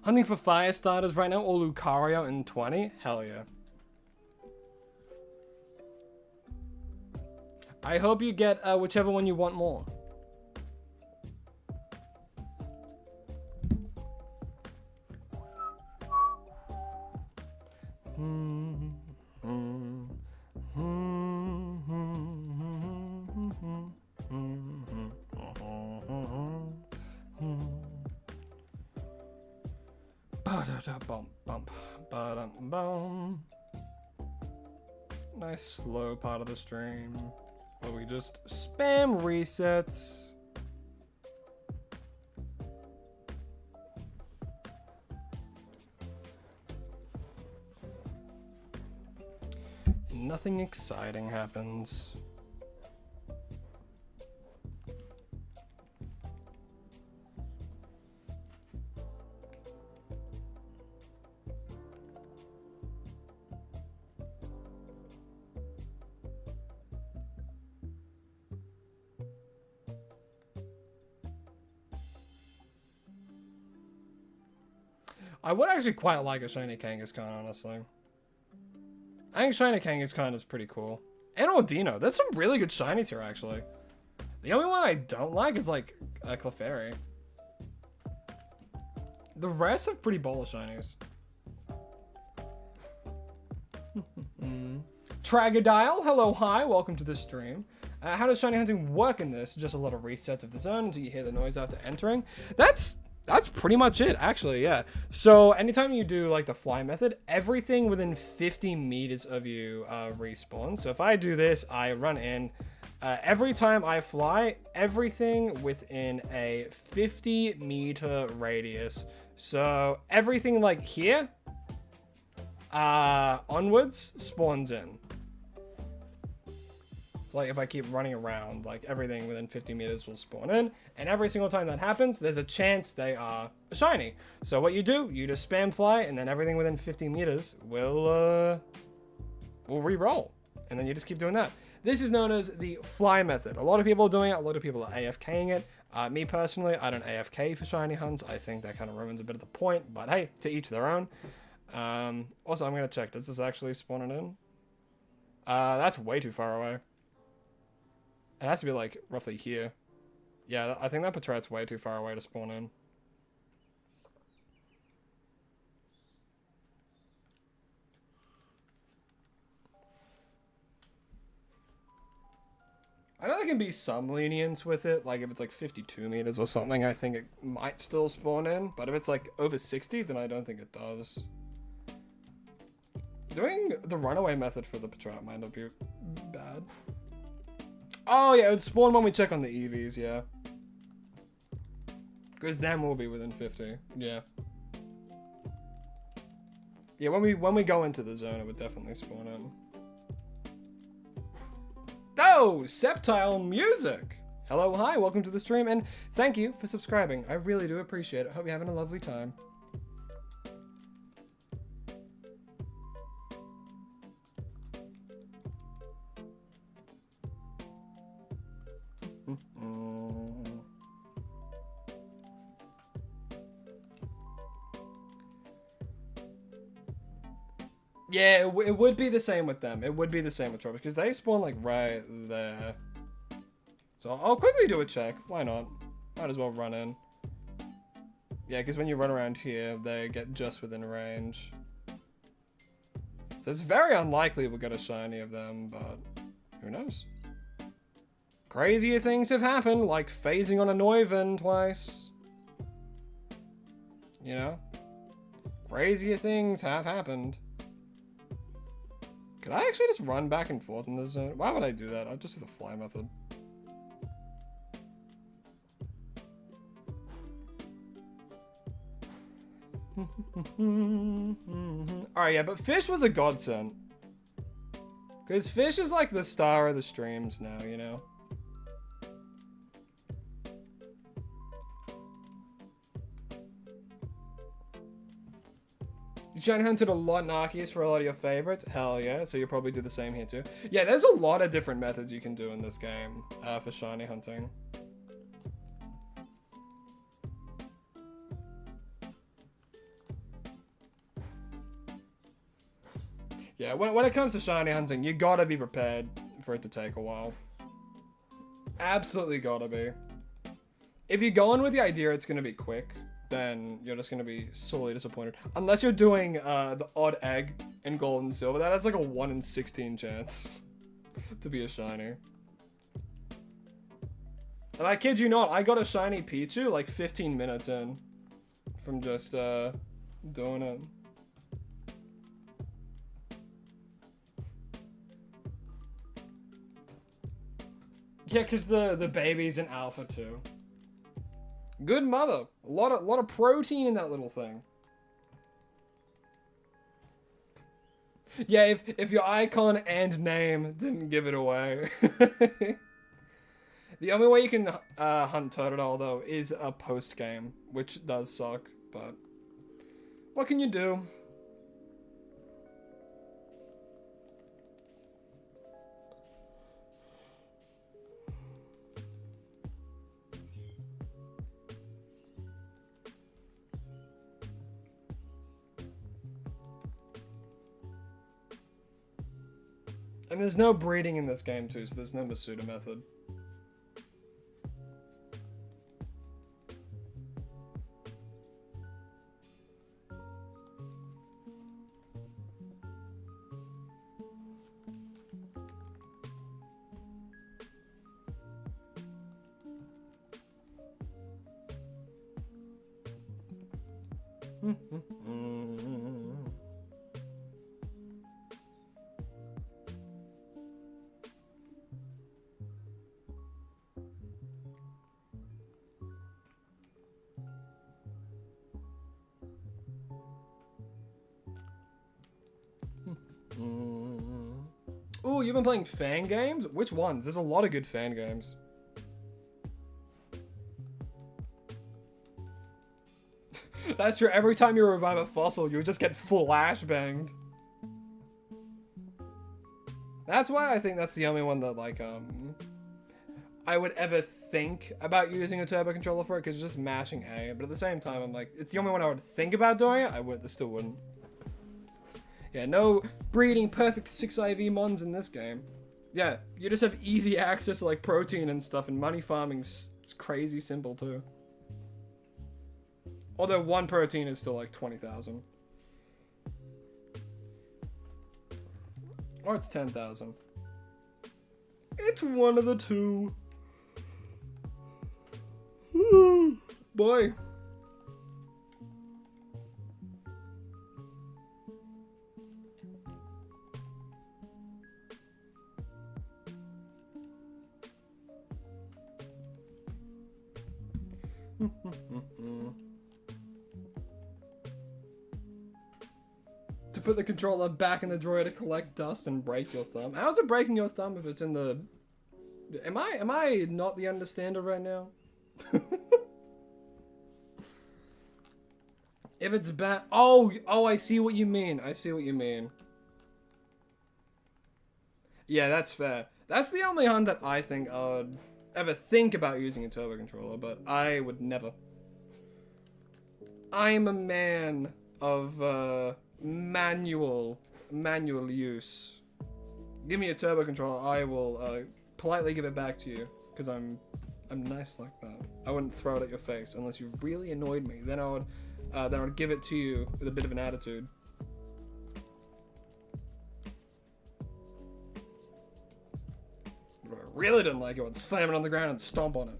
[SPEAKER 1] Hunting for fire starters right now, or Lucario in 20? Hell yeah. I hope you get whichever one you want more. Nice slow part of the stream where we just spam resets. nothing exciting happens. I would actually quite like a shiny Kangaskhan, honestly. I think shiny Kangaskhan is pretty cool. And Ordino. There's some really good shinies here, actually. The only one I don't like is, like, a Clefairy. The rest have pretty baller shinies. Tragodile, hello, hi, welcome to the stream. How does shiny hunting work in this? Just a lot of resets of the zone until you hear the noise after entering. That's pretty much it, actually, yeah. So anytime you do like the fly method, everything within 50 meters of you respawns. So if I do this, I run in. Every time I fly, everything within a 50-meter radius. So everything like here onwards spawns in. Like if I keep running around, like everything within 50 meters will spawn in, and every single time that happens, there's a chance they are a shiny. So what you do, you just spam fly, and then everything within 50 meters will re-roll, and then you just keep doing that. This is known as the fly method. A lot of people are doing it. A lot of people are AFKing it. Me personally, I don't AFK for shiny hunts. I think that kind of ruins a bit of the point, but hey, to each their own. Also, I'm gonna check. Does this actually spawn it in? That's way too far away. It has to be like roughly here. Yeah, I think that Patrat's way too far away to spawn in. I know there can be some lenience with it, like if it's like 52 meters or something, I think it might still spawn in, but if it's like over 60, then I don't think it does. Doing the runaway method for the Patrat might not be bad. Oh yeah, it would spawn when we check on the EVs, yeah. Because then we'll be within 50, yeah. Yeah, when we go into the zone, it would definitely spawn in. Oh, Septile Music! Hello, hi, welcome to the stream, and thank you for subscribing. I really do appreciate it. Hope you're having a lovely time. Yeah, it would be the same with them. It would be the same with Tropics, because they spawn, like, right there. So I'll quickly do a check. Why not? Might as well run in. Yeah, because when you run around here, they get just within range. So it's very unlikely we'll get a shiny of them, but who knows? Crazier things have happened, like phasing on a Neuven twice. You know? Crazier things have happened. Could I actually just run back and forth in this zone? Why would I do that? I'll just do the fly method. Alright, yeah, but Fish was a godsend. Because Fish is like the star of the streams now, you know? You shiny hunted a lot in Arceus for a lot of your favorites? Hell yeah, so you'll probably do the same here too. Yeah, there's a lot of different methods you can do in this game for shiny hunting. Yeah, when it comes to shiny hunting, you gotta be prepared for it to take a while. Absolutely gotta be. If you go in with the idea it's gonna be quick, then you're just gonna be sorely disappointed. Unless you're doing the odd egg in gold and silver, that has like a 1 in 16 chance to be a shiny. And I kid you not, I got a shiny Pichu like 15 minutes in from just doing it. Yeah, because the baby's an alpha too. Good mother. A lot of protein in that little thing. Yeah, if your icon and name didn't give it away. The only way you can hunt Totodile, though, is a post-game, which does suck, but what can you do? And there's no breeding in this game, too, so there's no Masuda method. Ooh, you've been playing fan games? Which ones? There's a lot of good fan games. That's true. Every time you revive a fossil, you just get flashbanged. That's why I think that's the only one that, like, I would ever think about using a turbo controller for it, because it's just mashing A. But at the same time, I'm like, it's the only one I would think about doing it. I still wouldn't. Yeah, no breeding perfect 6 IV mons in this game. Yeah, you just have easy access to, like, protein and stuff, and money farming's crazy simple, too. Although one protein is still like 20,000. Or it's 10,000. It's one of the two. Boy. To put the controller back in the drawer to collect dust and break your thumb. How's it breaking your thumb if it's in the... Am I not the understander right now? If it's bad... Oh, I see what you mean. I see what you mean. Yeah, that's fair. That's the only hunt that I think I would ever think about using a turbo controller, but I would never. I'm a man of manual use. Give me a turbo controller, I will politely give it back to you, because I'm nice like that. I wouldn't throw it at your face unless you really annoyed me. Then I would give it to you with a bit of an attitude. If I really didn't like it, I would slam it on the ground and stomp on it.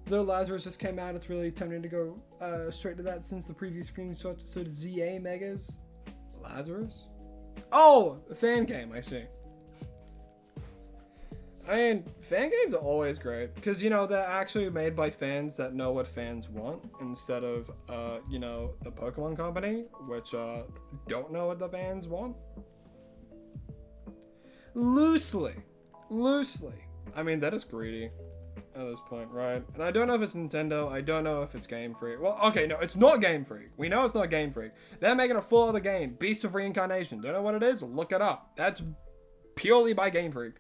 [SPEAKER 1] Though Lazarus just came out, it's really tempting to go straight to that since the previous screenshot showed ZA megas. Lazarus? Oh, a fan game, I see. I mean, fan games are always great, because, you know, they're actually made by fans that know what fans want, instead of, you know, the Pokemon Company, which don't know what the fans want. Loosely. I mean, that is greedy at this point, right? And I don't know if it's Nintendo, I don't know if it's Game Freak. Well, okay, no, it's not Game Freak. We know it's not Game Freak. They're making a full other game, Beasts of Reincarnation. Don't know what it is? Look it up. That's purely by Game Freak.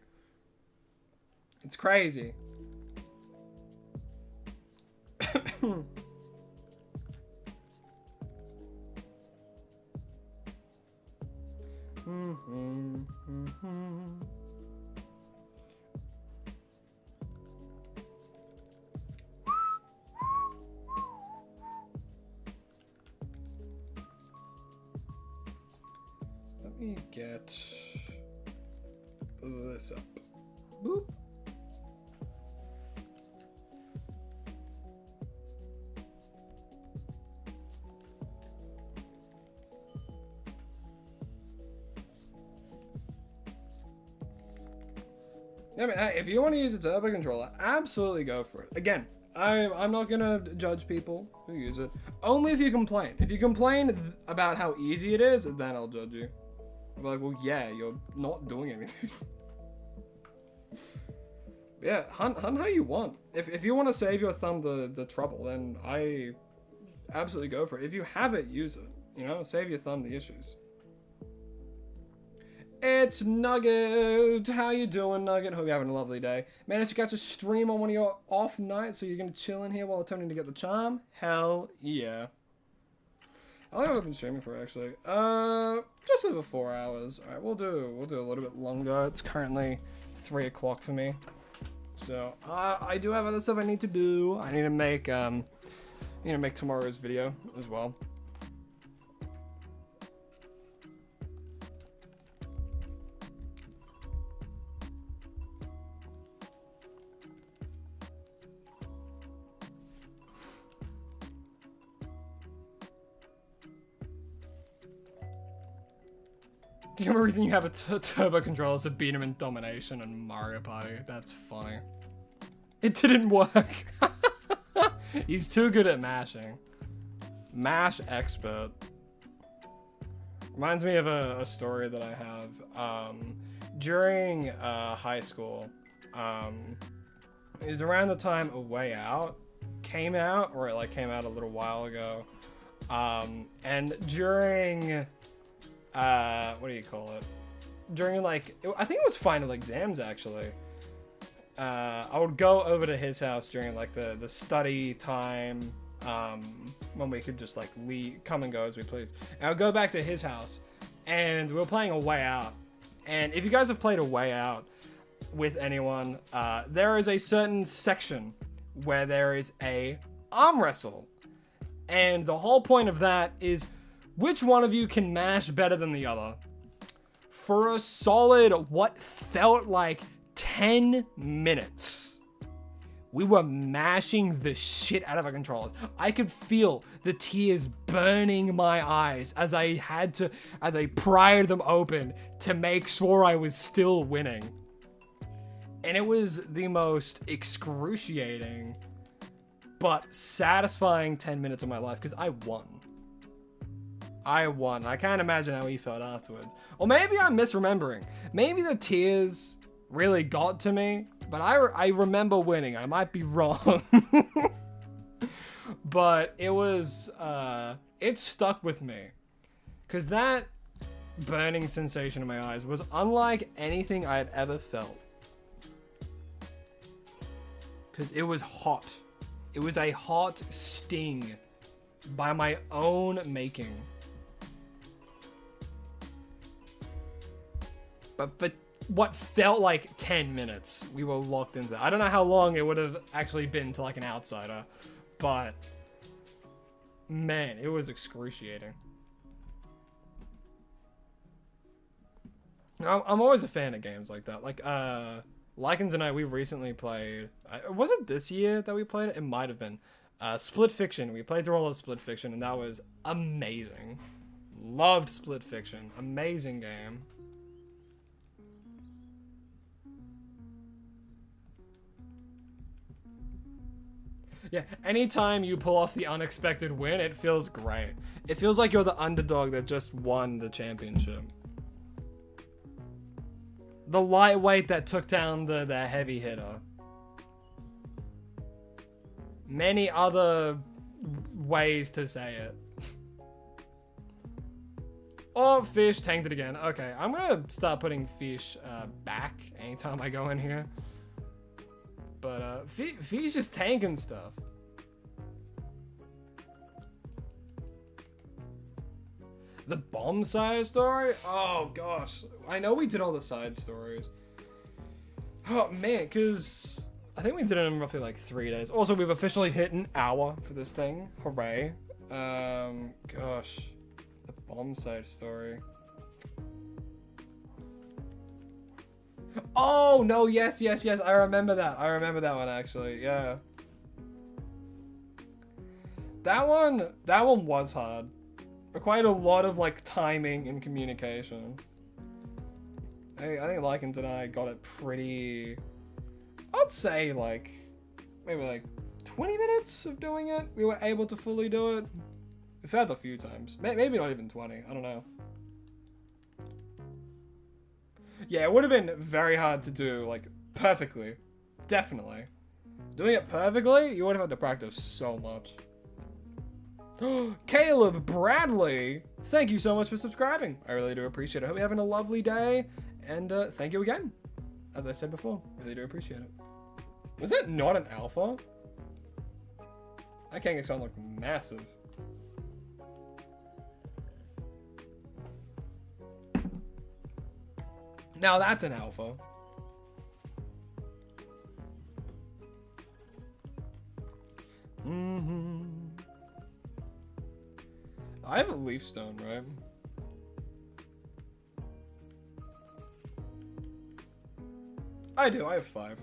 [SPEAKER 1] It's crazy. Let me get this up. Boop. I mean, hey, if you want to use a turbo controller, absolutely go for it. Again, I'm not gonna judge people who use it. Only if you complain. If you complain about how easy it is, then I'll judge you. I'm like, well, yeah, you're not doing anything. Yeah, hunt how you want. If you want to save your thumb the trouble, then I absolutely go for it. If you have it, use it. You know, save your thumb the issues. It's Nugget. How you doing, Nugget? Hope you're having a lovely day. Managed to catch a stream on one of your off nights, so you're gonna chill in here while attempting to get the charm? Hell yeah. How long have I been streaming for, actually? Just over 4 hours. Alright, we'll do a little bit longer. It's currently 3 o'clock for me. So, I do have other stuff I need to do. I need to make tomorrow's video as well. The only reason you have a turbo controller is to beat him in Domination and Mario Party. That's funny. It didn't work. He's too good at mashing. Mash expert. Reminds me of a story that I have. During high school, it was around the time A Way Out came out, or it like came out a little while ago. And during what do you call it? During like, I think it was final exams actually. I would go over to his house during like the study time, when we could just like leave, come and go as we please. And I would go back to his house, and we were playing A Way Out. And if you guys have played A Way Out with anyone, there is a certain section where there is a arm wrestle, and the whole point of that is which one of you can mash better than the other. For a solid, what felt like 10 minutes, we were mashing the shit out of our controllers. I could feel the tears burning my eyes as I pried them open to make sure I was still winning. And it was the most excruciating but satisfying 10 minutes of my life because I won. I can't imagine how he felt afterwards. Or maybe I'm misremembering. Maybe the tears really got to me, but I remember winning. I might be wrong. But it was, it stuck with me. Because that burning sensation in my eyes was unlike anything I had ever felt. Because it was hot. It was a hot sting by my own making. But for what felt like 10 minutes, we were locked into that. I don't know how long it would have actually been to like an outsider, but man, it was excruciating. I'm always a fan of games like that. Like, Lycans and I, we recently played, was it this year that we played it? It might have been. Split Fiction. We played through all of Split Fiction, and that was amazing. Loved Split Fiction. Amazing game. Yeah, anytime you pull off the unexpected win, it feels great. It feels like you're the underdog that just won the championship. The lightweight that took down the heavy hitter. Many other ways to say it. Oh, fish tanked it again. Okay, I'm gonna start putting fish back anytime I go in here. But fish is tanking stuff. The bomb side story? Oh gosh, I know we did all the side stories. Oh man, because I think we did it in roughly like 3 days. Also, we've officially hit an hour for this thing. Hooray. Gosh, the bomb side story. Oh no, yes, I remember that. I remember that one actually. Yeah. That one was hard. Required a lot of like timing and communication. I think Lycans and I got it pretty... I'd say like maybe like 20 minutes of doing it. We were able to fully do it. We failed a few times. Maybe not even 20. I don't know. Yeah, it would have been very hard to do like perfectly. Definitely. Doing it perfectly, you would have had to practice so much. Caleb Bradley, thank you so much for subscribing. I really do appreciate it. I hope you're having a lovely day. And thank you again. As I said before, really do appreciate it. Was that not an alpha? That Kangaskhan looked massive. Now that's an alpha. I have a leaf stone, right? I do, I have 5.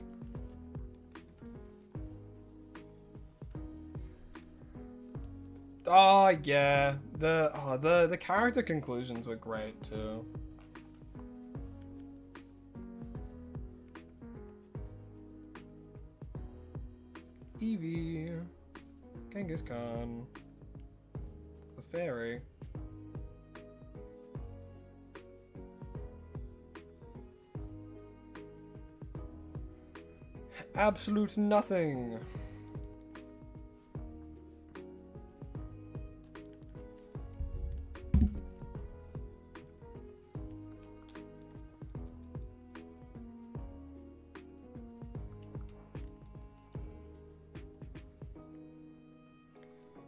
[SPEAKER 1] Oh yeah, the character conclusions were great too. Eevee, Kangaskhan, the fairy. Absolute nothing.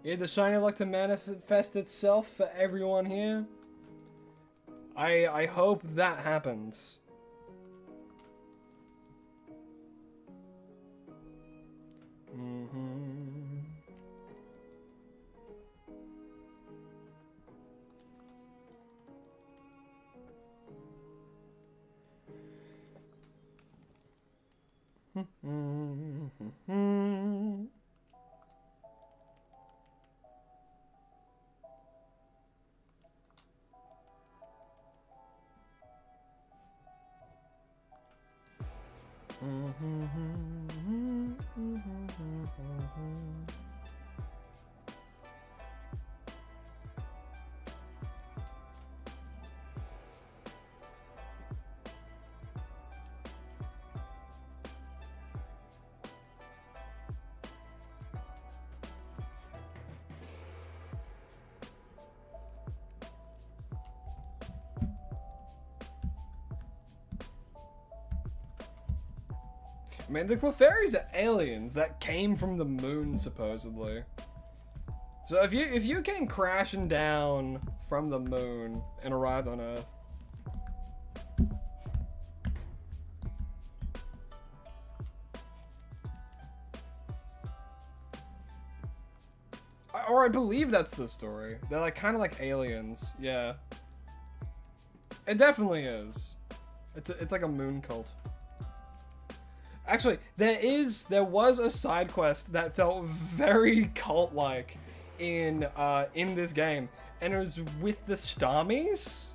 [SPEAKER 1] Yeah, the shiny luck to manifest itself for everyone here. I hope that happens. I mean, the Clefairies are aliens that came from the moon, supposedly. So if you came crashing down from the moon and arrived on Earth, or I believe that's the story. They're like kind of like aliens, yeah. It definitely is. It's like a moon cult. Actually, there was a side quest that felt very cult-like in this game, and it was with the Starmies,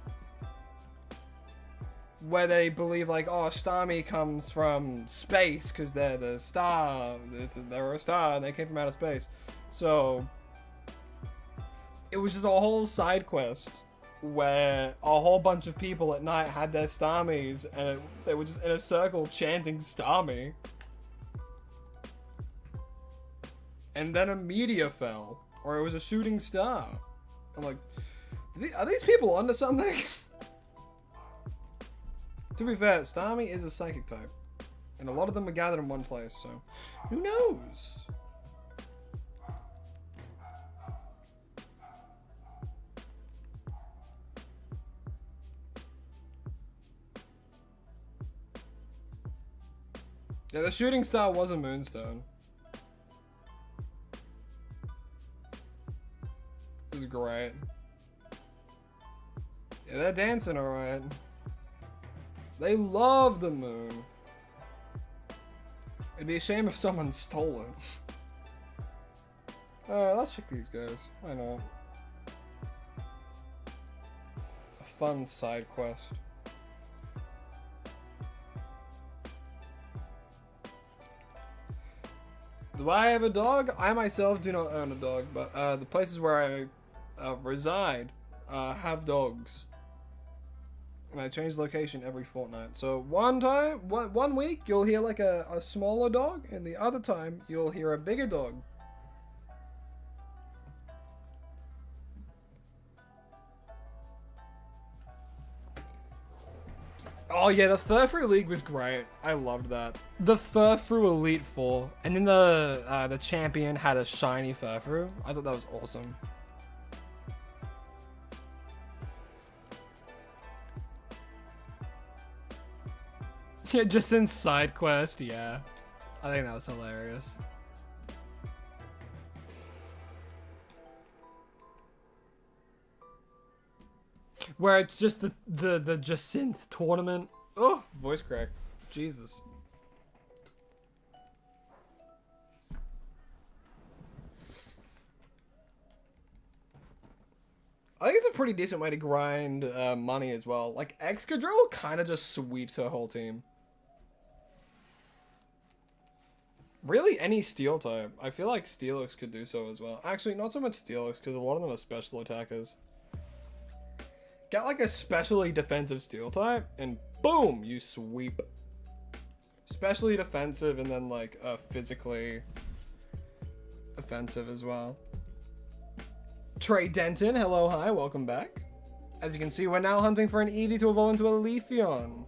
[SPEAKER 1] where they believe like, oh, Starmie comes from space because they're the star. They're a star and they came from outer space. So it was just a whole side quest where a whole bunch of people at night had their Starmies and they were just in a circle chanting Starmie. And then a meteor fell, or it was a shooting star. I'm like, are these people onto something? To be fair, Starmie is a psychic type, and a lot of them are gathered in one place, so who knows? Yeah, the shooting star was a moonstone. It was great. Yeah, they're dancing alright. They love the moon. It'd be a shame if someone stole it. Alright, let's check these guys. Why not? A fun side quest. Do I have a dog? I myself do not own a dog, but the places where I reside have dogs. And I change location every fortnight. So one week you'll hear like a smaller dog, and the other time you'll hear a bigger dog. Oh yeah, the Furfrou League was great. I loved that. The Furfrou Elite Four, and then the champion had a shiny Furfrou. I thought that was awesome. Yeah, just in side quest, yeah. I think that was hilarious. Where it's just the Jacynth tournament. Oh, voice crack. Jesus. I think it's a pretty decent way to grind money as well. Like, Excadrill kind of just sweeps her whole team. Really, any Steel type. I feel like Steelix could do so as well. Actually, not so much Steelix, because a lot of them are special attackers. Get like a specially defensive Steel type, and boom, you sweep. Specially defensive, and then like physically offensive as well. Trey Denton, hello, hi, welcome back. As you can see, we're now hunting for an Eevee to evolve into a Leafeon.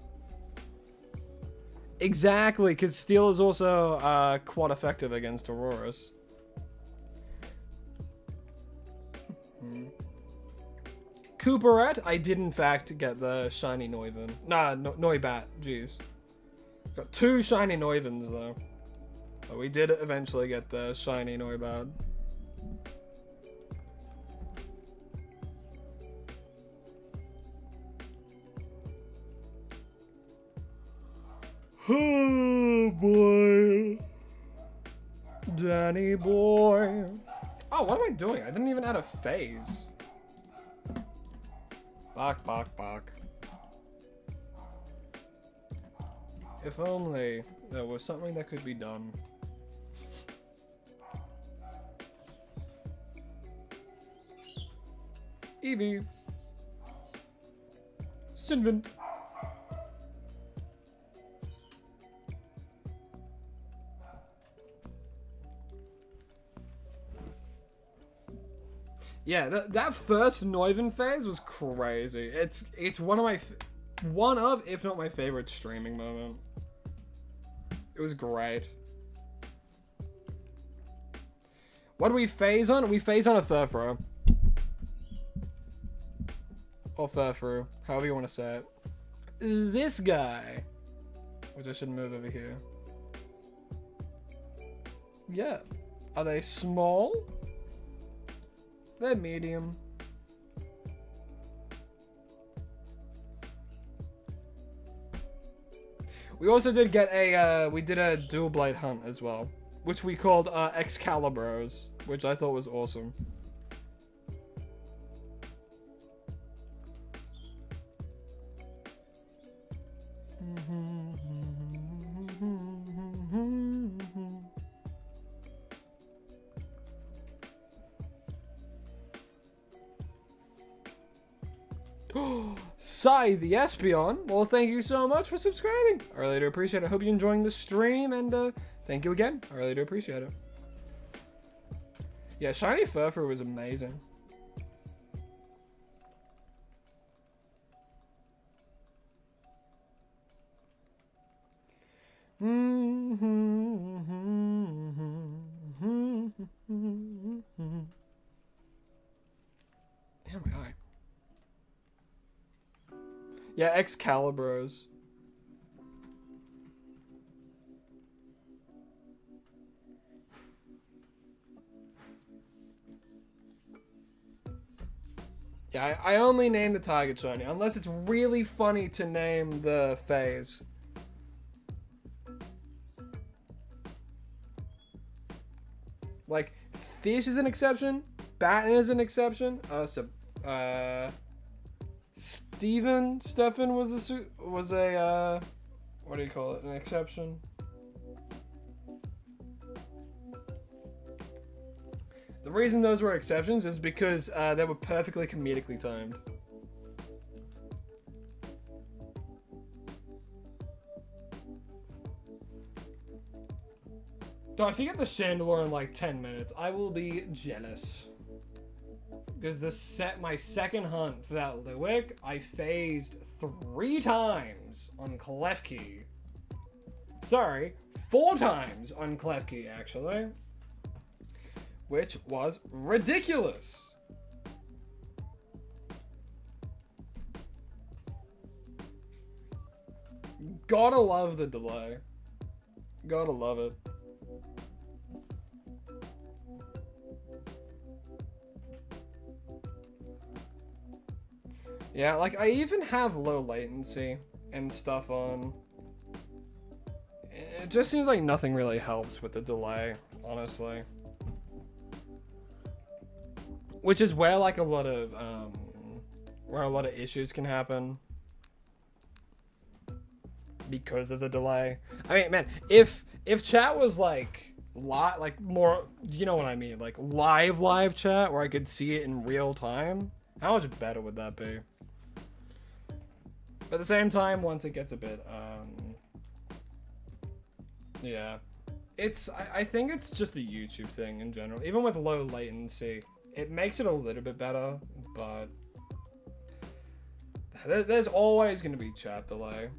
[SPEAKER 1] Exactly, because Steel is also quite effective against Auroras. Cooperette, I did in fact get the shiny Noivern. Nah, Noibat, jeez. Got 2 shiny Noivans though. But we did eventually get the shiny Noibat. Oh boy. Danny boy. Oh, what am I doing? I didn't even add a phase. Bok. If only there was something that could be done. Eevee. Sinvent. Yeah, that first Noivern phase was crazy. It's one of, if not my favorite streaming moment. It was great. What do we phase on? We phase on a Furfrou. Or Furfrou, however you want to say it. This guy. Which I should move over here. Yeah. Are they small? They're medium. We also did get we did a dual blade hunt as well, which we called Excalibros, which I thought was awesome. Sai the Espeon, well, thank you so much for subscribing. I really do appreciate it. I hope you're enjoying the stream, and thank you again. I really do appreciate it. Yeah, shiny Furfrou was amazing. Damn my eye. Yeah, Excalibros. Yeah, I only name the target shiny, unless it's really funny to name the phase. Like, Fish is an exception, Batten is an exception, Stefan was a what do you call it? An exception. The reason those were exceptions is because they were perfectly comedically timed. So if you get the chandelier in like 10 minutes, I will be jealous. Because my second hunt for that Lewick, I phased 3 times on Klefki. Sorry, 4 times on Klefki, actually. Which was ridiculous. Gotta love the delay. Gotta love it. Yeah, like I even have low latency and stuff on. It just seems like nothing really helps with the delay, honestly. Which is where like a lot of issues can happen because of the delay. I mean, man, if chat was like more, you know what I mean, like live chat where I could see it in real time, how much better would that be? But at the same time, once it gets a bit, yeah, I think it's just a YouTube thing in general. Even with low latency, it makes it a little bit better, but there's always going to be chat delay.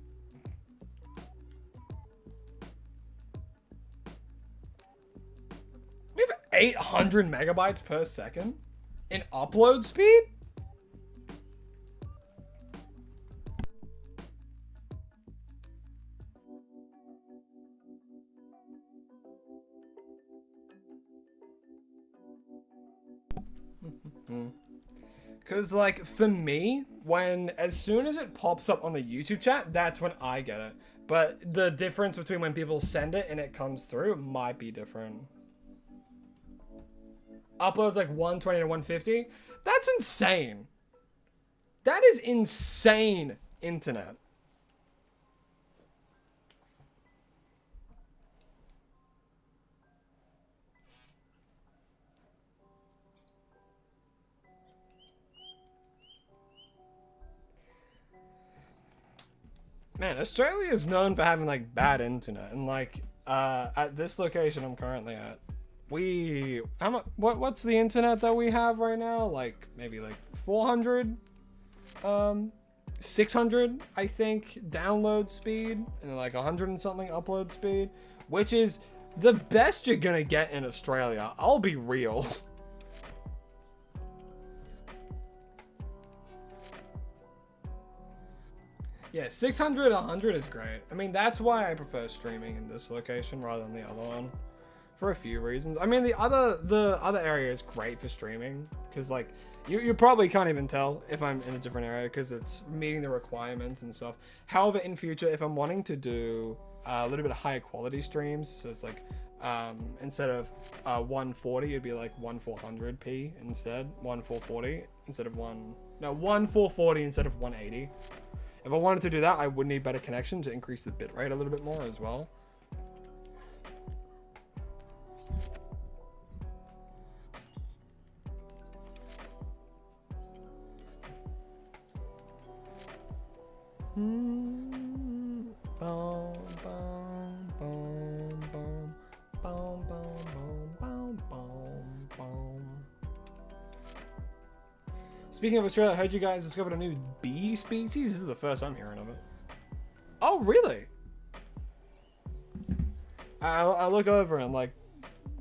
[SPEAKER 1] We have 800 megabytes per second in upload speed? Because, like, for me, as soon as it pops up on the YouTube chat, that's when I get it. But the difference between when people send it and it comes through might be different. Uploads like 120 to 150? That's insane. That is insane, internet. Man, Australia is known for having like bad internet, and like at this location I'm currently at, what's the internet that we have right now? Like maybe like 400, 600 I think download speed, and like 100 and something upload speed, which is the best you're gonna get in Australia. I'll be real. Yeah, 600, 100 is great. I mean, that's why I prefer streaming in this location rather than the other one, for a few reasons. I mean, the other area is great for streaming because, like, you probably can't even tell if I'm in a different area because it's meeting the requirements and stuff. However, in future, if I'm wanting to do a little bit of higher quality streams, so it's like instead of 140, it'd be like 1400p instead, 1440 instead of 1440 instead of 180. If I wanted to do that, I would need better connection to increase the bitrate a little bit more as well. Speaking of Australia, I heard you guys discovered a new bee species. This is the first I'm hearing of it. Oh, really? I look over and like,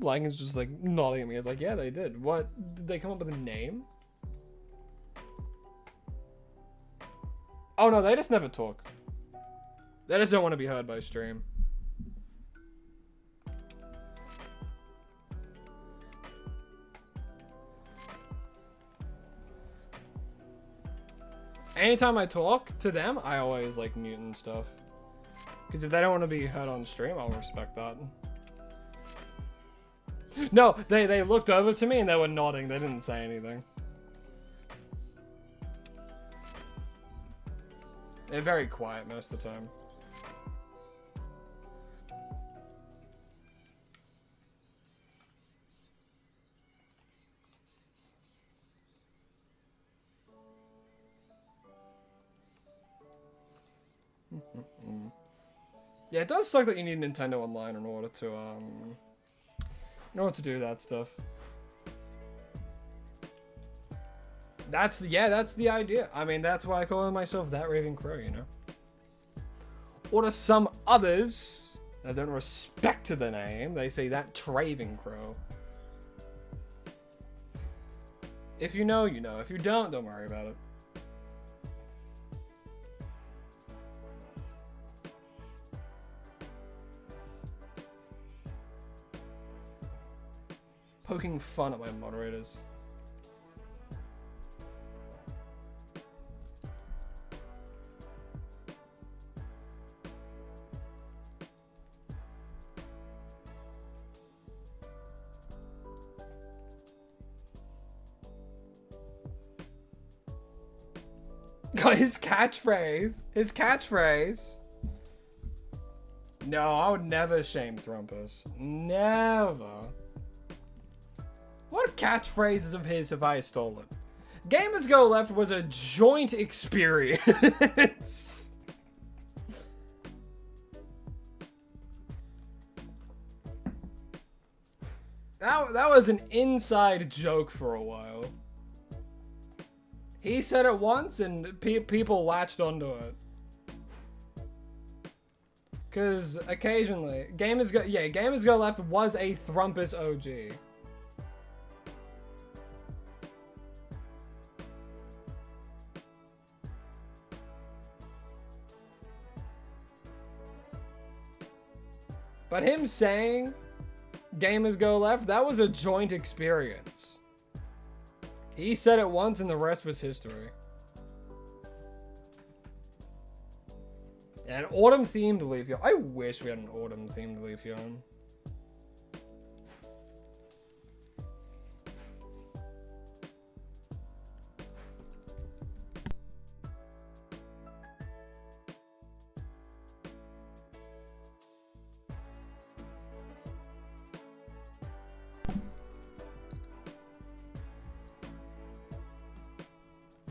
[SPEAKER 1] Langen's just like nodding at me. It's like, yeah, they did. What, did they come up with a name? Oh no, they just never talk. They just don't want to be heard by stream. Anytime I talk to them, I always like mute and stuff. Because if they don't want to be heard on stream, I'll respect that. No, they looked over to me and they were nodding. They didn't say anything. They're very quiet most of the time. Yeah, it does suck that you need Nintendo Online in order to do that stuff. That's the idea. I mean, that's why I call myself that Raving Crow, you know. Or to some others that don't respect the name, they say that Traving Crow. If you know, you know. If you don't worry about it. Poking fun at my moderators. Got his catchphrase. No, I would never shame Thrumpus. Never. What catchphrases of his have I stolen? Gamers Go Left was a joint experience. That was an inside joke for a while. He said it once and people latched onto it. Cause occasionally, Gamers Go Left was a Thrumpus OG. But him saying Gamers Go Left, that was a joint experience. He said it once and the rest was history. An autumn themed Leafeon. I wish we had an autumn themed Leafeon.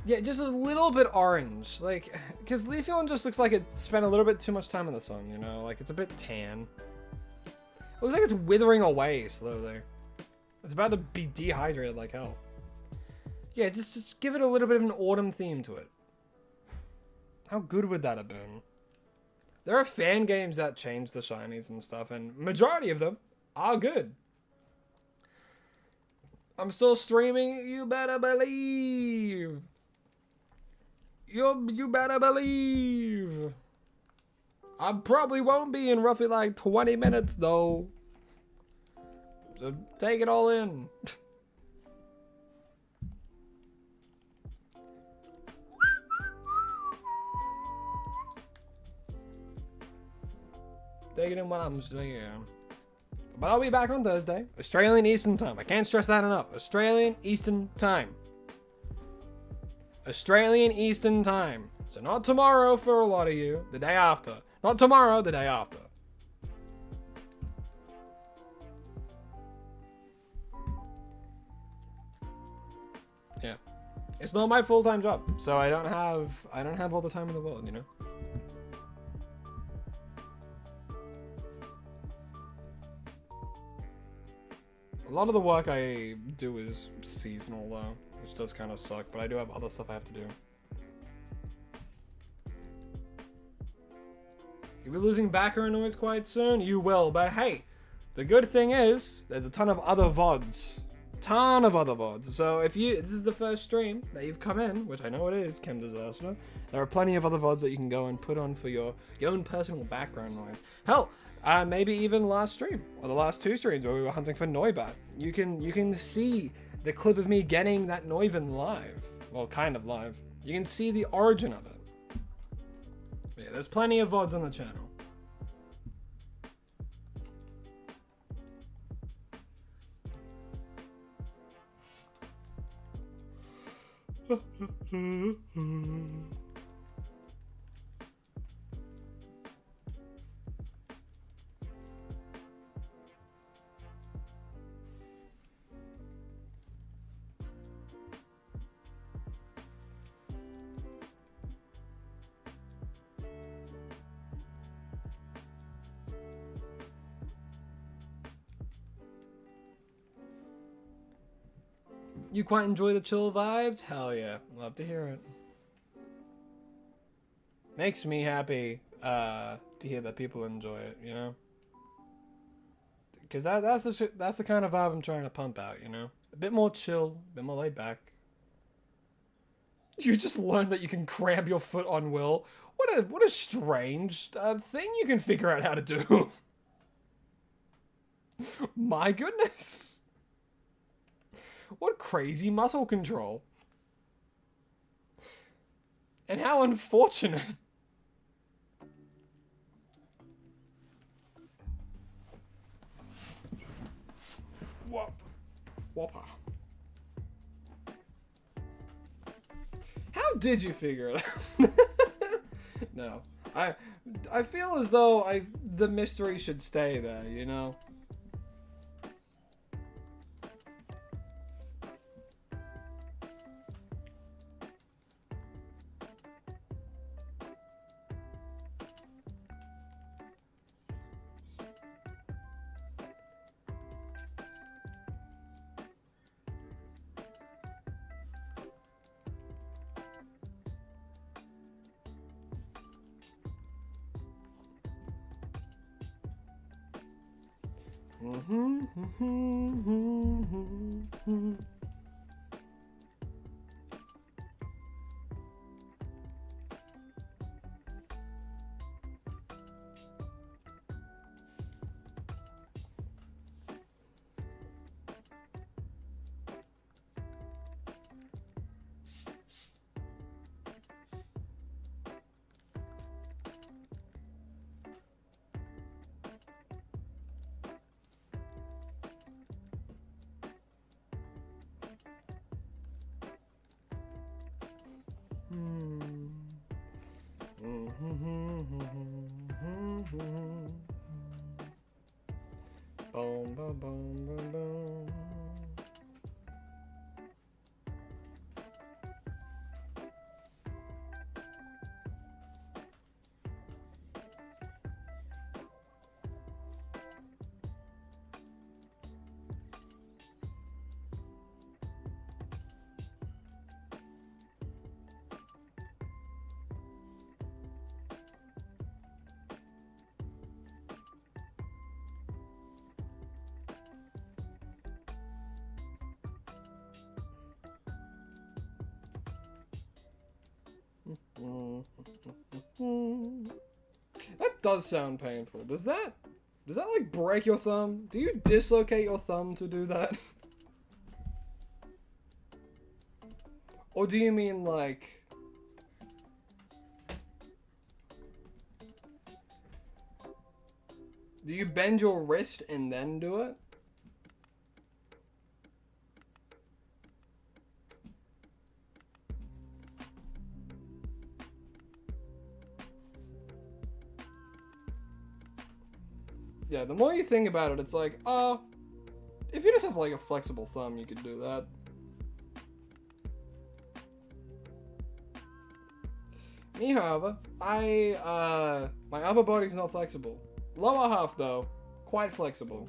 [SPEAKER 1] Yeah, just a little bit orange, like, because Leafeon just looks like it spent a little bit too much time in the sun, you know, like it's a bit tan. It looks like it's withering away slowly. It's about to be dehydrated like hell. Yeah, just give it a little bit of an autumn theme to it. How good would that have been? There are fan games that change the shinies and stuff, and majority of them are good. I'm still streaming, you better believe. You better believe. I probably won't be in roughly like 20 minutes though. So take it all in. Take it in while I'm still here. But I'll be back on Thursday. Australian Eastern Time. I can't stress that enough. Australian Eastern Time. Australian Eastern Time. So not tomorrow for a lot of you. The day after. Not tomorrow, the day after. Yeah. It's not my full-time job. So I don't have all the time in the world, you know? A lot of the work I do is seasonal though, which does kind of suck, but I do have other stuff I have to do. You'll be losing background noise quite soon? You will, but hey, the good thing is, there's a ton of other VODs. Ton of other VODs. So if this is the first stream that you've come in, which I know it is, Chem Disaster, there are plenty of other VODs that you can go and put on for your own personal background noise. Hell, maybe even last stream, or the last two streams where we were hunting for Noibat. You can see the clip of me getting that Noivern live. Well, kind of live. You can see the origin of it. But yeah, there's plenty of VODs on the channel. You quite enjoy the chill vibes? Hell yeah. Love to hear it. Makes me happy to hear that people enjoy it, you know? Because that's the kind of vibe I'm trying to pump out, you know? A bit more chill, a bit more laid back. You just learned that you can cramp your foot on Will. What a strange thing you can figure out how to do. My goodness. What crazy muscle control. And how unfortunate. Whopper. How did you figure it out? No. I feel as though the mystery should stay there, you know? Boom, boom, boom, boom, boom. That does sound painful. Does that like break your thumb? Do you dislocate your thumb to do that? Or do you mean like... Do you bend your wrist and then do it? Yeah, the more you think about it, it's like, if you just have like a flexible thumb, you could do that. Me, however, my upper body's not flexible. Lower half, though, quite flexible.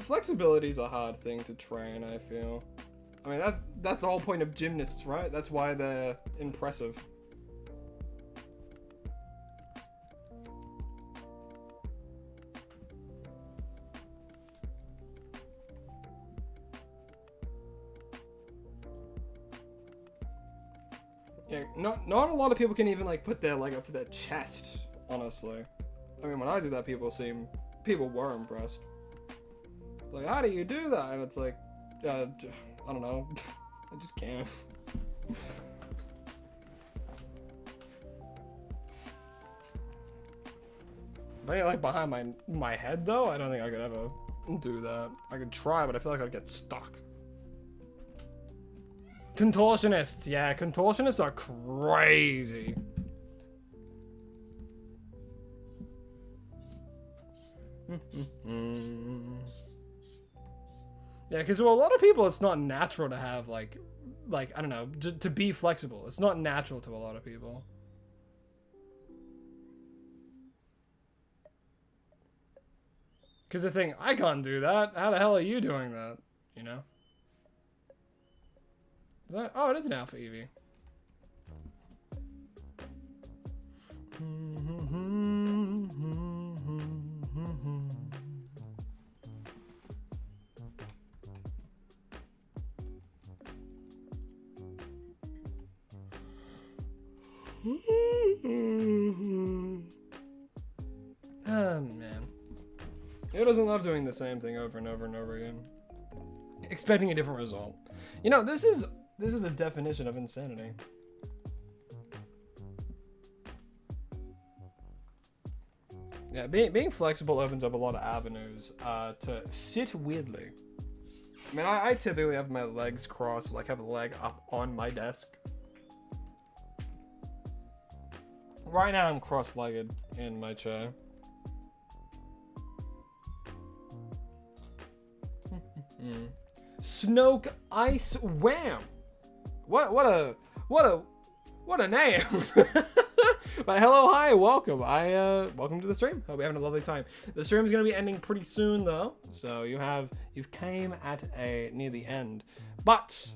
[SPEAKER 1] Flexibility is a hard thing to train, I feel. I mean, that's the whole point of gymnasts, right? That's why they're impressive. Yeah, not a lot of people can even like put their leg up to their chest, honestly. I mean, when I do that, people were impressed. It's like, how do you do that? And it's like, I don't know. I just can't. But like behind my head though, I don't think I could ever do that. I could try, but I feel like I'd get stuck. Contortionists. Yeah, contortionists are crazy. Yeah, because well, a lot of people, it's not natural to have like I don't know, to be flexible. It's not natural to a lot of people. Because the thing, I can't do that. How the hell are you doing that? You know? Is that, oh, it is an alpha Eevee. Oh, man. Who doesn't love doing the same thing over and over and over again? Expecting a different result. You know, this is the definition of insanity. Yeah, being flexible opens up a lot of avenues to sit weirdly. I mean, I typically have my legs crossed, like have a leg up on my desk. Right now I'm cross-legged in my chair. Snoke Ice Wham! What a name! But hello, hi, welcome. Welcome to the stream. Hope you're having a lovely time. The stream is gonna be ending pretty soon though, so you've came at near the end. But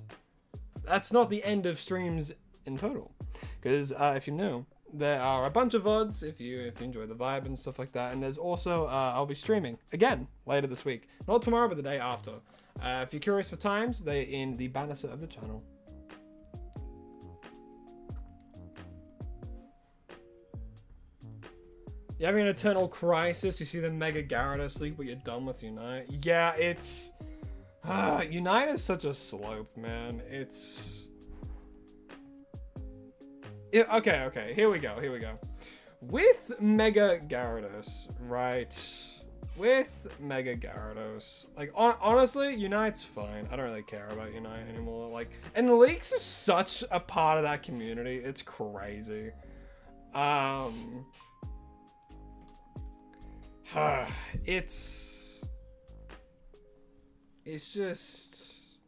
[SPEAKER 1] that's not the end of streams in total, because if you knew, there are a bunch of VODs if you enjoy the vibe and stuff like that, and there's also I'll be streaming again later this week, not tomorrow but the day after. If you're curious for times, they're in the banner of the channel. You're having an eternal crisis. You see the Mega Gyarados sleep, but you're done with Unite. Yeah, it's Unite is such a slope, man. It's okay. Here we go. With Mega Gyarados, right? With Mega Gyarados, like honestly, Unite's fine. I don't really care about Unite anymore. Like, and Leaks is such a part of that community. It's crazy. It's just.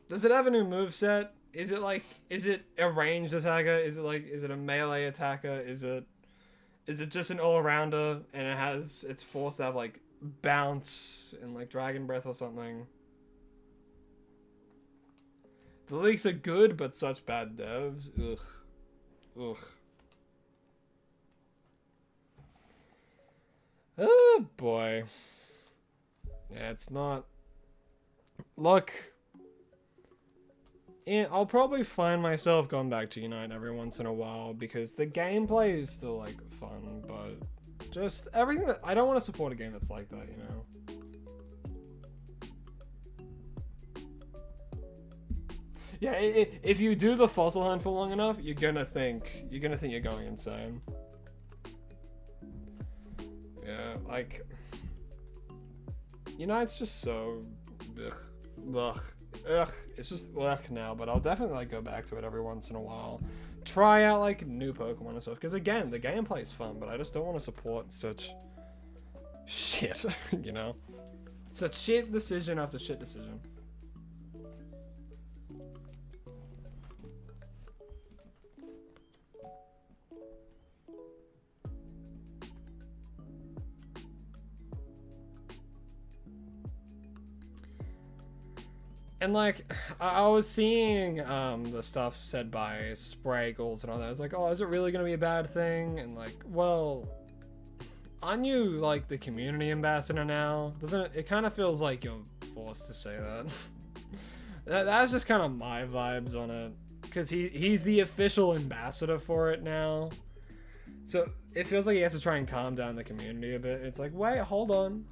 [SPEAKER 1] Does it have a new moveset? Is it a ranged attacker? Is it a melee attacker? Is it just an all-arounder and it's forced to have like bounce and like Dragon Breath or something? The leaks are good, but such bad devs. Ugh. Oh boy. Yeah, it's not. Look. I'll probably find myself going back to Unite every once in a while because the gameplay is still like fun, but just everything that I don't want to support a game that's like that, you know. Yeah, if you do the fossil hunt for long enough, you're gonna think you're going insane. Yeah, like Unite's just so ugh. It's just ugh now, but I'll definitely like go back to it every once in a while. Try out like new Pokemon and stuff, because again, the gameplay is fun, but I just don't want to support such shit, you know? Such shit decision after shit decision. And like, I was seeing the stuff said by Spraggles and all that. It's like, oh, is it really gonna be a bad thing? And like, well, aren't you like the community ambassador now? Doesn't it kind of feels like you're forced to say that? That's just kind of my vibes on it, because he's the official ambassador for it now. So it feels like he has to try and calm down the community a bit. It's like, wait, hold on.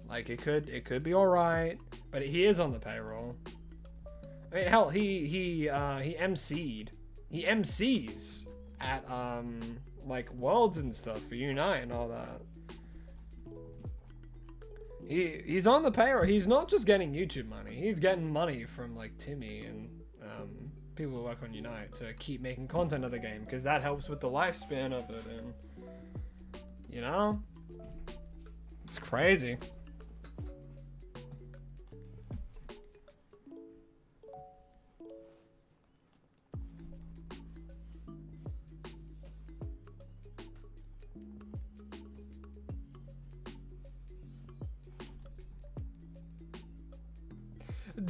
[SPEAKER 1] Like it could be all right, but he is on the payroll. I mean, hell, he MCs at like Worlds and stuff for Unite and all that. He's on the payroll. He's not just getting YouTube money. He's getting money from like Timmy and people work on Unite to keep making content of the game, because that helps with the lifespan of it, and you know, it's crazy.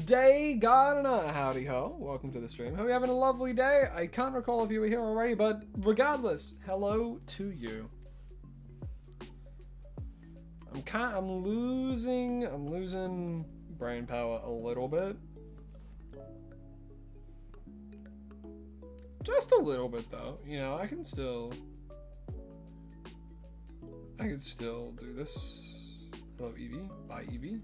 [SPEAKER 1] Day Gardener, howdy ho, welcome to the stream. Hope you're having a lovely day. I can't recall if you were here already, but regardless, hello to you. I'm losing brain power a little bit. Just a little bit though, you know, I can still do this. Hello Evie, bye Evie.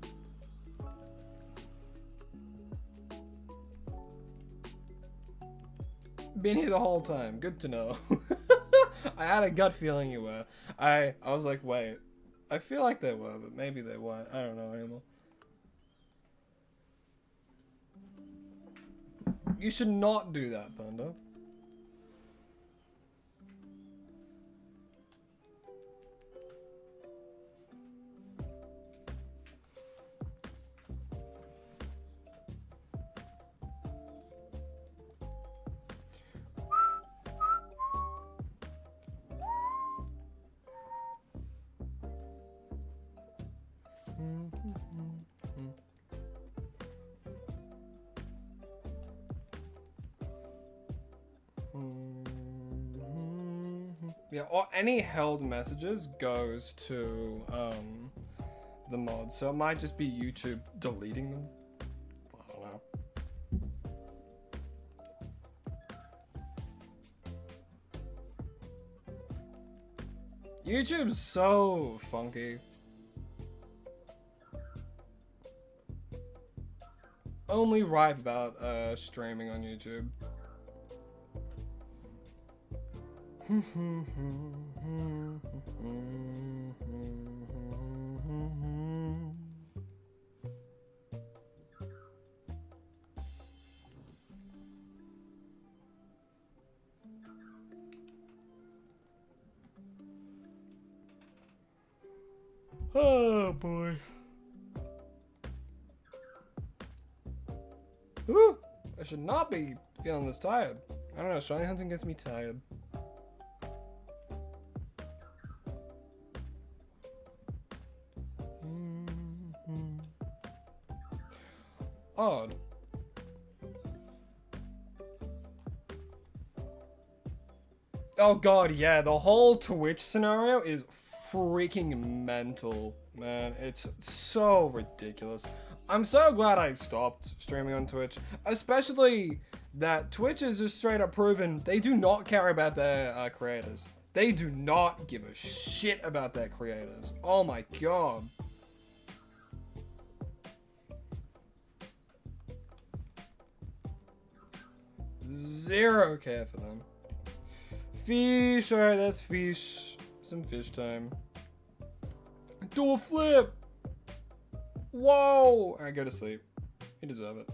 [SPEAKER 1] Been here the whole time. Good to know. I had a gut feeling you were. I was like, wait. I feel like they were, but maybe they weren't. I don't know anymore. You should not do that, Thunder. Yeah, or any held messages goes to the mod, so it might just be YouTube deleting them. I don't know. YouTube's so funky. Only right about streaming on YouTube. Oh boy. Ooh, I should not be feeling this tired. I don't know, shiny hunting gets me tired. Odd. Oh god, yeah, the whole Twitch scenario is freaking mental, man. It's so ridiculous. I'm so glad I stopped streaming on Twitch, especially that Twitch is just straight up proven they do not care about their creators. They do not give a shit about their creators. Oh my god. Zero care for them. Fish, alright, that's fish. Some fish time. Do a flip! Whoa! Alright, go to sleep. You deserve it.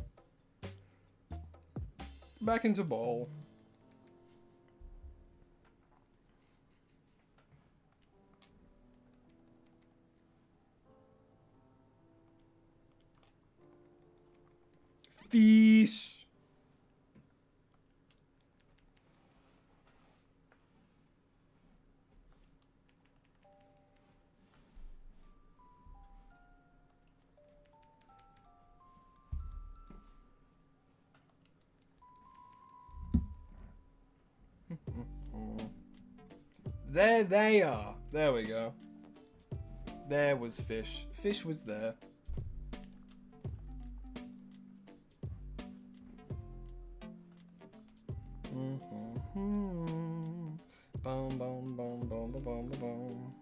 [SPEAKER 1] Back into bowl. Fish! There they are. There we go. There was fish. Fish was there. Boom, boom, boom, boom, boom, boom, boom.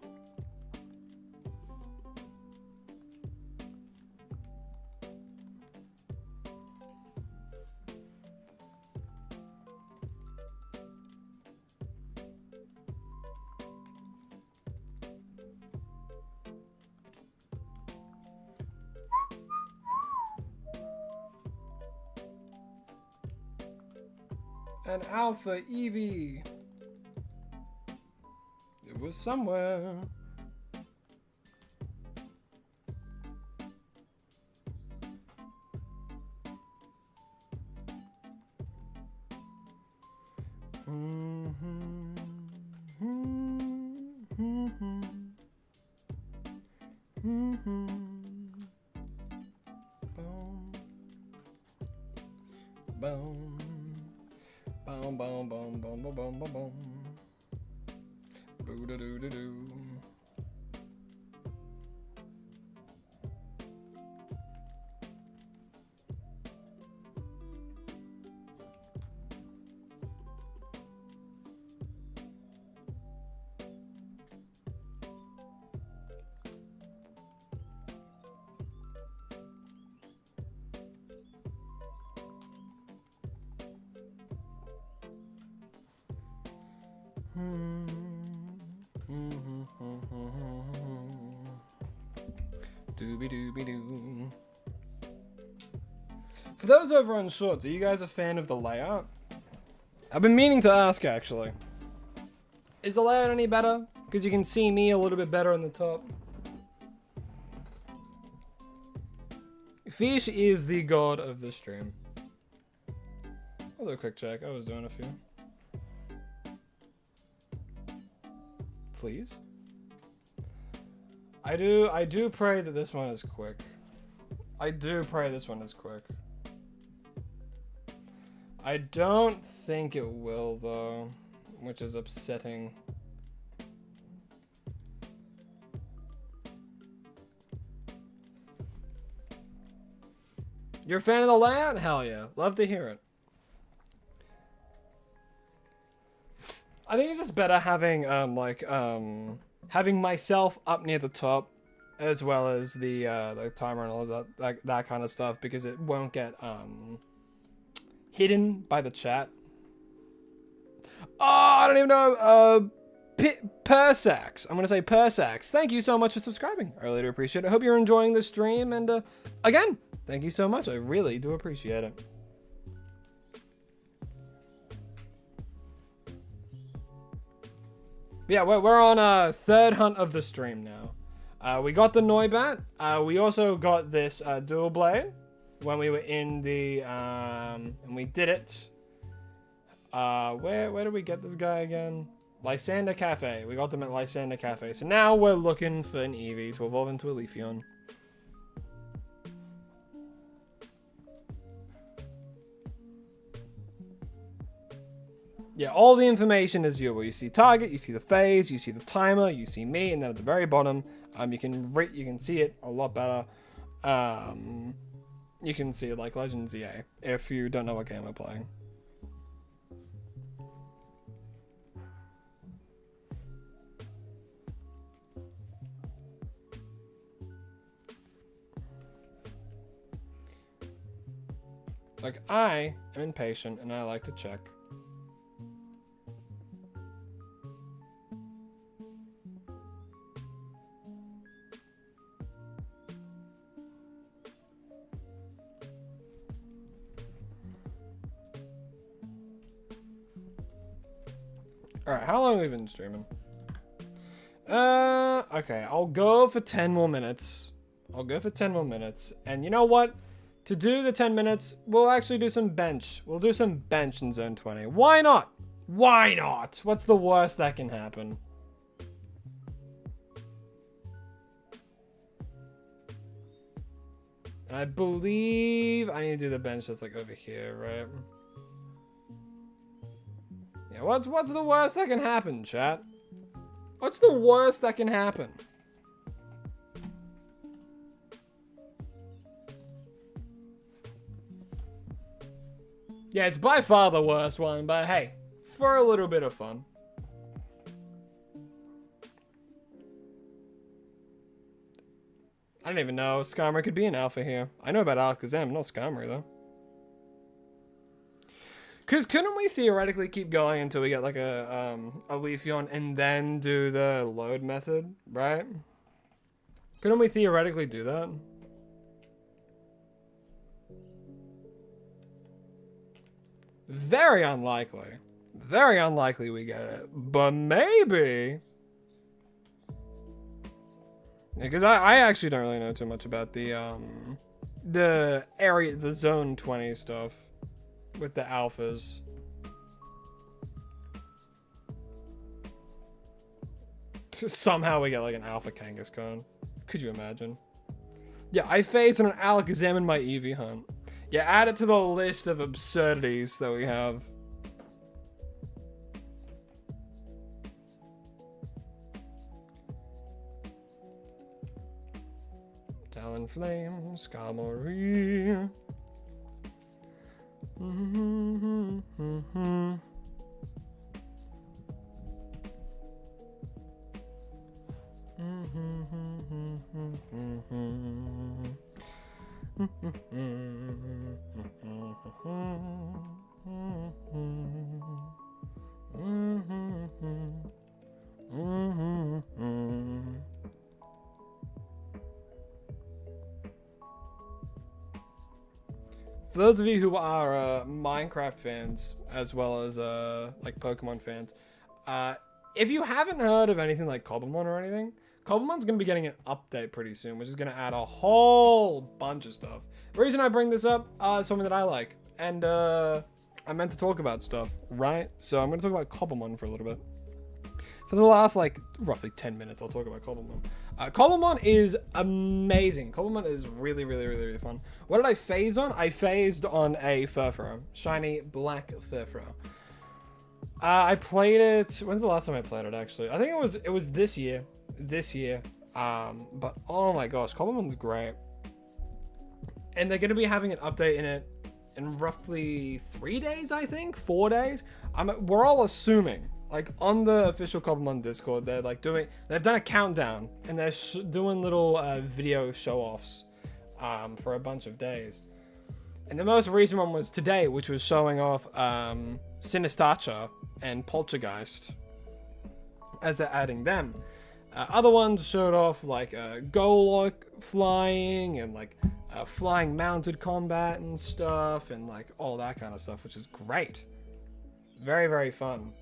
[SPEAKER 1] An alpha Eevee. It was somewhere. Boom. Boom, boom, boom, boom, boom, boom, boom, boom. Boo doo doo doo doo. Dooby dooby doo. For those over on Shorts, are you guys a fan of the layout? I've been meaning to ask actually. Is the layout any better? Because you can see me a little bit better on the top. Fish is the god of the stream. I'll do a quick check. I was doing a few. Please. I do pray that this one is quick. I do pray this one is quick. I don't think it will though, which is upsetting. You're a fan of the layout? Hell yeah. Love to hear it. I think it's just better having having myself up near the top, as well as the timer and all of that, that kind of stuff, because it won't get hidden by the chat. Oh, I don't even know. Persax. I'm gonna say Persax. Thank you so much for subscribing. I really do appreciate it. I hope you're enjoying the stream, and again, thank you so much. I really do appreciate it. Yeah, we're on third hunt of the stream now. We got the Noibat. We also got this dual blade when we were in the and we did it. Where did we get this guy again? Lysander Cafe. We got them at Lysander Cafe. So now we're looking for an Eevee to evolve into a Leafeon. Yeah, all the information is viewable. You see target, you see the phase, you see the timer, you see me, and then at the very bottom, you can see it a lot better. You can see it like Legends EA if you don't know what game we're playing. Like, I am impatient and I like to check. Alright, how long have we been streaming? Okay, I'll go for 10 more minutes. I'll go for 10 more minutes. And you know what? To do the 10 minutes, we'll actually do some bench. We'll do some bench in Zone 20. Why not? Why not? What's the worst that can happen? And I believe I need to do the bench that's like over here, right? Yeah, what's the worst that can happen, chat? What's the worst that can happen? Yeah, it's by far the worst one, but hey, for a little bit of fun. I don't even know. Skarmory could be an alpha here. I know about Alakazam, not Skarmory though. Cause couldn't we theoretically keep going until we get like a Leafeon and then do the load method, right? Couldn't we theoretically do that? Very unlikely. Very unlikely we get it. But maybe. Because I actually don't really know too much about the area, the zone 20 stuff with the alphas. Somehow we get like an alpha Kangaskhan. Could you imagine? Yeah, I phased on an Alakazam in my Eevee hunt. Yeah, add it to the list of absurdities that we have. Talonflame, Skarmory. For those of you who are Minecraft fans, as well as like Pokemon fans, if you haven't heard of anything like Cobblemon or anything, Cobblemon's going to be getting an update pretty soon, which is going to add a whole bunch of stuff. The reason I bring this up is something that I like, and I meant to talk about stuff, right? So I'm going to talk about Cobblemon for a little bit. For the last, like, roughly 10 minutes, I'll talk about Cobblemon. Cobblemon is amazing. Cobblemon is really, really, really, really fun. What did I phase on? I phased on a Furfrou. Shiny black Furfrou. I played it... When's the last time I played it, actually? I think it was this year. But, oh my gosh, Cobblemon's great. And they're going to be having an update in it in roughly 3 days, I think? 4 days? We're all assuming... Like, on the official Cobblemon Discord, they're like they've done a countdown, and they're doing little video show-offs for a bunch of days. And the most recent one was today, which was showing off Sinistacha and Poltergeist, as they're adding them. Other ones showed off, like, Golok flying, and, like, flying mounted combat and stuff, and, like, all that kind of stuff, which is great. Very, very fun.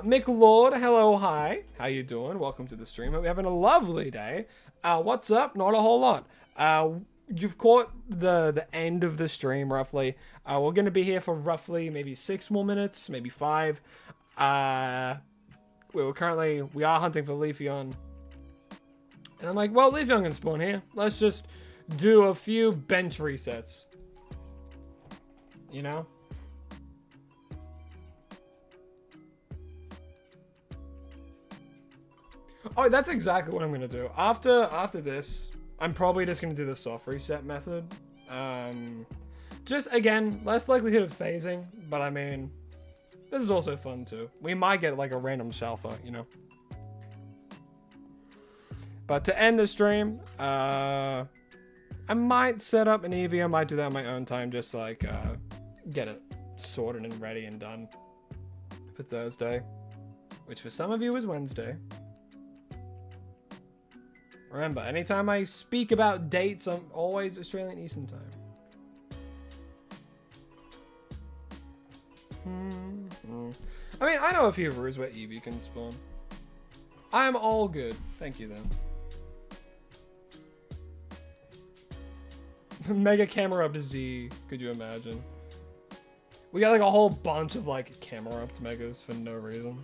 [SPEAKER 1] Mick Lord, hello, hi. How you doing? Welcome to the stream. Hope you're having a lovely day. What's up? Not a whole lot. You've caught the end of the stream, roughly. We're going to be here for roughly maybe 6 more minutes, maybe 5. We are hunting for Leafeon. And I'm like, well, Leafeon can spawn here. Let's just do a few bench resets. You know? Oh, that's exactly what I'm going to do. After this, I'm probably just going to do the soft reset method. Just, again, less likelihood of phasing, but I mean, this is also fun too. We might get like a random Shalfa, you know. But to end the stream, I might set up an Eevee. I might do that on my own time, just like get it sorted and ready and done for Thursday, which for some of you is Wednesday. Remember, anytime I speak about dates, I'm always Australian Eastern Time. I mean, I know a few routes where Eevee can spawn. I'm all good. Thank you, then. Mega camera up to Z. Could you imagine? We got like a whole bunch of like camera up to megas for no reason.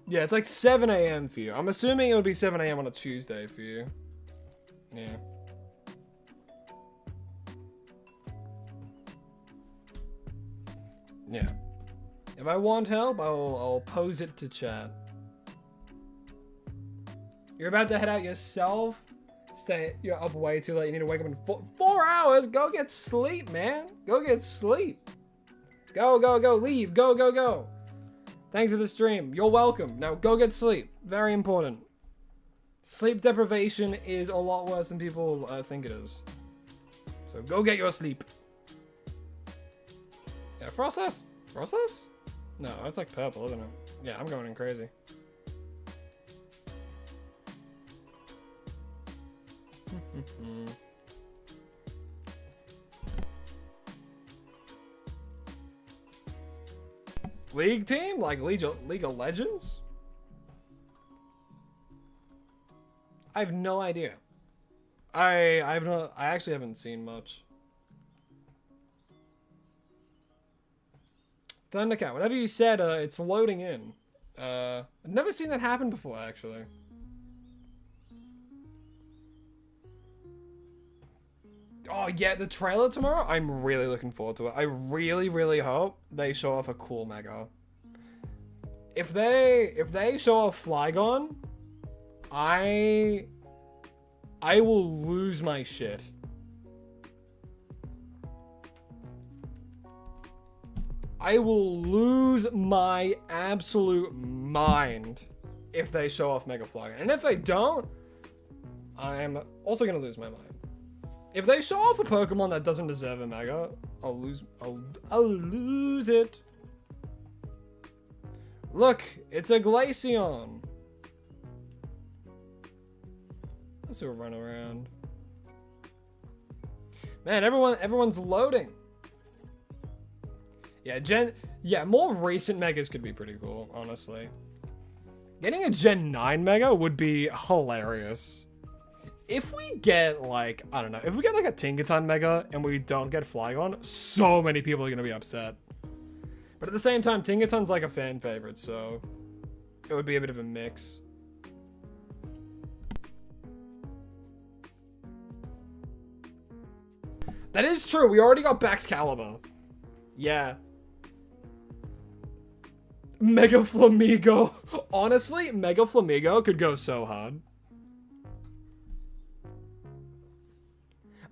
[SPEAKER 1] Yeah, it's like 7 a.m. for you. I'm assuming it would be 7 a.m. on a Tuesday for you. Yeah. Yeah. If I want help, I'll pose it to chat. You're about to head out yourself? You're up way too late. You need to wake up in 4 hours. Go get sleep, man. Go get sleep. Go, go, go. Leave. Go, go, go. Thanks for the stream. You're welcome. Now go get sleep. Very important. Sleep deprivation is a lot worse than people think it is. So go get your sleep. Yeah, Frostless? Frostless? No, it's like purple, isn't it? Yeah, I'm going in crazy. League team? Like League of Legends? I have no idea. I actually haven't seen much. Thundercat, whatever you said, it's loading in. I've never seen that happen before, actually. Oh yeah, the trailer tomorrow? I'm really looking forward to it. I really, really hope they show off a cool mega. If they show off Flygon, I will lose my shit. I will lose my absolute mind if they show off Mega Flygon. And if they don't, I'm also gonna lose my mind. If they show off a Pokemon that doesn't deserve a Mega, I'll lose it. Look, it's a Glaceon. Let's do a run around. Man, everyone's loading. Yeah, more recent Megas could be pretty cool, honestly. Getting a Gen 9 Mega would be hilarious. If we get, like, I don't know, if we get, like, a Tinkaton Mega and we don't get Flygon, so many people are going to be upset. But at the same time, Tinkaton's, like, a fan favorite, so it would be a bit of a mix. That is true. We already got Baxcalibur. Yeah. Mega Flamigo. Honestly, Mega Flamigo could go so hard.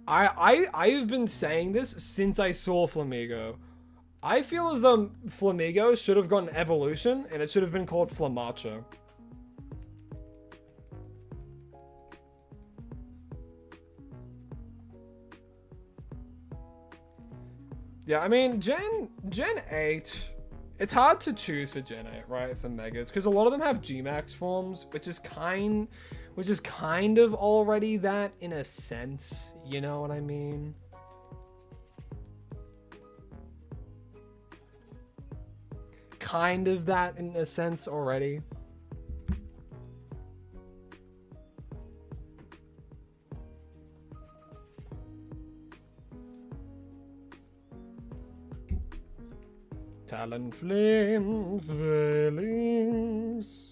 [SPEAKER 1] I've been saying this since I saw Flamigo. I feel as though Flamigo should have gotten evolution and it should have been called Flamacho. Yeah, I mean, Gen 8, it's hard to choose for Gen 8, right, for Megas, because a lot of them have G-Max forms, which is kind of already that in a sense, you know what I mean? Kind of that in a sense already. Talonflame Veilings.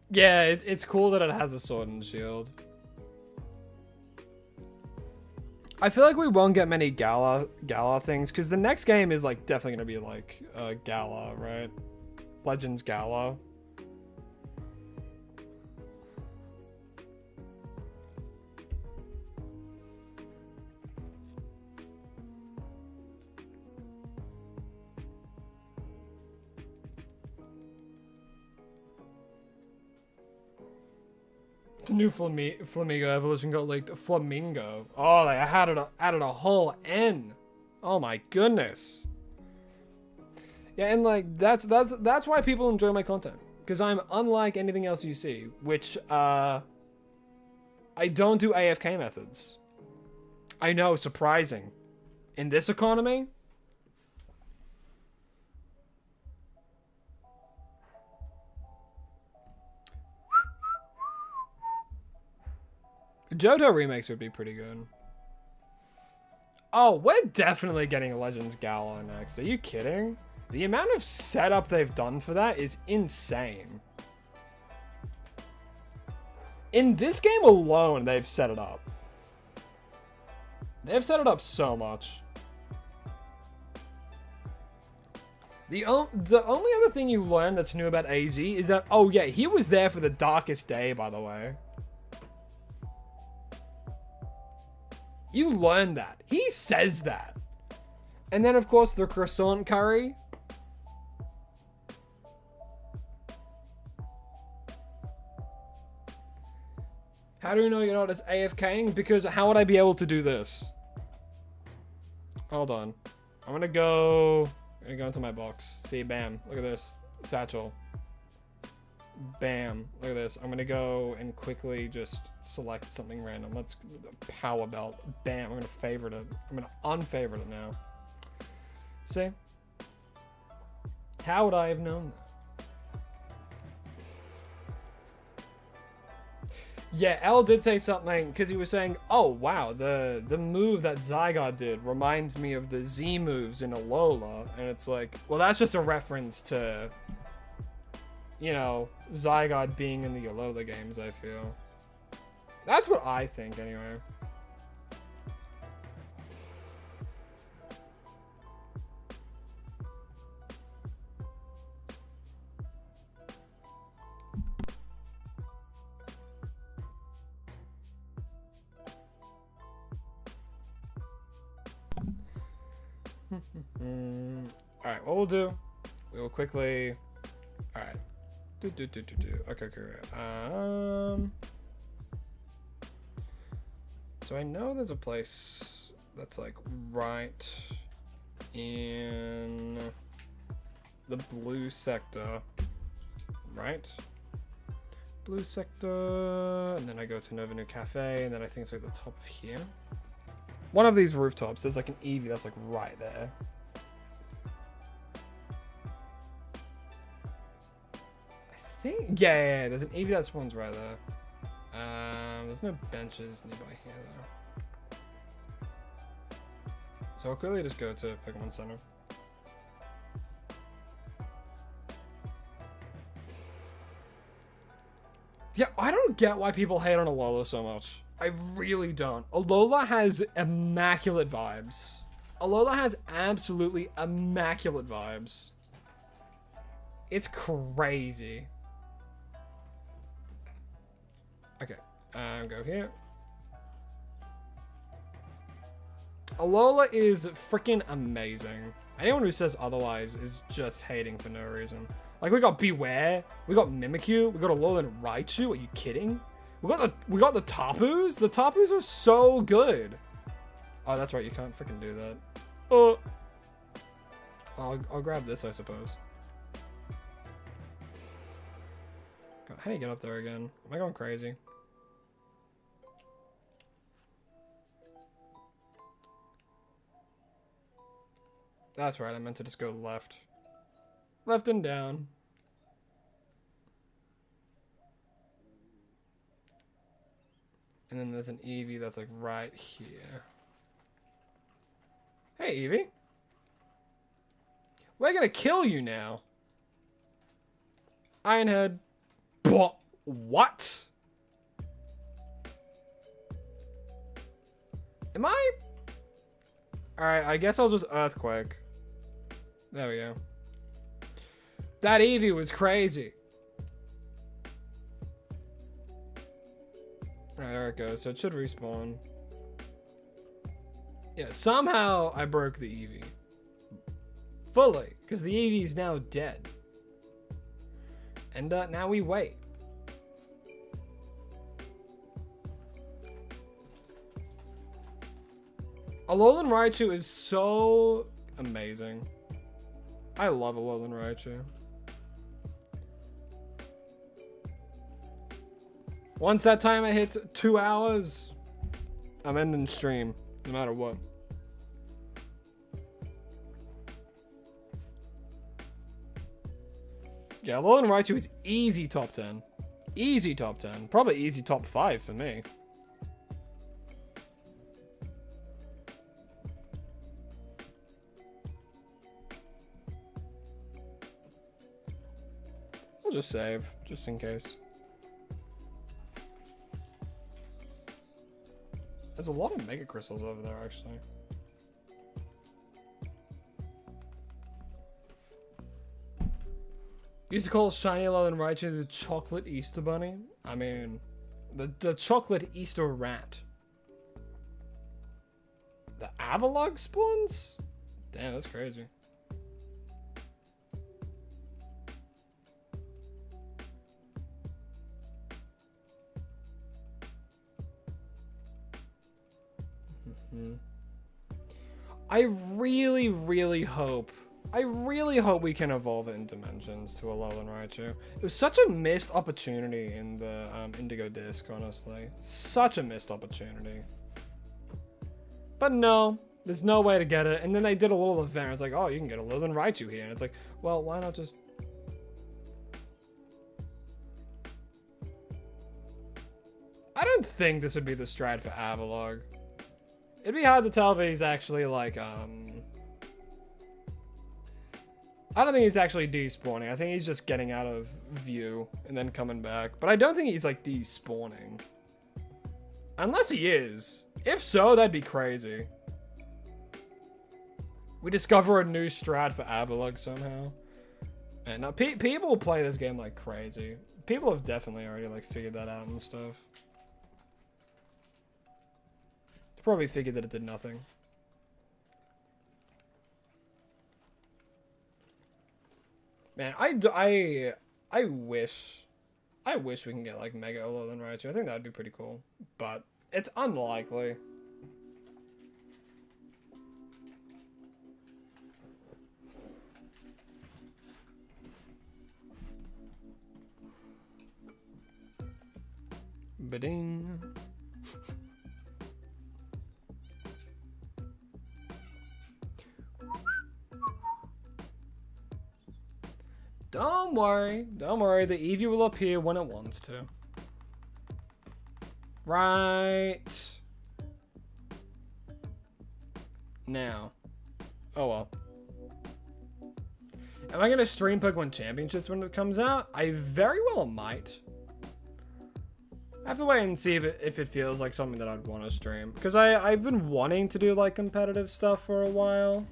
[SPEAKER 1] Yeah, it's cool that it has a sword and shield. I feel like we won't get many Gala things, because the next game is like definitely gonna be like Gala, right? Legends Gala. The new Flamigo evolution got leaked. Flamingo. Oh, they added a whole N. Oh my goodness. Yeah, and like that's why people enjoy my content, because I'm unlike anything else you see, which I don't do AFK methods. I know, surprising. In this economy. Johto remakes would be pretty good. Oh, we're definitely getting Legends Gala next. Are you kidding? The amount of setup they've done for that is insane. In this game alone, they've set it up. They've set it up so much. The only other thing you learn that's new about AZ is that, oh yeah, he was there for the darkest day, by the way. You learn that. He says that. And then, of course, the croissant curry. How do you know you're not as AFKing? Because how would I be able to do this? Hold on. I'm gonna go into my box. See, bam. Look at this. Satchel. Bam. Look at this. I'm gonna go and quickly just select something random. Let's power belt. Bam. I'm gonna favorite it. I'm gonna unfavorite it now. See? How would I have known that? Yeah, L did say something because he was saying, oh wow, the move that Zygarde did reminds me of the Z moves in Alola, and it's like, well, that's just a reference to, you know, Zygarde being in the Alola games, I feel. That's what I think, anyway. Alright, what we'll do, we will quickly, alright, okay, so I know there's a place that's like right in the blue sector, right? Blue sector, and then I go to Nova New Cafe, and then I think it's like the top of here. One of these rooftops, there's like an Eevee that's like right there. I think, yeah, there's an Eevee that spawns right there. There's no benches nearby here though. So I'll quickly just go to Pokemon Center. Yeah, I don't get why people hate on Alola so much. I really don't. Alola has immaculate vibes. Alola has absolutely immaculate vibes. It's crazy. Okay, go here. Alola is freaking amazing. Anyone who says otherwise is just hating for no reason. Like, we got Beware, we got Mimikyu, we got Alolan Raichu. Are you kidding? We got the Tapus. The Tapus are so good. Oh, that's right. You can't freaking do that. Oh, I'll grab this, I suppose. God, how do you get up there again? Am I going crazy? That's right. I meant to just go left. Left and down. And then there's an Eevee that's like right here. Hey, Eevee. We're gonna kill you now. Ironhead. What? Am I? Alright, I guess I'll just Earthquake. There we go. That Eevee was crazy. Alright, there it goes. So it should respawn. Yeah, somehow I broke the Eevee. Fully. Because the Eevee is now dead. And now we wait. Alolan Raichu is so amazing. I love Alolan Raichu. Once that timer hits 2 hours, I'm ending stream, no matter what. Yeah, Alolan Raichu is easy top 10. Easy top 10. Probably easy top 5 for me. I'll just save, just in case. There's a lot of Mega Crystals over there, actually. Used to call Shiny Alolan Raichu the chocolate Easter bunny. I mean, the chocolate Easter rat. The Avalog spawns? Damn, that's crazy. I really hope we can evolve it in Dimensions to a Alolan Raichu. It was such a missed opportunity in the Indigo Disc, honestly. Such a missed opportunity. But no, there's no way to get it. And then they did a little event. It's like, oh, you can get a Alolan Raichu here. And it's like, well, why not just... I don't think this would be the strat for Avalog. It'd be hard to tell if he's actually like, I don't think he's actually despawning. I think he's just getting out of view and then coming back. But I don't think he's like despawning. Unless he is. If so, that'd be crazy. We discover a new strat for Avalog somehow. And now people play this game like crazy. People have definitely already like figured that out and stuff. Probably figured that it did nothing. Man, I wish we can get like Mega Alolan Raichu. I think that'd be pretty cool, but it's unlikely. Ba-ding. Don't worry, the Eevee will appear when it wants to. Right. Now. Oh well. Am I gonna stream Pokemon Championships when it comes out? I very well might. I have to wait and see if it feels like something that I'd want to stream. Because I've been wanting to do like competitive stuff for a while.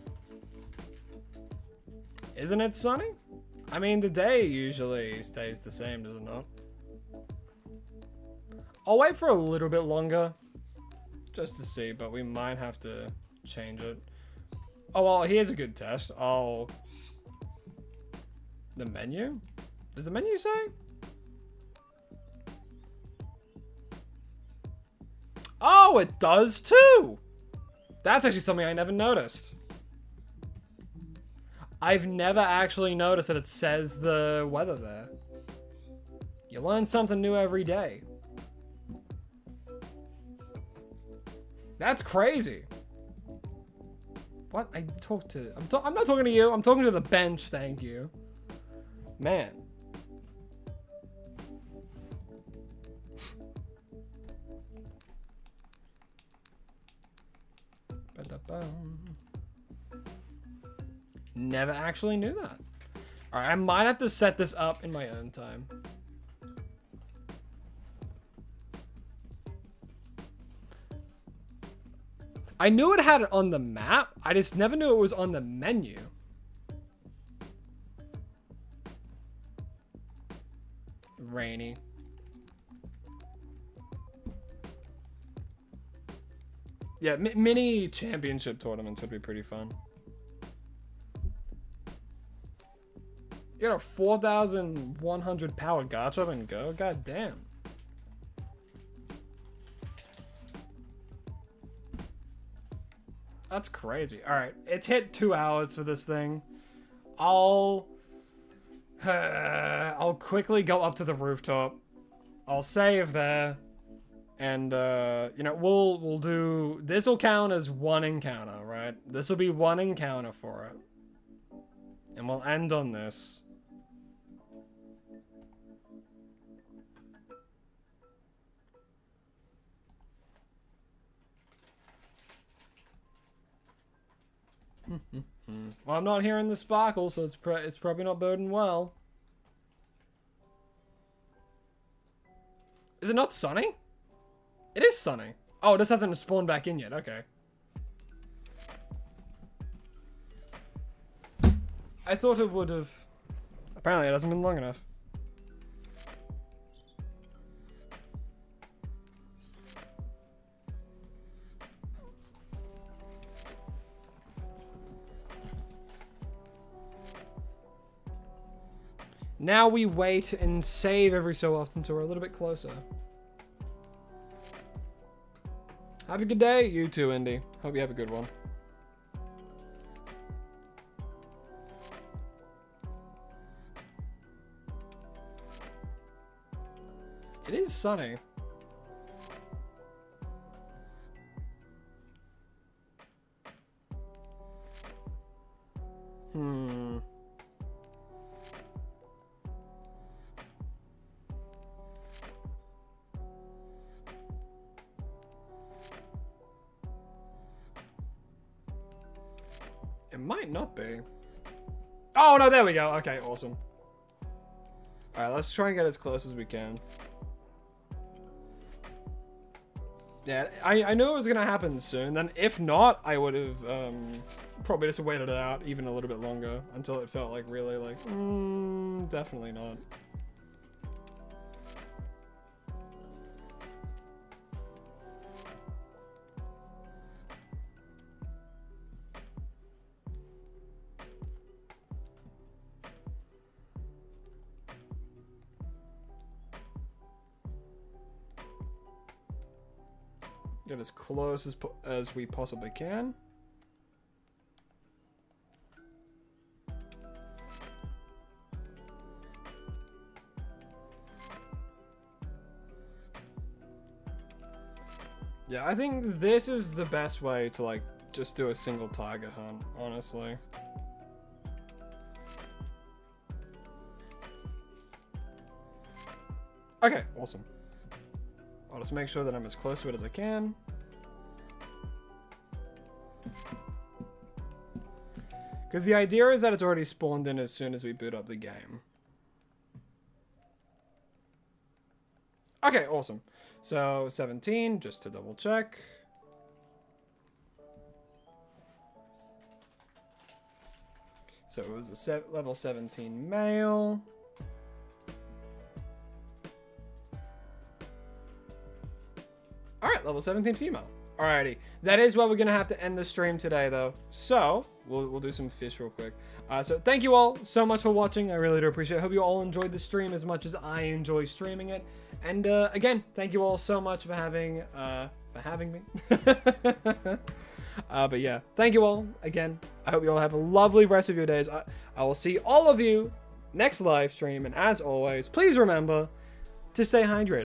[SPEAKER 1] Isn't it, Sonny? I mean, the day usually stays the same, does it not? I'll wait for a little bit longer. Just to see, but we might have to change it. Oh, well, here's a good test. The menu? Does the menu say? Oh, it does too! That's actually something I never noticed. I've never actually noticed that it says the weather there. You learn something new every day. That's crazy. What? I'm not talking to you. I'm talking to the bench, thank you. Man. Never actually knew that. Alright, I might have to set this up in my own time. I knew it had it on the map. I just never knew it was on the menu. Rainy. Yeah, mini championship tournaments would be pretty fun. You got a 4,100 power Garchomp and go? God damn. That's crazy. Alright, it's hit 2 hours for this thing. I'll quickly go up to the rooftop. I'll save there. And, you know, we'll do... This will count as one encounter, right? This will be one encounter for it. And we'll end on this. Well, I'm not hearing the sparkle, so it's probably not boding well. Is it not sunny? It is sunny. Oh, this hasn't spawned back in yet. Okay. I thought it would have Apparently it hasn't been long enough. Now we wait and save every so often, so we're a little bit closer. Have a good day. You too, Indy. Hope you have a good one. It is sunny. It might not be. Oh, no, there we go. Okay, awesome. Alright, let's try and get as close as we can. Yeah, I knew it was going to happen soon. Then if not, I would have probably just waited it out even a little bit longer until it felt like really like, definitely not. Get as close as we possibly can. Yeah, I think this is the best way to like just do a single target hunt, honestly. Okay, awesome. I'll just make sure that I'm as close to it as I can. Because the idea is that it's already spawned in as soon as we boot up the game. Okay, awesome. So 17, just to double check. So it was a level 17 male. Alright, level 17 female. Alrighty, that is where we're going to have to end the stream today, though. So, we'll do some fish real quick. So, thank you all so much for watching. I really do appreciate it. I hope you all enjoyed the stream as much as I enjoy streaming it. And, again, thank you all so much for having me. But yeah, thank you all again. I hope you all have a lovely rest of your days. I will see all of you next live stream. And as always, please remember to stay hydrated.